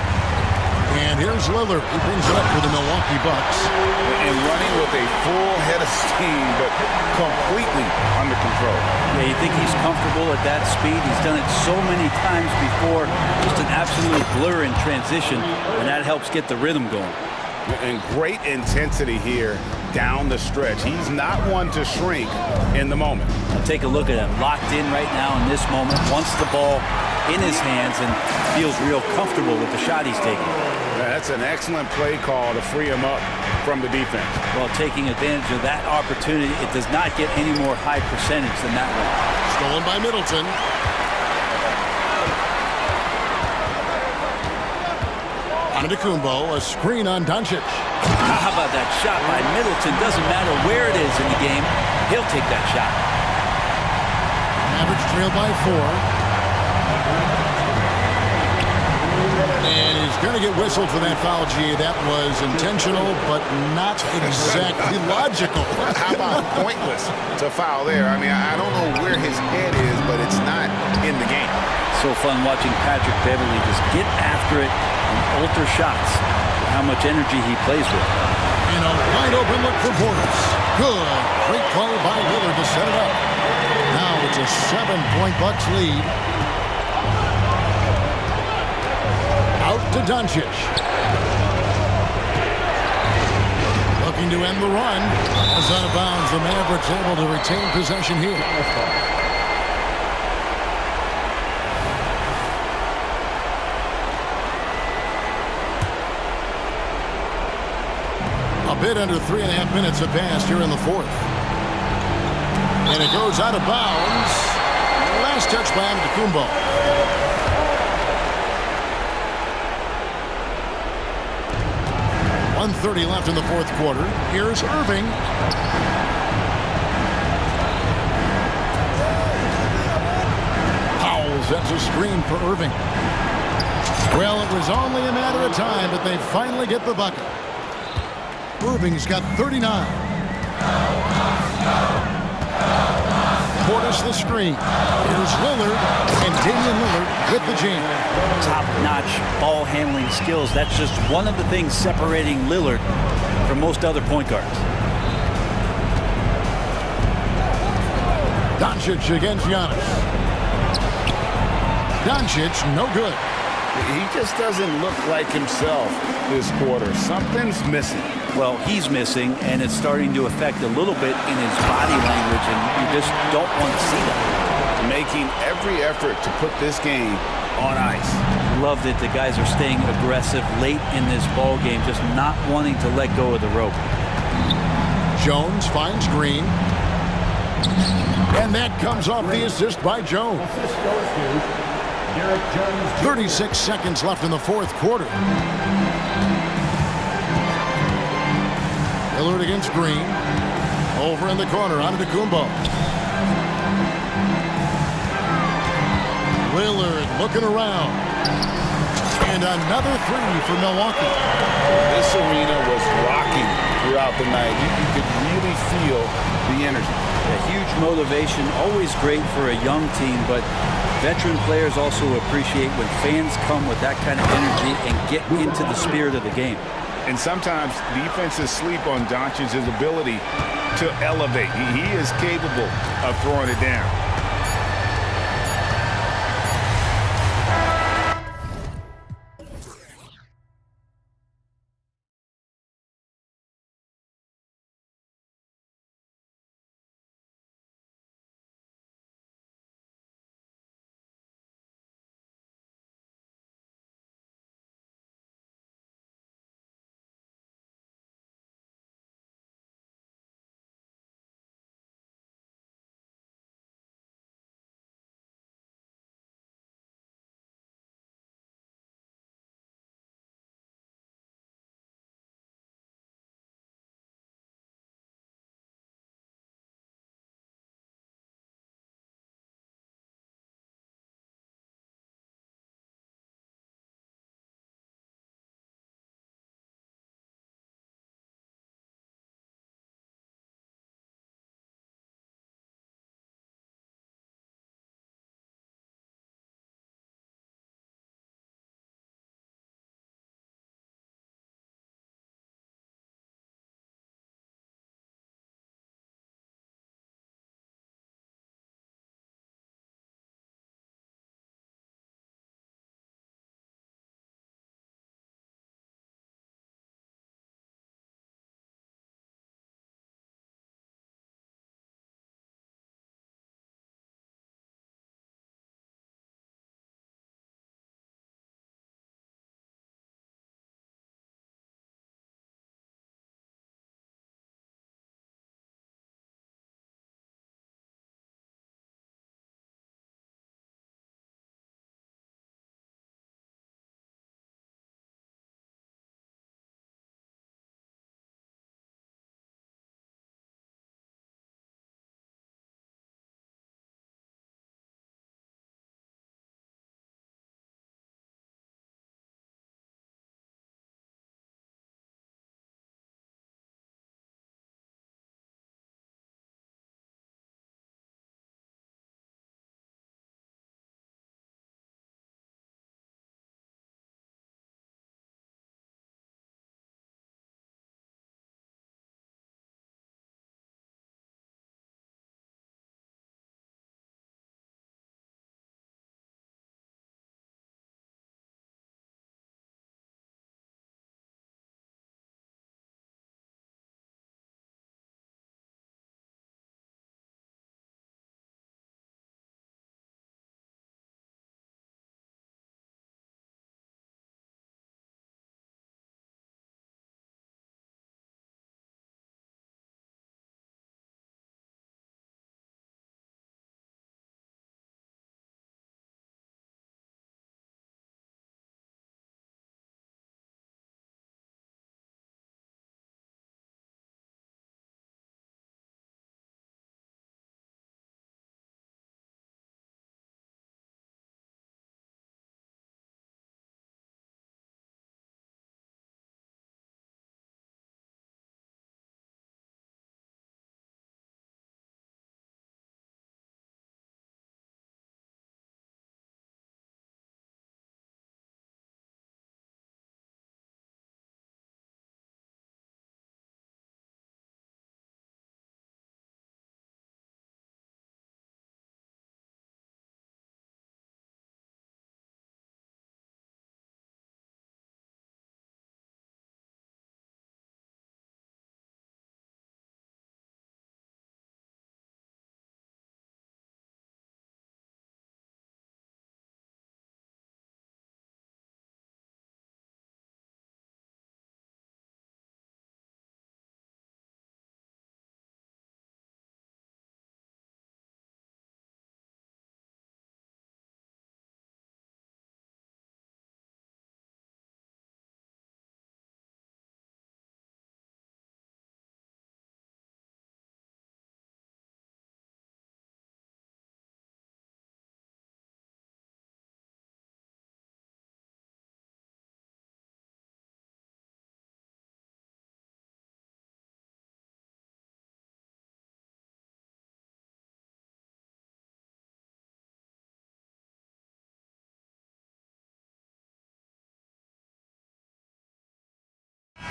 Speaker 1: And here's Lillard. He brings it up for the Milwaukee Bucks.
Speaker 3: And running with a full head of steam, but completely under control.
Speaker 11: Yeah, you think he's comfortable at that speed. He's done it so many times before. Just an absolute blur in transition, and that helps get the rhythm going.
Speaker 3: And great intensity here down the stretch. He's not one to shrink in the moment.
Speaker 11: Now take a look at him. Locked in right now in this moment. Wants the ball in his hands and feels real comfortable with the shot he's taking.
Speaker 3: That's an excellent play call to free him up from the defense.
Speaker 11: Well, taking advantage of that opportunity, it does not get any more high percentage than that one.
Speaker 1: Stolen by Middleton. Antetokounmpo, a screen on Doncic.
Speaker 11: How about that shot by Middleton? Doesn't matter where it is in the game, he'll take that shot.
Speaker 1: Mavericks trail by 4. And he's going to get whistled for that foul, G. That was intentional, but not exactly logical.
Speaker 3: How about pointless to foul there? I mean, I don't know where his head is, but it's not in the game.
Speaker 11: So fun watching Patrick Beverly just get after it and alter shots. How much energy he plays with.
Speaker 1: And a wide open look for Portis. Good. Great play by Lillard to set it up. Now it's a 7-point Bucks lead. Out to Doncic. Looking to end the run. As out of bounds, the Mavericks able to retain possession here. A bit under 3.5 minutes have passed here in the fourth. And it goes out of bounds. Last touch by Antetokounmpo. .130 left in the fourth quarter. Here's Irving. Powell sets a screen for Irving. Well, it was only a matter of time, but they finally get the bucket. Irving's got 39. Portis the screen. Here's Lillard, and Damian Lillard with the jam.
Speaker 11: Top-notch ball handling skills. That's just one of the things separating Lillard from most other point guards.
Speaker 1: Doncic against Giannis. Doncic, no good.
Speaker 3: He just doesn't look like himself this quarter. Something's missing.
Speaker 11: Well, he's missing, and it's starting to affect a little bit in his body language, and you just don't want to see that.
Speaker 3: Making every effort to put this game on ice.
Speaker 11: Love that the guys are staying aggressive late in this ball game, just not wanting to let go of the rope.
Speaker 1: Jones finds Green. And that comes off the assist by Jones. 36 seconds left in the fourth quarter. Lillard against Green. Over in the corner, Antetokounmpo. Lillard looking around. And another three for Milwaukee.
Speaker 3: This arena was rocking throughout the night. You could really feel the energy.
Speaker 11: A huge motivation, always great for a young team, but veteran players also appreciate when fans come with that kind of energy and get into the spirit of the game.
Speaker 3: And sometimes defenses sleep on Doncic's ability to elevate. He is capable of throwing it down.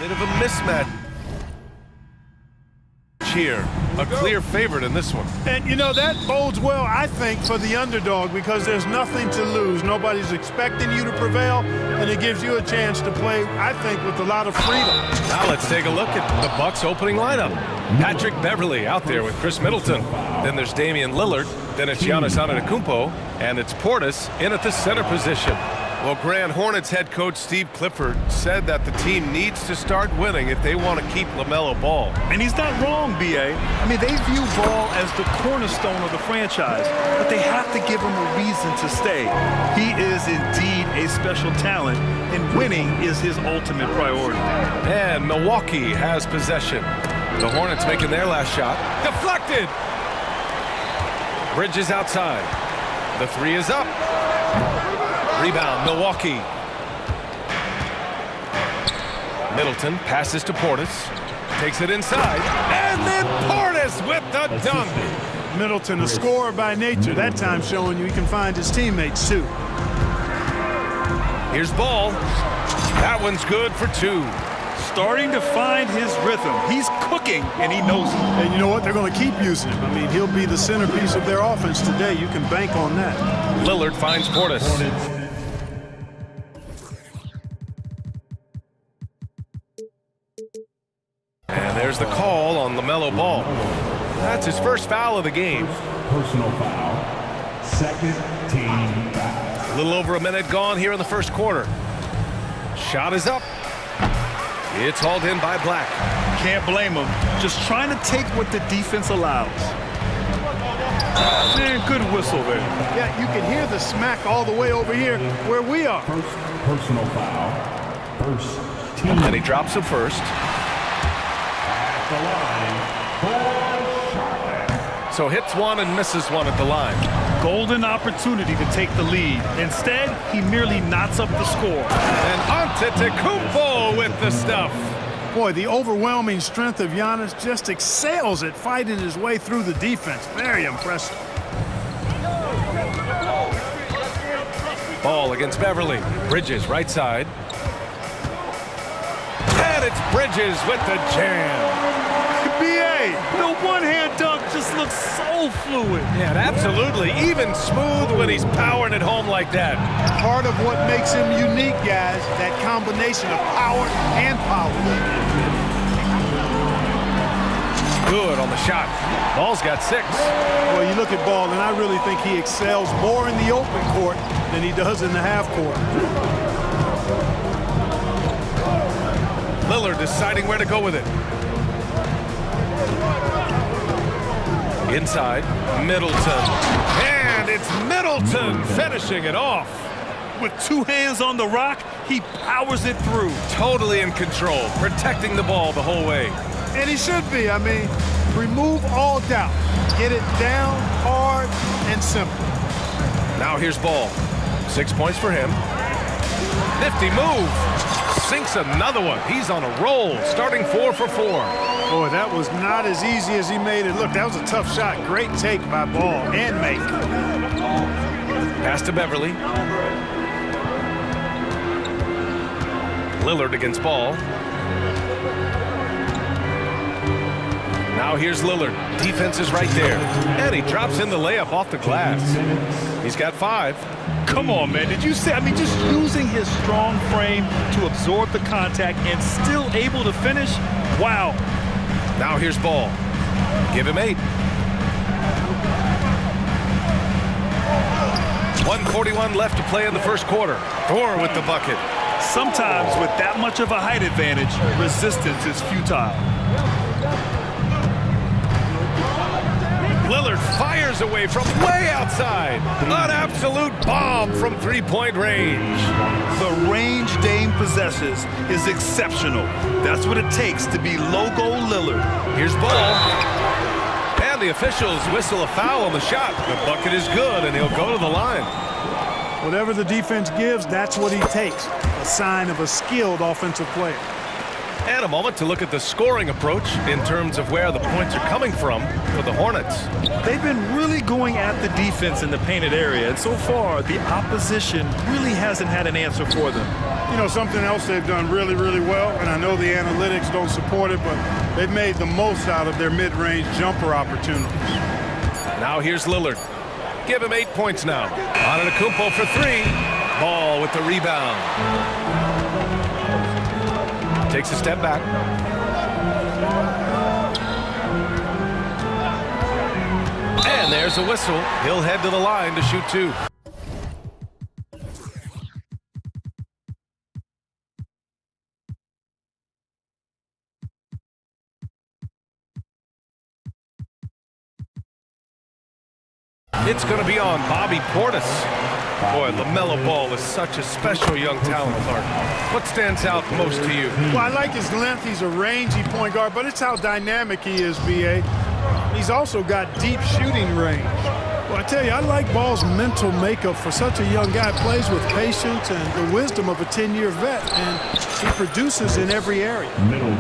Speaker 7: Bit of a mismatch here. A clear favorite in this one.
Speaker 2: And, you know, that bodes well, I think, for the underdog because there's nothing to lose. Nobody's expecting you to prevail, and it gives you a chance to play, I think, with a lot of freedom.
Speaker 7: Now let's take a look at the Bucks' opening lineup. Patrick Beverley out there with Chris Middleton. Then there's Damian Lillard. Then it's Giannis Antetokounmpo. And it's Portis in at the center position. Well, Grand Hornets head coach Steve Clifford said that the team needs to start winning if they want to keep LaMelo Ball.
Speaker 8: And he's not wrong, B.A. I mean, they view Ball as the cornerstone of the franchise, but they have to give him a reason to stay. He is indeed a special talent, and winning is his ultimate priority.
Speaker 7: And Milwaukee has possession. The Hornets making their last shot. Deflected! Bridges outside. The three is up. Rebound, Milwaukee. Middleton passes to Portis. Takes it inside. And then Portis with the dunk.
Speaker 2: Middleton, a scorer by nature. That time showing you he can find his teammates, too.
Speaker 7: Here's Ball. That one's good for two.
Speaker 8: Starting to find his rhythm. He's cooking, and he knows it.
Speaker 2: And you know what? They're going to keep using him. I mean, he'll be the centerpiece of their offense today. You can bank on that.
Speaker 7: Lillard finds Portis. And there's the call on LaMelo Ball. That's his first foul of the game.
Speaker 4: Personal foul. Second team foul.
Speaker 7: A little over a minute gone here in the first quarter. Shot is up. It's hauled in by Black.
Speaker 8: Can't blame him. Just trying to take what the defense allows. Man, good whistle there.
Speaker 2: Yeah, you can hear the smack all the way over here where we are.
Speaker 4: First personal foul. First team.
Speaker 7: And he drops him first.
Speaker 4: At the line for Charlotte.
Speaker 7: So hits one and misses one at the line.
Speaker 8: Golden opportunity to take the lead. Instead, he merely knots up the score.
Speaker 7: And Antetokounmpo with the stuff.
Speaker 2: Boy, the overwhelming strength of Giannis just excels at fighting his way through the defense. Very impressive.
Speaker 7: Ball against Beverley. Bridges right side. And it's Bridges with the jam.
Speaker 8: B.A., the one-hand dunk just looks so fluid.
Speaker 7: Yeah, absolutely. Even smooth when he's powering it home like that.
Speaker 2: Part of what makes him unique, guys, that combination of power and power.
Speaker 7: Good on the shot. Ball's got 6.
Speaker 2: Well, you look at Ball, and I really think he excels more in the open court than he does in the half court.
Speaker 7: Lillard deciding where to go with it. Inside, Middleton. And it's Middleton finishing it off.
Speaker 8: With 2 hands on the rock, he powers it through.
Speaker 7: Totally in control, protecting the ball the whole way.
Speaker 2: And he should be. I mean, remove all doubt. Get it down, hard, and simple.
Speaker 7: Now here's Ball. 6 points for him. Nifty move. Sinks another one. He's on a roll, starting 4 for 4.
Speaker 2: Boy, that was not as easy as he made it look. That was a tough shot. Great take by Ball and make.
Speaker 7: Pass to Beverley. Lillard against Ball. Now here's Lillard. Defense is right there. And he drops in the layup off the glass. He's got 5.
Speaker 8: Come on, man. Did you see? I mean, just using his strong frame to absorb the contact and still able to finish? Wow.
Speaker 7: Now here's Ball. Give him 8. 1:41 left to play in the first quarter. Thor with the bucket.
Speaker 8: Sometimes with that much of a height advantage, resistance is futile.
Speaker 7: Lillard fires away from way outside. An absolute bomb from 3-point range.
Speaker 8: The range Dame possesses is exceptional. That's what it takes to be logo Lillard.
Speaker 7: Here's Ball. And the officials whistle a foul on the shot. The bucket is good, and he'll go to the line.
Speaker 2: Whatever the defense gives, that's what he takes. A sign of a skilled offensive player.
Speaker 7: And a moment to look at the scoring approach in terms of where the points are coming from for the Hornets.
Speaker 8: They've been really going at the defense in the painted area, and so far the opposition really hasn't had an answer for them.
Speaker 2: You know, something else they've done really, really well, and I know the analytics don't support it, but they've made the most out of their mid-range jumper opportunities.
Speaker 7: Now here's Lillard. Give him 8 points now. Antetokounmpo for 3. Ball with the rebound. Takes a step back. And there's a whistle. He'll head to the line to shoot 2. It's going to be on Bobby Portis. Boy, LaMelo Ball is such a special young talent, Clark. What stands out most to you?
Speaker 2: Well, I like his length. He's a rangy point guard, but it's how dynamic he is, B.A. He's also got deep shooting range. Well, I tell you, I like Ball's mental makeup for such a young guy. Plays with patience and the wisdom of a 10-year vet, and he produces in every area.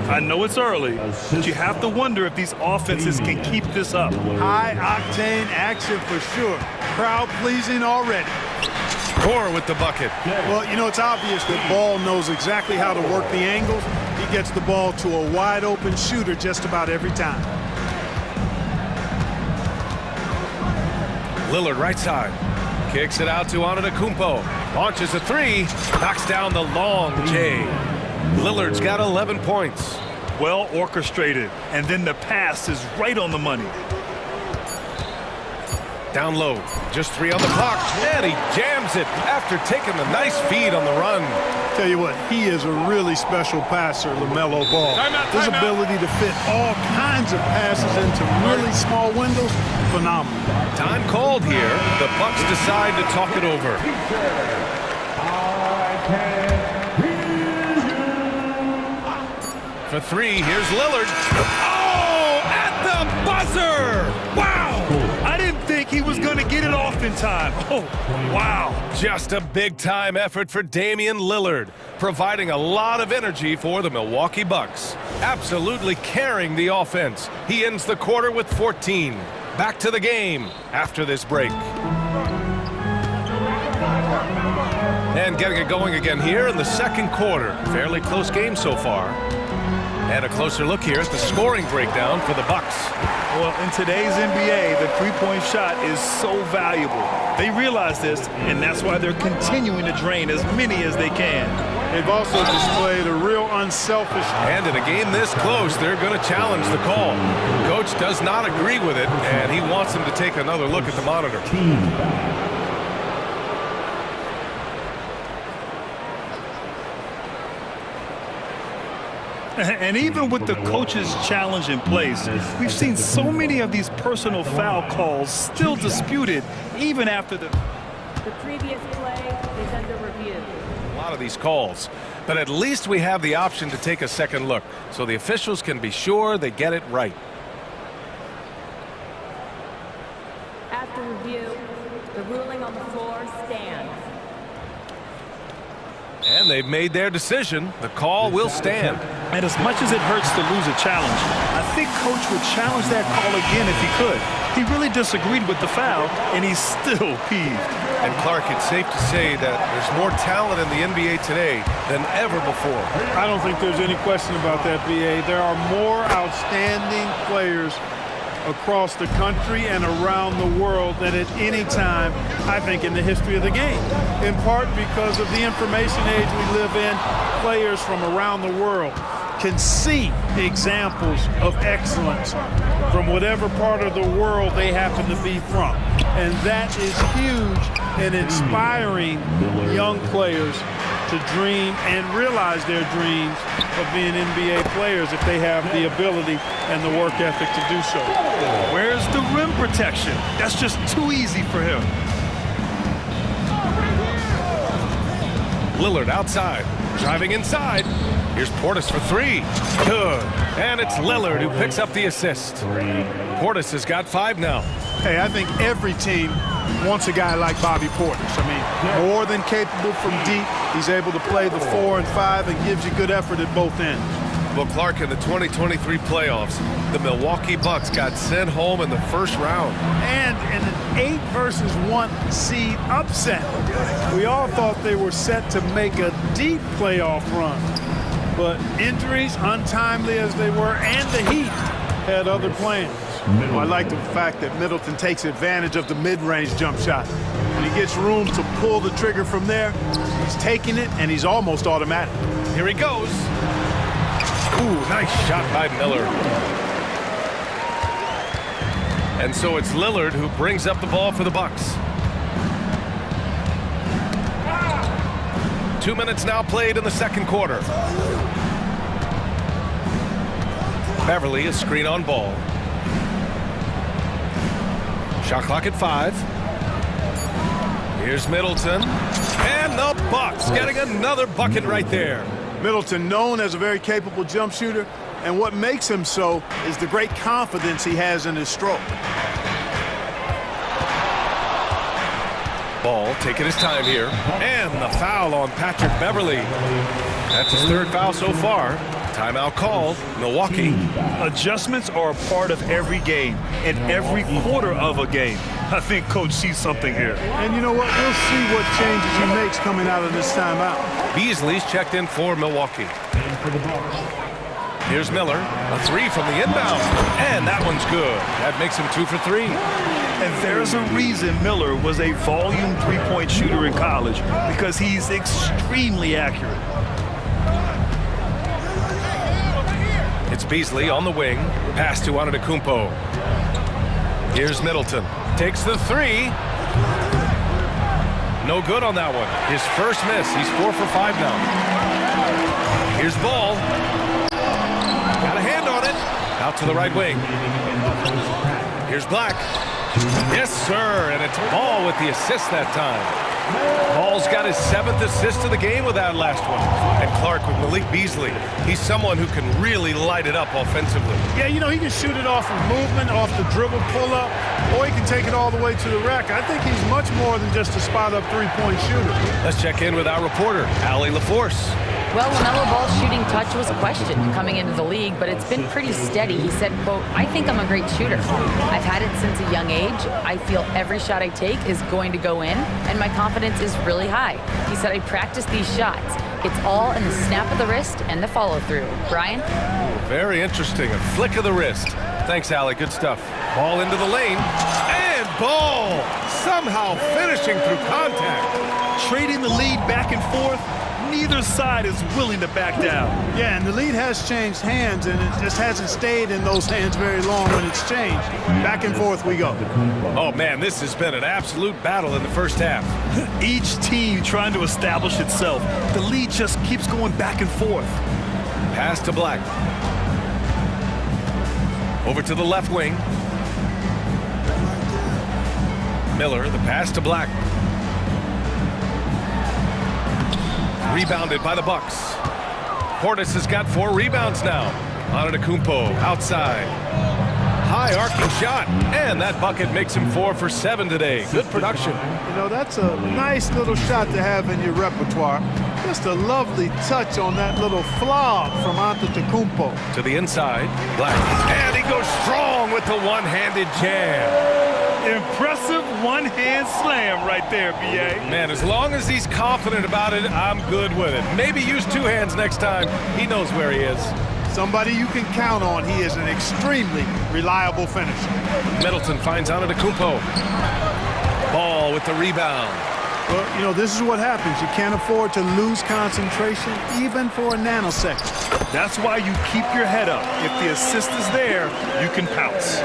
Speaker 8: I know it's early, but you have to wonder if these offenses can keep this up.
Speaker 2: High-octane action for sure. Crowd-pleasing already.
Speaker 7: Core with the bucket.
Speaker 2: Well, you know, it's obvious that Ball knows exactly how to work the angles. He gets the ball to a wide-open shooter just about every time.
Speaker 7: Lillard right side. Kicks it out to Antetokounmpo. Launches a 3. Knocks down the long J. Lillard's got 11 points.
Speaker 8: Well orchestrated. And then the pass is right on the money.
Speaker 7: Down low. Just 3 on the clock. And he jams it after taking the nice feed on the run.
Speaker 2: Tell you what, he is a really special passer, LaMelo Ball. His ability to fit all kinds of passes into really small windows, phenomenal.
Speaker 7: Time called here. The Bucks decide to talk it over. For 3, here's Lillard. Oh, at the buzzer! Wow!
Speaker 8: I didn't think he was going to get it off in time. Oh, wow.
Speaker 7: Just a big-time effort for Damian Lillard, providing a lot of energy for the Milwaukee Bucks. Absolutely carrying the offense. He ends the quarter with 14. Back to the game after this break. And getting it going again here in the second quarter. Fairly close game so far. And a closer look here at the scoring breakdown for the Bucks.
Speaker 8: Well, in today's NBA, the three-point shot is so valuable. They realize this, and that's why they're continuing to drain as many as they can.
Speaker 2: They've also displayed a real unselfish...
Speaker 7: And in a game this close, they're going to challenge the call. Coach does not agree with it, and he wants them to take another look at the monitor.
Speaker 8: And even with the coach's challenge in place, we've seen so many of these personal foul calls still disputed even after the
Speaker 10: previous play is under review.
Speaker 7: A lot of these calls, but at least we have the option to take a second look so the officials can be sure they get it right.
Speaker 10: After review, the ruling on the floor stands.
Speaker 7: And they've made their decision. The call will stand.
Speaker 8: And as much as it hurts to lose a challenge, I think Coach would challenge that call again if he could. He really disagreed with the foul, and he's still peeved.
Speaker 7: And Clark, it's safe to say that there's more talent in the NBA today than ever before.
Speaker 2: I don't think there's any question about that, B.A. There are more outstanding players across the country and around the world than at any time, I think, in the history of the game. In part because of the information age we live in, players from around the world can see examples of excellence from whatever part of the world they happen to be from. And that is huge in inspiring young players to dream and realize their dreams of being NBA players if they have the ability and the work ethic to do so.
Speaker 8: Where's the rim protection? That's just too easy for him.
Speaker 7: Lillard outside, driving inside. Here's Portis for 3. Good. And it's Lillard who picks up the assist. Portis has got 5 now.
Speaker 2: Hey, I think every team wants a guy like Bobby Portis. I mean, more than capable from deep. He's able to play the 4 and 5 and gives you good effort at both ends.
Speaker 7: Well, Clark, in the 2023 playoffs, the Milwaukee Bucks got sent home in the first round.
Speaker 2: And in an 8-versus-1 seed upset. We all thought they were set to make a deep playoff run. But injuries, untimely as they were, and the Heat had other plans. Well, I like the fact that Middleton takes advantage of the mid-range jump shot. When he gets room to pull the trigger from there, he's taking it, and he's almost automatic.
Speaker 7: Here he goes. Ooh, nice shot by Miller. And so it's Lillard who brings up the ball for the Bucks. 2 minutes now played in the second quarter. Beverly, a screen on ball. Shot clock at 5. Here's Middleton. And the Bucks getting another bucket right there.
Speaker 2: Middleton, known as a very capable jump shooter, and what makes him so is the great confidence he has in his stroke.
Speaker 7: Ball taking his time here. And the foul on Patrick Beverly. That's his third foul so far. Timeout called. Milwaukee.
Speaker 8: Adjustments are a part of every game and every quarter of a game. I think Coach sees something here.
Speaker 2: And you know what? We'll see what changes he makes coming out of this timeout.
Speaker 7: Beasley's checked in for Milwaukee. Here's Miller. A 3 from the inbound. And that one's good. That makes him 2 for 3.
Speaker 8: And there's a reason Miller was a volume three-point shooter in college, because he's extremely accurate.
Speaker 7: It's Beasley on the wing. Pass to Antetokounmpo. Here's Middleton. Takes the 3. No good on that one. His first miss. He's 4 for 5 now. Here's Ball. Got a hand on it. Out to the right wing. Here's Black. Yes, sir. And it's Ball with the assist that time. Ball's got his 7th assist of the game with that last one. And Clark with Malik Beasley. He's someone who can really light it up offensively.
Speaker 2: Yeah, you know, he can shoot it off of movement, off the dribble pull-up, or he can take it all the way to the rack. I think he's much more than just a spot-up three-point shooter.
Speaker 7: Let's check in with our reporter, Allie LaForce.
Speaker 10: Well, LaMelo Ball's shooting touch was questioned coming into the league, but it's been pretty steady. He said, quote, "I think I'm a great shooter. I've had it since a young age. I feel every shot I take is going to go in, and my confidence is really high." He said, "I practice these shots. It's all in the snap of the wrist and the follow-through." Brian?
Speaker 7: Very interesting. A flick of the wrist. Thanks, Allie. Good stuff. Ball into the lane. And Ball somehow finishing through contact.
Speaker 8: Trading the lead back and forth. Neither side is willing to back down.
Speaker 2: Yeah, and the lead has changed hands, and it just hasn't stayed in those hands very long when it's changed. Back and forth we go.
Speaker 7: Oh, man, this has been an absolute battle in the first half.
Speaker 8: Each team trying to establish itself. The lead just keeps going back and forth.
Speaker 7: Pass to Black. Over to the left wing. Miller, the pass to Black. Rebounded by the Bucks. Hornets has got 4 rebounds now. Antetokounmpo outside. High arcing shot, and that bucket makes him 4 for 7 today. Good production.
Speaker 2: You know, that's a nice little shot to have in your repertoire. Just a lovely touch on that little flop from Antetokounmpo.
Speaker 7: To the inside, Black. And he goes strong with the one-handed jam.
Speaker 8: Impressive one-hand slam right there, B.A.
Speaker 7: Man, as long as he's confident about it, I'm good with it. Maybe use 2 hands next time. He knows where he is.
Speaker 2: Somebody you can count on. He is an extremely reliable finisher.
Speaker 7: Middleton finds Antetokounmpo. Ball with the rebound.
Speaker 2: Well, you know, this is what happens. You can't afford to lose concentration even for a nanosecond.
Speaker 8: That's why you keep your head up. If the assist is there, you can pounce.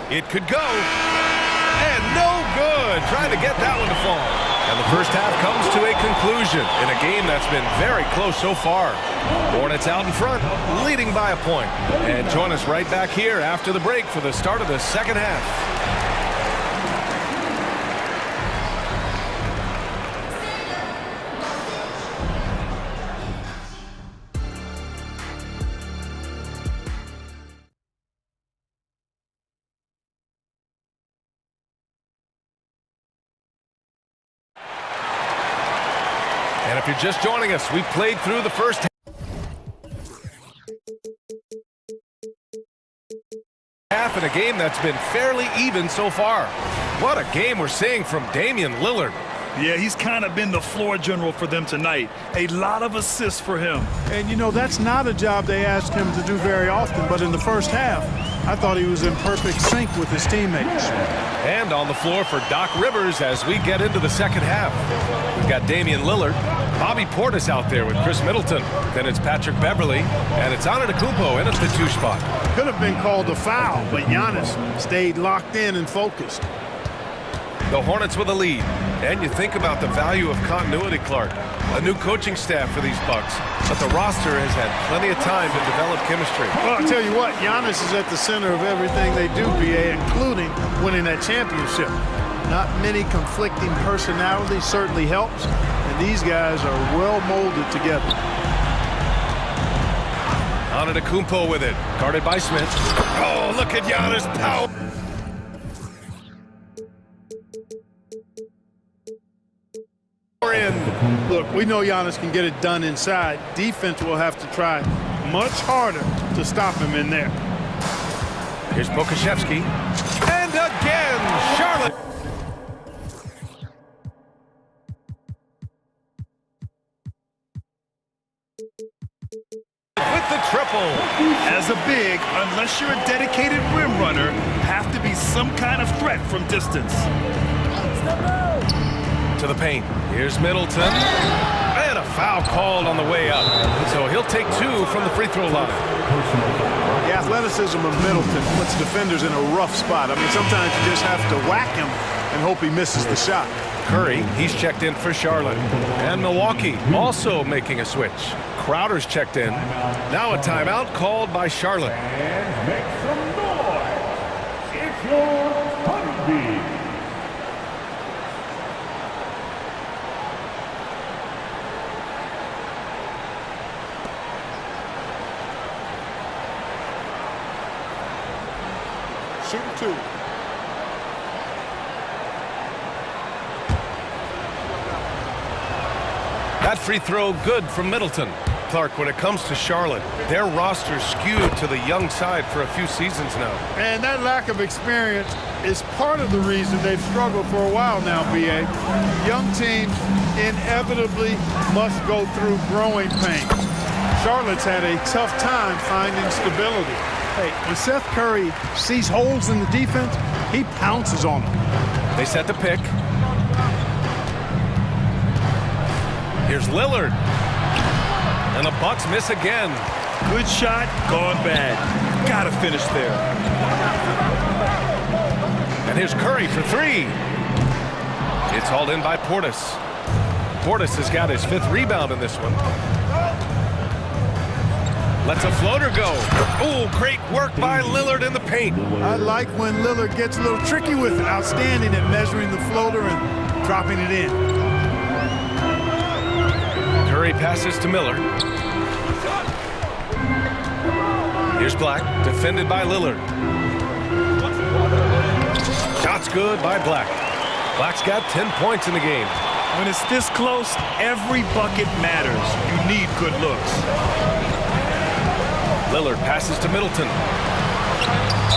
Speaker 7: It could go. And no good. Trying to get that one to fall. And the first half comes to a conclusion in a game that's been very close so far. Hornets out in front, leading by a point. And join us right back here after the break for the start of the second half. If you're just joining us, we played through the first half in a game that's been fairly even so far. What a game we're seeing from Damian Lillard.
Speaker 8: Yeah, he's kind of been the floor general for them tonight. A lot of assists for him.
Speaker 2: And, you know, that's not a job they asked him to do very often, but in the first half, I thought he was in perfect sync with his teammates.
Speaker 7: And on the floor for Doc Rivers as we get into the second half. We've got Damian Lillard, Bobby Portis out there with Chris Middleton. Then it's Patrick Beverly, and it's Antetokounmpo in at the 2 spot.
Speaker 2: Could have been called a foul, but Giannis stayed locked in and focused.
Speaker 7: The Hornets with a lead. And you think about the value of continuity, Clark. A new coaching staff for these Bucks, but the roster has had plenty of time to develop chemistry.
Speaker 2: Well, I'll tell you what, Giannis is at the center of everything they do, BA, including winning that championship. Not many conflicting personalities certainly helps, and these guys are well molded together.
Speaker 7: Antetokounmpo with it, guarded by Smith. Oh, look at Giannis' power.
Speaker 2: Look, we know Giannis can get it done inside. Defense will have to try much harder to stop him in there.
Speaker 7: Here's Pokashevsky. And again, Charlotte. With the triple.
Speaker 8: As a big, unless you're a dedicated rim runner, have to be some kind of threat from distance.
Speaker 7: To the paint. Here's Middleton. And a foul called on the way up. So he'll take 2 from the free throw line.
Speaker 2: The athleticism of Middleton puts defenders in a rough spot. I mean, sometimes you just have to whack him and hope he misses the shot.
Speaker 7: Curry, he's checked in for Charlotte. And Milwaukee also making a switch. Crowder's checked in. Now a timeout called by Charlotte.
Speaker 4: And make some noise. It's your heartbeat.
Speaker 2: Shooting 2.
Speaker 7: That free throw good from Middleton. Clark, when it comes to Charlotte, their roster's skewed to the young side for a few seasons now.
Speaker 2: And that lack of experience is part of the reason they've struggled for a while now, BA. Young teams inevitably must go through growing pains. Charlotte's had a tough time finding stability. Hey, when Seth Curry sees holes in the defense, he pounces on them.
Speaker 7: They set the pick. Here's Lillard. And the Bucks miss again.
Speaker 8: Good shot, gone bad. Gotta finish there.
Speaker 7: And here's Curry for 3. It's hauled in by Portis. Portis has got his 5th rebound in this one. Lets a floater go. Oh, great work by Lillard in the paint.
Speaker 2: I like when Lillard gets a little tricky with it. Outstanding at measuring the floater and dropping it in.
Speaker 7: Curry passes to Miller. Here's Black, defended by Lillard. Shot's good by Black. Black's got 10 points in the game.
Speaker 8: When it's this close, every bucket matters. You need good looks.
Speaker 7: Lillard passes to Middleton.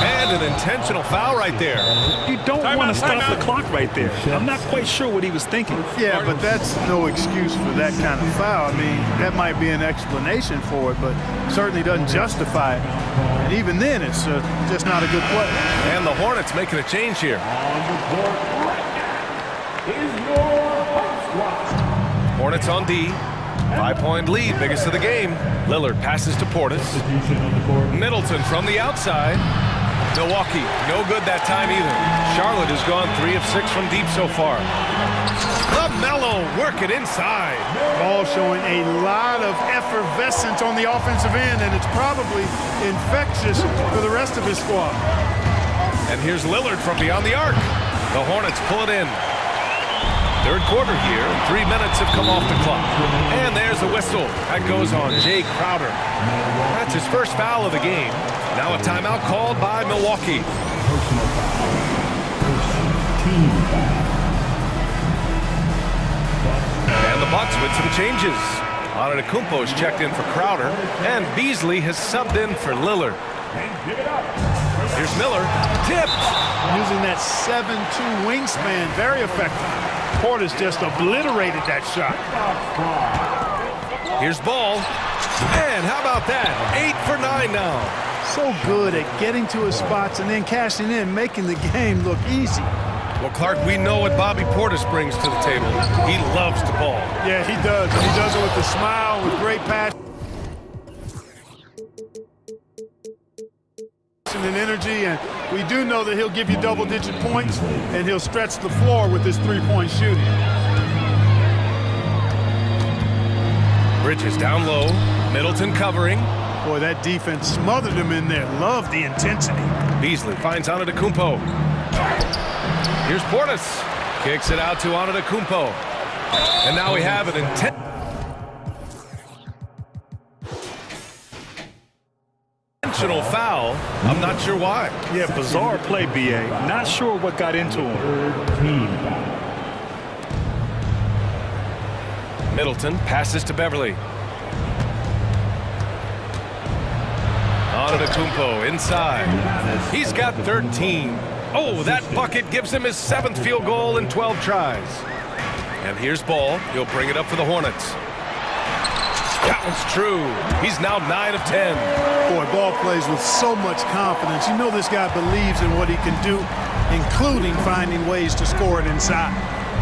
Speaker 7: And an intentional foul right there.
Speaker 8: You don't want to stop the clock right there. I'm not quite sure what he was thinking.
Speaker 2: Yeah, but that's no excuse for that kind of foul. I mean, that might be an explanation for it, but certainly doesn't justify it. And even then, it's just not a good play.
Speaker 7: And the Hornets making a change here. Hornets on D. 5-point lead, biggest of the game. Lillard passes to Portis. Middleton from the outside. Milwaukee, no good that time either. Charlotte has gone 3 of 6 from deep so far. LaMelo work it inside.
Speaker 2: Ball showing a lot of effervescence on the offensive end, and it's probably infectious for the rest of his squad.
Speaker 7: And here's Lillard from beyond the arc. The Hornets pull it in. Third quarter here, 3 minutes have come off the clock. And there's the whistle. That goes on Jay Crowder. That's his first foul of the game. Now a timeout called by Milwaukee. And the Bucks with some changes. Antetokounmpo's checked in for Crowder, and Beasley has subbed in for Lillard. Here's Miller, tipped.
Speaker 2: Using that 7'2" wingspan, very effective. Portis just obliterated that shot.
Speaker 7: Here's Ball, and how about that? 8 for 9 now.
Speaker 2: So good at getting to his spots and then cashing in, making the game look easy.
Speaker 7: Well, Clark, we know what Bobby Portis brings to the table. He loves to ball.
Speaker 2: Yeah, he does. He does it with a smile, with great passion and energy, and we do know that he'll give you double-digit points, and he'll stretch the floor with his three-point shooting.
Speaker 7: Bridges down low, Middleton covering.
Speaker 2: Boy, that defense smothered him in there. Love the intensity.
Speaker 7: Beasley finds Antetokounmpo. Here's Portis. Kicks it out to Antetokounmpo. And now we have an intentional foul. I'm not sure why.
Speaker 8: Yeah, bizarre play, BA. Not sure what got into him.
Speaker 7: Middleton passes to Beverly. Antetokounmpo inside. He's got 13. Oh, that bucket gives him his 7th field goal in 12 tries. And here's Ball. He'll bring it up for the Hornets. That one's true. He's now 9 of 10.
Speaker 2: Boy, Ball plays with so much confidence. You know this guy believes in what he can do, including finding ways to score it inside.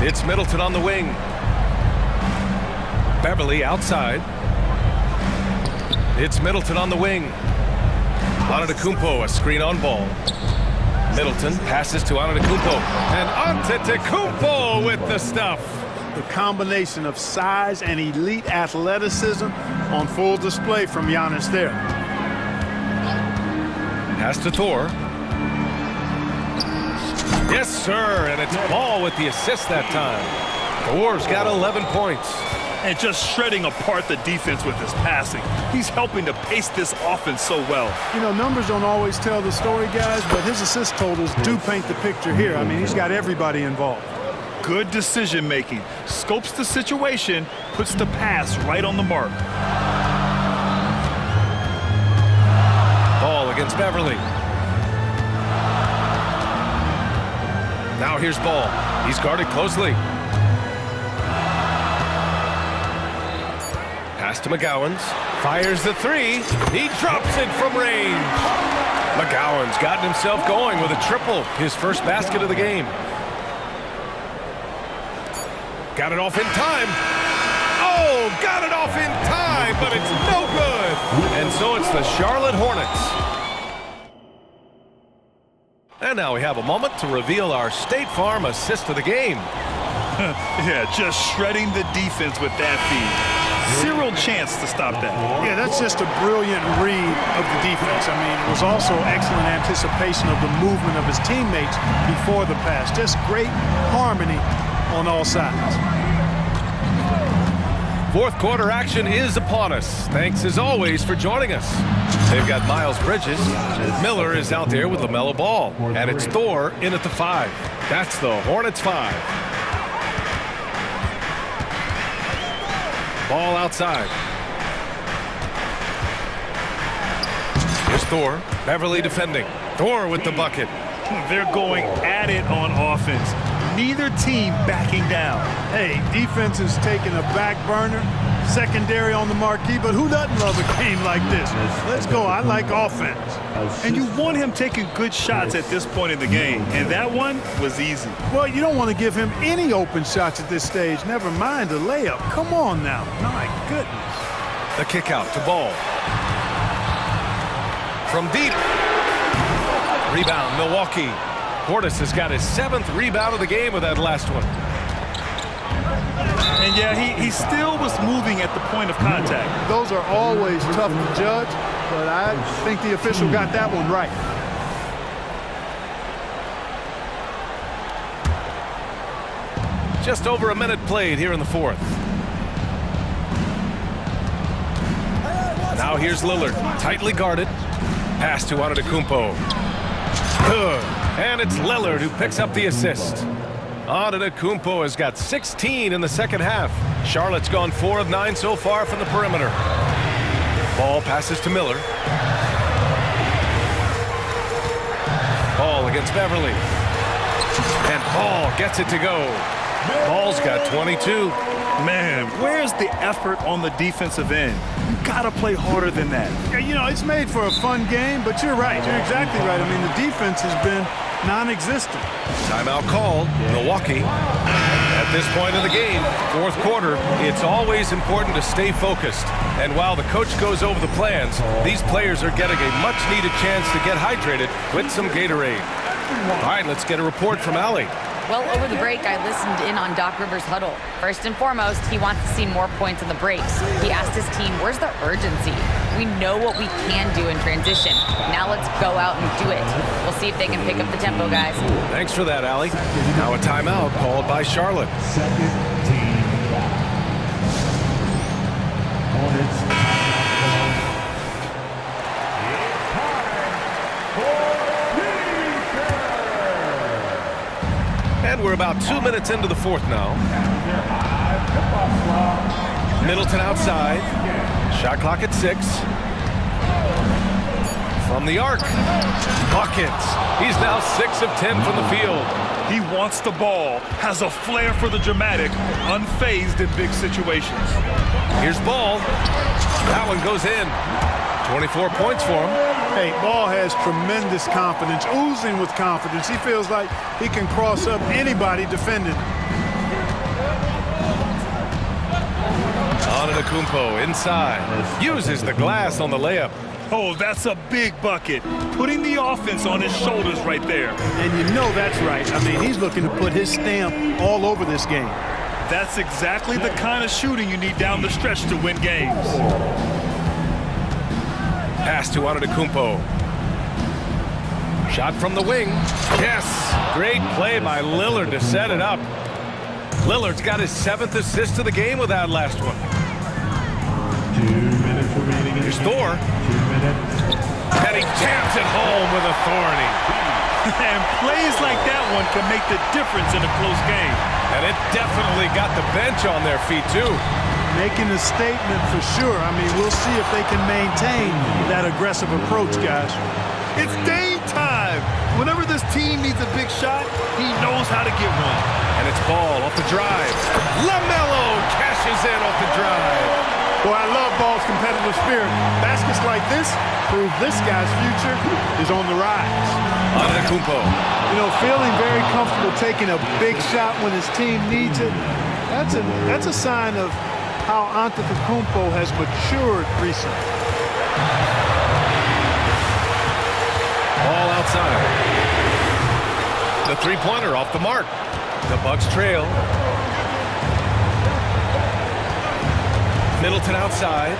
Speaker 7: It's Middleton on the wing. Beverly outside. It's Middleton on the wing. Antetokounmpo, a screen on Ball. Middleton passes to Antetokounmpo. And Antetokounmpo with the stuff.
Speaker 2: The combination of size and elite athleticism on full display from Giannis there.
Speaker 7: Pass to Thor. Yes, sir, and it's Ball with the assist that time. Thor's got 11 points.
Speaker 8: And just shredding apart the defense with his passing. He's helping to pace this offense so well.
Speaker 2: You know, numbers don't always tell the story, guys, but his assist totals do paint the picture here. I mean, he's got everybody involved.
Speaker 8: Good decision-making. Scopes the situation, puts the pass right on the mark.
Speaker 7: Ball against Beverly. Now here's Ball. He's guarded closely. Pass to McGowan's. Fires the three. He drops it from range. McGowan's gotten himself going with a triple. His first basket of the game. Got it off in time. Oh, got it off in time, but it's no good. And so it's the Charlotte Hornets. And now we have a moment to reveal our State Farm assist of the game.
Speaker 8: Yeah, just shredding the defense with that feed. Zero chance to stop that.
Speaker 2: Yeah, that's just a brilliant read of the defense. I mean, it was also excellent anticipation of the movement of his teammates before the pass. Just great harmony on all sides.
Speaker 7: Fourth quarter action is upon us. Thanks as always for joining us. They've got Miles Bridges. Miller is out there with LaMelo Ball. And it's Thor in at the 5. That's the Hornets 5. Ball outside. Here's Thor. Beverly defending. Thor with the bucket.
Speaker 8: They're going at it on offense. Neither team backing down.
Speaker 2: Hey, defense is taking a back burner, secondary on the marquee, but who doesn't love a game like this? Let's go. I like offense.
Speaker 8: And you want him taking good shots at this point in the game, and that one was easy.
Speaker 2: Well, you don't want to give him any open shots at this stage, never mind a layup. Come on now. My goodness.
Speaker 7: The kick out to Ball. From deep. Rebound, Milwaukee. Portis has got his 7th rebound of the game with that last one.
Speaker 8: And yeah, he still was moving at the point of contact.
Speaker 2: Those are always tough to judge, but I think the official got that one right.
Speaker 7: Just over a minute played here in the fourth. Now here's Lillard, tightly guarded. Pass to Antetokounmpo. Good. And it's Lillard who picks up the assist. Antetokounmpo has got 16 in the second half. Charlotte's gone 4 of 9 so far from the perimeter. Ball passes to Miller. Ball against Beverly. And Ball gets it to go. Ball's got 22.
Speaker 8: Man, where's the effort on the defensive end? You gotta play harder than that.
Speaker 2: Yeah, you know, it's made for a fun game, but you're right. You're exactly right. I mean, the defense has been non-existent.
Speaker 7: Timeout called. Milwaukee. At this point of the game, fourth quarter, it's always important to stay focused. And while the coach goes over the plans, these players are getting a much-needed chance to get hydrated with some Gatorade. All right, let's get a report from Allie.
Speaker 10: Well, over the break, I listened in on Doc Rivers' huddle. First and foremost, he wants to see more points in the breaks. He asked his team, where's the urgency? We know what we can do in transition. Now let's go out and do it. We'll see if they can pick up the tempo, guys.
Speaker 7: Thanks for that, Allie. Now a timeout called by Charlotte.
Speaker 4: Second team Hornets.
Speaker 7: And we're about 2 minutes into the fourth now. Middleton outside. Shot clock at 6. From the arc. Buckets. He's now 6 of 10 from the field.
Speaker 8: He wants the ball, has a flair for the dramatic, unfazed in big situations.
Speaker 7: Here's Ball. That one goes in. 24 points for him.
Speaker 2: Hey, Ball has tremendous confidence, oozing with confidence. He feels like he can cross up anybody defending.
Speaker 7: Antetokounmpo inside. Uses the glass on the layup.
Speaker 8: Oh, that's a big bucket. Putting the offense on his shoulders right there.
Speaker 2: And you know that's right. I mean, he's looking to put his stamp all over this game.
Speaker 8: That's exactly the kind of shooting you need down the stretch to win games.
Speaker 7: Pass to Antetokounmpo. Shot from the wing. Yes! Great play by Lillard to set it up. Lillard's got his 7th assist of the game with that last one.
Speaker 4: 2 minutes remaining.
Speaker 7: Here's Thor.
Speaker 4: 2 minutes.
Speaker 7: And he jams it home with authority.
Speaker 8: And plays like that one can make the difference in a close game.
Speaker 7: And it definitely got the bench on their feet, too.
Speaker 2: Making a statement for sure. I mean, we'll see if they can maintain that aggressive approach, guys.
Speaker 8: It's Dame time. Whenever this team needs a big shot, he knows how to get one.
Speaker 7: And it's Ball off the drive. LaMelo cashes in off the drive.
Speaker 2: Boy, I love Ball's competitive spirit. Baskets like this prove this guy's future is on the rise.
Speaker 7: Antetokounmpo.
Speaker 2: You know, feeling very comfortable taking a big shot when his team needs it. That's a sign of how Antetokounmpo has matured recently.
Speaker 7: Ball outside. The three-pointer off the mark. The Bucks trail. Middleton outside.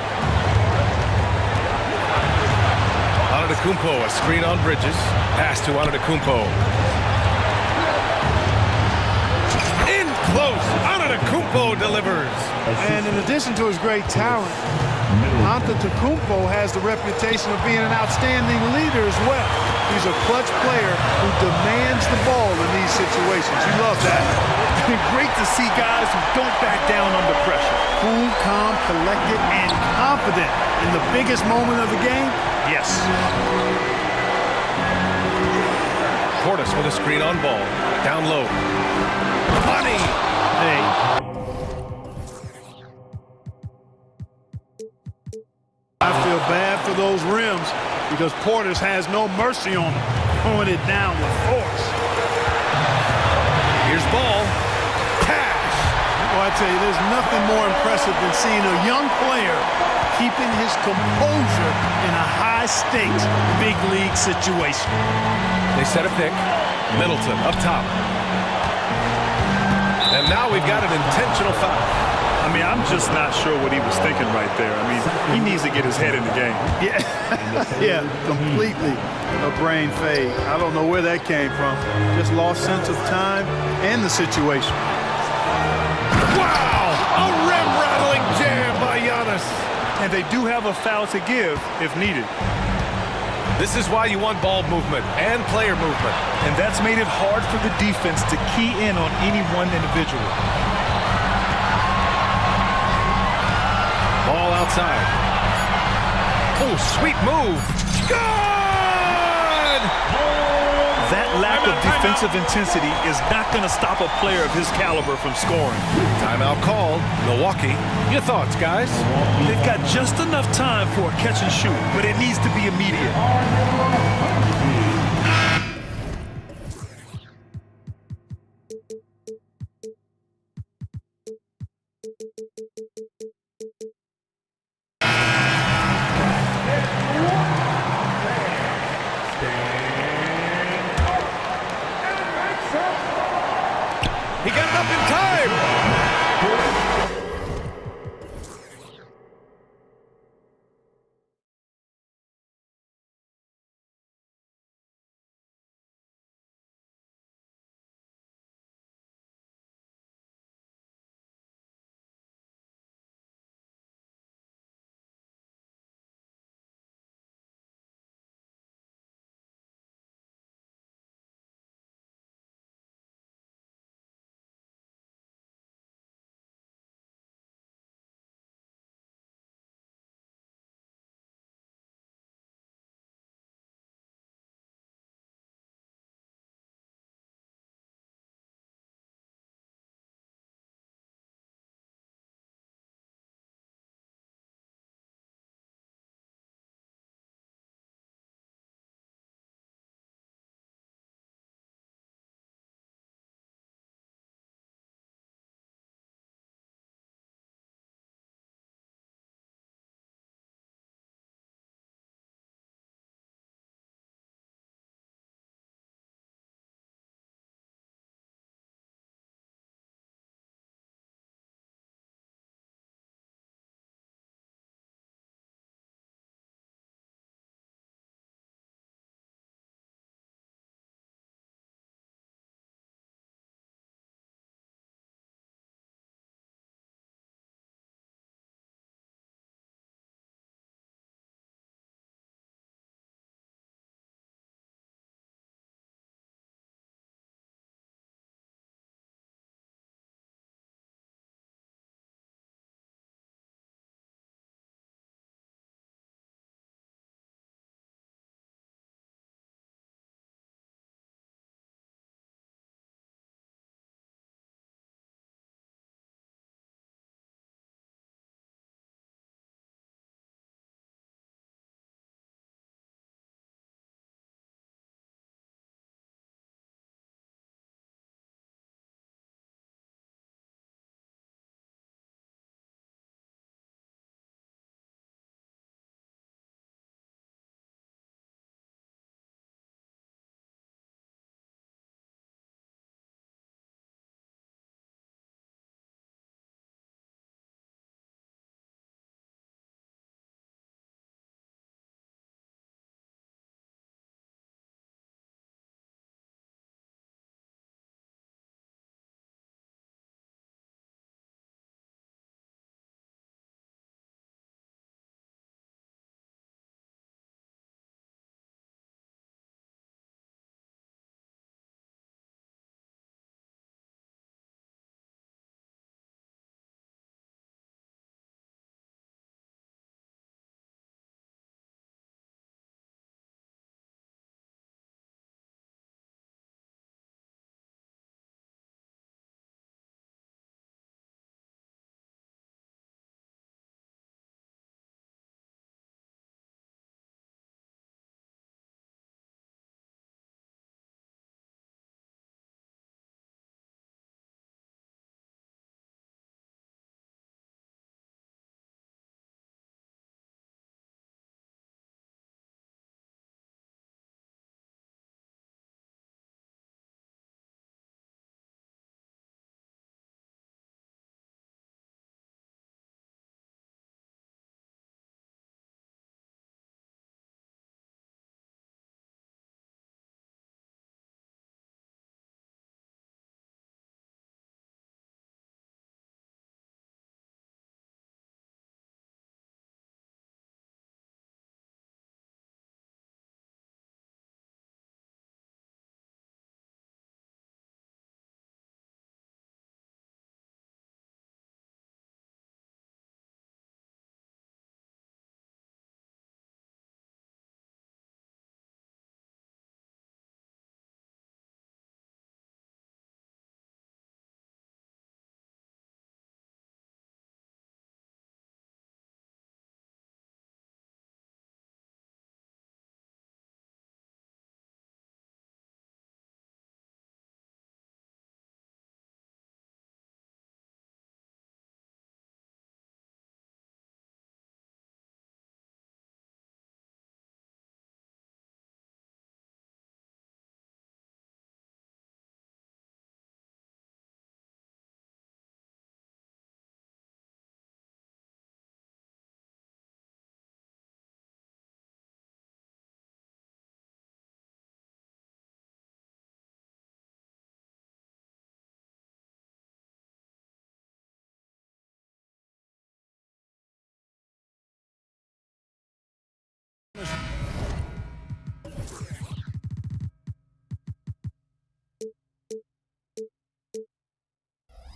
Speaker 7: Antetokounmpo, a screen on Bridges. Pass to Antetokounmpo. In close. Antetokounmpo delivers.
Speaker 2: And in addition to his great talent, Antetokounmpo has the reputation of being an outstanding leader as well. He's a clutch player who demands the ball in these situations. You love that.
Speaker 8: Great to see guys who don't back down under pressure.
Speaker 2: Cool, calm, collected, and confident in the biggest moment of the game. Yes.
Speaker 7: Portis with a screen on Ball. Down low. Money!
Speaker 2: Hey. I feel bad for those rims because Portis has no mercy on them, throwing it down with force.
Speaker 7: Here's Ball. Cash!
Speaker 2: Well, I tell you, there's nothing more impressive than seeing a young player keeping his composure in a high-stakes, big league situation.
Speaker 7: They set a pick. Middleton up top. And now we've got an intentional foul.
Speaker 8: I mean, I'm just not sure what he was thinking right there. I mean, he needs to get his head in the game.
Speaker 2: Yeah, yeah, completely a brain fade. I don't know where that came from. Just lost sense of time and the situation.
Speaker 7: Wow! A rim-rattling jam by Giannis.
Speaker 8: And they do have a foul to give if needed.
Speaker 7: This is why you want ball movement and player movement.
Speaker 8: And that's made it hard for the defense to key in on any one individual.
Speaker 7: Ball outside. Oh, sweet move. Good!
Speaker 8: That lack of defensive intensity is not going to stop a player of his caliber from scoring.
Speaker 7: Timeout called. Milwaukee. Your thoughts, guys?
Speaker 8: They've got just enough time for a catch and shoot, but it needs to be immediate.
Speaker 7: He got it up in time.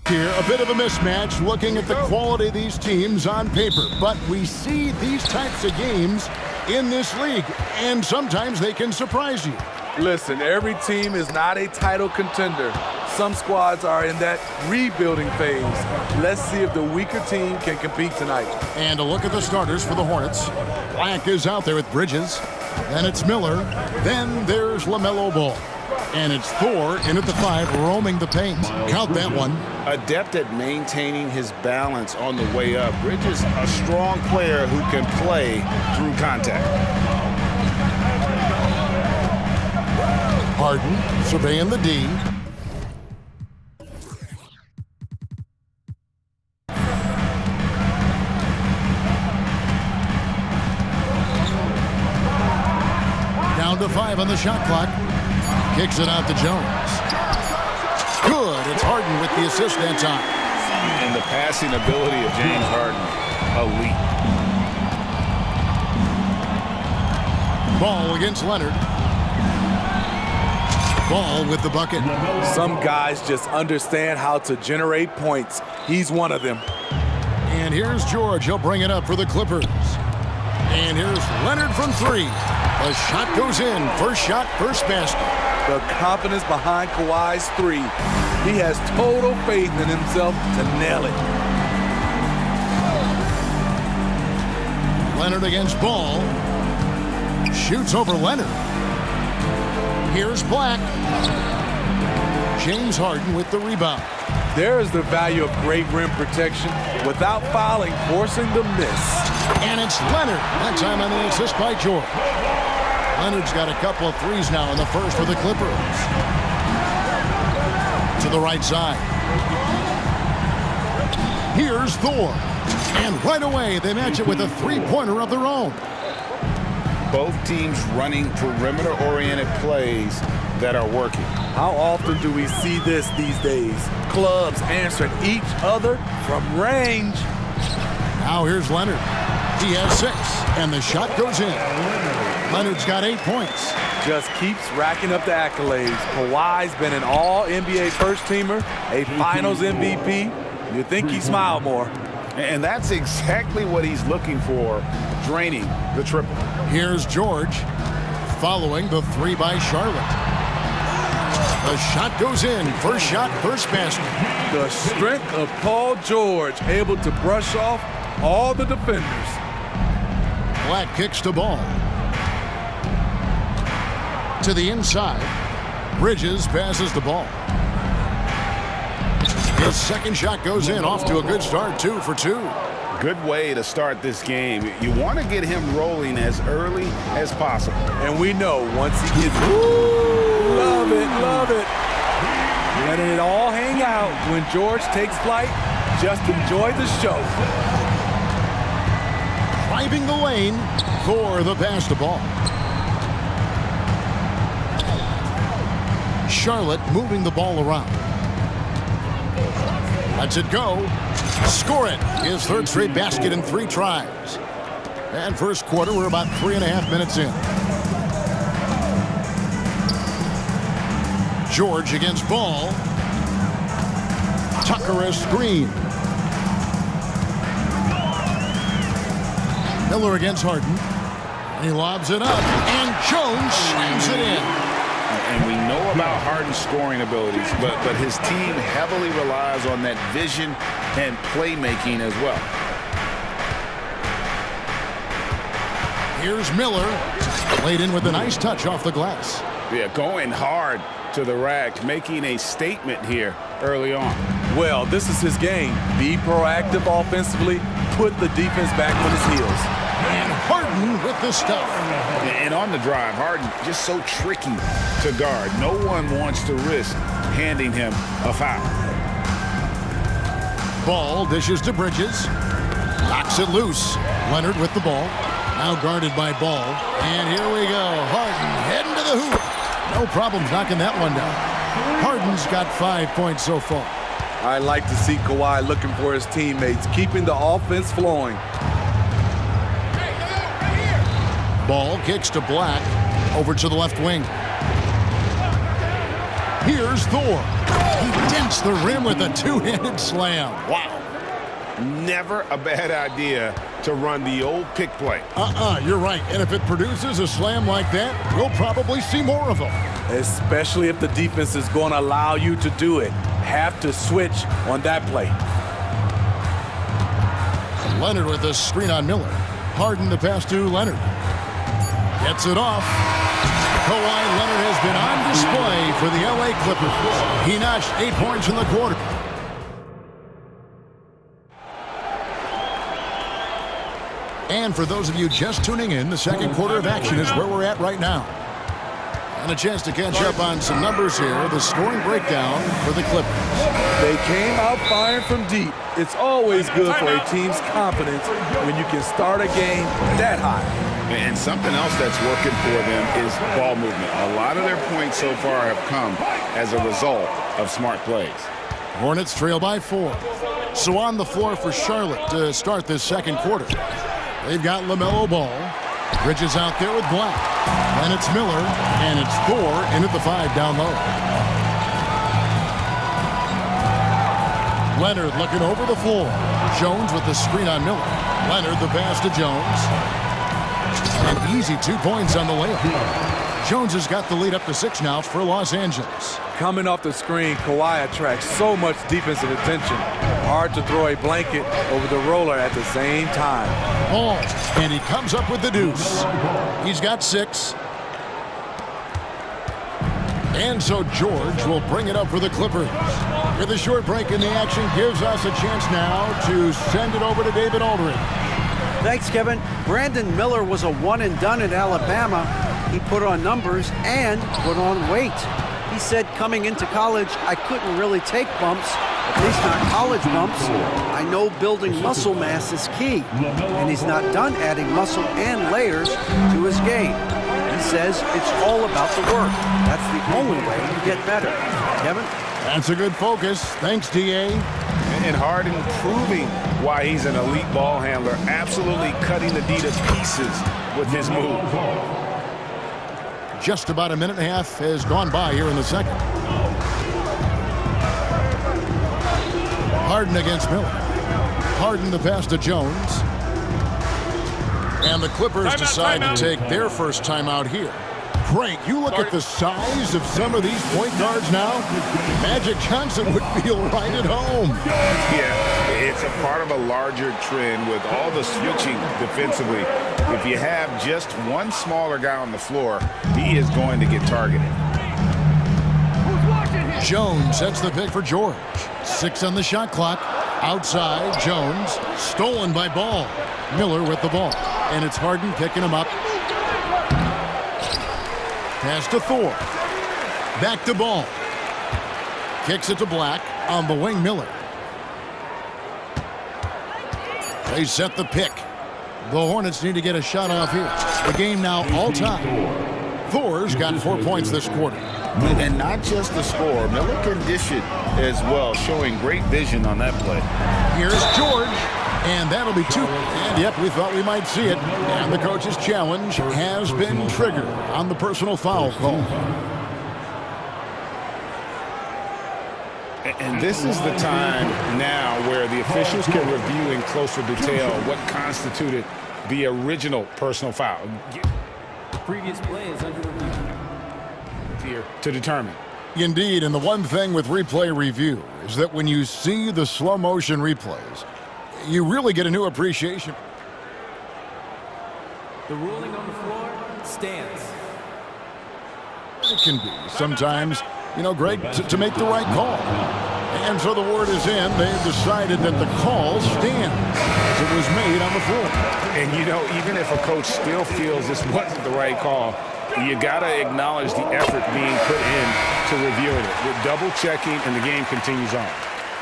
Speaker 1: Here, a bit of a mismatch looking at the quality of these teams on paper, but we see these types of games in this league, and sometimes they can surprise you.
Speaker 12: Listen, every team is not a title contender. Some squads are in that rebuilding phase. Let's see if the weaker team can compete tonight.
Speaker 1: And a look at the starters for the Hornets. Black is out there with Bridges. Then it's Miller. Then there's LaMelo Ball. And it's Thor in at the 5, roaming the paint. Count that one.
Speaker 3: Adept at maintaining his balance on the way up. Bridges, a strong player who can play through contact.
Speaker 1: Harden surveying the D. Down to 5 on the shot clock. Kicks it out to Jones. Good. It's Harden with the assist that time.
Speaker 3: And the passing ability of James Harden, elite.
Speaker 1: Ball against Leonard. Ball with the bucket.
Speaker 12: Some guys just understand how to generate points. He's one of them.
Speaker 1: And here's George. He'll bring it up for the Clippers. And here's Leonard from 3. The shot goes in. First shot, first basket.
Speaker 12: The confidence behind Kawhi's 3. He has total faith in himself to nail it.
Speaker 1: Leonard against Ball. Shoots over Leonard. Here's Black. James Harden with the rebound.
Speaker 12: There is the value of great rim protection without fouling, forcing the miss.
Speaker 1: And it's Leonard. That time on the assist by George. Leonard's got a couple of threes now in the first for the Clippers. To the right side. Here's Thor. And right away, they match it with a three-pointer of their own.
Speaker 3: Both teams running perimeter-oriented plays that are working.
Speaker 12: How often do we see this these days? Clubs answering each other from range.
Speaker 1: Now here's Leonard. He has 6, and the shot goes in. Leonard's got 8 points.
Speaker 12: Just keeps racking up the accolades. Kawhi's been an all-NBA first-teamer, a Finals MVP. You'd think he smiled more.
Speaker 3: And that's exactly what he's looking for, draining the triple.
Speaker 1: Here's George, following the 3 by Charlotte. The shot goes in. First shot, first basket.
Speaker 12: The strength of Paul George, able to brush off all the defenders.
Speaker 1: Black kicks the ball. To the inside. Bridges passes the ball. His second shot goes in, off to a good start, 2 for 2.
Speaker 3: Good way to start this game. You want to get him rolling as early as possible.
Speaker 12: And we know once he gets, love it, love it. Letting it all hang out when George takes flight. Just enjoy the show.
Speaker 1: Driving the lane for the pass to ball. Charlotte moving the ball around. Lets it go. Score it. His third straight basket in 3 tries. And first quarter, we're about 3.5 minutes in. George against Ball. Tucker a screen. Miller against Harden. And he lobs it up. And Jones slams it in.
Speaker 3: And we know about Harden's scoring abilities, but his team heavily relies on that vision and playmaking as well.
Speaker 1: Here's Miller. Laid in with a nice touch off the glass.
Speaker 3: Yeah, going hard to the rack, making a statement here early on.
Speaker 12: Well, this is his game. Be proactive offensively, put the defense back on his heels.
Speaker 1: And Harden with the stuff.
Speaker 3: And on the drive, Harden just so tricky to guard. No one wants to risk handing him a foul.
Speaker 1: Ball dishes to Bridges. Knocks it loose. Leonard with the ball. Now guarded by Ball. And here we go. Harden heading to the hoop. No problems knocking that one down. Harden's got 5 points so far.
Speaker 12: I like to see Kawhi looking for his teammates, keeping the offense flowing.
Speaker 1: Ball kicks to Black. Over to the left wing. Here's Thor. He dents the rim with a two-handed slam. Wow.
Speaker 14: Never a bad idea to run the old pick play.
Speaker 1: You're right. And if it produces a slam like that, we'll probably see more of them.
Speaker 12: Especially if the defense is going to allow you to do it. Have to switch on that play.
Speaker 1: Leonard with a screen on Miller. Harden the pass to Leonard. Gets it off. Kawhi Leonard has been on display for the LA Clippers. He notched 8 points in the quarter. And for those of you just tuning in, the second quarter of action is where we're at right now. And a chance to catch up on some numbers here. The scoring breakdown for the Clippers.
Speaker 12: They came out firing from deep. It's always good for a team's confidence when you can start a game that high.
Speaker 5: And something else that's working for them is ball movement. A lot of their points so far have come as a result of smart plays.
Speaker 1: Hornets trail by 4. So on the floor for Charlotte to start this second quarter. They've got LaMelo Ball. Bridges out there with Black. And it's Miller. And it's Thor in at the 5 down low. Leonard looking over the floor. Jones with the screen on Miller. Leonard the pass to Jones. An easy 2 points on the layup. Jones has got the lead up to 6 now for Los Angeles.
Speaker 12: Coming off the screen, Kawhi attracts so much defensive attention. Hard to throw a blanket over the roller at the same time.
Speaker 1: Ball, and he comes up with the deuce. He's got 6. And so George will bring it up for the Clippers. With a short break in the action gives us a chance now to send it over to David Aldridge.
Speaker 6: Thanks, Kevin. Brandon Miller was a one-and-done in Alabama. He put on numbers and put on weight. He said coming into college, I couldn't really take bumps, at least not college bumps. I know building muscle mass is key, and he's not done adding muscle and layers to his game. He says it's all about the work. That's the only way to get better. Kevin?
Speaker 1: That's a good focus. Thanks, D.A.
Speaker 14: And Harden proving why he's an elite ball handler, absolutely cutting the D to pieces with his move.
Speaker 1: Just about a minute and a half has gone by here in the second. Harden against Miller. Harden the pass to Jones. And the Clippers decide to take their first timeout here. Frank, you look at the size of some of these point guards now. Magic Johnson would feel right at home.
Speaker 5: Yeah, it's a part of a larger trend with all the switching defensively. If you have just one smaller guy on the floor, he is going to get targeted.
Speaker 1: Jones sets the pick for George. 6 on the shot clock. Outside, Jones. Stolen by Ball. Miller with the ball. And it's Harden picking him up. Pass to Thor. Back to Ball. Kicks it to Black. On the wing, Miller. They set the pick. The Hornets need to get a shot off here. The game now all-time. Thor's got 4 points this quarter.
Speaker 5: And not just the score. Miller can dish it as well, showing great vision on that play.
Speaker 1: Here's George. And that'll be 2. And yep, we thought we might see it. And the coach's challenge has been triggered on the personal foul call.
Speaker 5: And this is the time now where the officials can review in closer detail what constituted the original personal foul.
Speaker 13: The previous play is under review
Speaker 5: here to determine.
Speaker 1: Indeed, and the one thing with replay review is that when you see the slow motion replays, you really get a new appreciation.
Speaker 13: The ruling on the floor stands.
Speaker 1: It can be sometimes, Greg, to make the right call. And so the word is in. They've decided that the call stands. It was made on the floor.
Speaker 5: And, even if a coach still feels this wasn't the right call, you got to acknowledge the effort being put in to reviewing it. With double-checking, and the game continues on.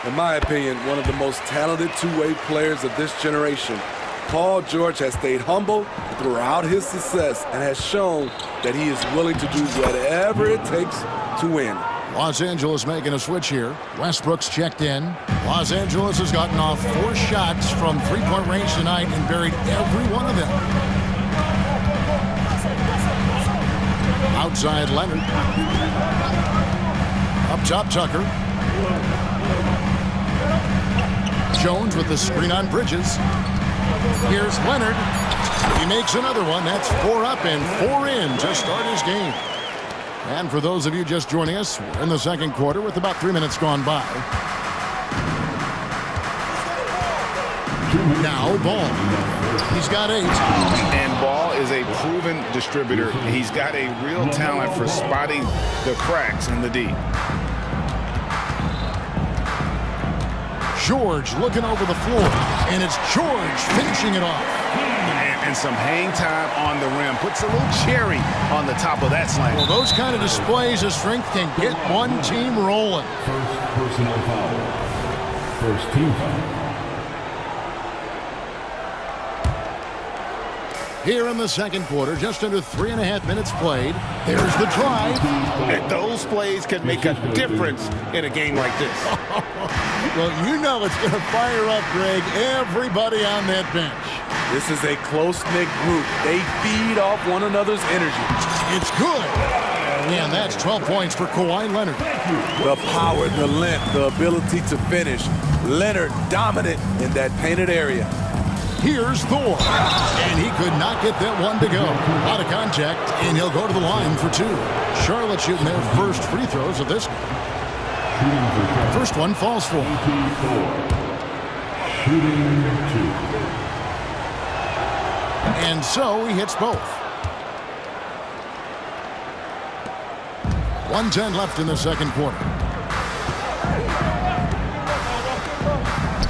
Speaker 12: In my opinion, one of the most talented two-way players of this generation, Paul George has stayed humble throughout his success and has shown that he is willing to do whatever it takes to win.
Speaker 1: Los Angeles making a switch here. Westbrook's checked in. Los Angeles has gotten off 4 shots from three-point range tonight and buried every one of them. Outside Leonard. Up top Tucker. Jones with the screen on Bridges. Here's Leonard. He makes another one. That's 4 up and 4 in to start his game. And for those of you just joining us, we're in the second quarter with about 3 minutes gone by. Now Ball. He's got 8.
Speaker 5: And Ball is a proven distributor. He's got a real talent for spotting the cracks in the D.
Speaker 1: George looking over the floor, and it's George finishing it off.
Speaker 14: And some hang time on the rim. Puts a little cherry on the top of that slam.
Speaker 1: Well, those kind of displays of strength can get one team rolling.
Speaker 4: First personal foul. First team foul.
Speaker 1: Here in the second quarter, just under 3.5 minutes played. There's the drive.
Speaker 14: And those plays can make a difference in a game like this.
Speaker 1: Well, you know it's going to fire up, Greg, everybody on that bench.
Speaker 12: This is a close-knit group. They feed off one another's energy.
Speaker 1: It's good. And that's 12 points for Kawhi Leonard.
Speaker 12: The power, the length, the ability to finish. Leonard dominant in that painted area.
Speaker 1: Here's Thor, and he could not get that one to go. Out of contact, and he'll go to the line for 2. Charlotte shooting their first free throws of this. First one falls for him.
Speaker 4: Shooting 2.
Speaker 1: And so he hits both. 1:10 left in the second quarter.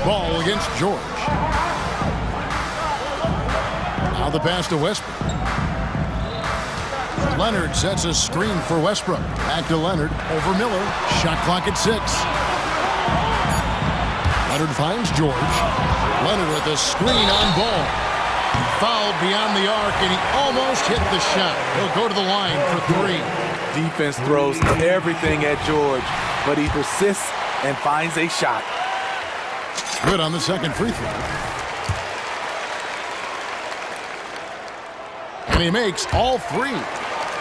Speaker 1: Ball against George. Now the pass to Westbrook. Leonard sets a screen for Westbrook. Back to Leonard. Over Miller. Shot clock at 6. Leonard finds George. Leonard with a screen on Ball. Fouled beyond the arc, and he almost hit the shot. He'll go to the line for 3.
Speaker 12: Defense throws everything at George, but he persists and finds a shot.
Speaker 1: Good on the second free throw. And he makes all 3.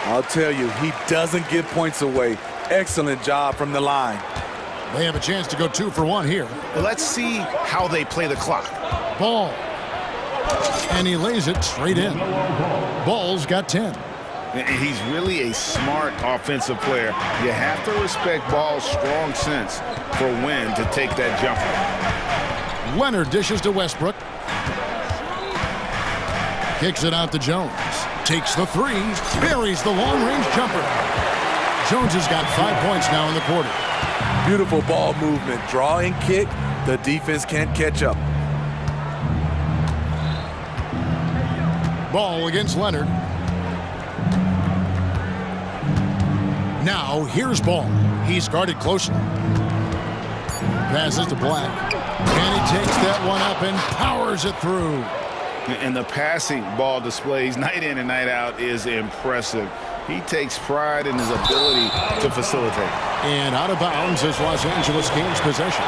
Speaker 12: I'll tell you, he doesn't give points away. Excellent job from the line.
Speaker 1: They have a chance to go 2 for 1 here.
Speaker 14: Let's see how they play the clock.
Speaker 1: Ball. And he lays it straight in. Ball's got 10.
Speaker 5: He's really a smart offensive player. You have to respect Ball's strong sense for when to take that jumper.
Speaker 1: Leonard dishes to Westbrook. Kicks it out to Jones. Takes the 3. Buries the long-range jumper. Jones has got 5 points now in the quarter.
Speaker 12: Beautiful ball movement. Draw and kick. The defense can't catch up.
Speaker 1: Ball against Leonard. Now here's Ball. He's guarded closely. Passes to Black. And he takes that one up and powers it through.
Speaker 5: And the passing Ball displays night in and night out is impressive. He takes pride in his ability to facilitate.
Speaker 1: And out of bounds is Los Angeles gains possession.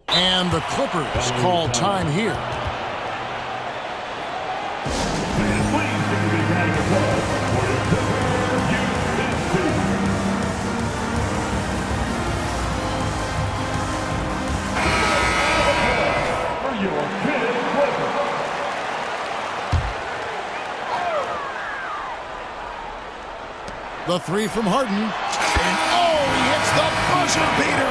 Speaker 1: And the Clippers call time here. The 3 from Harden. And oh, he hits the buzzer beater.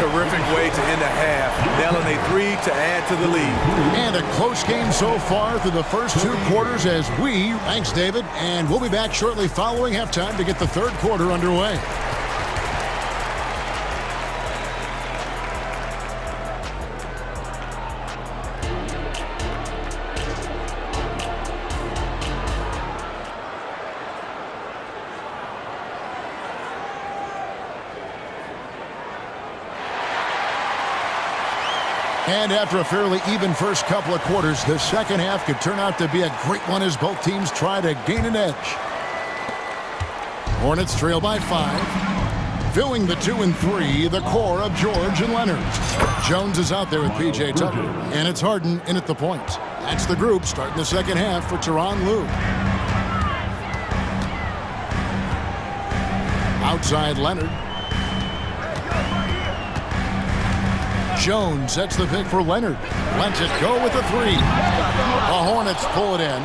Speaker 12: Terrific way to end the half. Nailing a 3 to add to the lead.
Speaker 1: And a close game so far through the first 2 quarters as thanks David, and we'll be back shortly following halftime to get the third quarter underway. And after a fairly even first couple of quarters, the second half could turn out to be a great one as both teams try to gain an edge. Hornets trail by 5. Filling the 2 and 3, the core of George and Leonard. Jones is out there with P.J. Tucker, and it's Harden in at the point. That's the group starting the second half for Tyronn Lue. outside Leonard. Jones sets the pick for Leonard. Lets it go with the three. The Hornets pull it in.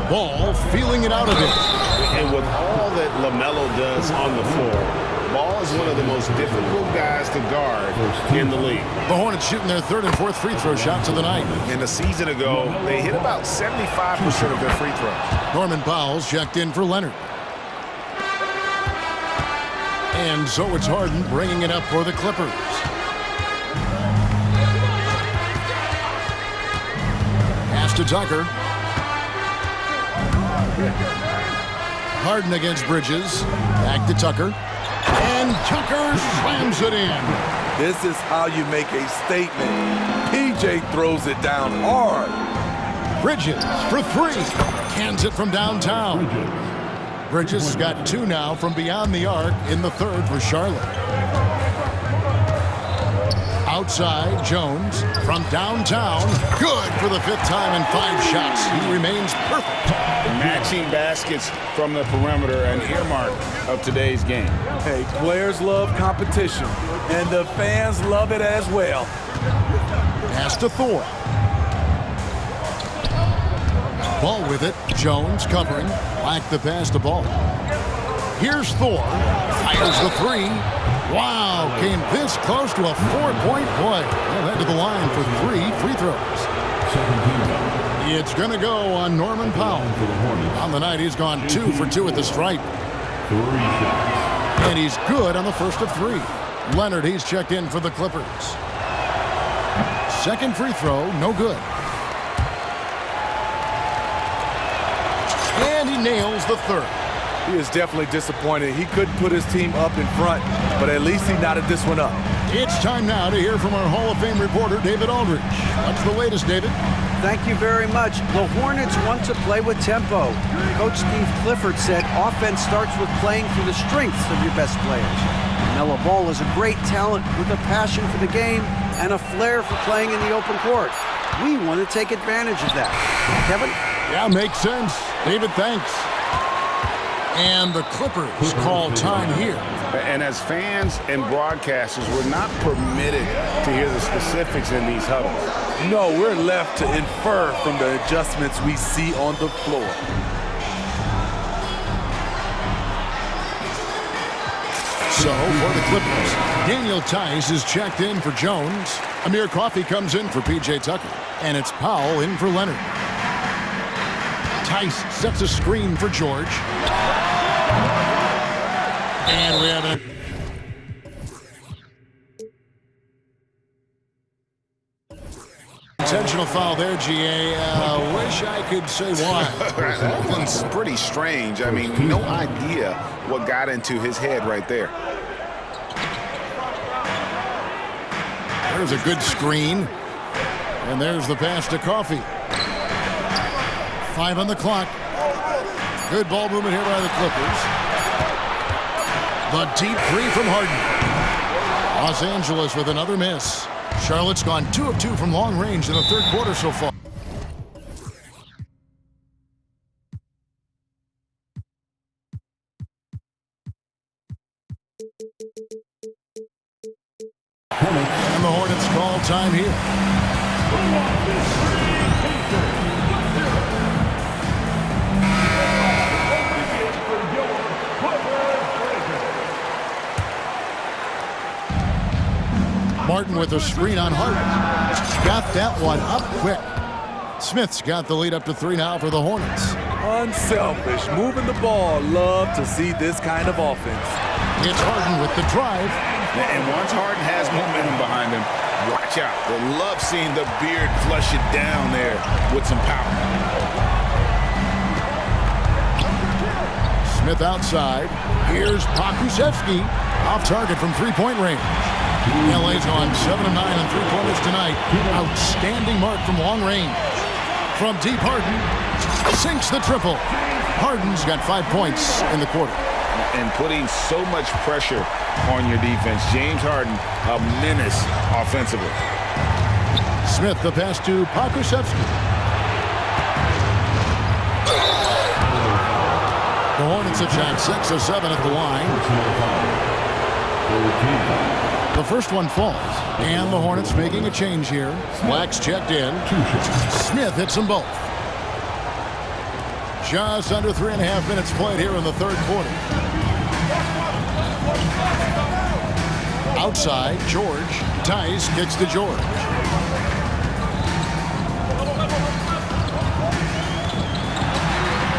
Speaker 1: Ball feeling it out a bit.
Speaker 14: And with all that LaMelo does on the floor, Ball is one of the most difficult guys to guard in the league.
Speaker 1: The Hornets shooting their third and fourth free throw shots of the night.
Speaker 14: And a season ago, they hit about 75% of their free throws.
Speaker 1: Norman Powell's checked in for Leonard. And so it's Harden bringing it up for the Clippers. Pass to Tucker. Harden against Bridges. Back to Tucker. And Tucker slams it in.
Speaker 12: This is how you make a statement. PJ throws it down hard.
Speaker 1: Bridges for three. Cans it from downtown. Bridges has got two now from beyond the arc in the third for Charlotte. Outside, Jones from downtown. Good for the fifth time in 5 shots. He remains perfect.
Speaker 14: Matching baskets from the perimeter, an earmark of today's game.
Speaker 12: Hey, players love competition, and the fans love it as well.
Speaker 1: Pass to Thor. Ball with it. Jones covering. Lacked the pass to Ball. Here's Thor. Fires the three. Wow, came this close to a 4-point play. Well, head to the line for 3 free throws. It's going to go on Norman Powell. On the night, he's gone 2 for 2 at the stripe. And he's good on the first of 3. Leonard, he's checked in for the Clippers. Second free throw, no good. And he nails the third.
Speaker 12: He is definitely disappointed. He couldn't put his team up in front, but at least he knotted this one up.
Speaker 1: It's time now to hear from our Hall of Fame reporter, David Aldridge. What's the latest, David?
Speaker 6: Thank you very much. The Hornets want to play with tempo. Coach Steve Clifford said offense starts with playing through the strengths of your best players. Melo Ball is a great talent with a passion for the game and a flair for playing in the open court. We want to take advantage of that. Kevin?
Speaker 1: Yeah, makes sense. David, thanks. And the Clippers call time here.
Speaker 14: And as fans and broadcasters, we're not permitted to hear the specifics in these huddles.
Speaker 12: No, we're left to infer from the adjustments we see on the floor.
Speaker 1: So, for the Clippers, Daniel Tice is checked in for Jones. Amir Coffey comes in for P.J. Tucker. And it's Powell in for Leonard. Tice sets a screen for George. And we have it. Intentional foul there, GA. Wish I could say why.
Speaker 14: That one's pretty strange. I mean, no idea what got into his head right there.
Speaker 1: There's a good screen. And there's the pass to Coffey. 5 on the clock. Good ball movement here by the Clippers. The deep three from Harden. Los Angeles with another miss. Charlotte's gone 2 of 2 from long range in the third quarter so far. And the Hornets call time here. Martin with a screen on Harden. Got that one up quick. Smith's got the lead up to 3 now for the Hornets.
Speaker 12: Unselfish, moving the ball. Love to see this kind of offense.
Speaker 1: It's Harden with the drive.
Speaker 14: And once Harden has momentum behind him, watch out. They love seeing the beard flush it down there with some power.
Speaker 1: Smith outside. Here's Pokusevski. Off target from 3-point range. LA's on 7 of 9 on 3-pointers tonight. Outstanding mark from long range. From deep, Harden sinks the triple. Harden's got 5 points in the quarter.
Speaker 14: And putting so much pressure on your defense. James Harden, a menace offensively.
Speaker 1: Smith, the pass to Pokusevski. The Hornets have shot 6 of 7 at the line. The first one falls, and the Hornets making a change here. Black's checked in. Smith hits them both. Just under 3.5 minutes played here in the third quarter. Outside, George. Tice kicks to George.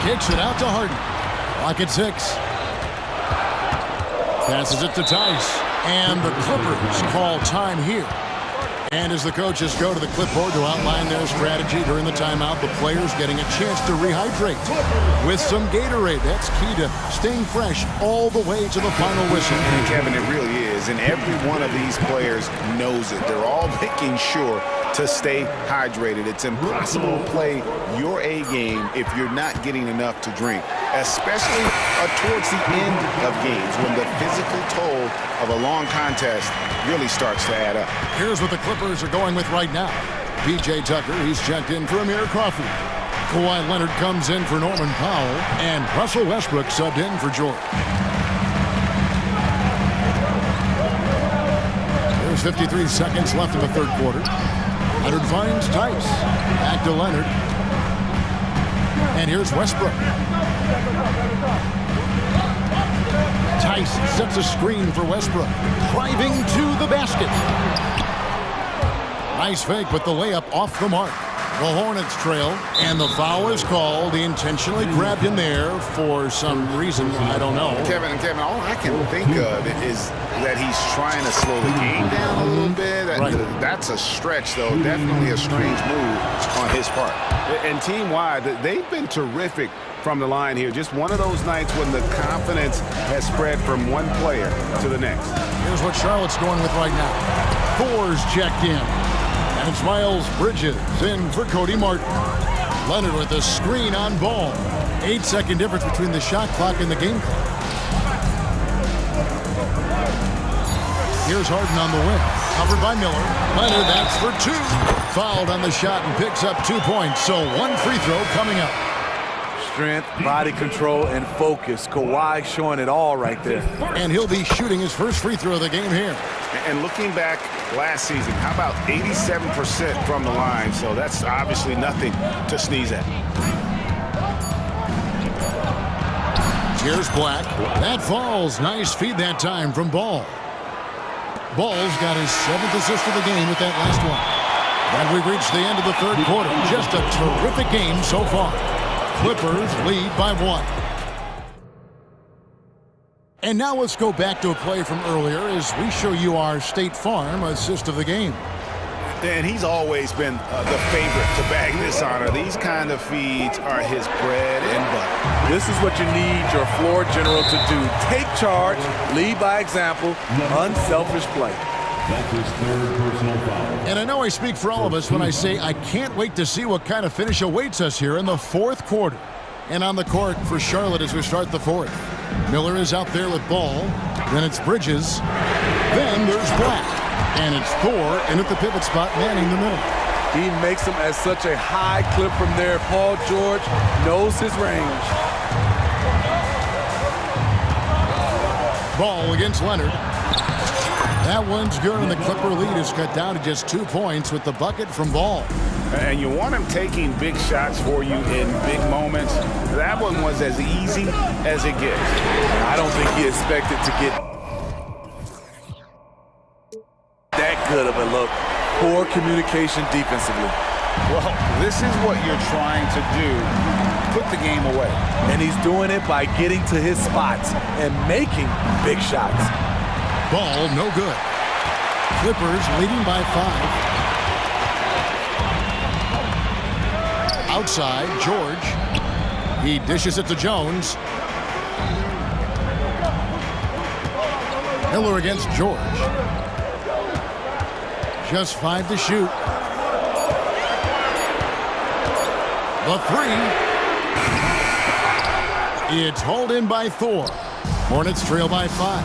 Speaker 1: Kicks it out to Harden. Clock at 6. Passes it to Tice. And the Clippers call time here. And as the coaches go to the clipboard to outline their strategy during the timeout, the players getting a chance to rehydrate with some Gatorade. That's key to staying fresh all the way to the final whistle.
Speaker 14: And Kevin, it really is. And every one of these players knows it. They're all making sure to stay hydrated. It's impossible to play your A game if you're not getting enough to drink, especially towards the end of games when the physical toll of a long contest really starts to add up.
Speaker 1: Here's what the Clippers are going with right now. P.J. Tucker, he's checked in for Amir Crawford. Kawhi Leonard comes in for Norman Powell, and Russell Westbrook subbed in for George. There's 53 seconds left in the third quarter. Leonard finds Tice. Back to Leonard. And here's Westbrook. Tice sets a screen for Westbrook. Driving to the basket. Nice fake, but the layup off the mark. The Hornets trail, and the foul is called. He intentionally grabbed him there for some reason. I don't know.
Speaker 14: Kevin, all I can think of is that he's trying to slow the game down a little bit. That's a stretch, though. Definitely a strange move on his part. And team-wide, they've been terrific from the line here. Just one of those nights when the confidence has spread from one player to the next.
Speaker 1: Here's what Charlotte's going with right now. Thor's checked in. And it's Miles Bridges in for Cody Martin. Leonard with a screen on Ball. 8-second difference between the shot clock and the game clock. Here's Harden on the wing. Covered by Miller. Leonard, that's for 2. Fouled on the shot and picks up 2 points. So one free throw coming up.
Speaker 12: Strength, body control, and focus. Kawhi showing it all right there.
Speaker 1: And he'll be shooting his first free throw of the game here.
Speaker 14: And looking back last season, how about 87% from the line? So that's obviously nothing to sneeze at.
Speaker 1: Here's Black. That falls. Nice feed that time from Ball. Ball's got his 7th assist of the game with that last one. And we've reached the end of the third quarter. Just a terrific game so far. Clippers lead by 1. And now let's go back to a play from earlier as we show you our State Farm assist of the game.
Speaker 14: And he's always been the favorite to bag this honor. These kind of feeds are his bread and butter.
Speaker 12: This is what you need your floor general to do. Take charge, lead by example, unselfish play.
Speaker 4: That's his third personal foul.
Speaker 1: And I know I speak for all of us when I say I can't wait to see what kind of finish awaits us here in the fourth quarter. And on the court for Charlotte as we start the fourth. Miller is out there with Ball. Then it's Bridges. Then there's Black. And it's Thor in at the pivot spot, manning the middle.
Speaker 12: He makes them at such a high clip from there. Paul George knows his range.
Speaker 1: Ball against Leonard. That one's good, and the Clipper lead is cut down to just 2 points with the bucket from Ball.
Speaker 14: And you want him taking big shots for you in big moments. That one was as easy as it gets.
Speaker 12: I don't think he expected to get that good of a look. Poor communication defensively.
Speaker 14: Well, this is what you're trying to do. Put the game away.
Speaker 12: And he's doing it by getting to his spots and making big shots.
Speaker 1: Ball no good. Clippers leading by 5. Outside, George. He dishes it to Jones. Miller against George. Just 5 to shoot. The 3. It's hauled in by Thor. Hornets trail by 5.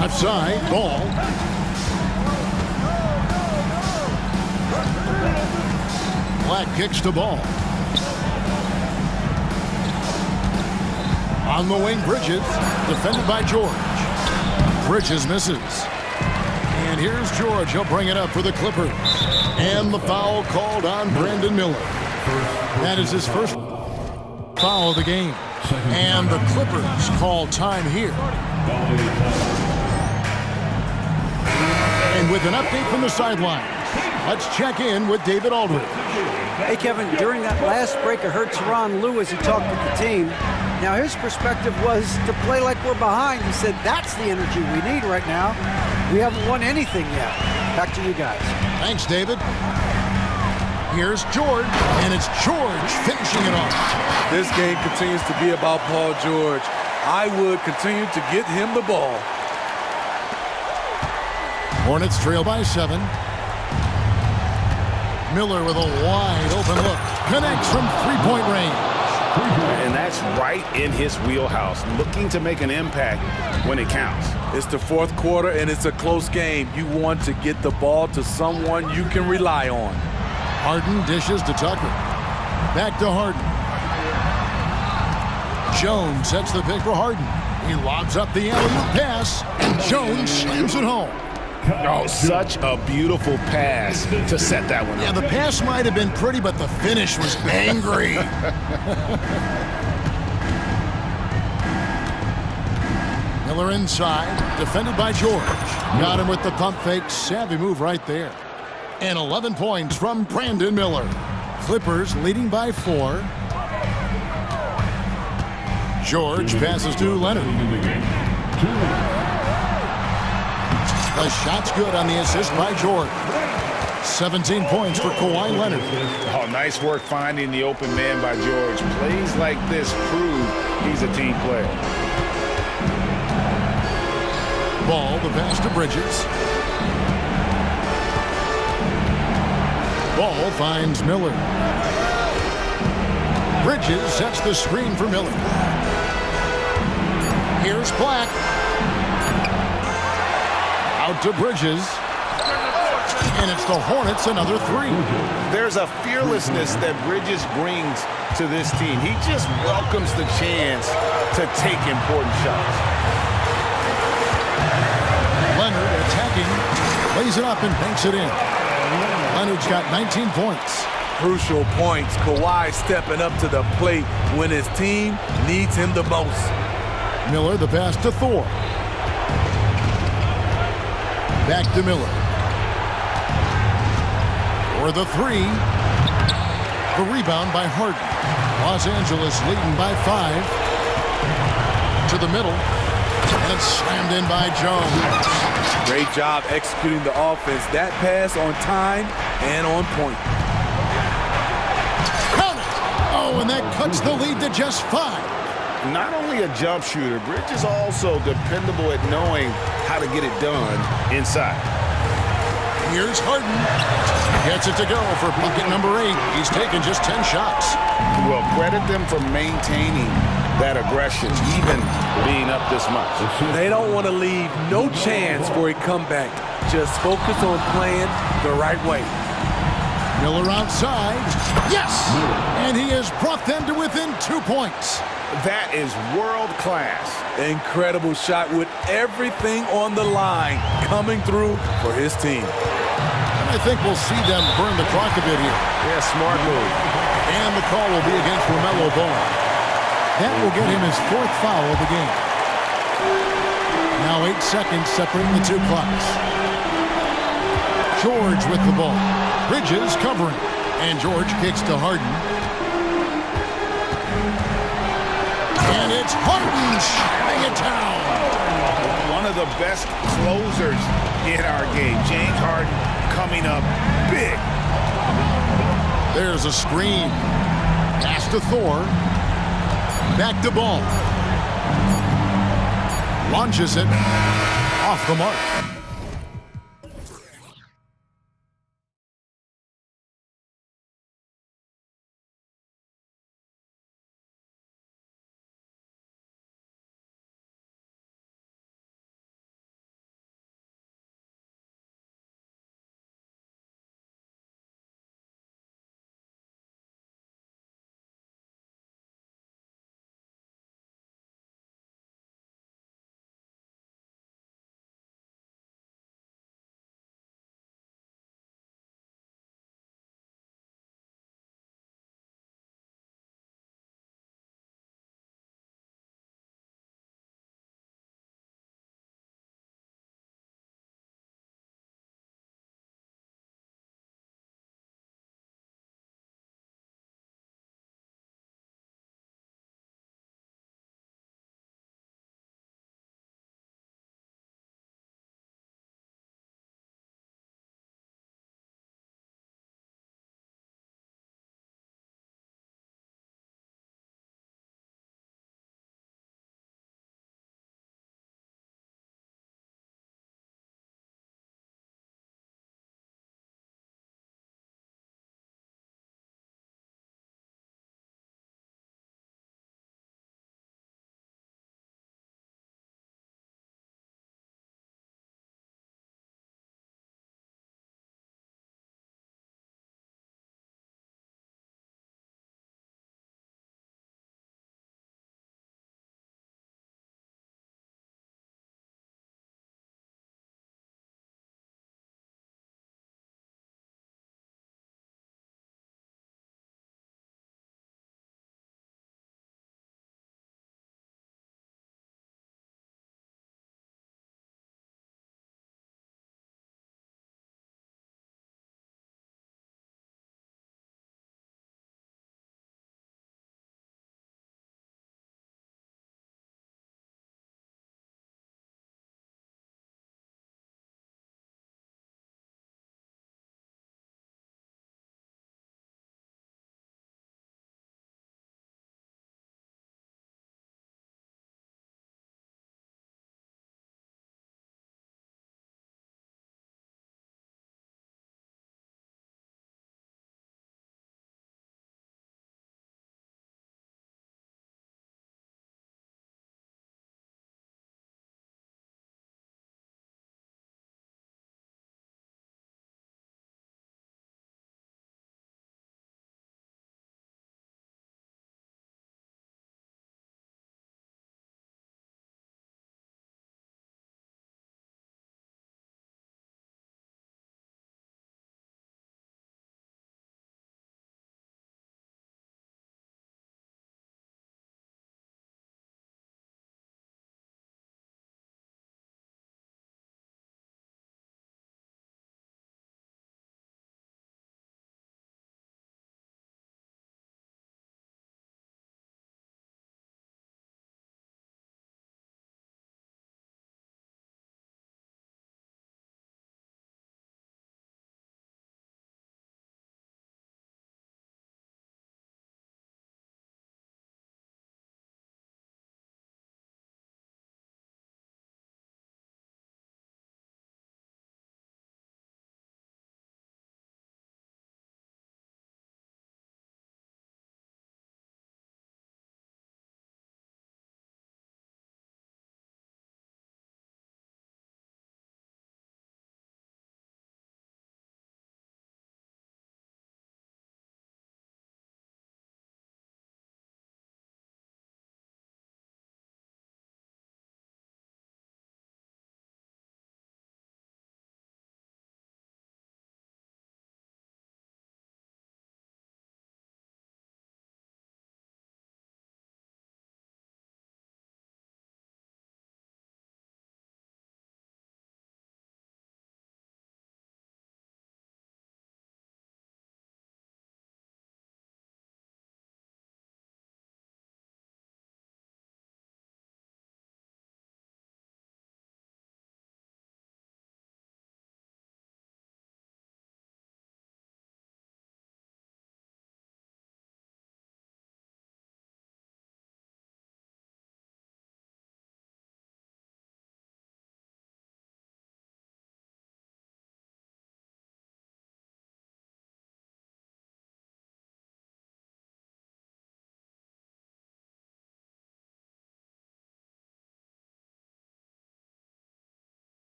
Speaker 1: Left side, Ball. Black kicks to Ball. On the wing, Bridges, defended by George. Bridges misses. And here's George. He'll bring it up for the Clippers. And the foul called on Brandon Miller. That is his first foul of the game. And the Clippers call time here. And with an update from the sidelines, let's check in with David Aldridge.
Speaker 6: Hey, Kevin, during that last break, I heard Tyronn Lue as he talked with the team. Now, his perspective was to play like we're behind. He said, that's the energy we need right now. We haven't won anything yet. Back to you guys.
Speaker 1: Thanks, David. Here's George, and it's George finishing it off.
Speaker 12: This game continues to be about Paul George. I would continue to get him the ball.
Speaker 1: Hornets trail by 7. Miller with a wide open look. Connects from three-point range.
Speaker 5: And that's right in his wheelhouse, looking to make an impact when it counts.
Speaker 12: It's the fourth quarter, and it's a close game. You want to get the ball to someone you can rely on.
Speaker 1: Harden dishes to Tucker. Back to Harden. Jones sets the pick for Harden. He lobs up the alley-oop pass, and Jones slams it home.
Speaker 5: Oh, such a beautiful pass to set that one up.
Speaker 1: Yeah, the pass might have been pretty, but the finish was angry. Miller inside, defended by George. Got him with the pump fake. Savvy move right there. And 11 points from Brandon Miller. Clippers leading by 4. George passes to Leonard. The shot's good on the assist by George. 17 points for Kawhi Leonard.
Speaker 5: Oh, nice work finding the open man by George. Plays like this prove he's a team player.
Speaker 1: Ball, the pass to Bridges. Ball finds Miller. Bridges sets the screen for Miller. Here's Black. Out to Bridges. And it's the Hornets, another 3.
Speaker 5: There's a fearlessness that Bridges brings to this team. He just welcomes the chance to take important shots.
Speaker 1: Leonard attacking, lays it up and banks it in. Leonard's got 19 points.
Speaker 12: Crucial points. Kawhi stepping up to the plate when his team needs him the most.
Speaker 1: Miller, the pass to Thor. Back to Miller. For the 3. The rebound by Harden. Los Angeles leading by 5. To the middle. And it's slammed in by Jones.
Speaker 12: Great job executing the offense. That pass on time and on point.
Speaker 1: Count it! Oh, and that cuts the lead to just 5.
Speaker 5: Not only a jump shooter, Bridges also dependable at knowing how to get it done inside.
Speaker 1: Here's Harden. Gets it to go for bucket number 8. He's taken just 10 shots.
Speaker 5: Well, credit them for maintaining that aggression, even being up this much.
Speaker 12: They don't want to leave no chance for a comeback. Just focus on playing the right way.
Speaker 1: Miller outside. Yes! And he has brought them to within 2 points.
Speaker 5: That is world class.
Speaker 12: Incredible shot with everything on the line coming through for his team.
Speaker 1: And I think we'll see them burn the clock a bit here.
Speaker 5: Yeah, smart move.
Speaker 1: And the call will be against LaMelo Ball. That will get him his 4th foul of the game. Now 8 seconds separating the 2 clocks. George with the ball. Bridges covering. And George kicks to Harden. And it's Harden shutting it down.
Speaker 5: One of the best closers in our game. James Harden coming up big.
Speaker 1: There's a screen. Pass to Thor. Back to Ball. Launches it off the mark.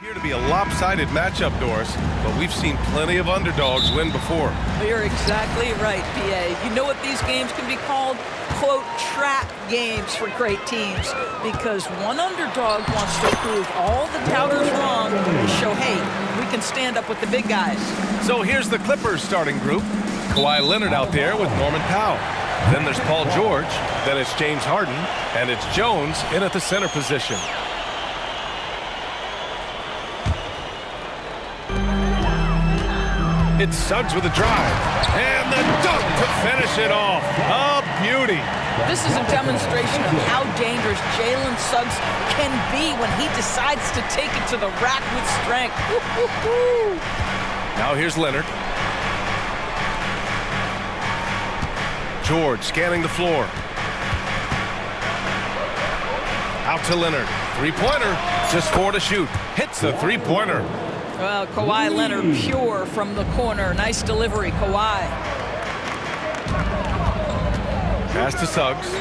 Speaker 7: Here to be a lopsided matchup, Doris, but we've seen plenty of underdogs win before.
Speaker 9: You're exactly right, PA. You know what these games can be called? Quote, trap games for great teams, because one underdog wants to prove all the doubters wrong and show, hey, we can stand up with the big guys.
Speaker 7: So here's the Clippers starting group. Kawhi Leonard out there with Norman Powell. Then there's Paul George, then it's James Harden, and it's Jones in at the center position. It's Suggs with a drive, and the dunk to finish it off. A beauty.
Speaker 9: This is a demonstration of how dangerous Jalen Suggs can be when he decides to take it to the rack with strength. Woo-hoo-hoo.
Speaker 7: Now here's Leonard. George scanning the floor. Out to Leonard. Three-pointer, just 4 to shoot. Hits the three-pointer.
Speaker 9: Well, Kawhi Leonard pure from the corner. Nice delivery, Kawhi.
Speaker 7: Pass to Suggs.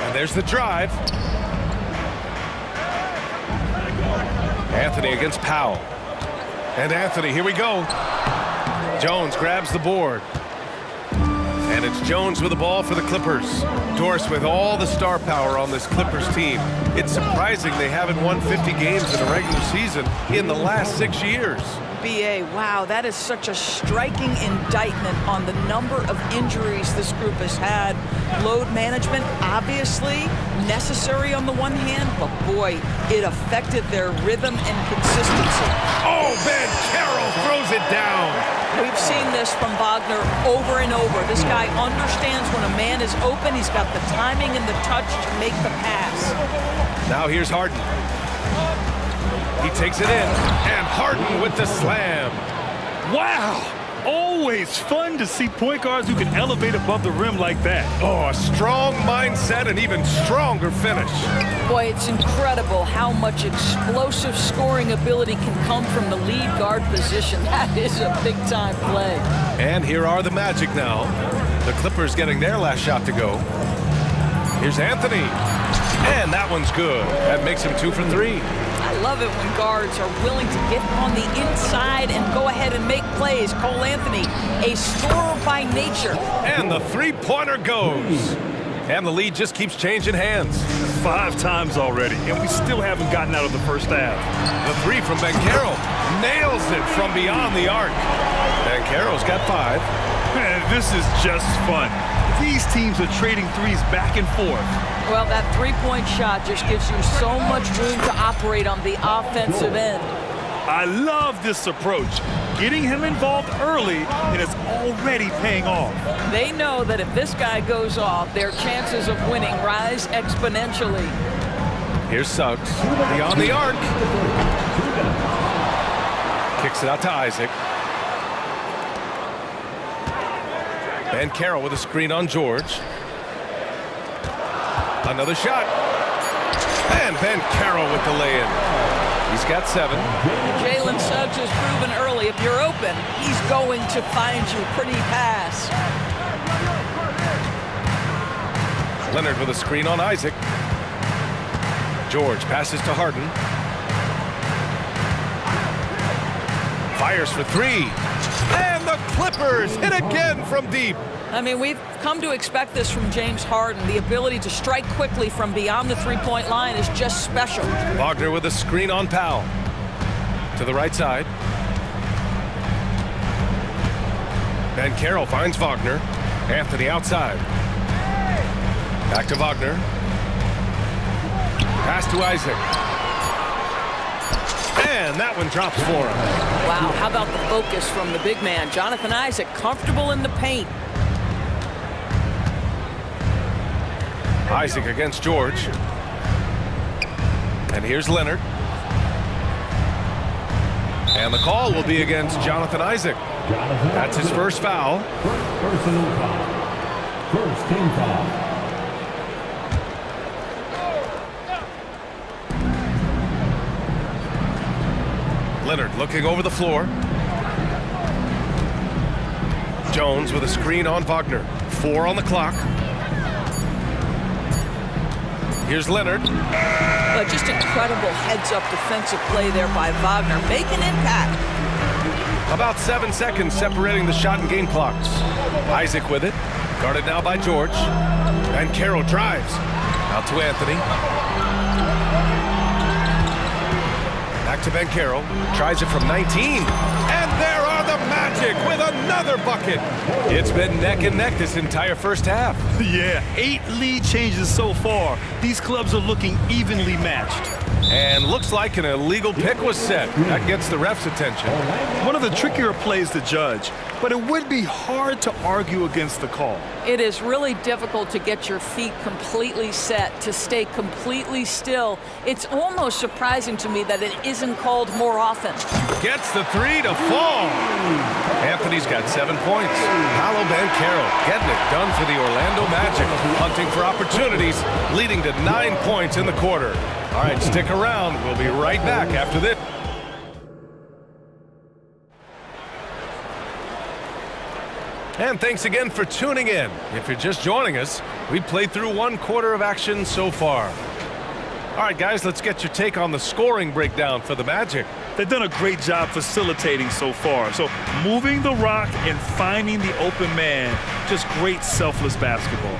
Speaker 7: And there's the drive. Anthony against Powell. And Anthony, here we go. Jones grabs the board. And it's Jones with the ball for the Clippers. Doris, with all the star power on this Clippers team, it's surprising they haven't won 50 games in a regular season in the last 6 years.
Speaker 9: BA, wow, that is such a striking indictment on the number of injuries this group has had. Load management, obviously necessary on the one hand, but boy, it affected their rhythm and consistency.
Speaker 7: Oh, Ben Carroll throws it down.
Speaker 9: We've seen this from Wagner over and over. This guy understands when a man is open. He's got the timing and the touch to make the pass.
Speaker 7: Now here's Harden. He takes it in, and Harden with the slam.
Speaker 8: Wow! Always fun to see point guards who can elevate above the rim like that.
Speaker 7: Oh, a strong mindset and even stronger finish.
Speaker 9: Boy, it's incredible how much explosive scoring ability can come from the lead guard position. That is a big-time play.
Speaker 7: And here are the Magic now. The Clippers getting their last shot to go. Here's Anthony. And that one's good. That makes him 2 for 3.
Speaker 9: I love it when guards are willing to get on the inside and go ahead and make plays. Cole Anthony, a scorer by nature.
Speaker 7: And the three-pointer goes. And the lead just keeps changing hands.
Speaker 8: 5 times already, and we still haven't gotten out of the first half.
Speaker 7: The three from Ben Carroll nails it from beyond the arc. Ben Carroll's got 5.
Speaker 8: Man, this is just fun. These teams are trading threes back and forth.
Speaker 9: Well, that three-point shot just gives you so much room to operate on the offensive end.
Speaker 8: I love this approach. Getting him involved early, and it's already paying off.
Speaker 9: They know that if this guy goes off, their chances of winning rise exponentially.
Speaker 7: Here's Suggs, beyond the arc. Kicks it out to Isaac. Ben Carroll with a screen on George. Another shot. And Ben Carroll with the lay-in. He's got 7.
Speaker 9: Jalen Suggs has proven early, if you're open, he's going to find you. Pretty pass.
Speaker 7: Leonard with a screen on Isaac. George passes to Harden. Fires for 3. And the Clippers hit again from deep.
Speaker 9: I mean, we've come to expect this from James Harden. The ability to strike quickly from beyond the three-point line is just special.
Speaker 7: Wagner with a screen on Powell. To the right side. Ben Carroll finds Wagner. Anthony outside. Back to Wagner. Pass to Isaac. And that one drops for him.
Speaker 9: Wow, how about the focus from the big man? Jonathan Isaac, comfortable in the paint.
Speaker 7: Isaac against George. And here's Leonard. And the call will be against Jonathan Isaac. That's his first foul.
Speaker 4: Personal foul. First team foul.
Speaker 7: Leonard looking over the floor. Jones with a screen on Wagner. 4 on the clock. Here's Leonard.
Speaker 9: Just incredible heads-up defensive play there by Wagner. Make an impact.
Speaker 7: About 7 seconds separating the shot and game clocks. Isaac with it. Guarded now by George. And Carroll drives. Out to Anthony. Back to Ben Carroll. Tries it from 19. And there are the Magic with another bucket. It's been neck and neck this entire first half.
Speaker 8: Yeah, 8 lead changes so far. These clubs are looking evenly matched.
Speaker 7: And looks like an illegal pick was set. That gets the ref's attention.
Speaker 8: One of the trickier plays to judge, but it would be hard to argue against the call.
Speaker 9: It is really difficult to get your feet completely set, to stay completely still. It's almost surprising to me that it isn't called more often.
Speaker 7: Gets the three to fall. Anthony's got 7 points. Paolo Banchero getting it done for the Orlando Magic. Hunting for opportunities, leading to 9 points in the quarter. All right, stick around. We'll be right back after this. And thanks again for tuning in. If you're just joining us, we played through 1 quarter of action so far. All right, guys, let's get your take on the scoring breakdown for the Magic.
Speaker 8: They've done a great job facilitating so far. So moving the rock and finding the open man, just great selfless basketball.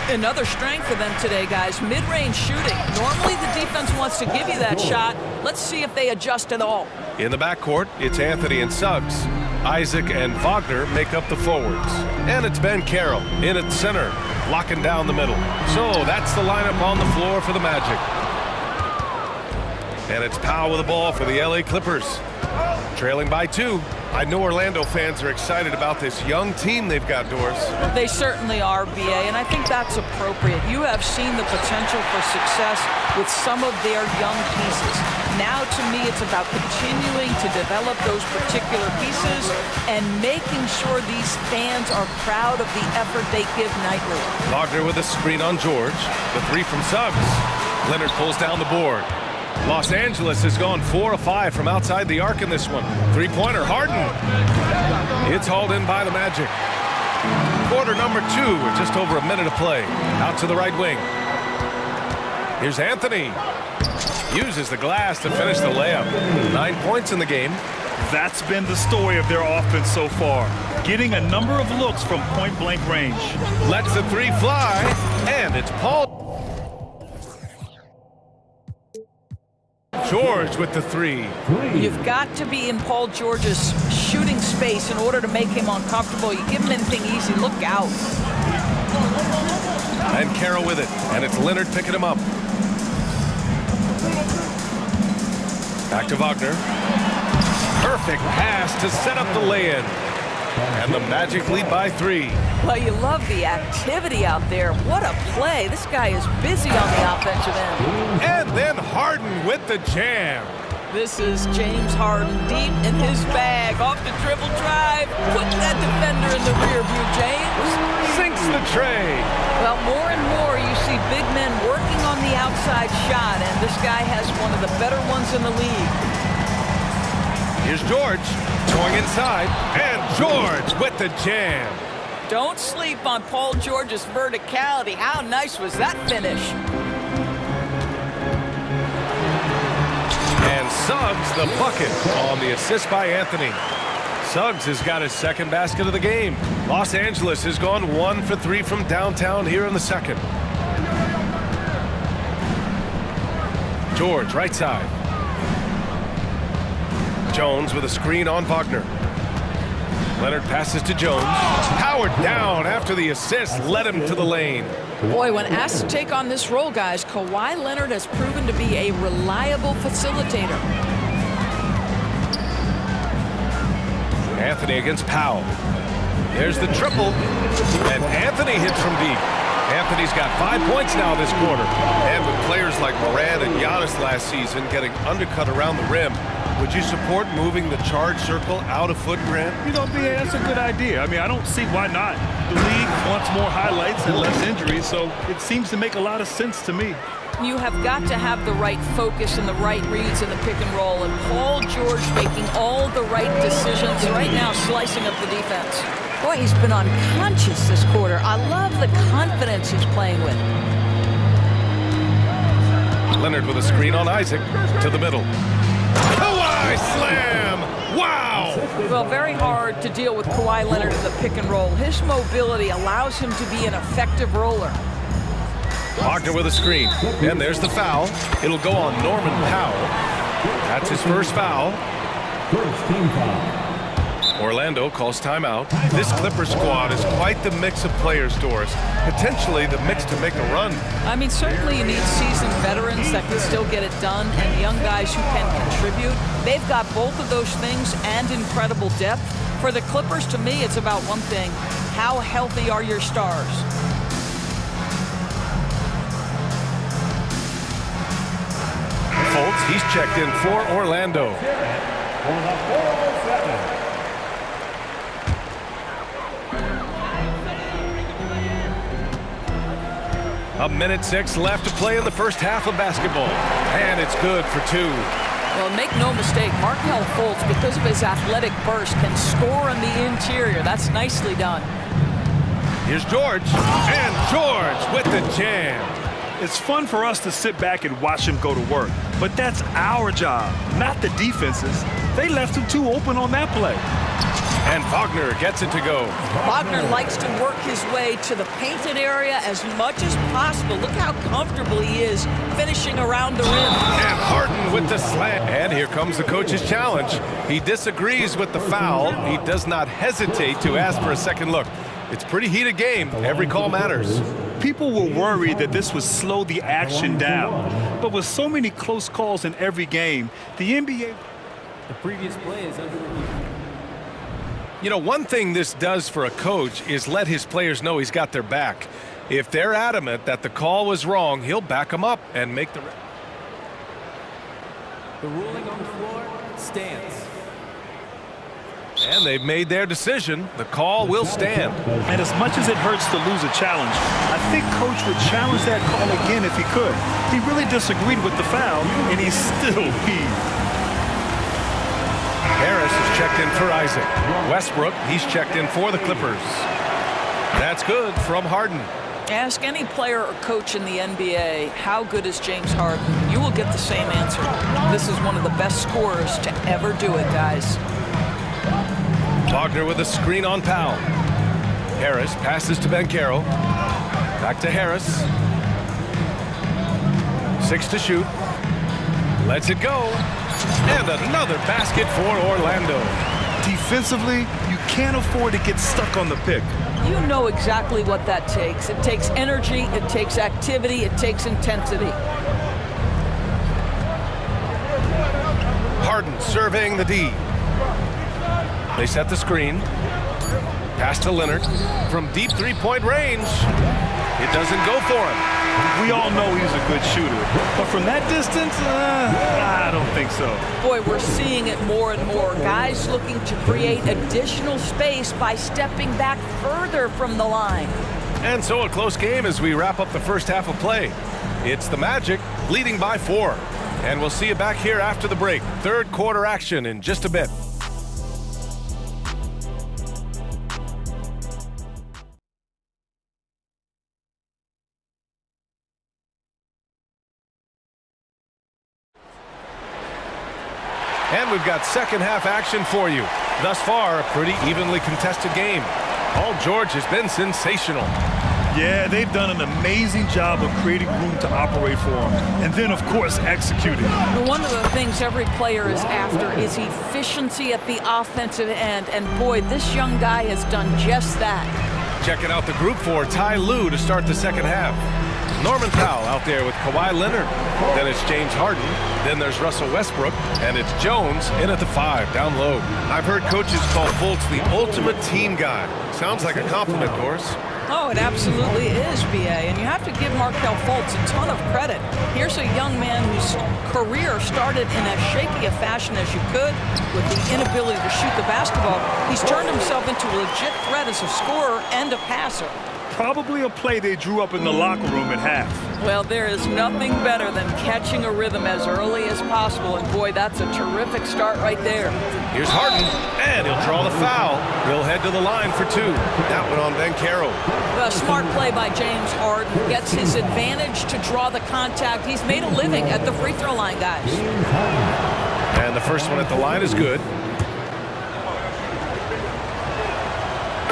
Speaker 9: Another strength for them today, guys, mid-range shooting. Normally the defense wants to give you that shot. Let's see if they adjust at all.
Speaker 7: In the backcourt, it's Anthony and Suggs. Isaac and Wagner make up the forwards. And it's Ben Carroll in at center, locking down the middle. So that's the lineup on the floor for the Magic. And it's Powell with the ball for the LA Clippers. Trailing by 2. I know Orlando fans are excited about this young team they've got, Doris.
Speaker 9: They certainly are, BA, and I think that's appropriate. You have seen the potential for success with some of their young pieces. Now, to me, it's about continuing to develop those particular pieces and making sure these fans are proud of the effort they give nightly.
Speaker 7: Wagner with a screen on George. The 3 from Suggs. Leonard pulls down the board. Los Angeles has gone 4 of 5 from outside the arc in this one. 3-pointer, Harden. It's hauled in by the Magic. Quarter number 2 with just over a minute of play. Out to the right wing. Here's Anthony. Uses the glass to finish the layup. 9 points in the game.
Speaker 8: That's been the story of their offense so far. Getting a number of looks from point-blank range.
Speaker 7: Lets the 3 fly, and it's Paul George with the 3.
Speaker 9: You've got to be in Paul George's shooting space in order to make him uncomfortable. You give him anything easy, look out.
Speaker 7: And Carroll with it, and it's Leonard picking him up. Back to Wagner. Perfect pass to set up the lay-in. And the Magic lead by 3.
Speaker 9: Well, you love the activity out there. What a play. This guy is busy on the offensive end.
Speaker 7: And then Harden with the jam.
Speaker 9: This is James Harden deep in his bag. Off the dribble drive. Put that defender in the rear view, James.
Speaker 7: Sinks the tray.
Speaker 9: Well, more and more you see big men working on the outside shot, and this guy has one of the better ones in the league.
Speaker 7: Here's George going inside, and George with the jam.
Speaker 9: Don't sleep on Paul George's verticality. How nice was that finish?
Speaker 7: And Suggs the bucket on the assist by Anthony. Suggs has got his 2nd basket of the game. Los Angeles has gone 1 for 3 from downtown here in the 2nd. George, right side. Jones with a screen on Wagner. Leonard passes to Jones. Powered down after the assist led him to the lane.
Speaker 9: Boy, when asked to take on this role, guys, Kawhi Leonard has proven to be a reliable facilitator.
Speaker 7: Anthony against Powell. There's the triple. And Anthony hits from deep. Anthony's got 5 points now this quarter. And with players like Morant and Giannis last season getting undercut around the rim, would you support moving the charge circle out a foot, Grant?
Speaker 8: You know, BA, that's a good idea. I mean, I don't see why not. The league wants more highlights and less injuries, so it seems to make a lot of sense to me.
Speaker 9: You have got to have the right focus and the right reads in the pick and roll, and Paul George making all the right decisions right now, slicing up the defense. Boy, he's been unconscious this quarter. I love the confidence he's playing with.
Speaker 7: Leonard with a screen on Isaac to the middle. Kawhi slam! Wow!
Speaker 9: Well, very hard to deal with Kawhi Leonard in the pick and roll. His mobility allows him to be an effective roller.
Speaker 7: Wagner with a screen. And there's the foul. It'll go on Norman Powell. That's his first foul.
Speaker 4: First team foul.
Speaker 7: Orlando calls timeout. This Clippers squad is quite the mix of players, Doris. Potentially the mix to make a run.
Speaker 9: I mean, certainly you need seasoned veterans that can still get it done and young guys who can contribute. They've got both of those things and incredible depth. For the Clippers, to me, it's about one thing. How healthy are your stars?
Speaker 7: Fultz, he's checked in for Orlando. A minute 6 left to play in the first half of basketball. And it's good for 2.
Speaker 9: Well, make no mistake, Markelle Fultz, because of his athletic burst, can score on the interior. That's nicely done.
Speaker 7: Here's George. And George with the jam.
Speaker 8: It's fun for us to sit back and watch him go to work. But that's our job, not the defense's. They left him too open on that play.
Speaker 7: And Wagner gets it to go.
Speaker 9: Wagner likes to work his way to the painted area as much as possible. Look how comfortable he is finishing around the rim.
Speaker 7: And Harden with the slam. And here comes the coach's challenge. He disagrees with the foul. He does not hesitate to ask for a second look. It's a pretty heated game. Every call matters.
Speaker 8: People were worried that this would slow the action down. But with so many close calls in every game, the NBA...
Speaker 13: The previous play is under review.
Speaker 7: You know, one thing this does for a coach is let his players know he's got their back. If they're adamant that the call was wrong, he'll back them up and make the...
Speaker 13: The ruling on the floor stands.
Speaker 7: And they've made their decision. The call will stand.
Speaker 8: And as much as it hurts to lose a challenge, I think Coach would challenge that call again if he could. He really disagreed with the foul, and he's still heaved.
Speaker 7: Harris is checked in for Isaac. Westbrook, he's checked in for the Clippers. That's good from Harden.
Speaker 9: Ask any player or coach in the NBA, how good is James Harden? You will get the same answer. This is one of the best scorers to ever do it, guys.
Speaker 7: Wagner with a screen on Powell. Harris passes to Banchero. Back to Harris. 6 to shoot. Lets it go. And another basket for Orlando.
Speaker 8: Defensively, you can't afford to get stuck on the pick.
Speaker 9: You know exactly what that takes. It takes energy, it takes activity, it takes intensity.
Speaker 7: Harden surveying the D. They set the screen. Pass to Leonard from deep three-point range. It doesn't go for him.
Speaker 8: We all know he's a good shooter, but from that distance, I don't think so.
Speaker 9: Boy, we're seeing it more and more. Guys looking to create additional space by stepping back further from the line.
Speaker 7: And so a close game as we wrap up the first half of play. It's the Magic leading by 4. And we'll see you back here after the break. Third quarter action in just a bit. And we've got second half action for you. Thus far, a pretty evenly contested game. Paul George has been sensational.
Speaker 8: Yeah, they've done an amazing job of creating room to operate for him. And then, of course, executing.
Speaker 9: One of the things every player is after is efficiency at the offensive end. And boy, this young guy has done just that.
Speaker 7: Checking out the group for Ty Lue to start the second half. Norman Powell out there with Kawhi Leonard. Then it's James Harden. Then there's Russell Westbrook. And it's Jones in at the 5, down low. I've heard coaches call Fultz the ultimate team guy. Sounds like a compliment, Doris.
Speaker 9: Oh, it absolutely is, B.A. And you have to give Markelle Fultz a ton of credit. Here's a young man whose career started in as shaky a fashion as you could with the inability to shoot the basketball. He's turned himself into a legit threat as a scorer and a passer.
Speaker 8: Probably a play they drew up in the locker room at half.
Speaker 9: Well, there is nothing better than catching a rhythm as early as possible, and boy, that's a terrific start right there.
Speaker 7: Here's Harden, and he'll draw the foul. He'll head to the line for two. That one on Banchero.
Speaker 9: A smart play by James Harden. Gets his advantage to draw the contact. He's made a living at the free throw line, guys.
Speaker 7: And the first one at the line is good.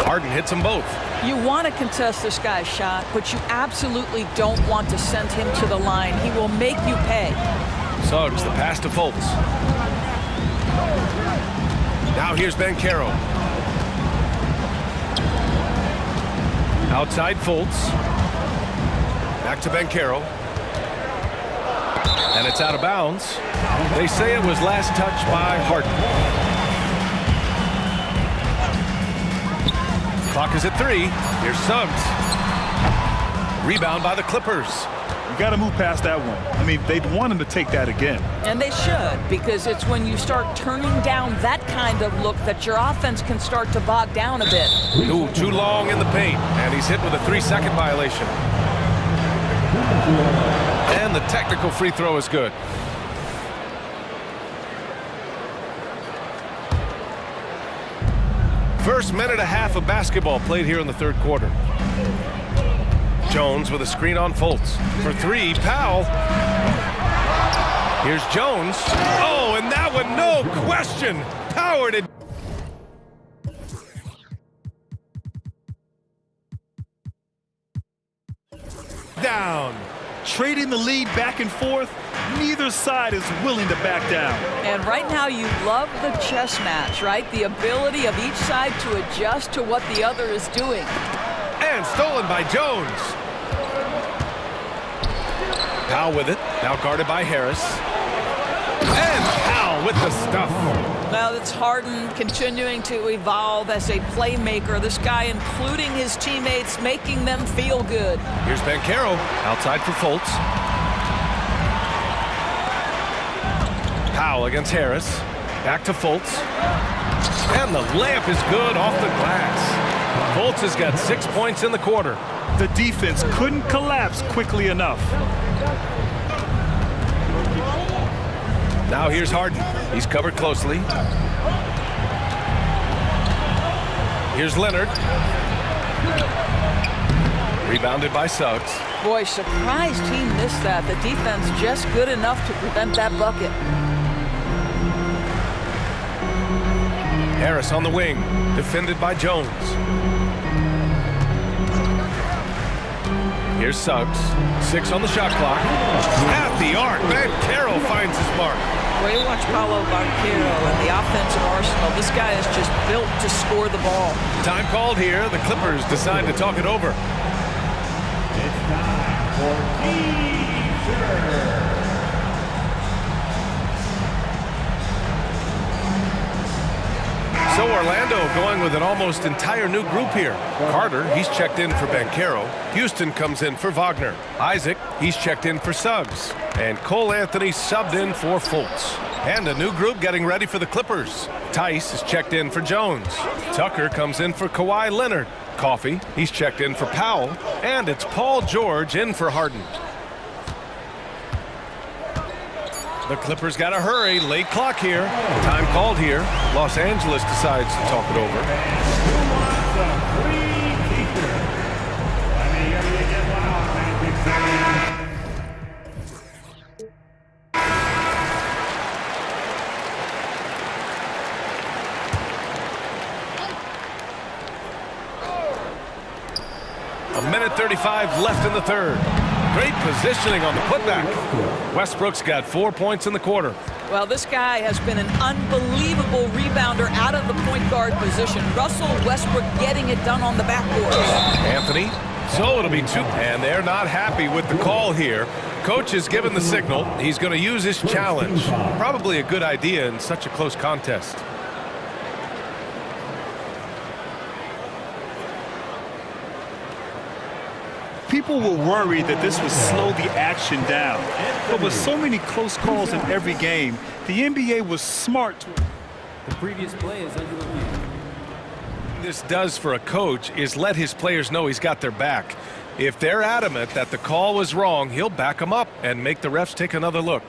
Speaker 7: Harden hits them both.
Speaker 9: You want to contest this guy's shot, but you absolutely don't want to send him to the line. He will make you pay.
Speaker 7: Suggs, the pass to Fultz. Now here's Banchero. Outside Fultz. Back to Banchero. And it's out of bounds. They say it was last touched by Harden. Clock is at 3. Here's Suggs. Rebound by the Clippers.
Speaker 8: You got to move past that one. I mean, they'd want him to take that again.
Speaker 9: And they should, because it's when you start turning down that kind of look that your offense can start to bog down a bit.
Speaker 7: Ooh, too long in the paint. And he's hit with a 3-second violation. And the technical free throw is good. First minute and a half of basketball played here in the third quarter. Jones with a screen on Fultz. For 3, Powell. Here's Jones. Oh, and that one, no question. Powered it. Down.
Speaker 8: Trading the lead back and forth, neither side is willing to back down.
Speaker 9: And right now you love the chess match, right? The ability of each side to adjust to what the other is doing.
Speaker 7: And stolen by Jones. Powell with it, now guarded by Harris. And Powell with the stuff.
Speaker 9: Well, it's Harden continuing to evolve as a playmaker. This guy, including his teammates, making them feel good.
Speaker 7: Here's Banchero, outside for Fultz. Powell against Harris. Back to Fultz. And the layup is good off the glass. Fultz has got 6 points in the quarter.
Speaker 8: The defense couldn't collapse quickly enough.
Speaker 7: Now here's Harden. He's covered closely. Here's Leonard. Rebounded by Suggs.
Speaker 9: Boy, surprised he missed that. The defense just good enough to prevent that bucket.
Speaker 7: Harris on the wing, defended by Jones. Here's Suggs. 6 on the shot clock. At the arc, Banchero finds his mark.
Speaker 9: Well, you watch Paolo Banchero and the offensive arsenal. This guy is just built to score the ball.
Speaker 7: Time called here. The Clippers decide to talk it over.
Speaker 4: It's time for teaser.
Speaker 7: So Orlando going with an almost entire new group here. Carter, he's checked in for Banchero. Houston comes in for Wagner. Isaac, he's checked in for Suggs. And Cole Anthony subbed in for Fultz. And a new group getting ready for the Clippers. Tice is checked in for Jones. Tucker comes in for Kawhi Leonard. Coffey, he's checked in for Powell. And it's Paul George in for Harden. The Clippers got to hurry. Late clock here. Time called here. Los Angeles decides to talk it over. A minute 35 left in the third. Great positioning on the putback. Westbrook's got 4 points in the quarter.
Speaker 9: Well, this guy has been an unbelievable rebounder out of the point guard position. Russell Westbrook getting it done on the backboard.
Speaker 7: Anthony. So it'll be 2. And they're not happy with the call here. Coach has given the signal. He's going to use his challenge. Probably a good idea in such a close contest.
Speaker 8: People were worried that this would slow the action down. But with so many close calls in every game, the NBA was smart.
Speaker 13: The previous play is under review.
Speaker 7: this does for a coach is let his players know he's got their back. If they're adamant that the call was wrong, he'll back them up and make the refs take another look.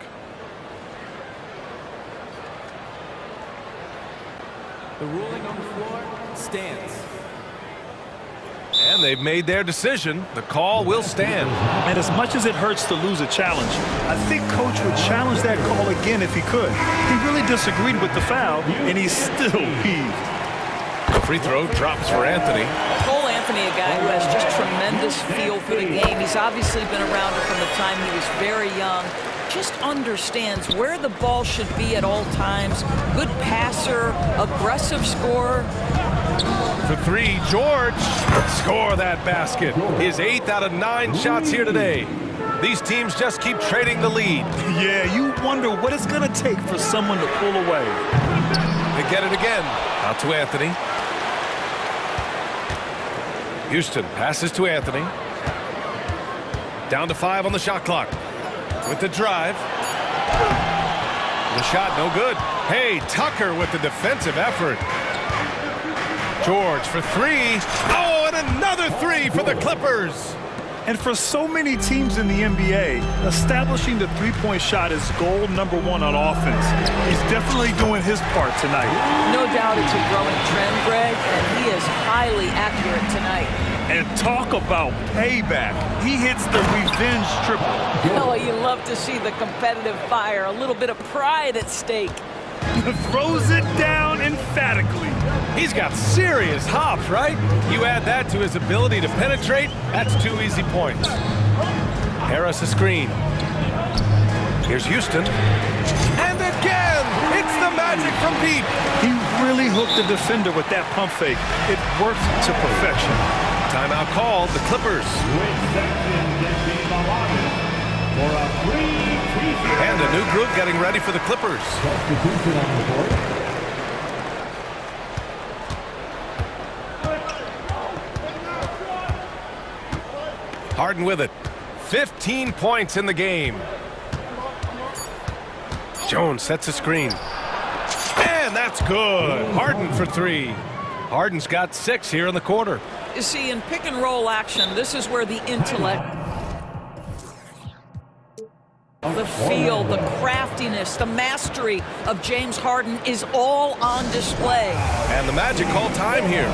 Speaker 13: The ruling on the floor stands.
Speaker 7: And they've made their decision. The call will stand.
Speaker 8: And as much as it hurts to lose a challenge, I think Coach would challenge that call again if he could. He really disagreed with the foul, and he's still peeved.
Speaker 7: The free throw drops for Anthony.
Speaker 9: Cole Anthony, a guy who has just tremendous feel for the game. He's obviously been around it from the time he was very young. Just understands where the ball should be at all times. Good passer, aggressive scorer.
Speaker 7: For three, George. Score that basket. His 8th out of 9 shots here today. These teams just keep trading the lead.
Speaker 8: Yeah, you wonder what it's going to take for someone to pull away.
Speaker 7: They get it again. Out to Anthony. Houston passes to Anthony. Down to 5 on the shot clock. With the drive. The shot no good. Hey, Tucker with the defensive effort. George for 3. Oh, and another 3 for the Clippers.
Speaker 8: And for so many teams in the NBA, establishing the three-point shot is goal number 1 on offense. He's definitely doing his part tonight.
Speaker 9: No doubt it's a growing trend, Greg, and he is highly accurate tonight.
Speaker 8: And talk about payback. He hits the revenge triple.
Speaker 9: Oh, you love to see the competitive fire, a little bit of pride at stake.
Speaker 8: Throws it down emphatically.
Speaker 7: He's got serious hops, right? You add that to his ability to penetrate, that's 2 easy points. Harris a screen. Here's Houston. And again, it's the magic from deep.
Speaker 8: He really hooked the defender with that pump fake. It worked to perfection.
Speaker 7: Timeout called, the Clippers. And a new group getting ready for the Clippers. Harden with it. 15 points in the game. Jones sets a screen. And that's good. Harden for 3. Harden's got 6 here in the quarter.
Speaker 9: You see, in pick and roll action, this is where the intellect, the feel, the craftiness, the mastery of James Harden is all on display.
Speaker 7: And the Magic call time here.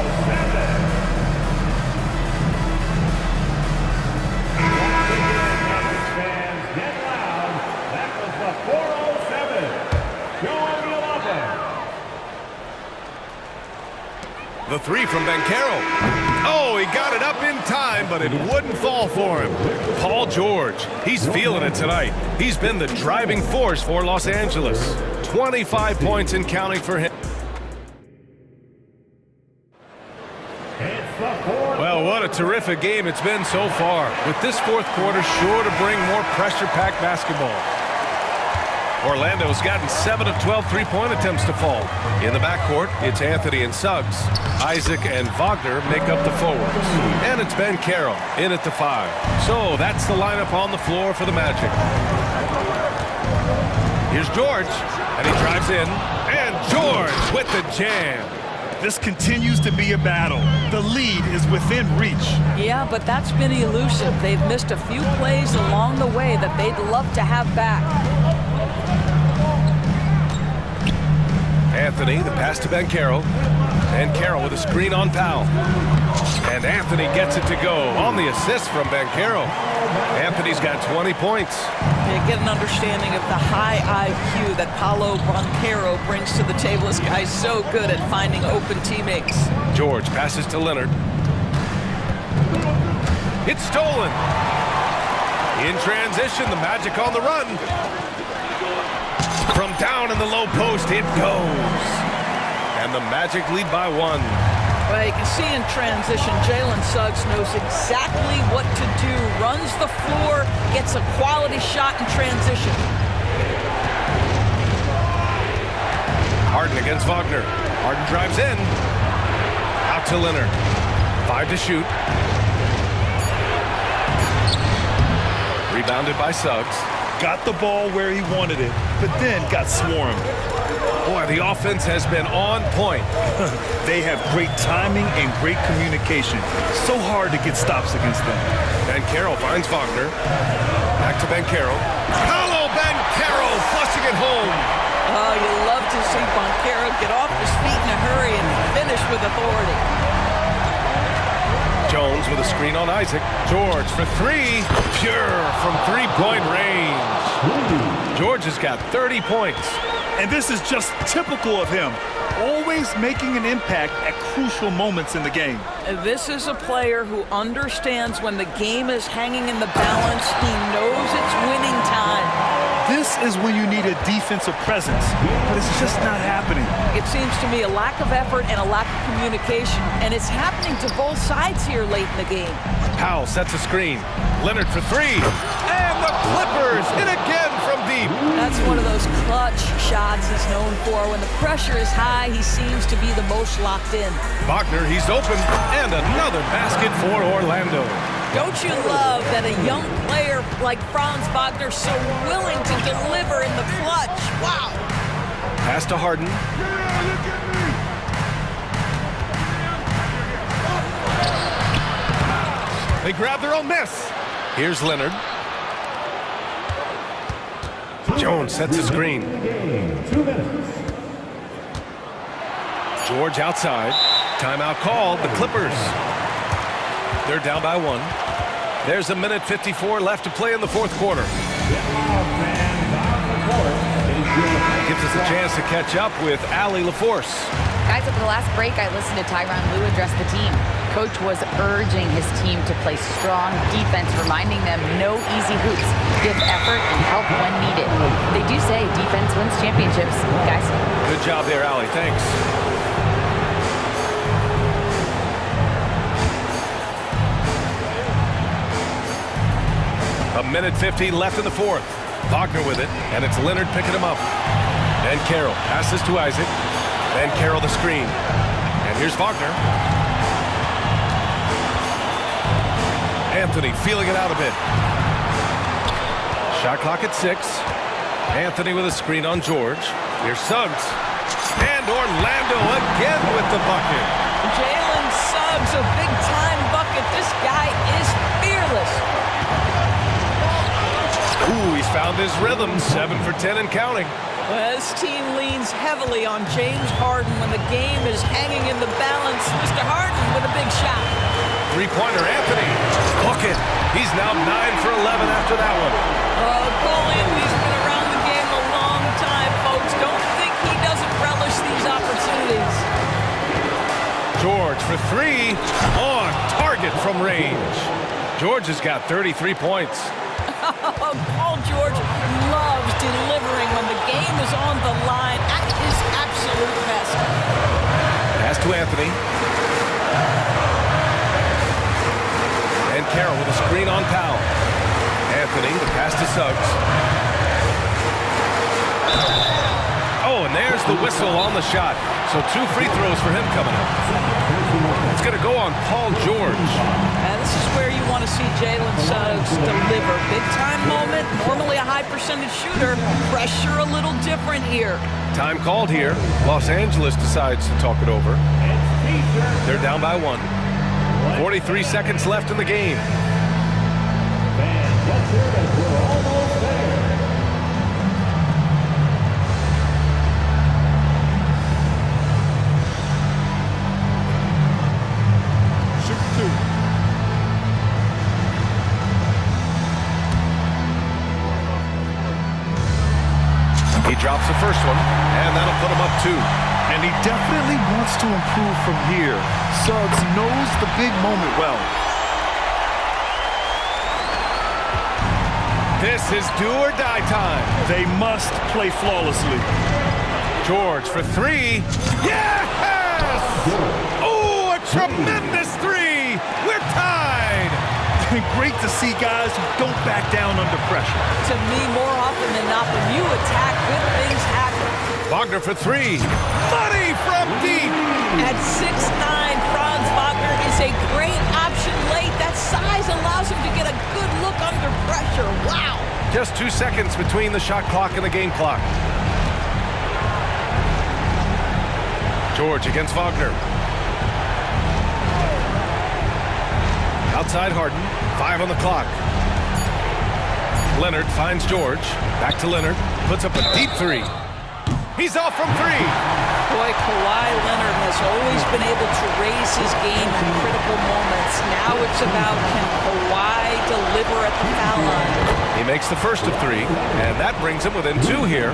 Speaker 7: The 3 from Banchero. Oh, he got it up in time, but it wouldn't fall for him. Paul George, he's feeling it tonight. He's been the driving force for Los Angeles. 25 points and counting for him. Well, what a terrific game it's been so far. With this 4th quarter sure to bring more pressure-packed basketball. Orlando's gotten 7 of 12 three-point attempts to fall. In the backcourt, it's Anthony and Suggs. Isaac and Wagner make up the forwards. And it's Banchero in at the 5. So that's the lineup on the floor for the Magic. Here's George, and he drives in. And George with the jam.
Speaker 8: This continues to be a battle. The lead is within reach.
Speaker 9: Yeah, but that's been elusive. They've missed a few plays along the way that they'd love to have back.
Speaker 7: Anthony, the pass to Banchero. And Carroll with a screen on Powell. And Anthony gets it to go on the assist from Banchero. Anthony's got 20 points.
Speaker 9: You get an understanding of the high IQ that Paolo Banchero brings to the table. This guy's so good at finding open teammates.
Speaker 7: George passes to Leonard. It's stolen. In transition, the Magic on the run. From down in the low post, it goes. And the Magic lead by 1.
Speaker 9: Well, you can see in transition, Jalen Suggs knows exactly what to do. Runs the floor, gets a quality shot in transition.
Speaker 7: Harden against Wagner. Harden drives in. Out to Leonard. 5 to shoot. Rebounded by Suggs.
Speaker 8: Got the ball where he wanted it, but then got swarmed.
Speaker 7: Boy, the offense has been on point.
Speaker 8: They have great timing and great communication. So hard to get stops against them.
Speaker 7: Banchero finds Wagner. Back to Banchero. Paolo Banchero flushing it home.
Speaker 9: Oh, you love to see Banchero get off his feet in a hurry and finish with authority.
Speaker 7: Jones with a screen on Isaac. George for three. Pure from three-point range. George has got 30 points.
Speaker 8: And this is just typical of him, always making an impact at crucial moments in the game.
Speaker 9: This is a player who understands when the game is hanging in the balance. He knows it's winning time.
Speaker 8: This is when you need a defensive presence, but it's just not happening.
Speaker 9: It seems to me a lack of effort and a lack of communication, and it's happening to both sides here late in the game.
Speaker 7: Powell sets a screen. Leonard for three. And the Clippers hit again from deep.
Speaker 9: That's one of those clutch shots he's known for. When the pressure is high, he seems to be the most locked in.
Speaker 7: Wagner, he's open. And another basket for Orlando.
Speaker 9: Don't you love that a young player like Franz Wagner so willing to deliver in the clutch? Wow.
Speaker 7: Pass to Harden. They grab their own miss. Here's Leonard. Jones sets a screen. George outside. Timeout called. The Clippers. They're down by one. There's a minute 54 left to play in the fourth quarter. Gives us a chance to catch up with Allie LaForce.
Speaker 10: Guys, at the last break, I listened to Tyronn Lue address the team. Coach was urging his team to play strong defense, reminding them no easy hoops, give effort and help when needed. They do say defense wins championships, guys.
Speaker 7: Good job there, Allie. Thanks. A minute 50 left in the fourth. Wagner with it, and it's Leonard picking him up. And Carroll passes to Isaac. And Carroll the screen. And here's Wagner. Anthony feeling it out a bit. Shot clock at 6. Anthony with a screen on George. Here's Suggs. And Orlando again with the bucket.
Speaker 9: Jalen Suggs, a big-time bucket. This guy is fearless.
Speaker 7: Ooh, he's found his rhythm. 7 for 10 and counting.
Speaker 9: Well, this team leans heavily on James Harden when the game is hanging in the balance. Mr. Harden with a big shot.
Speaker 7: Three-pointer, Anthony. Bucket. He's now 9 for 11 after that one.
Speaker 9: Cole Anthony's been around the game a long time, folks. Don't think he doesn't relish these opportunities.
Speaker 7: George for three. On target from range. George has got 33 points.
Speaker 9: Paul George loves delivering when the game is on the line at his absolute best.
Speaker 7: Pass to Anthony. And Carroll with a screen on Powell. Anthony, the pass to Suggs. Oh, and there's the whistle on the shot. So 2 free throws for him coming up. It's going to go on Paul George.
Speaker 9: And this is where you want to see Jalen Suggs deliver. Big-time moment, normally a high-percentage shooter. Pressure a little different here.
Speaker 7: Time called here. Los Angeles decides to talk it over. They're down by 1. 43 seconds left in the game. He drops the first one, and that'll put him up 2.
Speaker 8: And he definitely wants to improve from here. Suggs knows the big moment well.
Speaker 7: This is do or die time.
Speaker 8: They must play flawlessly.
Speaker 7: George for 3. Yes! Oh, a tremendous 3. We're tied.
Speaker 8: Great to see guys who don't back down under pressure.
Speaker 9: To me, more often than not, when you attack, good things happen.
Speaker 7: Wagner for 3. Money from deep.
Speaker 9: At 6'9", Franz Wagner is a great option late. That size allows him to get a good look under pressure. Wow.
Speaker 7: Just 2 seconds between the shot clock and the game clock. George against Wagner. Outside Harden, 5 on the clock. Leonard finds George. Back to Leonard. Puts up a deep three. He's off from three.
Speaker 9: Boy, Kawhi Leonard has always been able to raise his game in critical moments. Now it's about, can Kawhi deliver at the foul line?
Speaker 7: He makes the first of three, and that brings him within 2 here.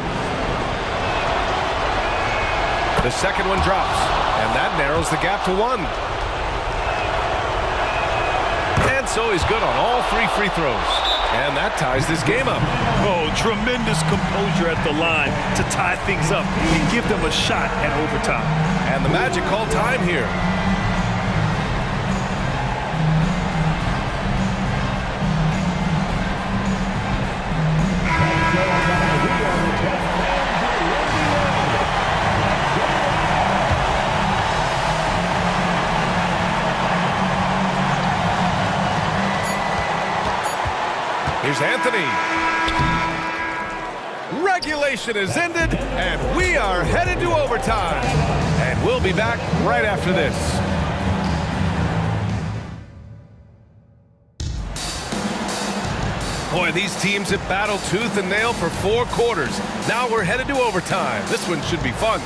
Speaker 7: The second one drops, and that narrows the gap to 1. And so he's good on all 3 free throws. And that ties this game up.
Speaker 8: Oh, tremendous composure at the line to tie things up and give them a shot at overtime.
Speaker 7: And the Magic call time here. Here's Anthony. Regulation is ended, and we are headed to overtime. And we'll be back right after this. Boy, these teams have battled tooth and nail for 4 quarters. Now we're headed to overtime. This one should be fun.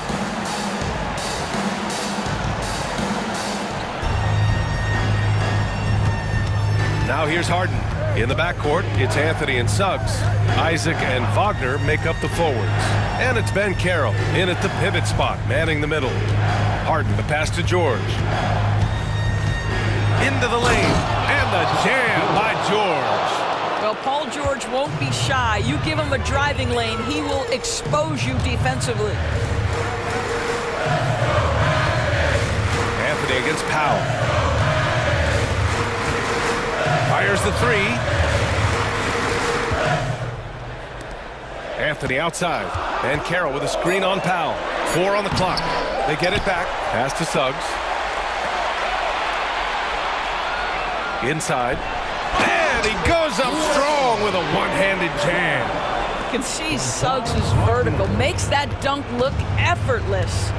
Speaker 7: Now here's Harden. In the backcourt, it's Anthony and Suggs. Isaac and Wagner make up the forwards. And it's Ben Carroll in at the pivot spot, manning the middle. Harden, the pass to George. Into the lane, and the jam by George.
Speaker 9: Well, Paul George won't be shy. You give him a driving lane, he will expose you defensively.
Speaker 7: Anthony against Powell. Fires the three. Anthony outside. And Carroll with a screen on Powell. 4 on the clock. They get it back. Pass to Suggs. Inside. And he goes up strong with a one-handed jam.
Speaker 9: You can see Suggs' vertical. Makes that dunk look effortless.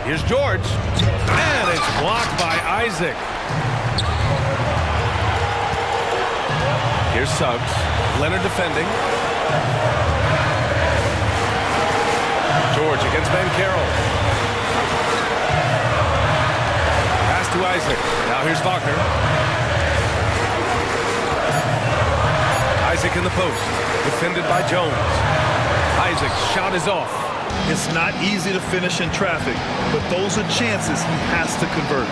Speaker 7: Here's George. And it's blocked by Isaac. Here's Suggs. Leonard defending. George against Ben Carroll. Pass to Isaac. Now here's Wagner. Isaac in the post. Defended by Jones. Isaac's shot is off.
Speaker 8: It's not easy to finish in traffic, but those are chances he has to convert.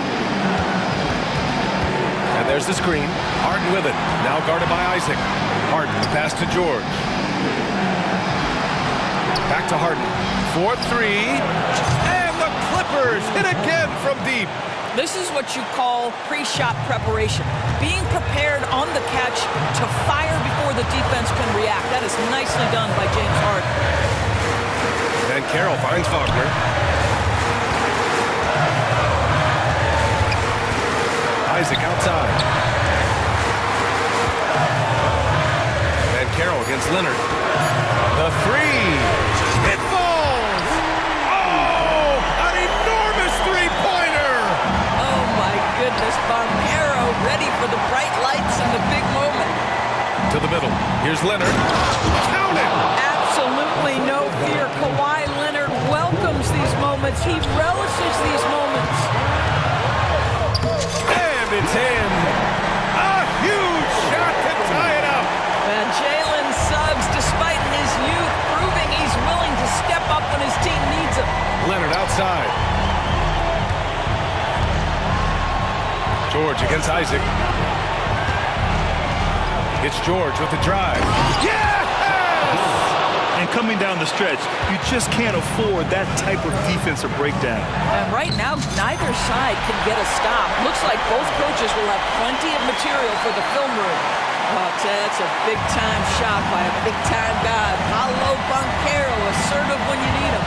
Speaker 7: And there's the screen. Harden with it. Now guarded by Isaac. Harden, the pass to George. Back to Harden. 4-3. And the Clippers hit again from deep.
Speaker 9: This is what you call pre-shot preparation. Being prepared on the catch to fire before the defense can react. That is nicely done by James Harden.
Speaker 7: And Carroll finds Wagner. Isaac outside. And Carroll against Leonard. The three. It falls! Oh! An enormous three-pointer!
Speaker 9: Oh my goodness, Bombero ready for the bright lights and the big moment.
Speaker 7: To the middle. Here's Leonard. Count it!
Speaker 9: Absolutely no fear. Kawhi Leonard welcomes these moments. He relishes these moments.
Speaker 7: And it's in. A huge shot to tie it up.
Speaker 9: And Jalen Suggs, despite his youth, proving he's willing to step up when his team needs him.
Speaker 7: Leonard outside. George against Isaac. It's George with the drive. Yes!
Speaker 8: And coming down the stretch, you just can't afford that type of defensive breakdown.
Speaker 9: And right now, neither side can get a stop. Looks like both coaches will have plenty of material for the film room. Oh, that's a big-time shot by a big-time guy. Paolo Banchero, assertive when you need him.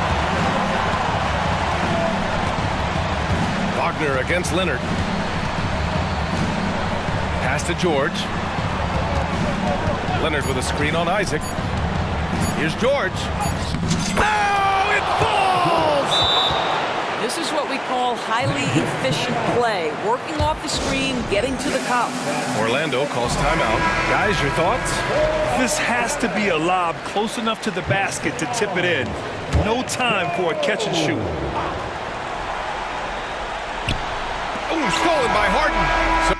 Speaker 7: Wagner against Leonard. Pass to George. Leonard with a screen on Isaac. Here's George. Oh, it falls!
Speaker 9: This is what we call highly efficient play. Working off the screen, getting to the cup.
Speaker 7: Orlando calls timeout. Guys, your thoughts?
Speaker 8: This has to be a lob close enough to the basket to tip it in. No time for a catch and shoot.
Speaker 7: Oh, stolen by Harden.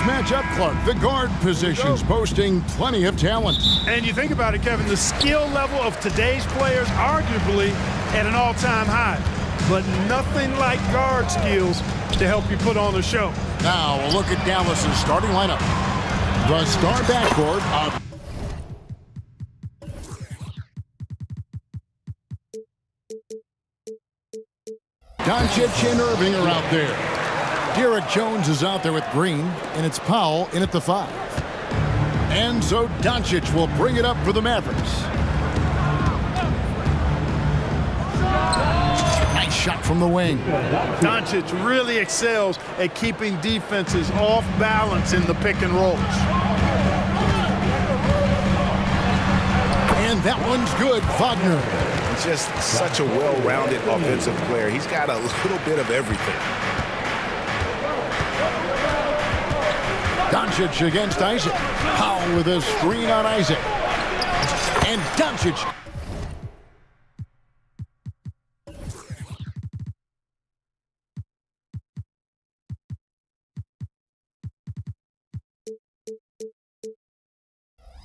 Speaker 1: Match up, Clark. The guard positions posting plenty of talent.
Speaker 2: And you think about it, Kevin, the skill level of today's players arguably at an all-time high. But nothing like guard skills to help you put on a show.
Speaker 1: Now we'll look at Dallas's starting lineup. The star backcourt of Doncic and Irving are out there. Derek Jones is out there with Green, and it's Powell in at the 5. And so Doncic will bring it up for the Mavericks. Nice shot from the wing.
Speaker 2: Doncic really excels at keeping defenses off balance in the pick and rolls.
Speaker 1: And that one's good, Wagner.
Speaker 14: He's just such a well-rounded offensive player. He's got a little bit of everything.
Speaker 1: Doncic against Isaac. Powell with a screen on Isaac. And Doncic.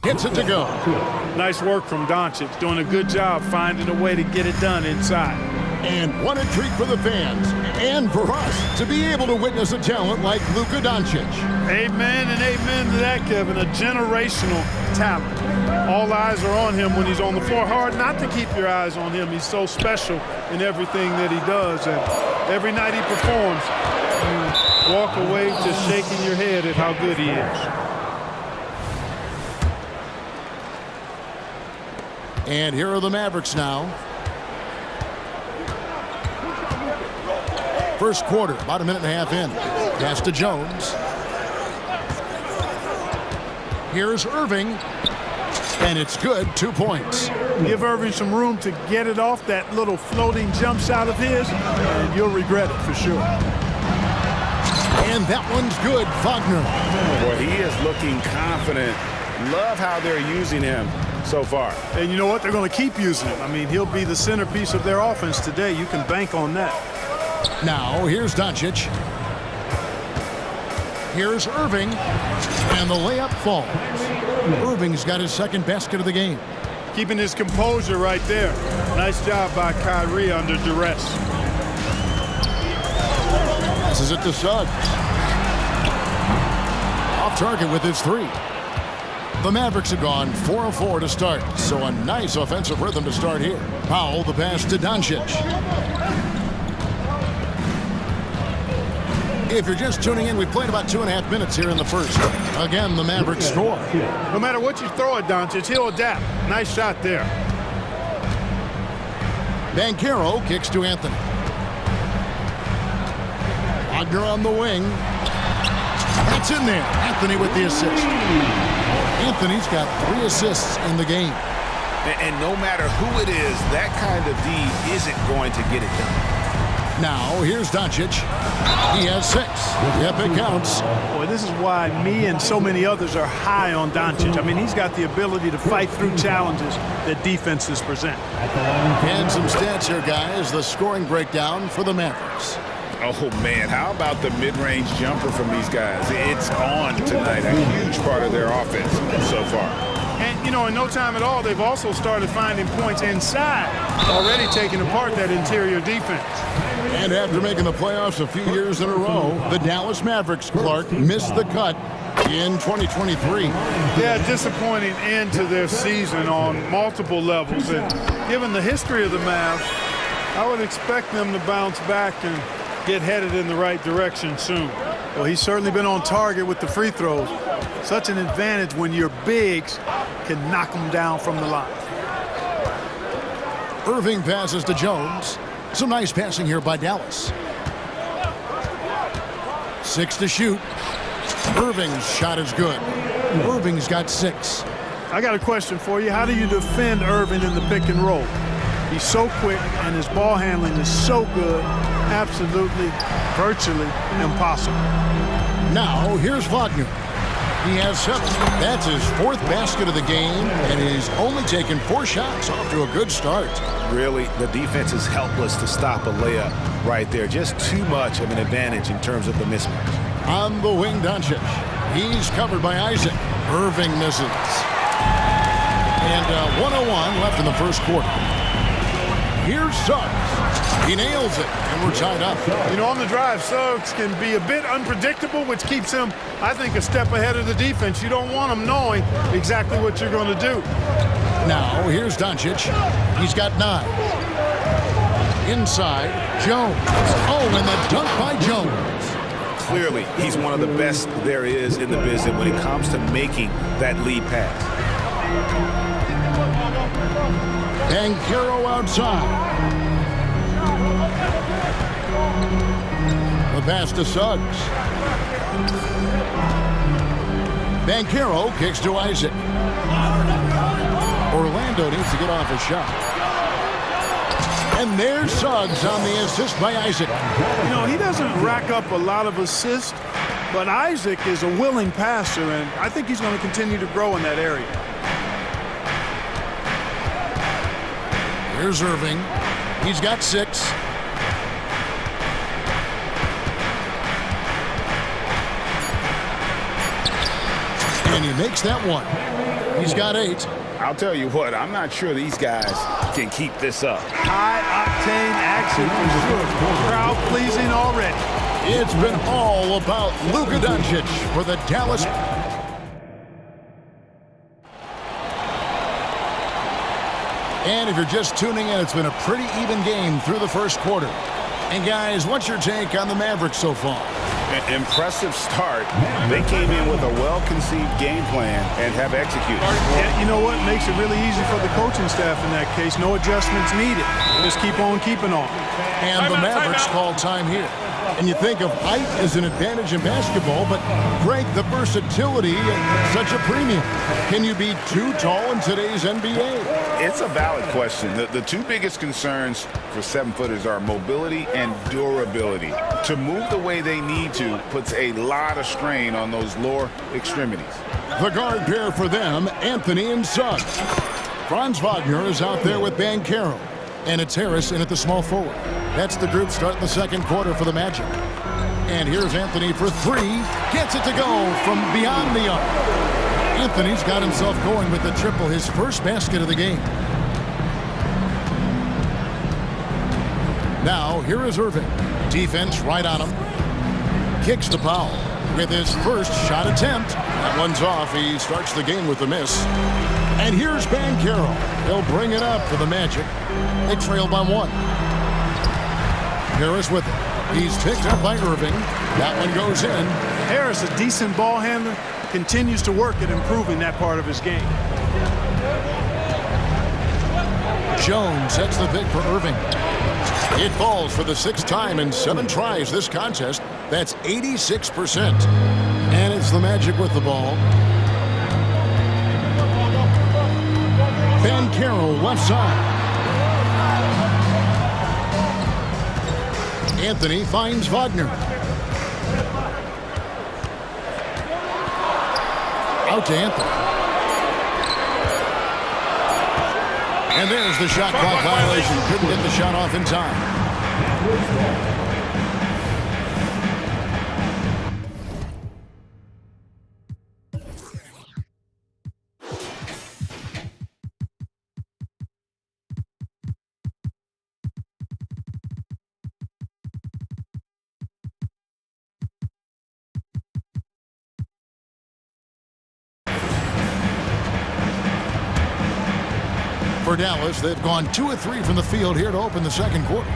Speaker 1: Gets it to go.
Speaker 2: Nice work from Doncic. Doing a good job finding a way to get it done inside.
Speaker 1: And what a treat for the fans and for us to be able to witness a talent like Luka Doncic.
Speaker 2: Amen and amen to that, Kevin. A generational talent. All eyes are on him when he's on the floor. Hard not to keep your eyes on him. He's so special in everything that he does. And every night he performs, you walk away just shaking your head at how good he is.
Speaker 1: And here are the Mavericks now. First quarter, about a minute and a half in. Pass to Jones. Here's Irving. And it's good, 2 points.
Speaker 2: Give Irving some room to get it off that little floating jump shot of his, and you'll regret it for sure.
Speaker 1: And that one's good, Wagner.
Speaker 5: Boy, he is looking confident. Love how they're using him so far.
Speaker 2: And you know what? They're going to keep using him. I mean, he'll be the centerpiece of their offense today. You can bank on that.
Speaker 1: Now, here's Doncic. Here's Irving. And the layup falls. Irving's got his second basket of the game.
Speaker 2: Keeping his composure right there. Nice job by Kyrie under duress.
Speaker 1: Passes it to Suggs. Off target with his three. The Mavericks have gone 4 of 4 to start, so a nice offensive rhythm to start here. Powell, the pass to Doncic. If you're just tuning in, we played about 2.5 minutes here in the first. Again, the Mavericks score.
Speaker 2: No matter what you throw at Doncic, he'll adapt. Nice shot there.
Speaker 1: Banchero kicks to Anthony. Wagner on the wing. That's in there. Anthony with the assist. Anthony's got 3 assists in the game.
Speaker 5: And no matter who it is, that kind of D isn't going to get it done.
Speaker 1: Now, here's Doncic. He has 6. Yep, it counts.
Speaker 2: Boy, this is why me and so many others are high on Doncic. I mean, he's got the ability to fight through challenges that defenses present.
Speaker 1: And some stats here, guys. The scoring breakdown for the Mavericks.
Speaker 5: Oh, man, how about the mid-range jumper from these guys? It's on tonight, a huge part of their offense so far.
Speaker 2: And, you know, in no time at all, they've also started finding points inside, already taking apart that interior defense.
Speaker 1: And after making the playoffs a few years in a row, the Dallas Mavericks, Clark, missed the cut in 2023.
Speaker 2: Yeah, disappointing end to their season on multiple levels. And given the history of the Mavs, I would expect them to bounce back and get headed in the right direction soon. Well, he's certainly been on target with the free throws. Such an advantage when your bigs can knock them down from the line.
Speaker 1: Irving passes to Jones. Some nice passing here by Dallas. 6 to shoot. Irving's shot is good. Irving's got 6.
Speaker 2: I got a question for you. How do you defend Irving in the pick and roll? He's so quick and his ball handling is so good. Absolutely, virtually impossible.
Speaker 1: Now, here's Wagner. He has 7. That's his 4th basket of the game, and he's only taken 4 shots. Off to a good start.
Speaker 5: Really, the defense is helpless to stop a layup right there. Just too much of an advantage in terms of the mismatch.
Speaker 1: On the wing, Doncic. He's covered by Isaac. Irving misses. And 1:01 left in the first quarter. Here's Suggs. He nails it, and we're tied up.
Speaker 2: You know, on the drive, Suggs can be a bit unpredictable, which keeps him, I think, a step ahead of the defense. You don't want him knowing exactly what you're going to do.
Speaker 1: Now, here's Doncic. He's got 9. Inside, Jones. Oh, and the dunk by Jones.
Speaker 5: Clearly, he's one of the best there is in the business when it comes to making that lead pass.
Speaker 1: Banchero outside. The pass to Suggs. Banchero kicks to Isaac. Orlando needs to get off a shot. And there's Suggs on the assist by Isaac.
Speaker 2: You know, he doesn't rack up a lot of assists, but Isaac is a willing passer, and I think he's going to continue to grow in that area.
Speaker 1: Here's Irving. He's got 6. And he makes that one. He's got 8.
Speaker 5: I'll tell you what, I'm not sure these guys can keep this up.
Speaker 2: High-octane action for sure. Crowd-pleasing already.
Speaker 1: It's been all about Luka Doncic for the Dallas. And if you're just tuning in, it's been a pretty even game through the first quarter. And guys, what's your take on the Mavericks so far?
Speaker 5: An impressive start. They came in with a well-conceived game plan and have executed.
Speaker 2: And you know what? Makes it really easy for the coaching staff in that case. No adjustments needed. Just keep on keeping on.
Speaker 1: And the Mavericks call time here. And you think of height as an advantage in basketball, but Greg, the versatility at such a premium. Can you be too tall in today's NBA?
Speaker 5: It's a valid question. The two biggest concerns for 7-footers are mobility and durability. To move the way they need to puts a lot of strain on those lower extremities.
Speaker 1: The guard pair for them, Anthony and Suggs. Franz Wagner is out there with Banchero. And it's Harris in at the small forward. That's the group starting the second quarter for the Magic. And here's Anthony for three. Gets it to go from beyond the arc. Anthony's got himself going with the triple, his first basket of the game. Now, here is Irving. Defense right on him. Kicks the foul with his first shot attempt. That one's off. He starts the game with a miss. And here's Banchero. He'll bring it up for the Magic. They trail by one. Harris with it. He's picked up by Irving. That one goes in.
Speaker 2: Harris, a decent ball handler, continues to work at improving that part of his game.
Speaker 1: Jones sets the pick for Irving. It falls for the sixth time in 7 tries this contest. That's 86%. And it's the Magic with the ball. Banchero left side. Anthony finds Wagner. Out to Anthony. And there's the shot clock violation. Couldn't get the shot off in time. For Dallas, they've gone 2 of 3 from the field here to open the second quarter.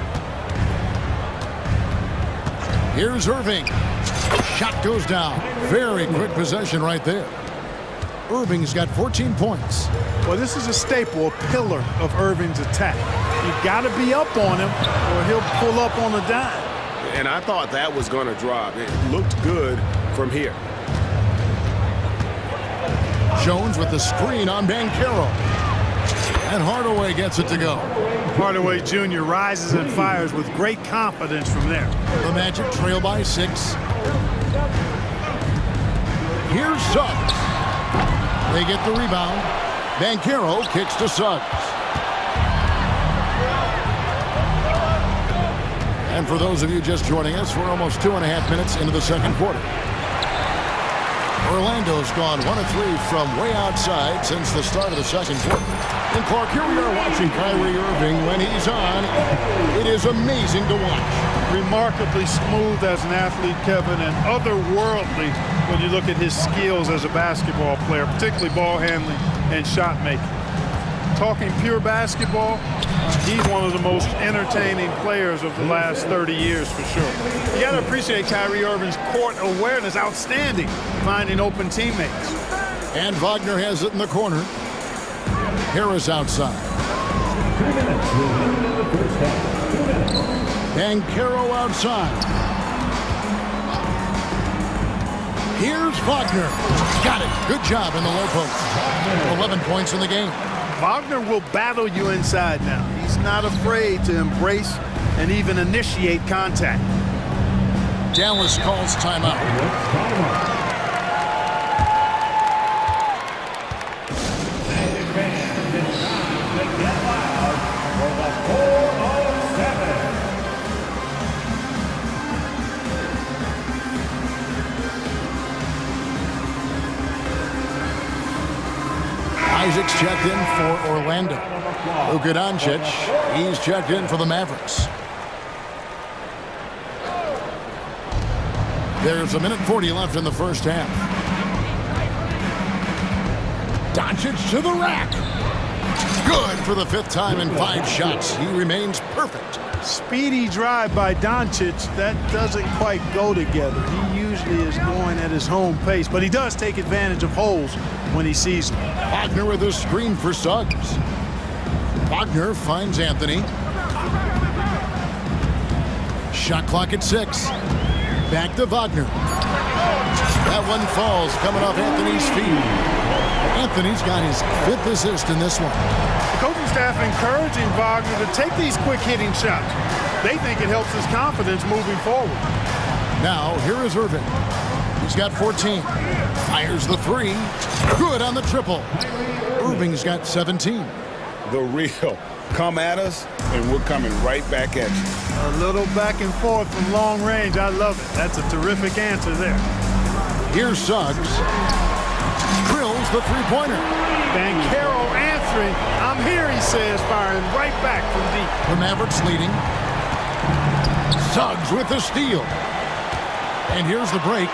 Speaker 1: Here's Irving. Shot goes down. Very quick possession right there. Irving's got 14 points.
Speaker 2: Well, this is a staple, a pillar of Irving's attack. You've got to be up on him or he'll pull up on a dime.
Speaker 15: And I thought that was going to drop. It looked good from here.
Speaker 1: Jones with the screen on Banchero. And Hardaway gets it to go.
Speaker 2: Hardaway Jr. rises and fires with great confidence from there.
Speaker 1: The Magic trail by 6. Here's Suggs. They get the rebound. Banchero kicks to Suggs. And for those of you just joining us, we're almost 2.5 minutes into the second quarter. Orlando's gone 1 of 3 from way outside since the start of the second quarter. And Clark, here we are watching Kyrie Irving. When he's on, it is amazing to watch.
Speaker 2: Remarkably smooth as an athlete, Kevin, and otherworldly when you look at his skills as a basketball player, particularly ball handling and shot making. Talking pure basketball, he's one of the most entertaining players of the last 30 years for sure. You got to appreciate Kyrie Irving's court awareness, outstanding, finding open teammates.
Speaker 1: And Wagner has it in the corner. Harris outside.
Speaker 4: 2 minutes remaining in the first half. 2 minutes.
Speaker 1: Banchero outside. Here's Wagner. Got it. Good job in the low post. 11 points in the game.
Speaker 2: Wagner will battle you inside now. He's not afraid to embrace and even initiate contact.
Speaker 1: Dallas calls timeout. Isaac's checked in for Orlando. Luka Doncic, he's checked in for the Mavericks. There's 1:40 left in the first half. Doncic to the rack. Good for the 5th time in 5 shots. He remains perfect.
Speaker 2: Speedy drive by Doncic. That doesn't quite go together. He usually is going at his home pace, but he does take advantage of holes when he sees them.
Speaker 1: Wagner with a screen for Suggs. Wagner finds Anthony. Shot clock at 6. Back to Wagner. That one falls coming off Anthony's feet. Anthony's got his 5th assist in this one.
Speaker 2: The coaching staff encouraging Wagner to take these quick hitting shots. They think it helps his confidence moving forward.
Speaker 1: Now, here is Irving. He's got 14. Fires the 3. Good on the triple. Irving's got 17.
Speaker 5: The real. Come at us, and we're coming right back at you.
Speaker 2: A little back and forth from long range. I love it. That's a terrific answer there.
Speaker 1: Here's Suggs. Drills the three-pointer.
Speaker 2: Banchero answering. I'm here, he says, firing right back from deep.
Speaker 1: The Mavericks leading. Suggs with the steal. And here's the break.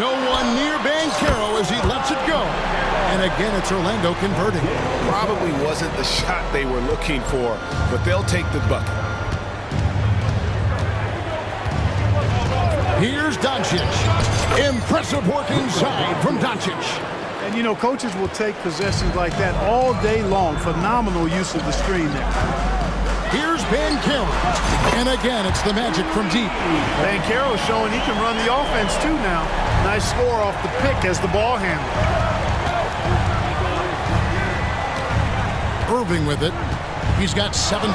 Speaker 1: No one near Banchero as he lets it go. And again, it's Orlando converting.
Speaker 14: Probably wasn't the shot they were looking for, but they'll take the bucket.
Speaker 1: Here's Doncic. Impressive work inside from Doncic.
Speaker 2: And, you know, coaches will take possessions like that all day long. Phenomenal use of the screen there.
Speaker 1: Here's Banchero. And again, it's the Magic from deep.
Speaker 2: Banchero is showing he can run the offense too now. Nice score off the pick as the ball handler.
Speaker 1: Irving with it. He's got 17.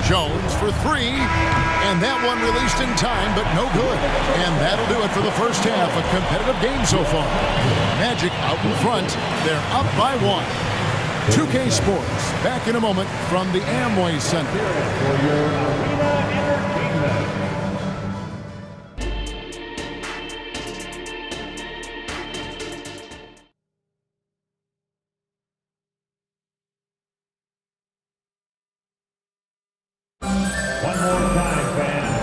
Speaker 1: Jones for 3. And that one released in time, but no good. And that'll do it for the first half. A competitive game so far. Magic out in front. They're up by 1. 2K Sports, back in a moment from the Amway Center. For your arena entertainment.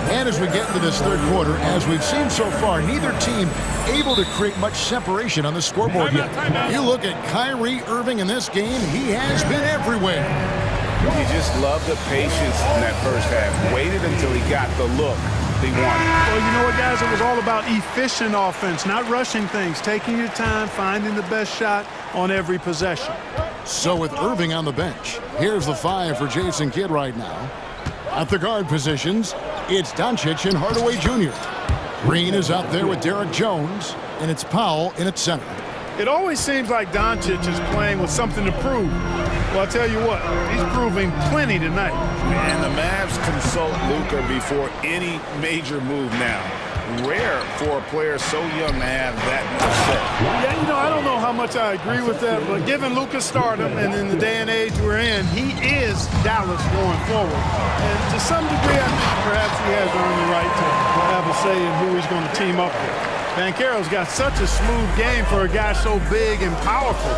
Speaker 1: And as we get into this third quarter, as we've seen so far, neither team able to create much separation on the scoreboard yet. You look at Kyrie Irving in this game, he has been everywhere.
Speaker 5: You just love the patience in that first half. Waited until he got the look he wanted.
Speaker 2: Well, you know what, guys? It was all about efficient offense, not rushing things, taking your time, finding the best shot on every possession.
Speaker 1: So with Irving on the bench, here's the 5 for Jason Kidd right now. At the guard positions, it's Doncic and Hardaway Jr. Green is out there with Derek Jones, and it's Powell in at center.
Speaker 2: It always seems like Doncic is playing with something to prove. Well, I'll tell you what, he's proving plenty tonight.
Speaker 5: And the Mavs consult Luka before any major move now. Rare for a player so young to have that much set.
Speaker 2: Yeah, you know, I don't know how much I agree with that, but given Luka's stardom and in the day and age we're in, he is Dallas going forward. And to some degree, I think perhaps he has earned the right to have a say in who he's going to team up with. Banchero's got such a smooth game for a guy so big and powerful.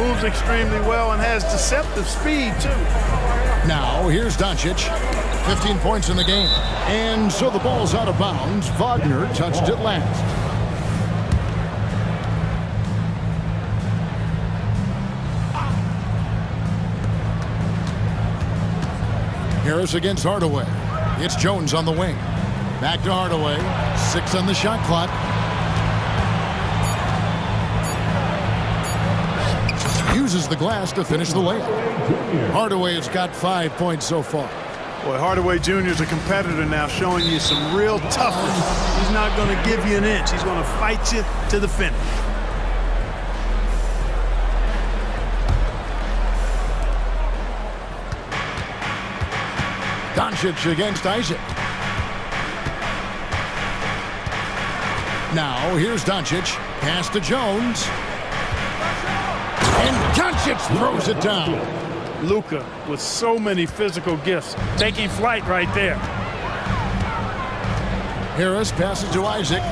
Speaker 2: Moves extremely well and has deceptive speed, too.
Speaker 1: Now, here's Doncic. 15 points in the game. And so the ball's out of bounds. Wagner touched it last. Harris against Hardaway. It's Jones on the wing. Back to Hardaway. 6 on the shot clock. Uses the glass to finish the layup. Hardaway has got 5 points so far.
Speaker 2: Boy, Hardaway Jr. is a competitor now, showing you some real toughness. He's not going to give you an inch. He's going to fight you to the finish.
Speaker 1: Doncic against Isaac. Now, here's Doncic. Pass to Jones. And Doncic throws it down.
Speaker 2: Luka with so many physical gifts, taking flight right there.
Speaker 1: Harris passes to Isaac.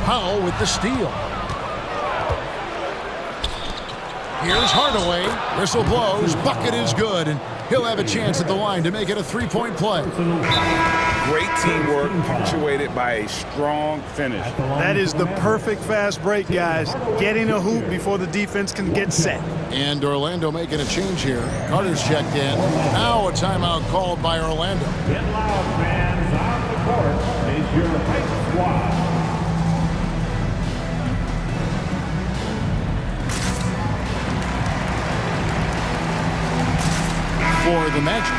Speaker 1: Powell with the steal. Here's Hardaway. Whistle blows. Bucket is good, and he'll have a chance at the line to make it a three-point play.
Speaker 5: Great teamwork punctuated by a strong finish.
Speaker 2: That is the perfect fast break, guys. Getting a hoop before the defense can get set.
Speaker 1: And Orlando making a change here. Carter's checked in. Now a timeout called by Orlando.
Speaker 4: Get loud, fans. On the court is your hype squad.
Speaker 1: for the Magic.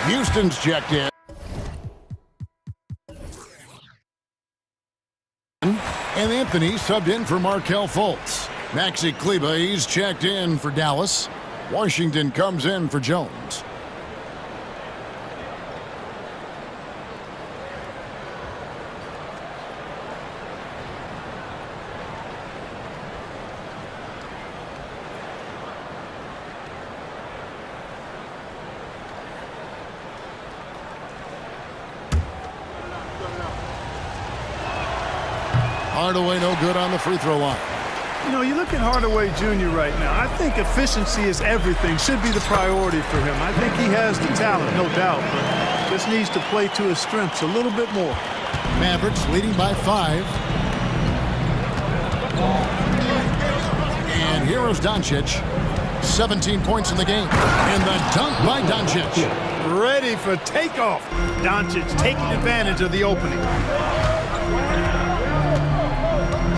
Speaker 1: Houston's checked in. And Anthony subbed in for Markelle Fultz. Maxi Kleber, he's checked in for Dallas. Washington comes in for Jones. Hardaway no good on the free throw line.
Speaker 2: You know, you look at Hardaway Jr. right now. I think efficiency is everything, should be the priority for him. I think he has the talent, no doubt, but just needs to play to his strengths a little bit more.
Speaker 1: Mavericks leading by 5. And here's Doncic. 17 points in the game. And the dunk by Doncic.
Speaker 2: Ready for takeoff. Doncic taking advantage of the opening.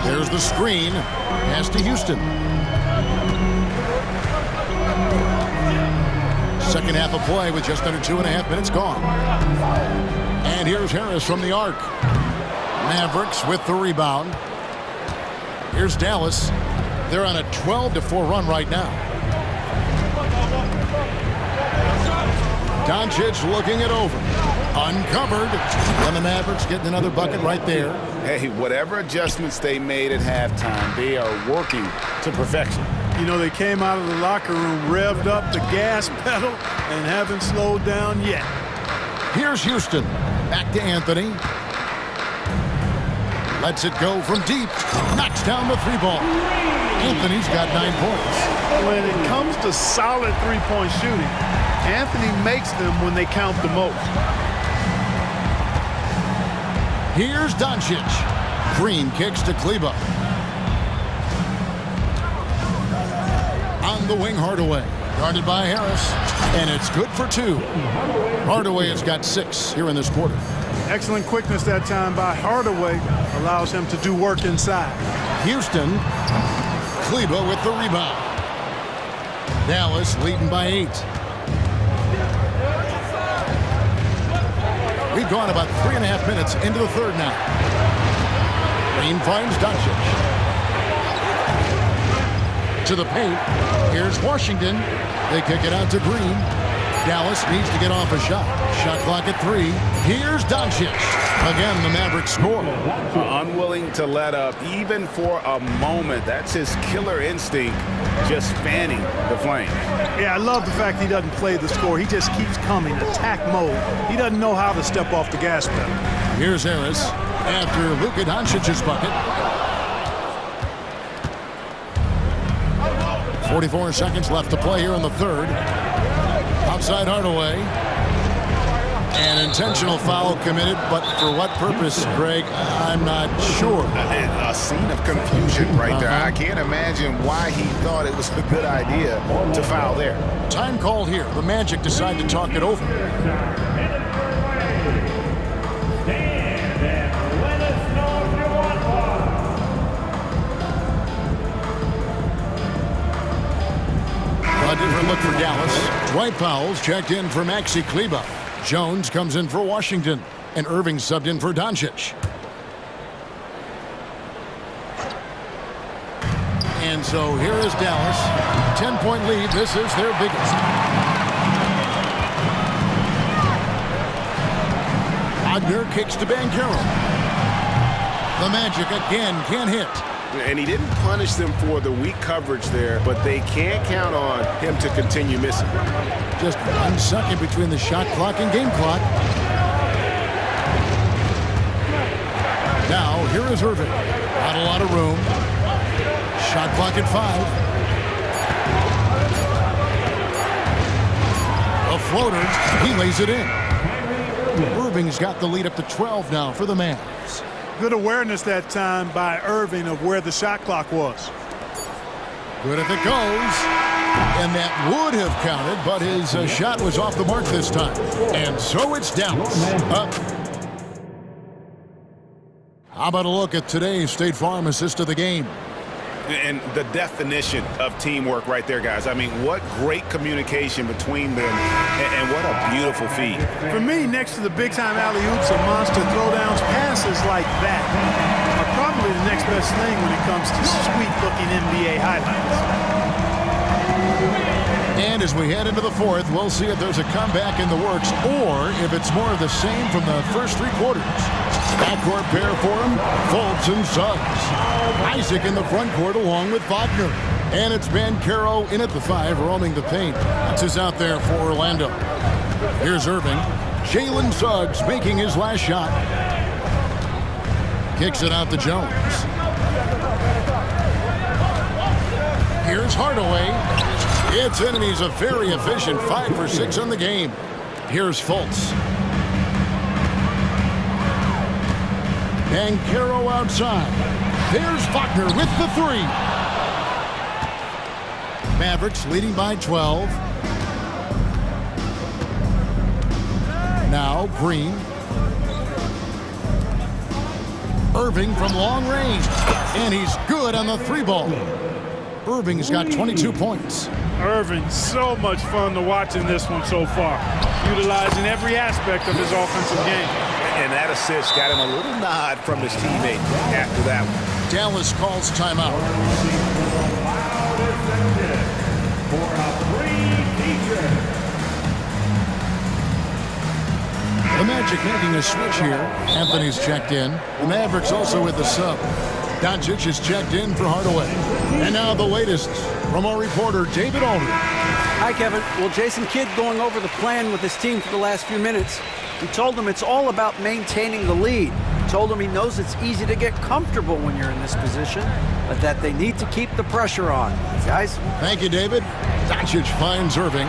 Speaker 1: There's the screen. Pass to Houston. Second half of play with just under 2.5 minutes gone. And here's Harris from the arc. Mavericks with the rebound. Here's Dallas. They're on a 12-4 run right now. Doncic looking it over. Uncovered. And the Mavericks getting another bucket right there.
Speaker 5: Hey, whatever adjustments they made at halftime, they are working to perfection.
Speaker 2: You know, they came out of the locker room, revved up the gas pedal, and haven't slowed down yet.
Speaker 1: Here's Houston. Back to Anthony. Lets it go from deep. Knocks down the 3 ball. Anthony's got 9 points.
Speaker 2: When it comes to solid three-point shooting, Anthony makes them when they count the most.
Speaker 1: Here's Doncic. Green kicks to Kleber. On the wing, Hardaway. Guarded by Harris. And it's good for 2. Hardaway has got 6 here in this quarter.
Speaker 2: Excellent quickness that time by Hardaway. Allows him to do work inside.
Speaker 1: Houston. Kleber with the rebound. Dallas leading by 8. We've gone about 3.5 minutes into the third now. Green finds Doncic. To the paint. Here's Washington. They kick it out to Green. Dallas needs to get off a shot. Shot clock at 3. Here's Doncic. Again, the Mavericks score.
Speaker 5: Unwilling to let up even for a moment. That's his killer instinct, just fanning the flame.
Speaker 2: Yeah, I love the fact he doesn't play the score. He just keeps coming, attack mode. He doesn't know how to step off the gas pedal.
Speaker 1: Here's Harris after Luka Doncic's bucket. 44 seconds left to play here in the third. Outside Hardaway. An intentional foul committed, but for what purpose, Greg, I'm not sure.
Speaker 14: A scene of confusion right there. I can't imagine why he thought it was a good idea to foul there.
Speaker 1: Time called here. The Magic decide to talk it over. A different look for Dallas. Dwight Powell's checked in for Maxi Kleber. Jones comes in for Washington, and Irving subbed in for Doncic. And so here is Dallas. 10-point lead. This is their biggest. Wagner kicks to Banchero. The Magic again can't hit.
Speaker 15: And he didn't punish them for the weak coverage there, but they can't count on him to continue missing.
Speaker 1: Just 1 second between the shot clock and game clock. Now, here is Irving. Not a lot of room. Shot clock at 5. A floater. He lays it in. Irving's got the lead up to 12 now for the Mavs.
Speaker 2: Good awareness that time by Irving of where the shot clock was.
Speaker 1: Good if it goes. And that would have counted, but his shot was off the mark this time. And so it's Dallas up How about a look at today's State Farm assist of the game?
Speaker 14: And the definition of teamwork right there, guys. I mean, what great communication between them, and what a beautiful feed.
Speaker 2: For me, next to the big-time alley-oops and monster throwdowns, passes like that are probably the next best thing when it comes to sweet-looking NBA highlights.
Speaker 1: And as we head into the fourth, we'll see if there's a comeback in the works or if it's more of the same from the first three quarters. Backcourt pair for him, Fultz and Suggs. Isaac in the front court along with Wagner. And it's Bancaro in at the 5, roaming the paint. That's who's out there for Orlando. Here's Irving. Jalen Suggs making his last shot. Kicks it out to Jones. Here's Hardaway. It's in, and he's a very efficient 5 for 6 on the game. Here's Fultz. Bancaro outside. There's Wagner with the 3. Mavericks leading by 12. Now Green. Irving from long range. And he's good on the 3-ball. Irving's got 22 points.
Speaker 2: Irving, so much fun to watch in this one so far, utilizing every aspect of his offensive game.
Speaker 14: And that assist got him a little nod from his teammate after that one.
Speaker 1: Dallas calls timeout. The Magic making a switch here. Anthony's checked in. The Mavericks also with the sub. Doncic is checked in for Hardaway. And now the latest from our reporter, David Aldridge.
Speaker 6: Hi, Kevin. Well, Jason Kidd going over the plan with his team for the last few minutes. He told them it's all about maintaining the lead. He told them he knows it's easy to get comfortable when you're in this position, but that they need to keep the pressure on. Guys?
Speaker 1: Thank you, David. Doncic finds Irving.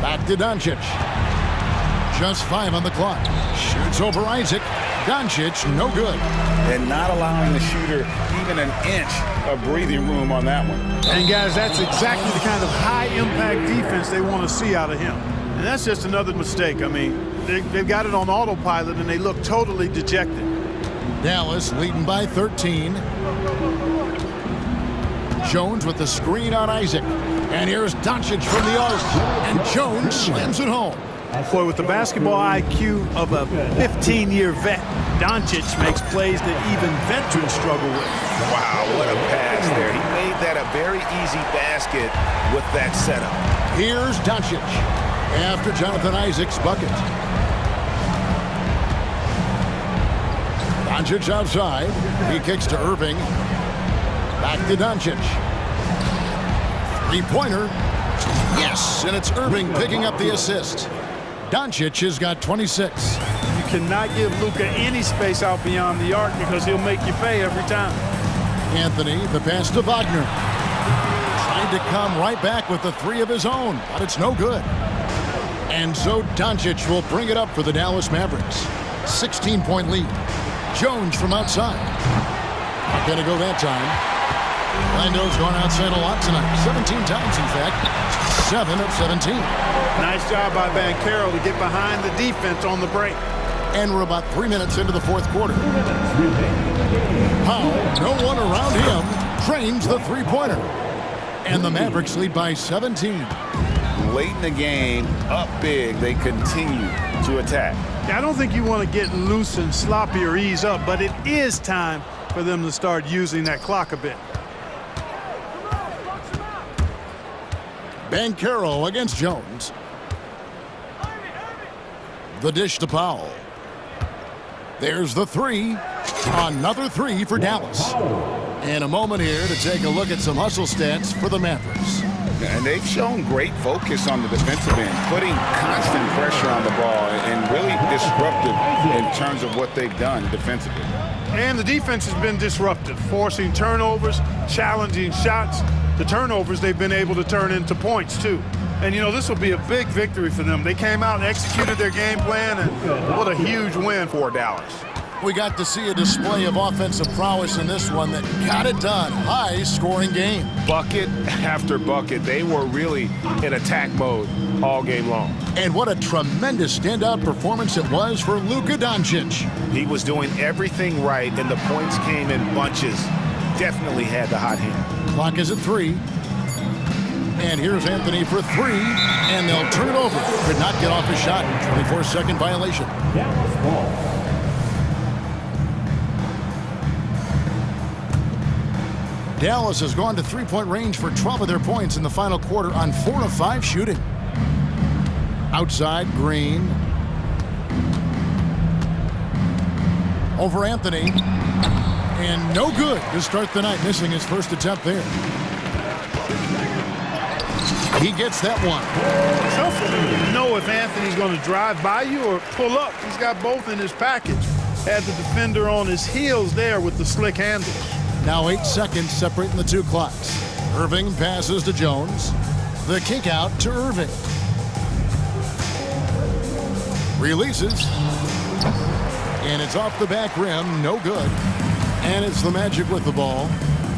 Speaker 1: Back to Doncic. Just 5 on the clock. Shoots over Isaac. Doncic, no good.
Speaker 14: And not allowing the shooter even an inch of breathing room on that one.
Speaker 2: And guys, that's exactly the kind of high-impact defense they want to see out of him. And that's just another mistake. I mean, they've got it on autopilot, and they look totally dejected.
Speaker 1: Dallas leading by 13. Jones with the screen on Isaac. And here's Doncic from the arc. And Jones slams it home.
Speaker 2: Boy, with the basketball IQ of a 15-year vet, Doncic makes plays that even veterans struggle with.
Speaker 14: Wow, what a pass there. He made that a very easy basket with that setup.
Speaker 1: Here's Doncic after Jonathan Isaac's bucket. Doncic outside. He kicks to Irving. Back to Doncic. 3-pointer. Yes, and it's Irving picking up the assist. Doncic has got 26.
Speaker 2: You cannot give Luka any space out beyond the arc because he'll make you pay every time.
Speaker 1: Anthony, the pass to Wagner. Trying to come right back with the 3 of his own, but it's no good. And so Doncic will bring it up for the Dallas Mavericks. 16-point lead. Jones from outside. Not going to go that time. Orlando's gone outside a lot tonight. 17 times, in fact. 7 of 17.
Speaker 2: Nice job by Bancaro to get behind the defense on the break.
Speaker 1: And we're about 3 minutes into the fourth quarter. Powell, no one around him, trains the 3-pointer. And the Mavericks lead by 17.
Speaker 14: Late in the game, up big, they continue to attack.
Speaker 2: Yeah, I don't think you want to get loose and sloppy or ease up, but it is time for them to start using that clock a bit.
Speaker 1: Bancaro against Jones. The dish to Powell. There's the 3. Another 3 for Dallas. And a moment here to take a look at some hustle stats for the Mavericks.
Speaker 14: And they've shown great focus on the defensive end, putting constant pressure on the ball and really disruptive in terms of what they've done defensively.
Speaker 2: And the defense has been disruptive, forcing turnovers, challenging shots. The turnovers they've been able to turn into points, too. And, you know, this will be a big victory for them. They came out and executed their game plan, and what a huge win for Dallas.
Speaker 1: We got to see a display of offensive prowess in this one that got it done. High-scoring game.
Speaker 15: Bucket after bucket. They were really in attack mode all game long.
Speaker 1: And what a tremendous standout performance it was for Luka Doncic.
Speaker 14: He was doing everything right, and the points came in bunches. Definitely had the hot hand.
Speaker 1: Clock is at 3. And here's Anthony for 3, and they'll turn it over. Could not get off his shot. 24-second violation.
Speaker 4: Dallas ball.
Speaker 1: Dallas has gone to three-point range for 12 of their points in the final quarter on 4 of 5 shooting. Outside, Green. Over Anthony. And no good to start the night, missing his first attempt there. He gets that one.
Speaker 2: It's helpful to know if Anthony's going to drive by you or pull up. He's got both in his package. Had the defender on his heels there with the slick handles.
Speaker 1: Now 8 seconds separating the two clocks. Irving passes to Jones. The kick out to Irving. Releases. And it's off the back rim. No good. And it's the Magic with the ball.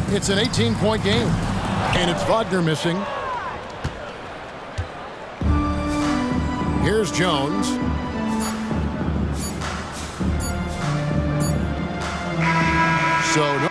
Speaker 1: It's an 18-point game. And it's Wagner missing. Here's Jones. So no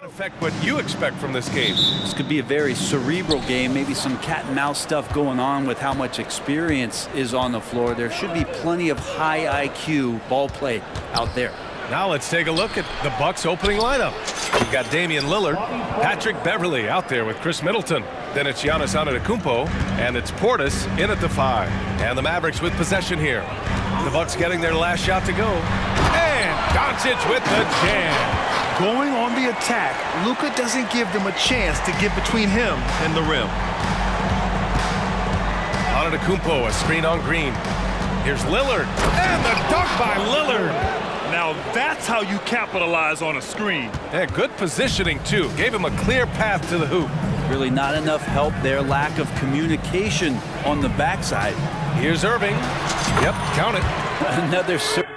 Speaker 7: Affect what you expect from this game.
Speaker 11: This could be a very cerebral game, maybe some cat and mouse stuff going on with how much experience is on the floor. There should be plenty of high IQ ball play out there.
Speaker 7: Now let's take a look at the Bucks opening lineup. We've got Damian Lillard, Patrick Beverley out there with Chris Middleton. Then it's Giannis Antetokounmpo, and it's Portis in at the 5. And the Mavericks with possession here. The Bucks getting their last shot to go. And Doncic with the jam.
Speaker 8: Going on the attack, Luka doesn't give them a chance to get between him and the rim.
Speaker 7: Antetokounmpo, a screen on Green. Here's Lillard, and the dunk by Lillard.
Speaker 8: Now that's how you capitalize on a screen.
Speaker 7: Yeah, good positioning, too. Gave him a clear path to the hoop.
Speaker 11: Really not enough help there. Lack of communication on the backside.
Speaker 7: Here's Irving. Yep, count it.
Speaker 11: Another circus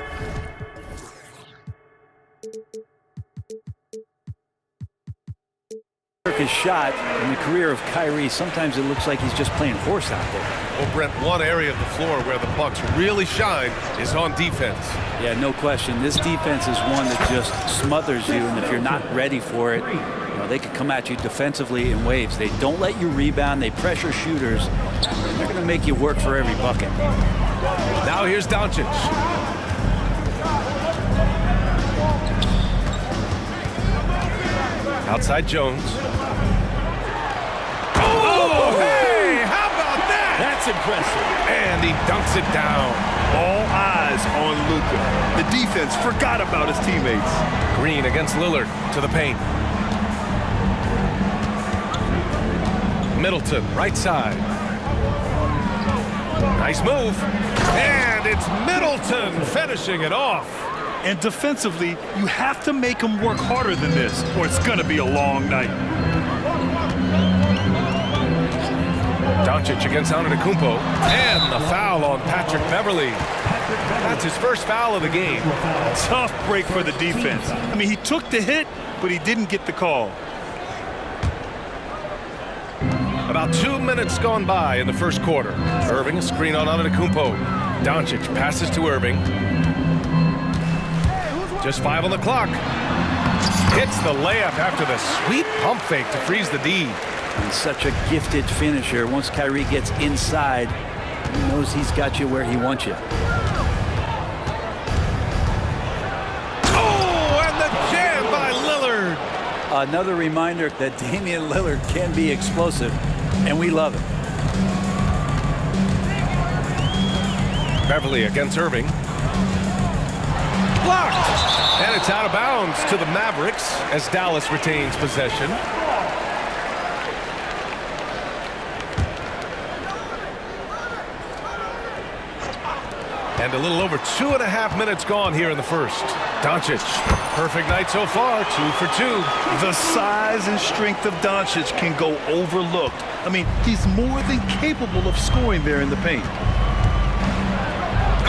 Speaker 11: shot in the career of Kyrie. Sometimes it looks like he's just playing horse out there.
Speaker 7: Well, Brent, one area of the floor where the Bucks really shine is on defense.
Speaker 11: Yeah, no question. This defense is one that just smothers you, and if you're not ready for it, you know, they could come at you defensively in waves. They don't let you rebound. They pressure shooters. They're going to make you work for every bucket.
Speaker 7: Now here's Doncic. Outside Jones. Oh, hey, how about that?
Speaker 11: That's impressive.
Speaker 7: And he dunks it down.
Speaker 8: All eyes on Luka. The defense forgot about his teammates.
Speaker 7: Green against Lillard to the paint. Middleton, right side. Nice move. And it's Middleton finishing it off.
Speaker 8: And defensively, you have to make them work harder than this, or it's going to be a long night.
Speaker 7: Doncic against Antetokounmpo. And the foul on Patrick Beverley. That's his first foul of the game.
Speaker 8: Tough break for the defense. I mean, he took the hit, but he didn't get the call.
Speaker 7: About 2 minutes gone by in the first quarter. Irving, a screen on Antetokounmpo. Doncic passes to Irving. Just 5 on the clock. Hits the layup after the sweet pump fake to freeze the D.
Speaker 11: And such a gifted finisher. Once Kyrie gets inside, he knows he's got you where he wants you.
Speaker 7: Oh, and the jam by Lillard.
Speaker 11: Another reminder that Damian Lillard can be explosive, and we love it.
Speaker 7: Beverley against Irving. Blocked! And it's out of bounds to the Mavericks as Dallas retains possession. And a little over 2.5 minutes gone here in the first. Doncic, perfect night so far, 2 for 2.
Speaker 8: The size and strength of Doncic can go overlooked. I mean, he's more than capable of scoring there in the paint.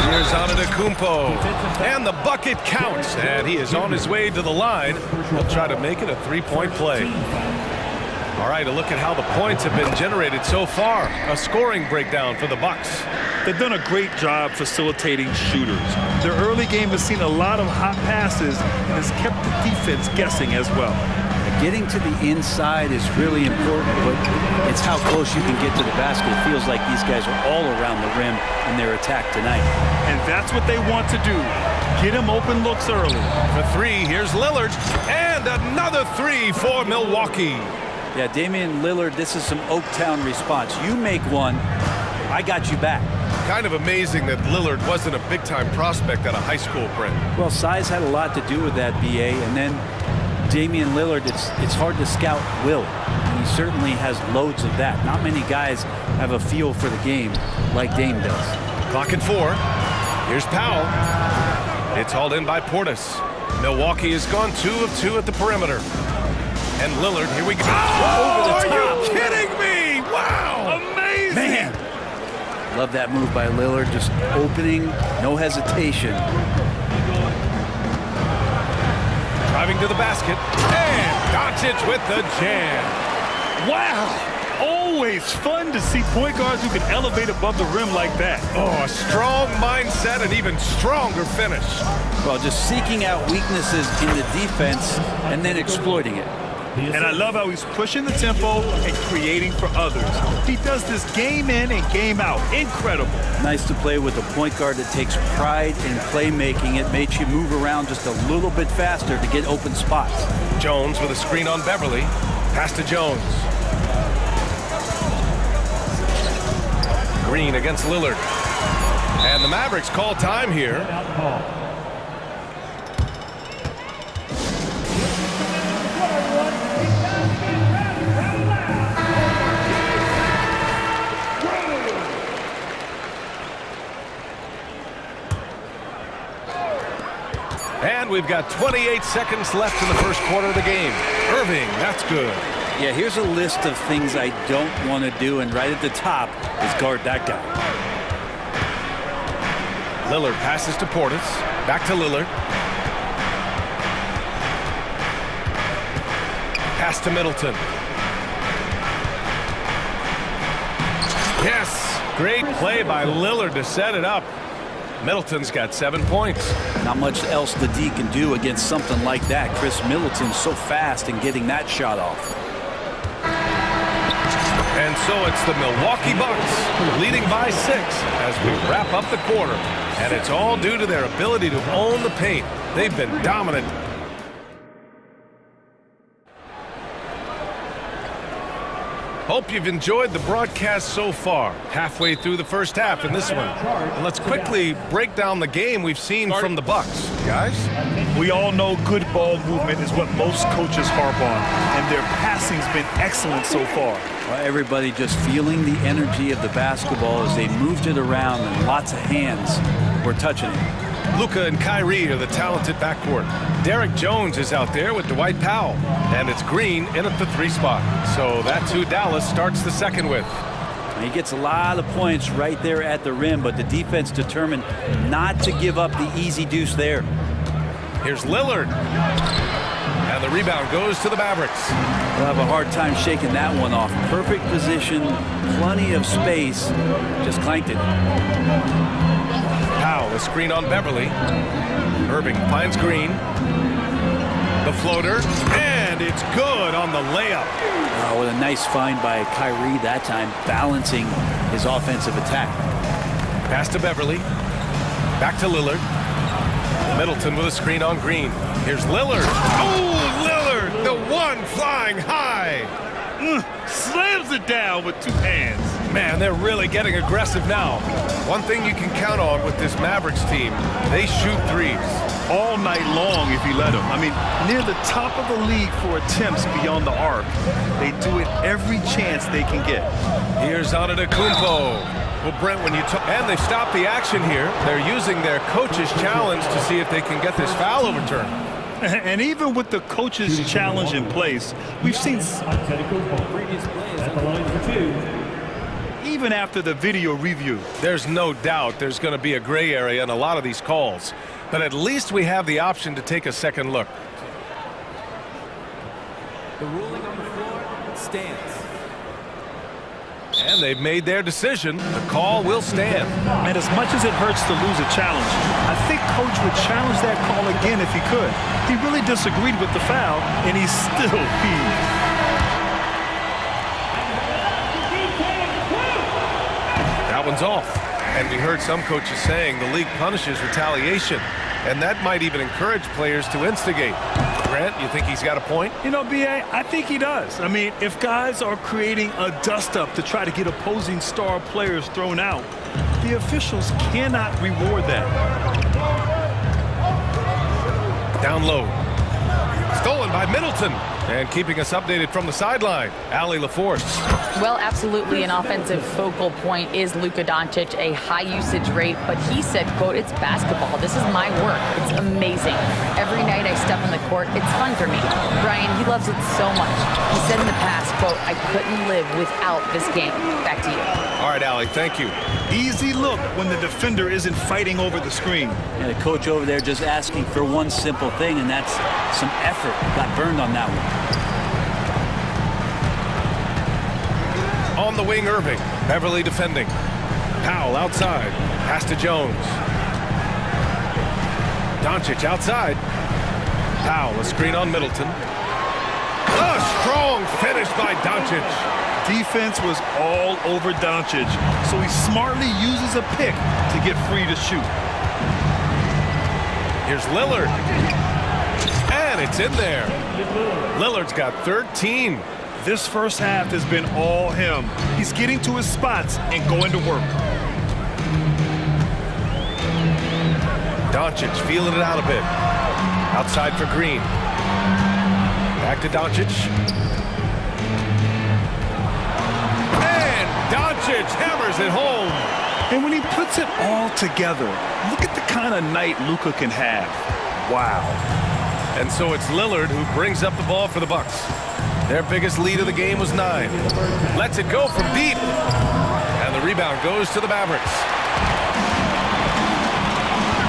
Speaker 7: Here's Antetokounmpo, and the bucket counts, and he is on his way to the line. He'll try to make it a three-point play. All right, a look at how the points have been generated so far. A scoring breakdown for the Bucks.
Speaker 8: They've done a great job facilitating shooters. Their early game has seen a lot of hot passes and has kept the defense guessing as well.
Speaker 11: Getting to the inside is really important, but it's how close you can get to the basket. It feels like these guys are all around the rim in their attack tonight.
Speaker 8: And that's what they want to do. Get him open looks early.
Speaker 7: For 3, here's Lillard. And another 3 for Milwaukee.
Speaker 11: Yeah, Damian Lillard, this is some Oaktown response. You make one, I got you back.
Speaker 7: Kind of amazing that Lillard wasn't a big-time prospect out of high school, Brent.
Speaker 11: Well, size had a lot to do with that, BA, and then Damian Lillard, it's hard to scout will. And he certainly has loads of that. Not many guys have a feel for the game like Dame does.
Speaker 7: Clock at 4. Here's Powell. It's hauled in by Portis. Milwaukee has gone 2 of 2 at the perimeter. And Lillard, here we go. Oh, over the top. Are you kidding me? Wow.
Speaker 8: Amazing.
Speaker 11: Man. Love that move by Lillard, just opening, no hesitation.
Speaker 7: Driving to the basket, and Doncic with the jam.
Speaker 8: Wow! Always fun to see point guards who can elevate above the rim like that.
Speaker 7: Oh, a strong mindset and even stronger finish.
Speaker 11: Well, just seeking out weaknesses in the defense and then exploiting it.
Speaker 8: And I love how he's pushing the tempo and creating for others. He does this game in and game out. Incredible.
Speaker 11: Nice to play with a point guard that takes pride in playmaking. It makes you move around just a little bit faster to get open spots.
Speaker 7: Jones with a screen on Beverly. Pass to Jones. Green against Lillard. And the Mavericks call time here. And we've got 28 seconds left in the first quarter of the game. Irving, that's good.
Speaker 11: Yeah, here's a list of things I don't want to do, and right at the top is guard that guy.
Speaker 7: Lillard passes to Portis. Back to Lillard. Pass to Middleton. Yes, great play by Lillard to set it up. Middleton's got 7 points.
Speaker 11: Not much else the D can do against something like that. Chris Middleton's so fast in getting that shot off.
Speaker 7: And so it's the Milwaukee Bucks leading by 6 as we wrap up the quarter. And it's all due to their ability to own the paint. They've been dominant. Hope you've enjoyed the broadcast so far. Halfway through the first half in this one. And let's quickly break down the game we've seen from the Bucks. Guys?
Speaker 8: We all know good ball movement is what most coaches harp on, and their passing's been excellent so far.
Speaker 11: Well, everybody just feeling the energy of the basketball as they moved it around, and lots of hands were touching it.
Speaker 7: Luka and Kyrie are the talented backcourt. Derek Jones is out there with Dwight Powell. And it's Green in at the 3 spot. So that's who Dallas starts the second with.
Speaker 11: He gets a lot of points right there at the rim, but the defense determined not to give up the easy deuce there.
Speaker 7: Here's Lillard. And the rebound goes to the Mavericks.
Speaker 11: They'll have a hard time shaking that one off. Perfect position, plenty of space. Just clanked it.
Speaker 7: Powell, a screen on Beverly. Irving finds Green. The floater, and it's good on the layup.
Speaker 11: Oh, what a nice find by Kyrie that time, balancing his offensive attack.
Speaker 7: Pass to Beverly. Back to Lillard. Middleton with a screen on Green. Here's Lillard. Oh, Lillard, the one flying high.
Speaker 8: Slams it down with 2 hands.
Speaker 7: Man, they're really getting aggressive now. One thing you can count on with this Mavericks team, they shoot threes.
Speaker 8: All night long if you let them. I mean, near the top of the league for attempts beyond the arc. They do it every chance they can get.
Speaker 7: Here's Antetokounmpo. Well, Brent, when you talk, and they've stopped the action here. They're using their coach's challenge to see if they can get this foul overturned.
Speaker 8: And even with the coach's challenge in place, we've seen even after the video review.
Speaker 7: There's no doubt there's going to be a gray area in a lot of these calls. But at least we have the option to take a second look.
Speaker 13: The ruling on the floor stands.
Speaker 7: And they've made their decision. The call will stand.
Speaker 8: And as much as it hurts to lose a challenge, I think Coach would challenge that call again if he could. He really disagreed with the foul, and he still heaved.
Speaker 7: That one's off. And we heard some coaches saying the league punishes retaliation. And that might even encourage players to instigate. Grant, you think he's got a point?
Speaker 8: You know, B.A., I think he does. I mean, if guys are creating a dust-up to try to get opposing star players thrown out, the officials cannot reward that.
Speaker 7: Down low. Stolen by Middleton. And keeping us updated from the sideline, Allie LaForce.
Speaker 10: Well, absolutely an offensive focal point is Luka Doncic, a high usage rate, but he said, quote, it's basketball. This is my work. It's amazing. Every night I step on the court, it's fun for me. Brian, he loves it so much. He said in the past, quote, I couldn't live without this game. Back to you.
Speaker 7: All right, Allie, thank you.
Speaker 8: Easy look when the defender isn't fighting over the screen.
Speaker 11: And the coach over there just asking for one simple thing, and that's some effort. Got burned on that one.
Speaker 7: On the wing, Irving. Beverly defending. Powell outside. Pass to Jones. Doncic outside. Powell, a screen on Middleton. A Strong finish by Doncic.
Speaker 8: Defense was all over Doncic, so he smartly uses a pick to get free to shoot.
Speaker 7: Here's Lillard. And it's in there. Lillard's got 13.
Speaker 8: This first half has been all him. He's getting to his spots and going to work.
Speaker 7: Doncic feeling it out a bit. Outside for Green. Back to Doncic. And Doncic hammers it home.
Speaker 8: And when he puts it all together, look at the kind of night Luka can have. Wow.
Speaker 7: And so it's Lillard who brings up the ball for the Bucks. Their biggest lead of the game was 9. Lets it go from deep. And the rebound goes to the Mavericks.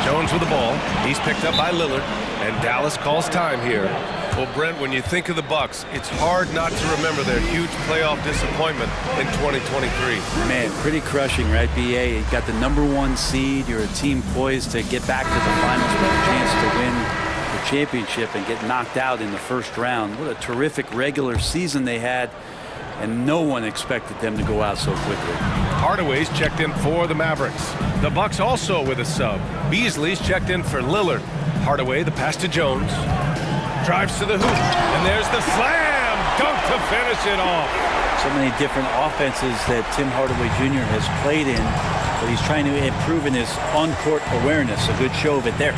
Speaker 7: Jones with the ball. He's picked up by Lillard. And Dallas calls time here. Well, Brent, when you think of the Bucks, it's hard not to remember their huge playoff disappointment in 2023.
Speaker 11: Man, pretty crushing, right, BA? You got the #1 seed. You're a team poised to get back to the finals with a chance to win the championship and get knocked out in the first round. What a terrific regular season they had, and no one expected them to go out so quickly.
Speaker 7: Hardaway's checked in for the Mavericks. The Bucks also with a sub. Beasley's checked in for Lillard. Hardaway, the pass to Jones. Drives to the hoop, and there's the slam dunk to finish it off.
Speaker 11: So many different offenses that Tim Hardaway Jr. has played in, but he's trying to improve in his on-court awareness. A good show of it there.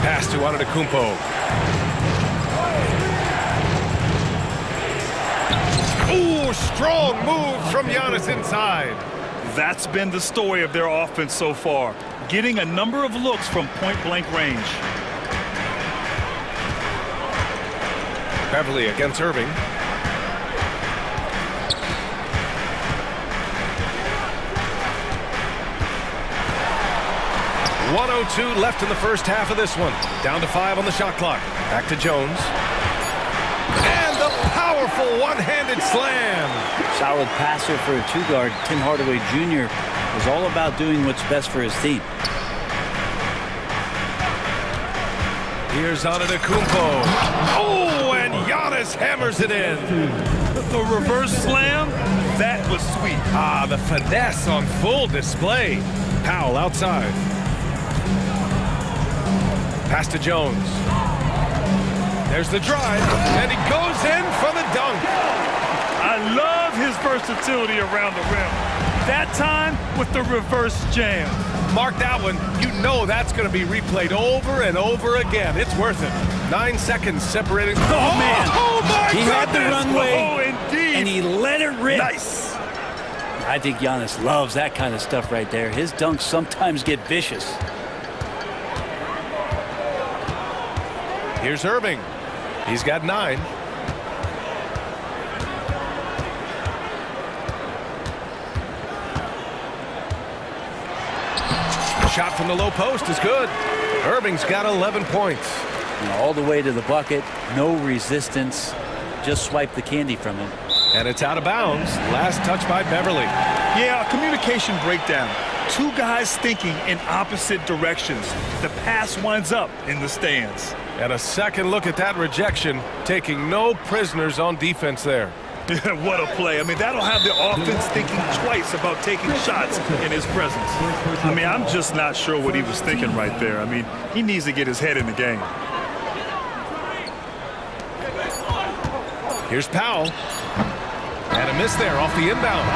Speaker 7: Pass to Antetokounmpo. Ooh, strong move from Giannis inside.
Speaker 8: That's been the story of their offense so far, getting a number of looks from point-blank range.
Speaker 7: Beverly against Irving. .102 left in the first half of this one. Down to 5 on the shot clock. Back to Jones. And the powerful one-handed slam.
Speaker 11: Solid passer for a two-guard. Tim Hardaway Jr. is all about doing what's best for his team.
Speaker 7: Here's Antetokounmpo. Oh, and Giannis hammers it in.
Speaker 8: The reverse slam, that was sweet.
Speaker 7: Ah, the finesse on full display. Powell outside. Pass to Jones. There's the drive, and he goes in for the dunk.
Speaker 8: I love his versatility around the rim. That time with the reverse jam.
Speaker 7: Mark that one. You know that's going to be replayed over and over again. It's worth it. 9 seconds separating.
Speaker 8: Oh, man.
Speaker 7: Oh, my
Speaker 11: He had the runway,
Speaker 8: Oh, indeed.
Speaker 11: and he let it rip.
Speaker 8: Nice.
Speaker 11: I think Giannis loves that kind of stuff right there. His dunks sometimes get vicious.
Speaker 7: Here's Irving. He's got 9. Shot from the low post is good. Irving's got 11 points.
Speaker 11: All the way to the bucket, no resistance. Just swipe the candy from him.
Speaker 7: And it's out of bounds. Last touch by Beverly.
Speaker 8: Yeah, communication breakdown. Two guys thinking in opposite directions. The pass winds up in the stands.
Speaker 7: And a second look at that rejection, taking no prisoners on defense there.
Speaker 8: What a play. I mean, that'll have the offense thinking twice about taking shots in his presence. I mean, I'm just not sure what he was thinking right there. I mean, he needs to get his head in the game.
Speaker 7: Here's Powell. And a miss there off the inbound.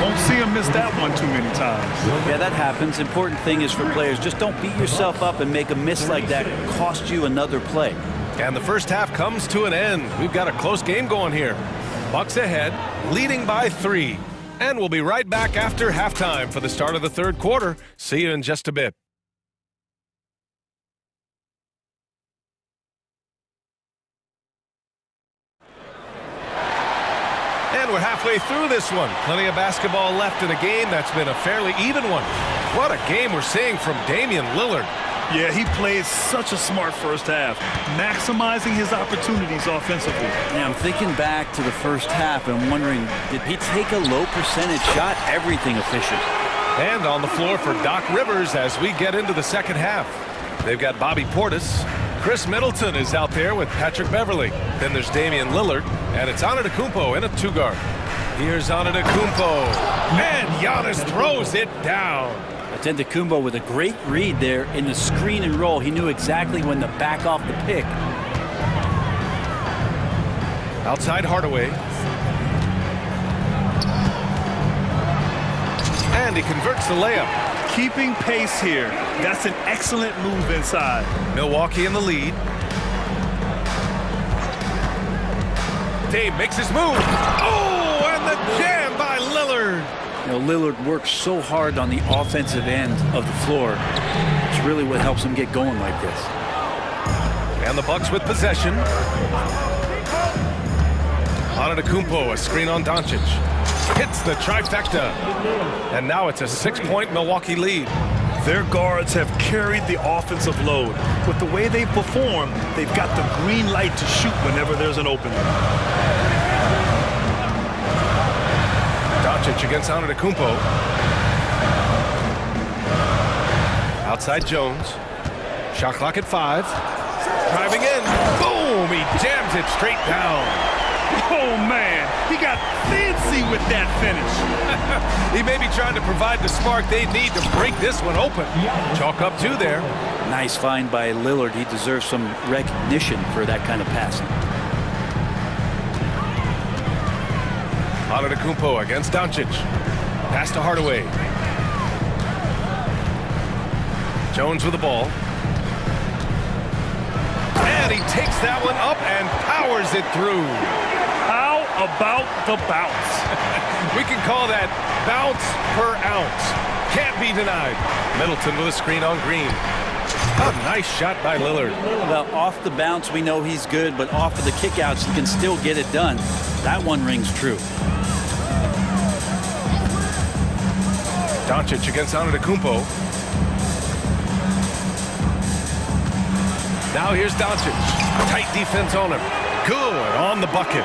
Speaker 8: Won't see him miss that one too many times.
Speaker 11: Yeah, that happens. Important thing is for players, just don't beat yourself up and make a miss like that cost you another play.
Speaker 7: And the first half comes to an end. We've got a close game going here. Bucks ahead, leading by 3. And we'll be right back after halftime for the start of the third quarter. See you in just a bit. And we're halfway through this one. Plenty of basketball left in a game that's been a fairly even one. What a game we're seeing from Damian Lillard.
Speaker 8: Yeah, he played such a smart first half, maximizing his opportunities offensively.
Speaker 11: Yeah, I'm thinking back to the first half and wondering, did he take a low percentage shot? Everything efficient.
Speaker 7: And on the floor for Doc Rivers as we get into the second half. They've got Bobby Portis. Chris Middleton is out there with Patrick Beverly. Then there's Damian Lillard. And it's Antetokounmpo in a two-guard. Here's Antetokounmpo. And Giannis throws it down.
Speaker 11: Antetokounmpo with a great read there in the screen and roll. He knew exactly when to back off the pick.
Speaker 7: Outside Hardaway. And he converts the layup.
Speaker 8: Keeping pace here. That's an excellent move inside.
Speaker 7: Milwaukee in the lead. Dave makes his move. Oh, and the jam by Lillard.
Speaker 11: You know, Lillard works so hard on the offensive end of the floor. It's really what helps him get going like this.
Speaker 7: And the Bucks with possession. Antetokounmpo, a screen on Doncic. Hits the trifecta. And now it's a 6-point Milwaukee lead.
Speaker 8: Their guards have carried the offensive load. With the way they perform, they've got the green light to shoot whenever there's an opening.
Speaker 7: Doncic against Antetokounmpo. Outside Jones. Shot clock at 5. Driving in. Boom! He jams it straight down.
Speaker 8: Oh, man. He got fancy with that finish.
Speaker 7: He may be trying to provide the spark they need to break this one open. Chalk up 2 there.
Speaker 11: Nice find by Lillard. He deserves some recognition for that kind of passing.
Speaker 7: Antetokounmpo against Doncic. Pass to Hardaway. Jones with the ball. And he takes that one up and powers it through.
Speaker 8: How about the bounce?
Speaker 7: We can call that bounce per ounce. Can't be denied. Middleton with a screen on Green. A nice shot by Lillard.
Speaker 11: Well, off the bounce, we know he's good, but off of the kickouts, he can still get it done. That one rings true.
Speaker 7: Doncic against Antetokounmpo. Now here's Doncic. Tight defense on him. Good on the bucket.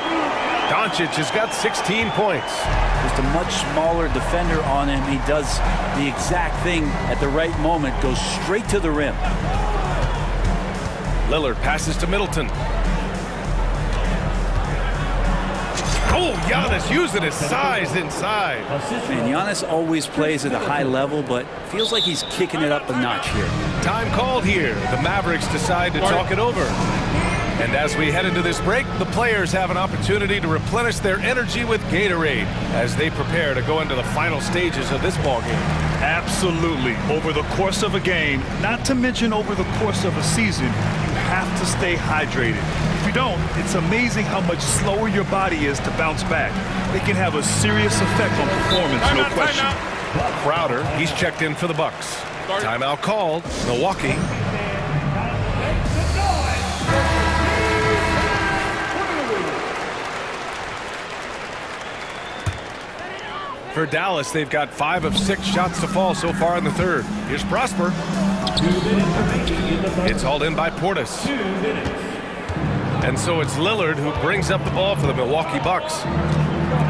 Speaker 7: Doncic has got 16 points.
Speaker 11: Just a much smaller defender on him. He does the exact thing at the right moment. Goes straight to the rim.
Speaker 7: Lillard passes to Middleton. Oh, Giannis using his size inside.
Speaker 11: And Giannis always plays at a high level, but feels like he's kicking it up a notch here.
Speaker 7: Time called here. The Mavericks decide to talk it over. And as we head into this break, the players have an opportunity to replenish their energy with Gatorade as they prepare to go into the final stages of this ballgame.
Speaker 8: Absolutely. Over the course of a game, not to mention over the course of a season, you have to stay hydrated. If you don't, it's amazing how much slower your body is to bounce back. It can have a serious effect on performance, no question.
Speaker 7: Crowder, he's checked in for the Bucks. Timeout called. Milwaukee. For Dallas, they've got 5 of 6 shots to fall so far in the third. Here's Prosper. It's hauled in by Portis. And so it's Lillard who brings up the ball for the Milwaukee Bucks.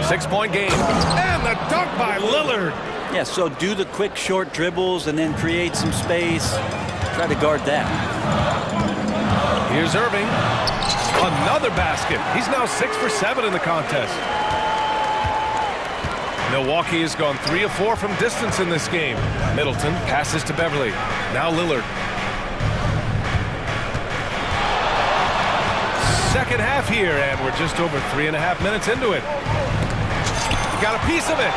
Speaker 7: 6-point game. And the dunk by Lillard.
Speaker 11: Yeah, so do the quick short dribbles and then create some space. Try to guard that.
Speaker 7: Here's Irving. Another basket. He's now 6 for 7 in the contest. Milwaukee has gone 3 of 4 from distance in this game. Middleton passes to Beverly. Now Lillard. Second half here, and we're just over 3.5 minutes into it. He got a piece of it.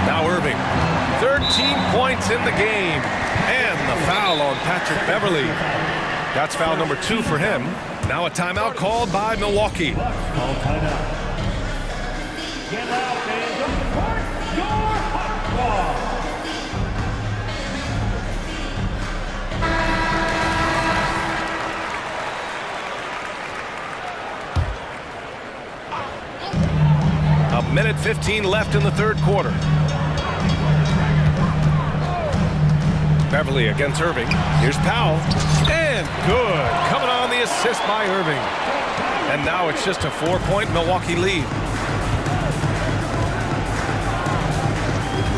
Speaker 7: Now Irving. 13 points in the game. And the foul on Patrick Beverly. That's foul number 2 for him. Now a timeout called by Milwaukee.
Speaker 4: All timeout. Get out and support your hot ball.
Speaker 7: A minute 15 left in the third quarter. Beverly against Irving. Here's Powell. And good. Coming on the assist by Irving. And now it's just a 4-point Milwaukee lead.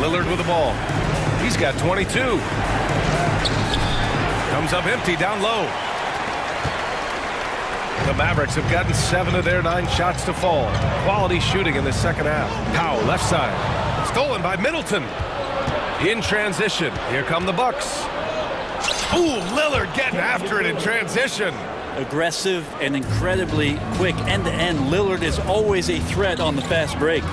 Speaker 7: Lillard with the ball. He's got 22. Comes up empty down low. The Mavericks have gotten 7 of their 9 shots to fall. Quality shooting in the second half. Powell, left side. Stolen by Middleton. In transition. Here come the Bucks. Ooh, Lillard getting after it in transition.
Speaker 11: Aggressive and incredibly quick end-to-end. Lillard is always a threat on the fast break.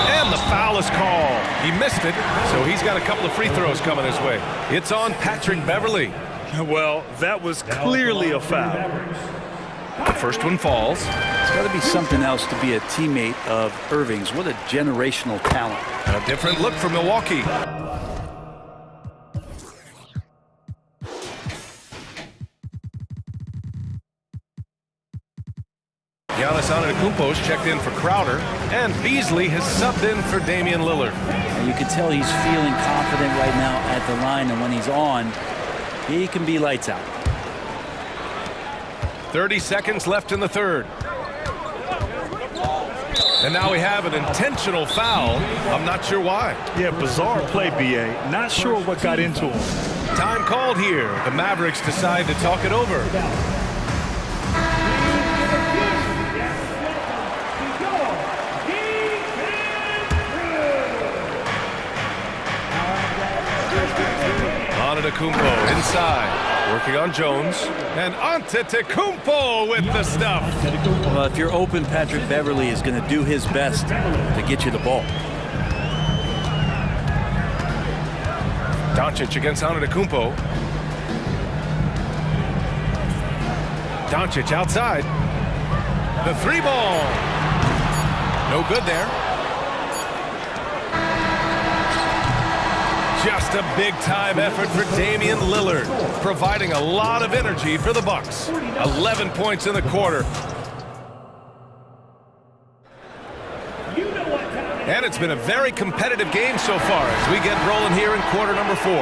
Speaker 7: And the foul is called. He missed it, so he's got a couple of free throws coming his way. It's on Patrick Beverly.
Speaker 8: Well, that was clearly a foul.
Speaker 7: The first one falls.
Speaker 11: It's got to be something else to be a teammate of Irving's. What a generational talent.
Speaker 7: A different look for Milwaukee. Giannis Antetokounmpo's checked in for Crowder, and Beasley has subbed in for Damian Lillard.
Speaker 11: And you can tell he's feeling confident right now at the line, and when he's on, he can be lights out.
Speaker 7: 30 seconds left in the third. And now we have an intentional foul. I'm not sure why.
Speaker 8: Yeah, bizarre play, B.A. Not sure what got into him.
Speaker 7: Time called here. The Mavericks decide to talk it over. Antetokounmpo inside, working on Jones, and Antetokounmpo with the stuff.
Speaker 11: Well, if you're open, Patrick Beverly is going to do his best to get you the ball.
Speaker 7: Doncic against Antetokounmpo. Doncic outside. The 3-ball. No good there. Just a big-time effort for Damian Lillard, providing a lot of energy for the Bucks. 11 points in the quarter. And it's been a very competitive game so far as we get rolling here in quarter number 4.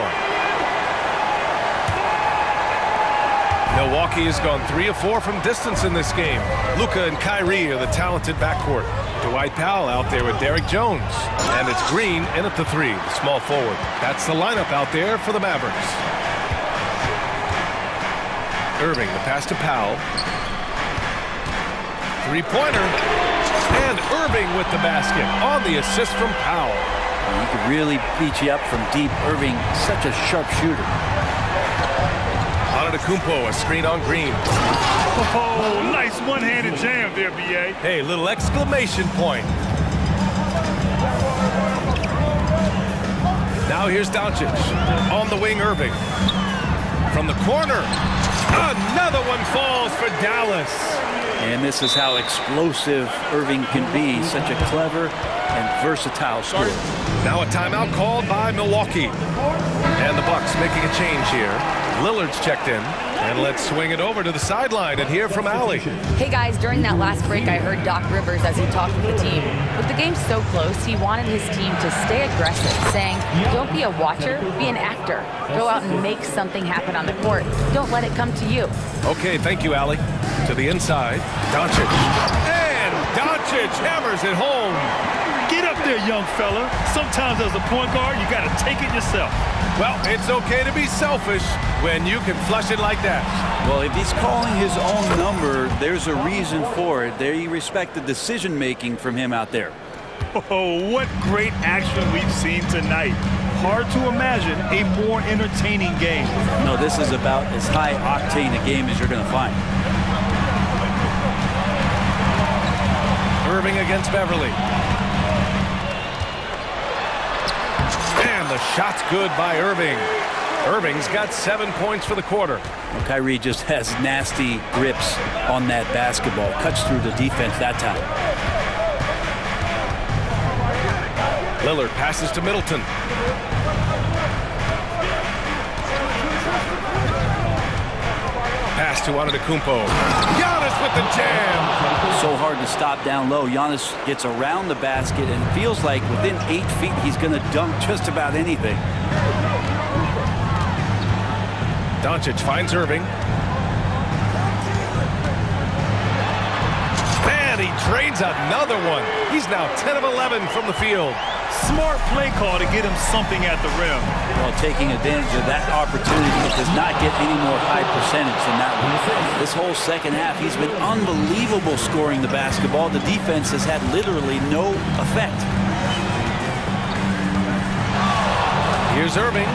Speaker 7: Milwaukee has gone 3 of 4 from distance in this game. Luka and Kyrie are the talented backcourt. Dwight Powell out there with Derrick Jones. And it's Green in at the 3, the small forward. That's the lineup out there for the Mavericks. Irving, the pass to Powell. 3-pointer. And Irving with the basket on the assist from Powell.
Speaker 11: He could really beat you up from deep. Irving, such a sharp shooter.
Speaker 7: Antetokounmpo, a screen on Green.
Speaker 8: Oh, nice one-handed jam there, B.A.
Speaker 7: Hey, little exclamation point. Now here's Doncic. On the wing, Irving. From the corner. Another one falls for Dallas.
Speaker 11: And this is how explosive Irving can be. Such a clever and versatile scorer.
Speaker 7: Now a timeout called by Milwaukee. And the Bucks making a change here. Lillard's checked in. And let's swing it over to the sideline and hear from Allie.
Speaker 10: Hey guys, during that last break, I heard Doc Rivers as he talked with the team. With the game so close, he wanted his team to stay aggressive, saying, don't be a watcher, be an actor. Go out and make something happen on the court. Don't let it come to you.
Speaker 7: Okay, thank you, Allie. To the inside, Doncic. And Doncic hammers it home.
Speaker 8: Get up there, young fella. Sometimes as a point guard, you got to take it yourself.
Speaker 7: Well, it's okay to be selfish when you can flush it like that.
Speaker 11: Well, if he's calling his own number, there's a reason for it. There you respect the decision-making from him out there.
Speaker 8: Oh, what great action we've seen tonight. Hard to imagine a more entertaining game.
Speaker 11: No, this is about as high-octane a game as you're going to find.
Speaker 7: Irving against Beverly. And the shot's good by Irving. Irving's got 7 points for the quarter.
Speaker 11: Well, Kyrie just has nasty grips on that basketball. Cuts through the defense that time.
Speaker 7: Lillard passes to Middleton. Pass to Antetokounmpo. Giannis with the jam.
Speaker 11: So hard to stop down low. Giannis gets around the basket and it feels like within 8 feet he's going to dunk just about anything.
Speaker 7: Doncic finds Irving. And he drains another one. He's now 10 of 11 from the field.
Speaker 8: Smart play call to get him something at the rim.
Speaker 11: Well, taking advantage of that opportunity, it does not get any more high percentage than that one. This whole second half, he's been unbelievable scoring the basketball. The defense has had literally no effect.
Speaker 7: Here's Irving,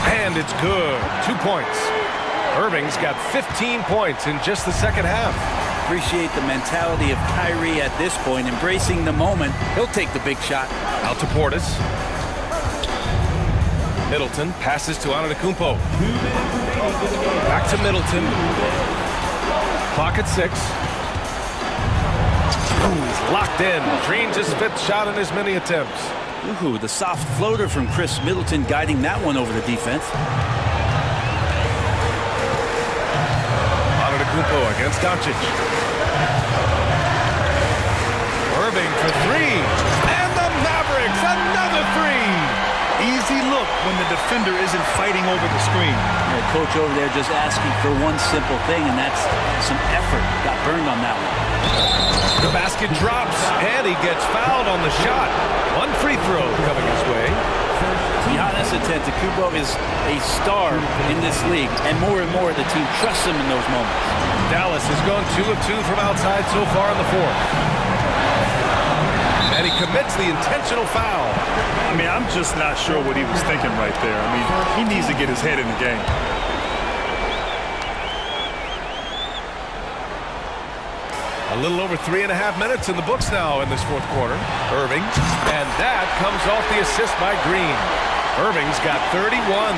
Speaker 7: and it's good. 2 points. Irving's got 15 points in just the second half.
Speaker 11: Appreciate the mentality of Kyrie at this point, embracing the moment. He'll take the big shot.
Speaker 7: Out to Portis. Middleton passes to Antetokounmpo. Back to Middleton. Clock at 6. He's locked in. Dreams his 5th shot in as many attempts.
Speaker 11: Ooh, the soft floater from Chris Middleton guiding that one over the defense.
Speaker 7: Antetokounmpo against Doncic. Irving for 3. And the Mavericks, another 3.
Speaker 8: Easy look when the defender isn't fighting over the screen.
Speaker 11: The coach over there just asking for one simple thing, and that's some effort. Got burned on that one.
Speaker 7: The basket drops, and he gets fouled on the shot. One free throw coming his way.
Speaker 11: Giannis Antetokounmpo is a star in this league, and more the team trusts him in those moments.
Speaker 7: Dallas has gone 2 of 2 from outside so far in the 4th. And he commits the intentional foul.
Speaker 8: I mean, I'm just not sure what he was thinking right there. I mean, he needs to get his head in the game.
Speaker 7: A little over 3.5 minutes in the books now in this 4th quarter. Irving, and that comes off the assist by Green. Irving's got 31.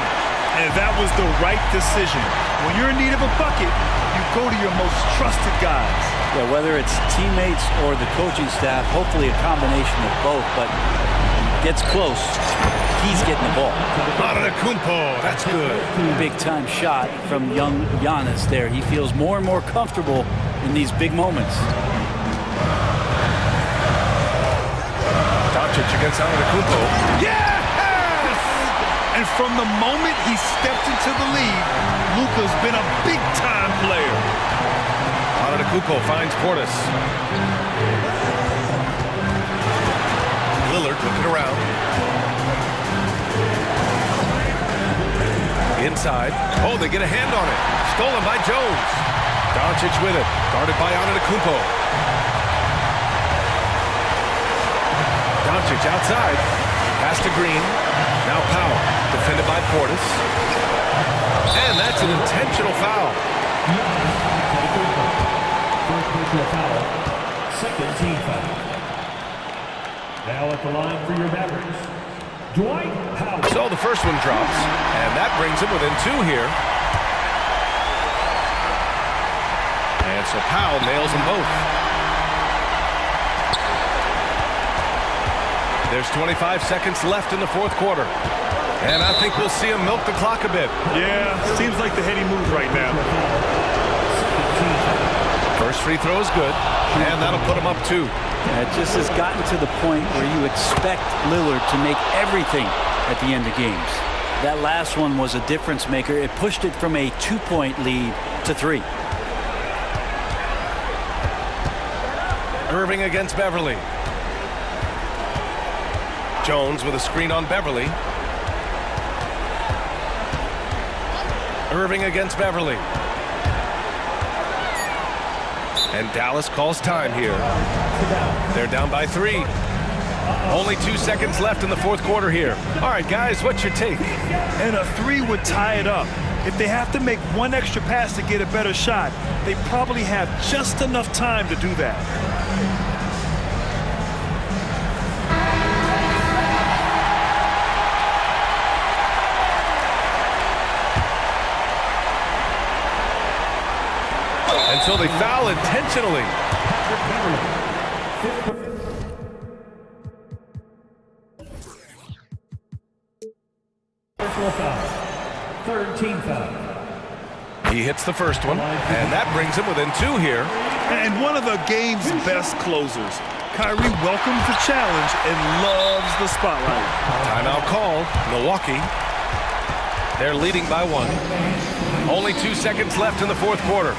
Speaker 8: And that was the right decision. When you're in need of a bucket, you go to your most trusted guys.
Speaker 11: Yeah, whether it's teammates or the coaching staff, hopefully a combination of both, but gets close, he's getting the ball.
Speaker 7: Antetokounmpo, that's good.
Speaker 11: Big time shot from young Giannis there. He feels more and more comfortable in these big moments.
Speaker 7: Doncic against Antetokounmpo.
Speaker 8: Yes! And from the moment he stepped into the league, Luka's been a big-time player.
Speaker 7: Antetokounmpo finds Portis. Lillard looking around. Inside. Oh, they get a hand on it. Stolen by Jones. Doncic with it. Guarded by Antetokounmpo. Doncic outside. Pass to Green. Now Powell. Defended by Portis. And that's an intentional foul.
Speaker 4: Second team foul. Now at the line for your Mavericks, Dwight Powell.
Speaker 7: So the first one drops, and that brings him within 2 here. And so Powell nails them both. There's 25 seconds left in the 4th quarter. And I think we'll see him milk the clock a bit.
Speaker 8: Yeah, seems like the heady move right now.
Speaker 7: First free throw is good, and that'll put him up 2.
Speaker 11: It just has gotten to the point where you expect Lillard to make everything at the end of games. That last one was a difference maker. It pushed it from a 2-point lead to 3.
Speaker 7: Irving against Beverly. Jones with a screen on Beverly. Irving against Beverly. And Dallas calls time here. They're down by 3. Only 2 seconds left in the 4th quarter here. All right, guys, what's your take?
Speaker 8: And a 3 would tie it up. If they have to make one extra pass to get a better shot, they probably have just enough time to do that.
Speaker 7: And so they foul intentionally.
Speaker 4: Personal foul. Third team foul.
Speaker 7: He hits the first one, and that brings him within 2 here.
Speaker 8: And one of the game's best closers. Kyrie welcomes the challenge and loves the spotlight.
Speaker 7: Timeout called. Milwaukee. They're leading by 1. Only 2 seconds left in the 4th quarter.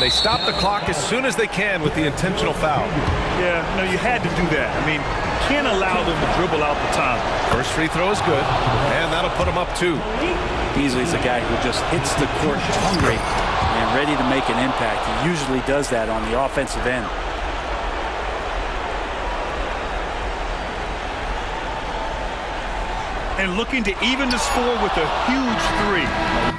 Speaker 7: they stop the clock as soon as they can with the intentional foul.
Speaker 8: Yeah, no, you had to do that. I mean, can't allow them to dribble out the time.
Speaker 7: First free throw is good, and that'll put him up 2.
Speaker 11: Beasley's a guy who just hits the court hungry and ready to make an impact. He usually does that on the offensive end.
Speaker 8: And looking to even the score with a huge 3.